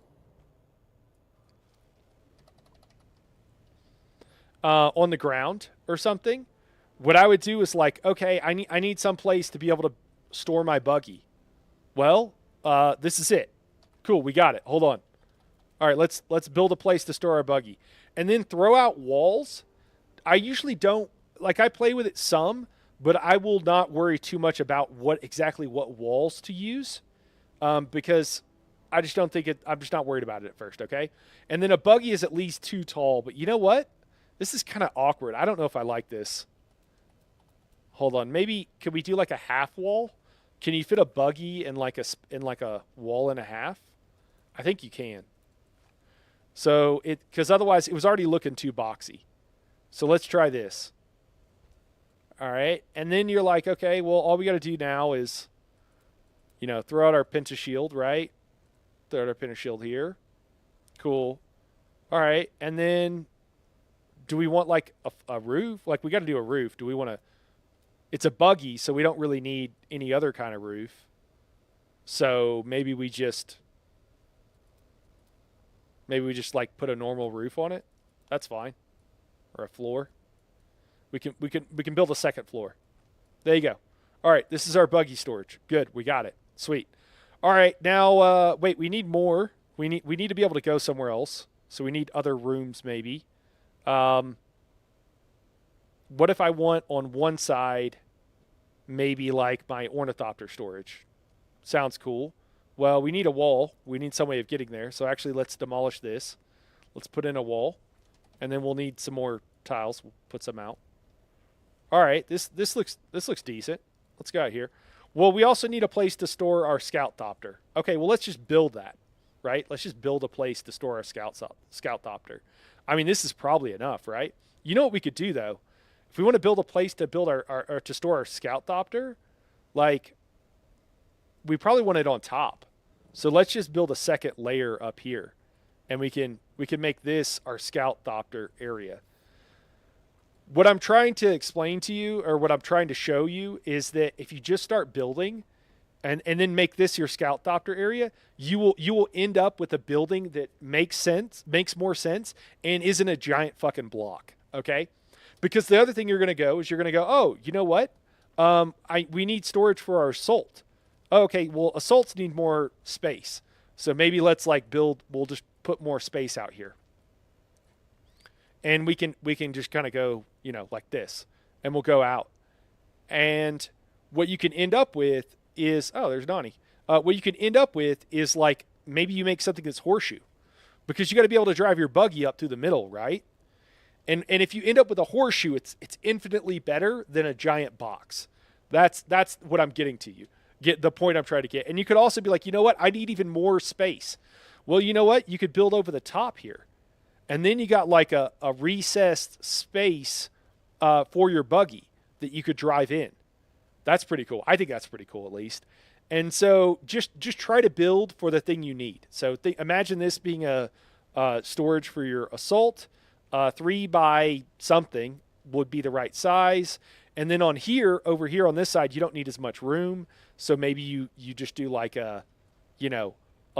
On the ground or something. What I would do is like, okay, I need some place to be able to store my buggy. Well, this is it. Cool, we got it. Hold on. All right, let's build a place to store our buggy. And then throw out walls. I usually don't, like I play with it some, but I will not worry too much about what walls to use, because I just don't think I'm just not worried about it at first, okay? And then a buggy is at least too tall, but you know what? This is kind of awkward. I don't know if I like this. Hold on, maybe could we do like a half wall? Can you fit a buggy in like a wall and a half? I think you can. So because otherwise it was already looking too boxy. So let's try this. All right. And then you're like, okay, well, all we got to do now is, throw out our pentashield, right? Throw out our pentashield here. Cool. All right. And then do we want like a roof? Like we got to do a roof. Do we want to? It's a buggy, so we don't really need any other kind of roof. So maybe we just like put a normal roof on it. That's fine. Or a floor. We can build a second floor. There you go. All right, this is our buggy storage. Good, we got it. Sweet. All right, now wait, we need more. We need to be able to go somewhere else. So we need other rooms maybe. What if I want on one side maybe like my ornithopter storage? Sounds cool. Well, we need a wall. We need some way of getting there. So actually let's demolish this. Let's put in a wall. And then we'll need some more tiles. We'll put some out. All right, this looks decent. Let's go out here. Well, we also need a place to store our scout thopter. Okay, well let's just build that, right? Let's just build a place to store our scout thopter. I mean, this is probably enough, right? You know what we could do though? If we want to build a place to build our to store our scout thopter, like we probably want it on top. So let's just build a second layer up here, and we can make this our scout thopter area. What I'm trying to explain to you, or what I'm trying to show you, is that if you just start building and then make this your scout thopter area, you will end up with a building that makes more sense, and isn't a giant fucking block, okay? Because the other thing you're going to go is oh, you know what? We need storage for our assault. Oh, okay, well, assaults need more space. So maybe let's we'll just put more space out here. And we can just kind of go, like this, and we'll go out. And what you can end up with is, oh, there's Donnie. What you can end up with is like maybe you make something that's horseshoe, because you got to be able to drive your buggy up through the middle, right? And if you end up with a horseshoe, it's infinitely better than a giant box. That's what I'm getting to you. Get the point I'm trying to get. And you could also be like, you know what? I need even more space. Well, you know what? You could build over the top here. And then you got like a recessed space for your buggy that you could drive in. That's pretty cool. I think that's pretty cool, at least. And so just try to build for the thing you need. So imagine this being a storage for your assault. 3 by something would be the right size. And then over here on this side, you don't need as much room. So maybe you just do like a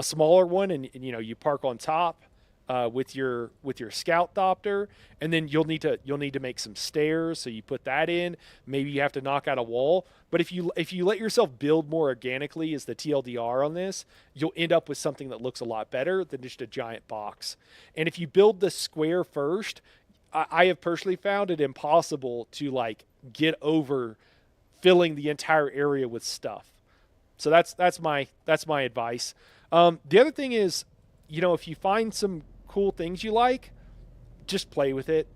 smaller one, and you park on top. With your scout thopter, and then you'll need to make some stairs, so you put that in. Maybe you have to knock out a wall, but if you let yourself build more organically, is the TLDR on this, you'll end up with something that looks a lot better than just a giant box. And if you build the square first, I have personally found it impossible to like get over filling the entire area with stuff. So that's my advice. The other thing is, if you find some cool things you like, just play with it.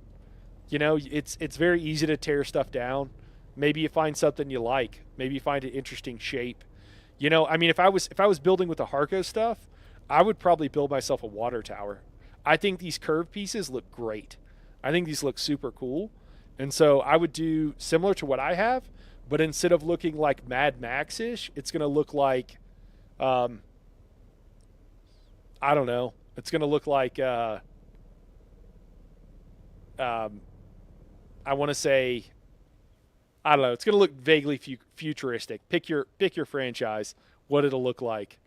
It's very easy to tear stuff down. Maybe you find something you like. Maybe you find an interesting shape. I mean, if I was building with the Harco stuff, I would probably build myself a water tower. I think these curved pieces look great. I think these look super cool. And so I would do similar to what I have, but instead of looking like Mad Max-ish, it's going to look like, I don't know. It's going to look like, I want to say, I don't know. It's going to look vaguely futuristic. Pick your franchise, what it'll look like.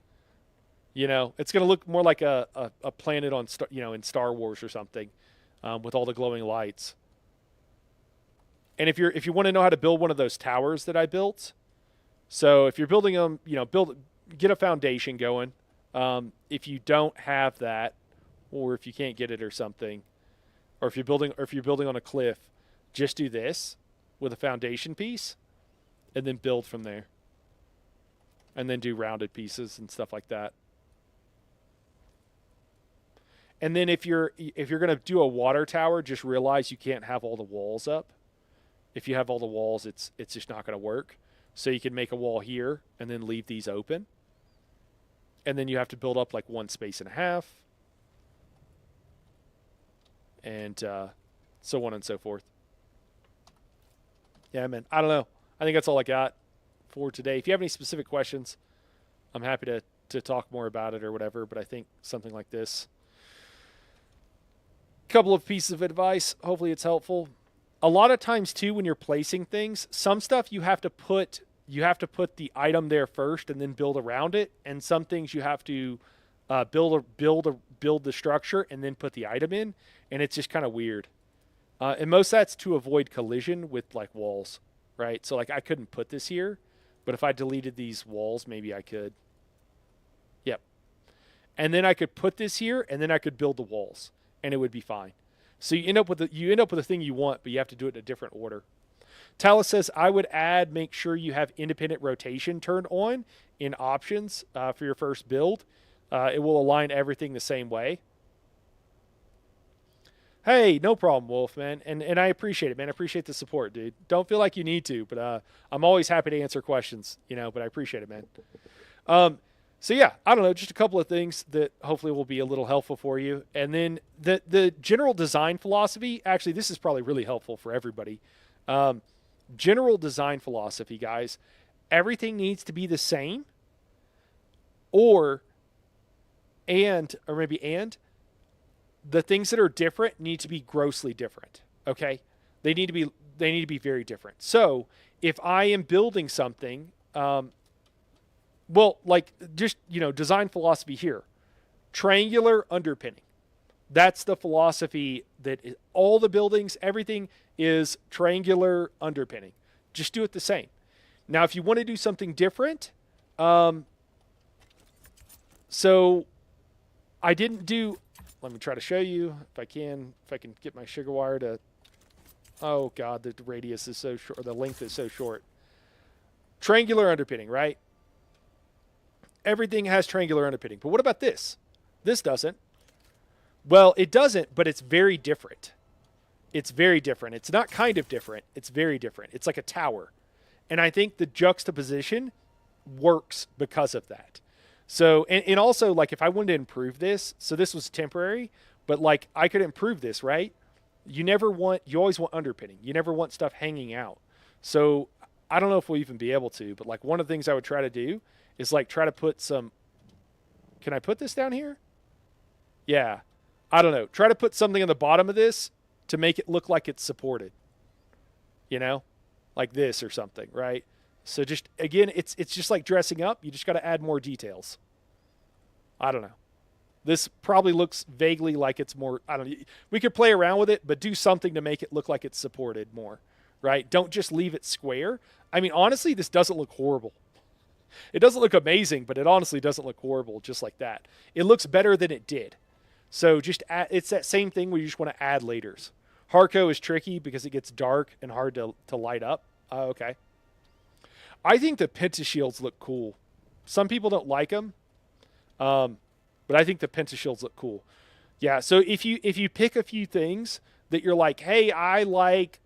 It's going to look more like a planet on, in Star Wars or something, with all the glowing lights. And if you want to know how to build one of those towers that I built, so if you're building them, get a foundation going. If you don't have that, or if you can't get it or something, or if you're building on a cliff, just do this with a foundation piece, and then build from there, and then do rounded pieces and stuff like that. And then if you're gonna do a water tower, just realize you can't have all the walls up. If you have all the walls, it's just not gonna work. So you can make a wall here and then leave these open. And then you have to build up like 1.5 spaces. And so on and so forth. Yeah, man. I don't know. I think that's all I got for today. If you have any specific questions, I'm happy to talk more about it or whatever, but I think something like this. Couple of pieces of advice. Hopefully it's helpful. A lot of times too, when you're placing things, some stuff you have to put the item there first and then build around it, and some things you have to build the structure and then put the item in, and it's just kind of weird. And most of that's to avoid collision with like walls, right? So like I couldn't put this here, but if I deleted these walls, maybe I could. Yep. And then I could put this here, and then I could build the walls, and it would be fine. So you end up with the thing you want, but you have to do it in a different order. Talus says, I would make sure you have independent rotation turned on in options for your first build. It will align everything the same way. Hey, no problem, Wolf, man. And I appreciate it, man. I appreciate the support, dude. Don't feel like you need to, but I'm always happy to answer questions, but I appreciate it, man. So yeah, I don't know, just a couple of things that hopefully will be a little helpful for you. And then the general design philosophy, actually, this is probably really helpful for everybody. General design philosophy, guys, everything needs to be the same, or the things that are different need to be grossly different. Okay, they need to be very different. So if I am building something, design philosophy here, triangular underpinning. That's the philosophy that all the buildings, everything is triangular underpinning. Just do it the same. Now, if you want to do something different, so I didn't do, let me try to show you if I can get my sugar wire to, oh God, the radius is so short, or the length is so short. Triangular underpinning, right? Everything has triangular underpinning. But what about this? This doesn't. Well, it doesn't, but it's very different. It's very different. It's not kind of different. It's very different. It's like a tower. And I think the juxtaposition works because of that. So, and also, like, if I wanted to improve this, so this was temporary, but, like, I could improve this, right? You always want underpinning. You never want stuff hanging out. So, I don't know if we'll even be able to, but, like, one of the things I would try to do is, like, try to put some, can I put this down here? Yeah. I don't know. Try to put something on the bottom of this to make it look like it's supported. Like this or something, right? So just, again, it's just like dressing up. You just got to add more details. I don't know. This probably looks vaguely like it's more, I don't know. We could play around with it, but do something to make it look like it's supported more, right? Don't just leave it square. I mean, honestly, this doesn't look horrible. It doesn't look amazing, but it honestly doesn't look horrible just like that. It looks better than it did. So just it's that same thing where you just want to add layers. Harco is tricky because it gets dark and hard to light up. Okay. I think the pentashields look cool. Some people don't like them, but I think the pentashields look cool. Yeah, so if you pick a few things that you're like, hey, I like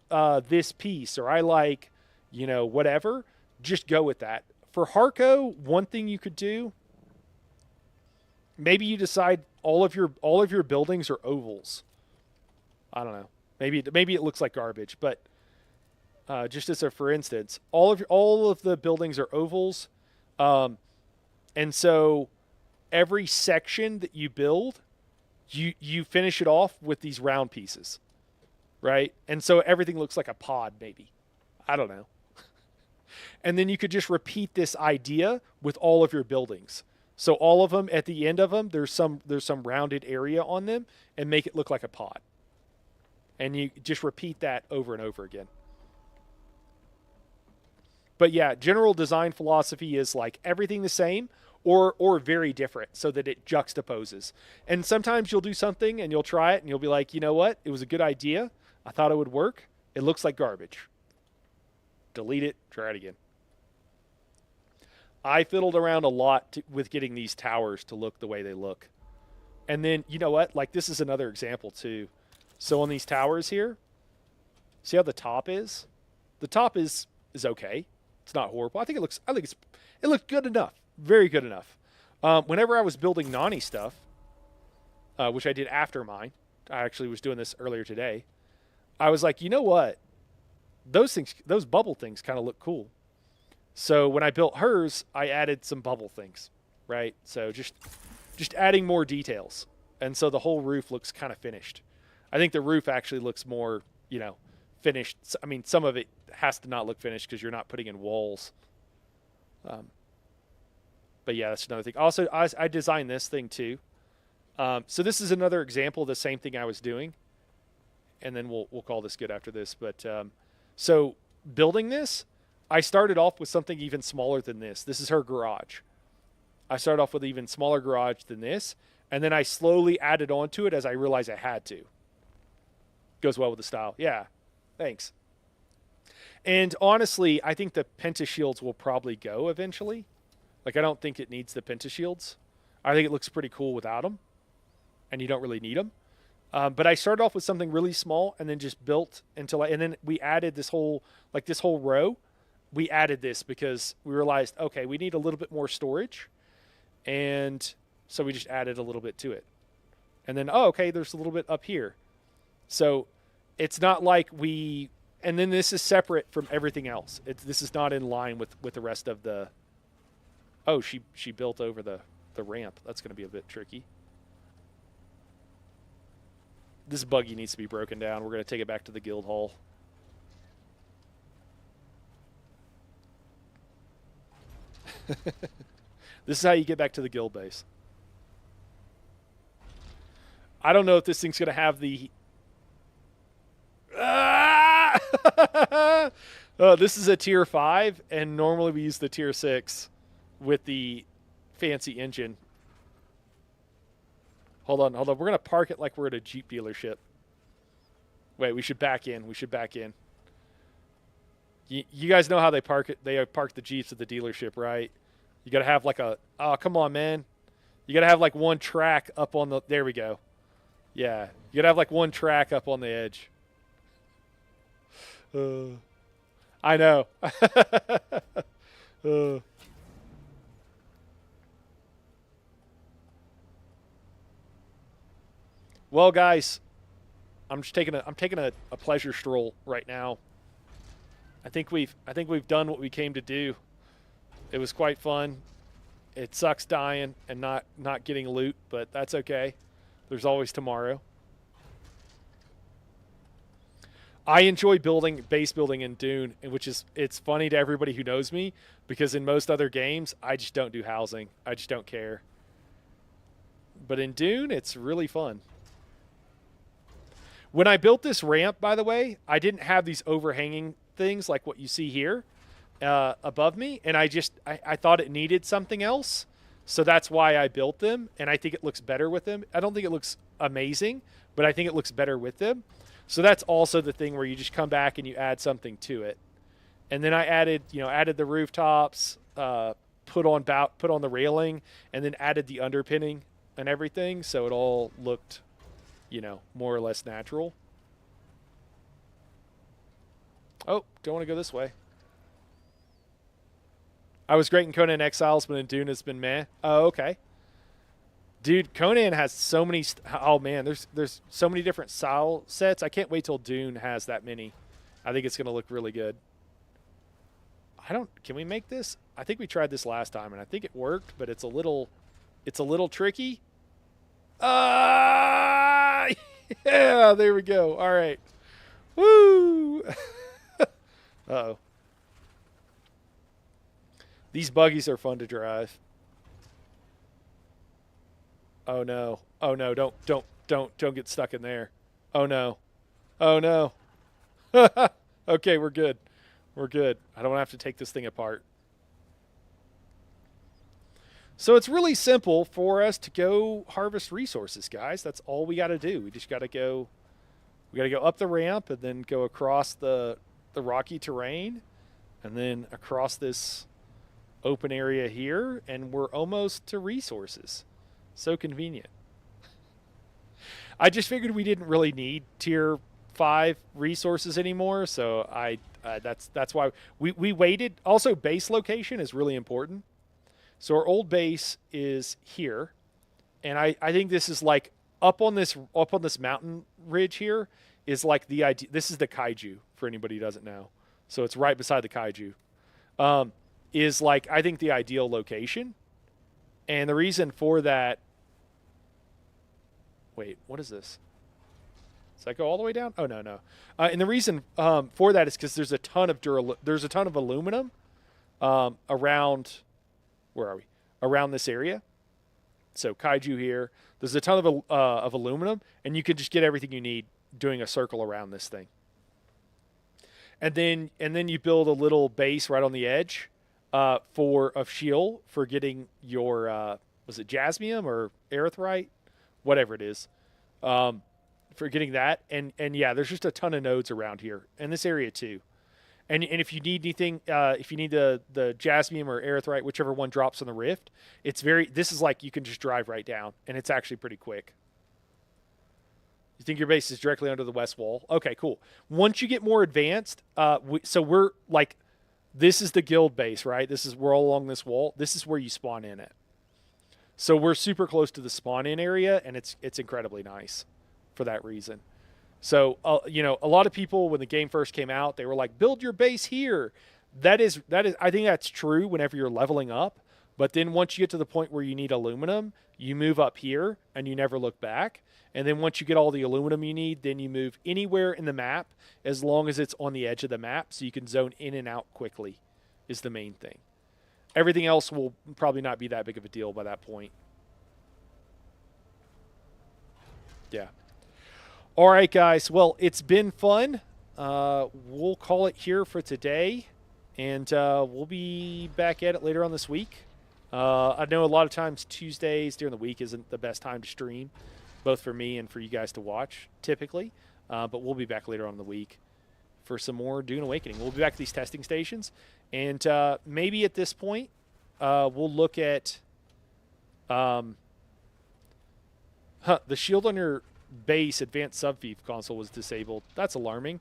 this piece, or I like, whatever, just go with that. For Harco, one thing you could do, maybe you decide all of your buildings are ovals. I don't know. Maybe it looks like garbage, but just as a for instance, all of the buildings are ovals, and so every section that you build, you finish it off with these round pieces, right? And so everything looks like a pod, maybe. I don't know. And then you could just repeat this idea with all of your buildings. So all of them, at the end of them, there's some rounded area on them, and make it look like a pod. And you just repeat that over and over again. But yeah, general design philosophy is like everything the same or very different so that it juxtaposes. And sometimes you'll do something and you'll try it and you'll be like, you know what? It was a good idea. I thought it would work. It looks like garbage. Delete it. Try it again. I fiddled around a lot with getting these towers to look the way they look. And then, you know what? Like, this is another example, too. So on these towers here, see how the top is? The top is okay. It's not horrible. I think it looks good enough. Very good enough. Whenever I was building Nani stuff, which I did after mine, I actually was doing this earlier today. I was like, you know what? Those things, those bubble things kind of look cool. So when I built hers, I added some bubble things, right? So just adding more details. And so the whole roof looks kind of finished. I think the roof actually looks more, finished. I mean, some of it has to not look finished because you're not putting in walls. But yeah, that's another thing. Also, I designed this thing too. So this is another example of the same thing I was doing. And then we'll call this good after this. But so building this, I started off with something even smaller than this. This is her garage. I started off with an even smaller garage than this, and then I slowly added on to it as I realized I had to. Goes well with the style. Yeah, thanks. And honestly, I think the pentashields will probably go eventually. Like, I don't think it needs the pentashields. I think it looks pretty cool without them, and you don't really need them. But I started off with something really small and then just built and then we added this whole row. We added this because we realized, okay, we need a little bit more storage. And so we just added a little bit to it. And then, okay, there's a little bit up here. So it's not like and then this is separate from everything else. This is not in line with the rest of the, she built over the ramp. That's going to be a bit tricky. This buggy needs to be broken down. We're going to take it back to the guild hall. This is how you get back to the guild base. I don't know if this thing's going to have the... this is a tier 5, and normally we use the tier 6 with the fancy engine. Hold on. We're going to park it like we're at a Jeep dealership. Wait, we should back in. You guys know how they park it. They park the Jeeps at the dealership, right? You got to have like come on, man. You got to have like one track up on the, there we go. Yeah. You got to have like one track up on the edge. I know. Well, guys, I'm taking a pleasure stroll right now. I think we've done what we came to do. It was quite fun. It sucks dying and not getting loot, but that's okay. There's always tomorrow. I enjoy base building in Dune, it's funny to everybody who knows me because in most other games I just don't do housing. I just don't care. But in Dune, it's really fun. When I built this ramp, by the way, I didn't have these overhanging things like what you see here above me, and I thought it needed something else, so that's why I built them, and I think it looks better with them. I don't think it looks amazing, but I think it looks better with them. So that's also the thing where you just come back and you add something to it. And then I added the rooftops, put on the railing, and then added the underpinning and everything, so it all looked more or less natural. Oh, don't want to go this way. I was great in Conan Exiles, but in Dune it's been meh. Oh, okay. Dude, Conan has so many... oh, man, there's so many different style sets. I can't wait till Dune has that many. I think it's going to look really good. Can we make this? I think we tried this last time, and I think it worked, but it's a little tricky. Yeah, there we go. All right. Woo! Uh-oh. These buggies are fun to drive. Oh no. Oh no, don't get stuck in there. Oh no. Oh no. Okay, we're good. We're good. I don't have to take this thing apart. So it's really simple for us to go harvest resources, guys. That's all we got to do. We just got to go. We got to go up the ramp and then go across the rocky terrain, and then across this open area here, and we're almost to resources. So convenient. I just figured we didn't really need tier 5 resources anymore, so that's why we waited. Also, base location is really important. So our old base is here, and I think this is like up on this mountain ridge here is like the idea. This is the kaiju for anybody who doesn't know. So it's right beside the kaiju. Is like I think the ideal location, and the reason for that. Wait, what is this? Does that go all the way down? Oh no. And the reason for that is because there's a ton of aluminum around. Where are we? Around this area. So kaiju here. There's a ton of aluminum, and you can just get everything you need doing a circle around this thing. And then you build a little base right on the edge for a shield for getting your was it jasmium or erythrite, whatever it is, for getting that. And yeah, there's just a ton of nodes around here in this area too. And if you need anything, if you need the jasmium or erythrite, whichever one drops on the rift, this is like you can just drive right down, and it's actually pretty quick. You think your base is directly under the west wall? Okay, cool. Once you get more advanced, so we're like, this is the guild base, right? We're all along this wall. This is where you spawn in at. So we're super close to the spawn in area, and it's incredibly nice for that reason. So, a lot of people, when the game first came out, they were like, build your base here. That is, I think that's true whenever you're leveling up. But then once you get to the point where you need aluminum, you move up here and you never look back. And then once you get all the aluminum you need, then you move anywhere in the map as long as it's on the edge of the map so you can zone in and out quickly is the main thing. Everything else will probably not be that big of a deal by that point. Yeah. All right, guys. Well, it's been fun. We'll call it here for today, and we'll be back at it later on this week. I know a lot of times Tuesdays during the week isn't the best time to stream, both for me and for you guys to watch, typically. But we'll be back later on in the week for some more Dune Awakening. We'll be back to these testing stations, and maybe at this point we'll look at the shield on your base advanced subfief console was disabled. That's alarming.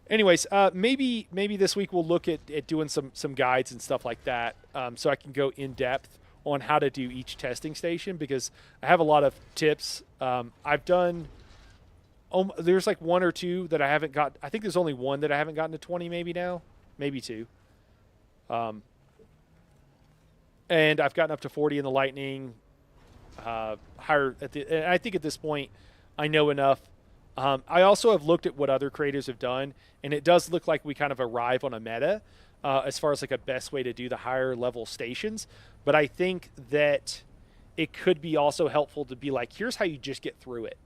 Anyways, maybe this week we'll look at doing some guides and stuff like that, so I can go in depth on how to do each testing station, because I have a lot of tips. I've done there's like one or two that I haven't got. I think there's only one that I haven't gotten to 20 maybe now, maybe two. And I've gotten up to 40 in the lightning. Higher and I think at this point I know enough. I also have looked at what other creators have done, and it does look like we kind of arrive on a meta as far as like a best way to do the higher level stations. But I think that it could be also helpful to be like, here's how you just get through it.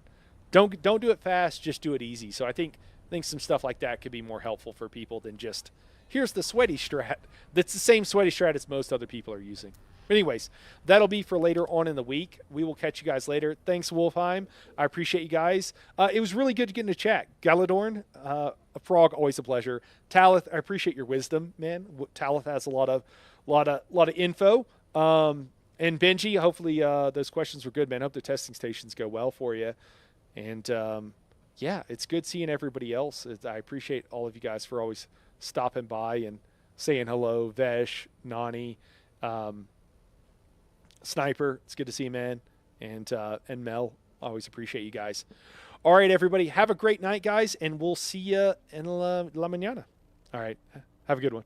Don't do it fast, just do it easy. So I think some stuff like that could be more helpful for people than just here's the sweaty strat. That's the same sweaty strat as most other people are using. But anyways, that'll be for later on in the week. We will catch you guys later. Thanks, Wolfheim. I appreciate you guys. It was really good to get in the chat. Galadorn, a frog, always a pleasure. Talith, I appreciate your wisdom, man. Talith has a lot of info. And Benji, hopefully those questions were good, man. I hope the testing stations go well for you. And yeah, it's good seeing everybody else. I appreciate all of you guys for always stopping by and saying hello. Vesh, Nani, Sniper, it's good to see you, man. And Mel, always appreciate you guys. All right, everybody, have a great night, guys, and we'll see you in la mañana. All right, have a good one.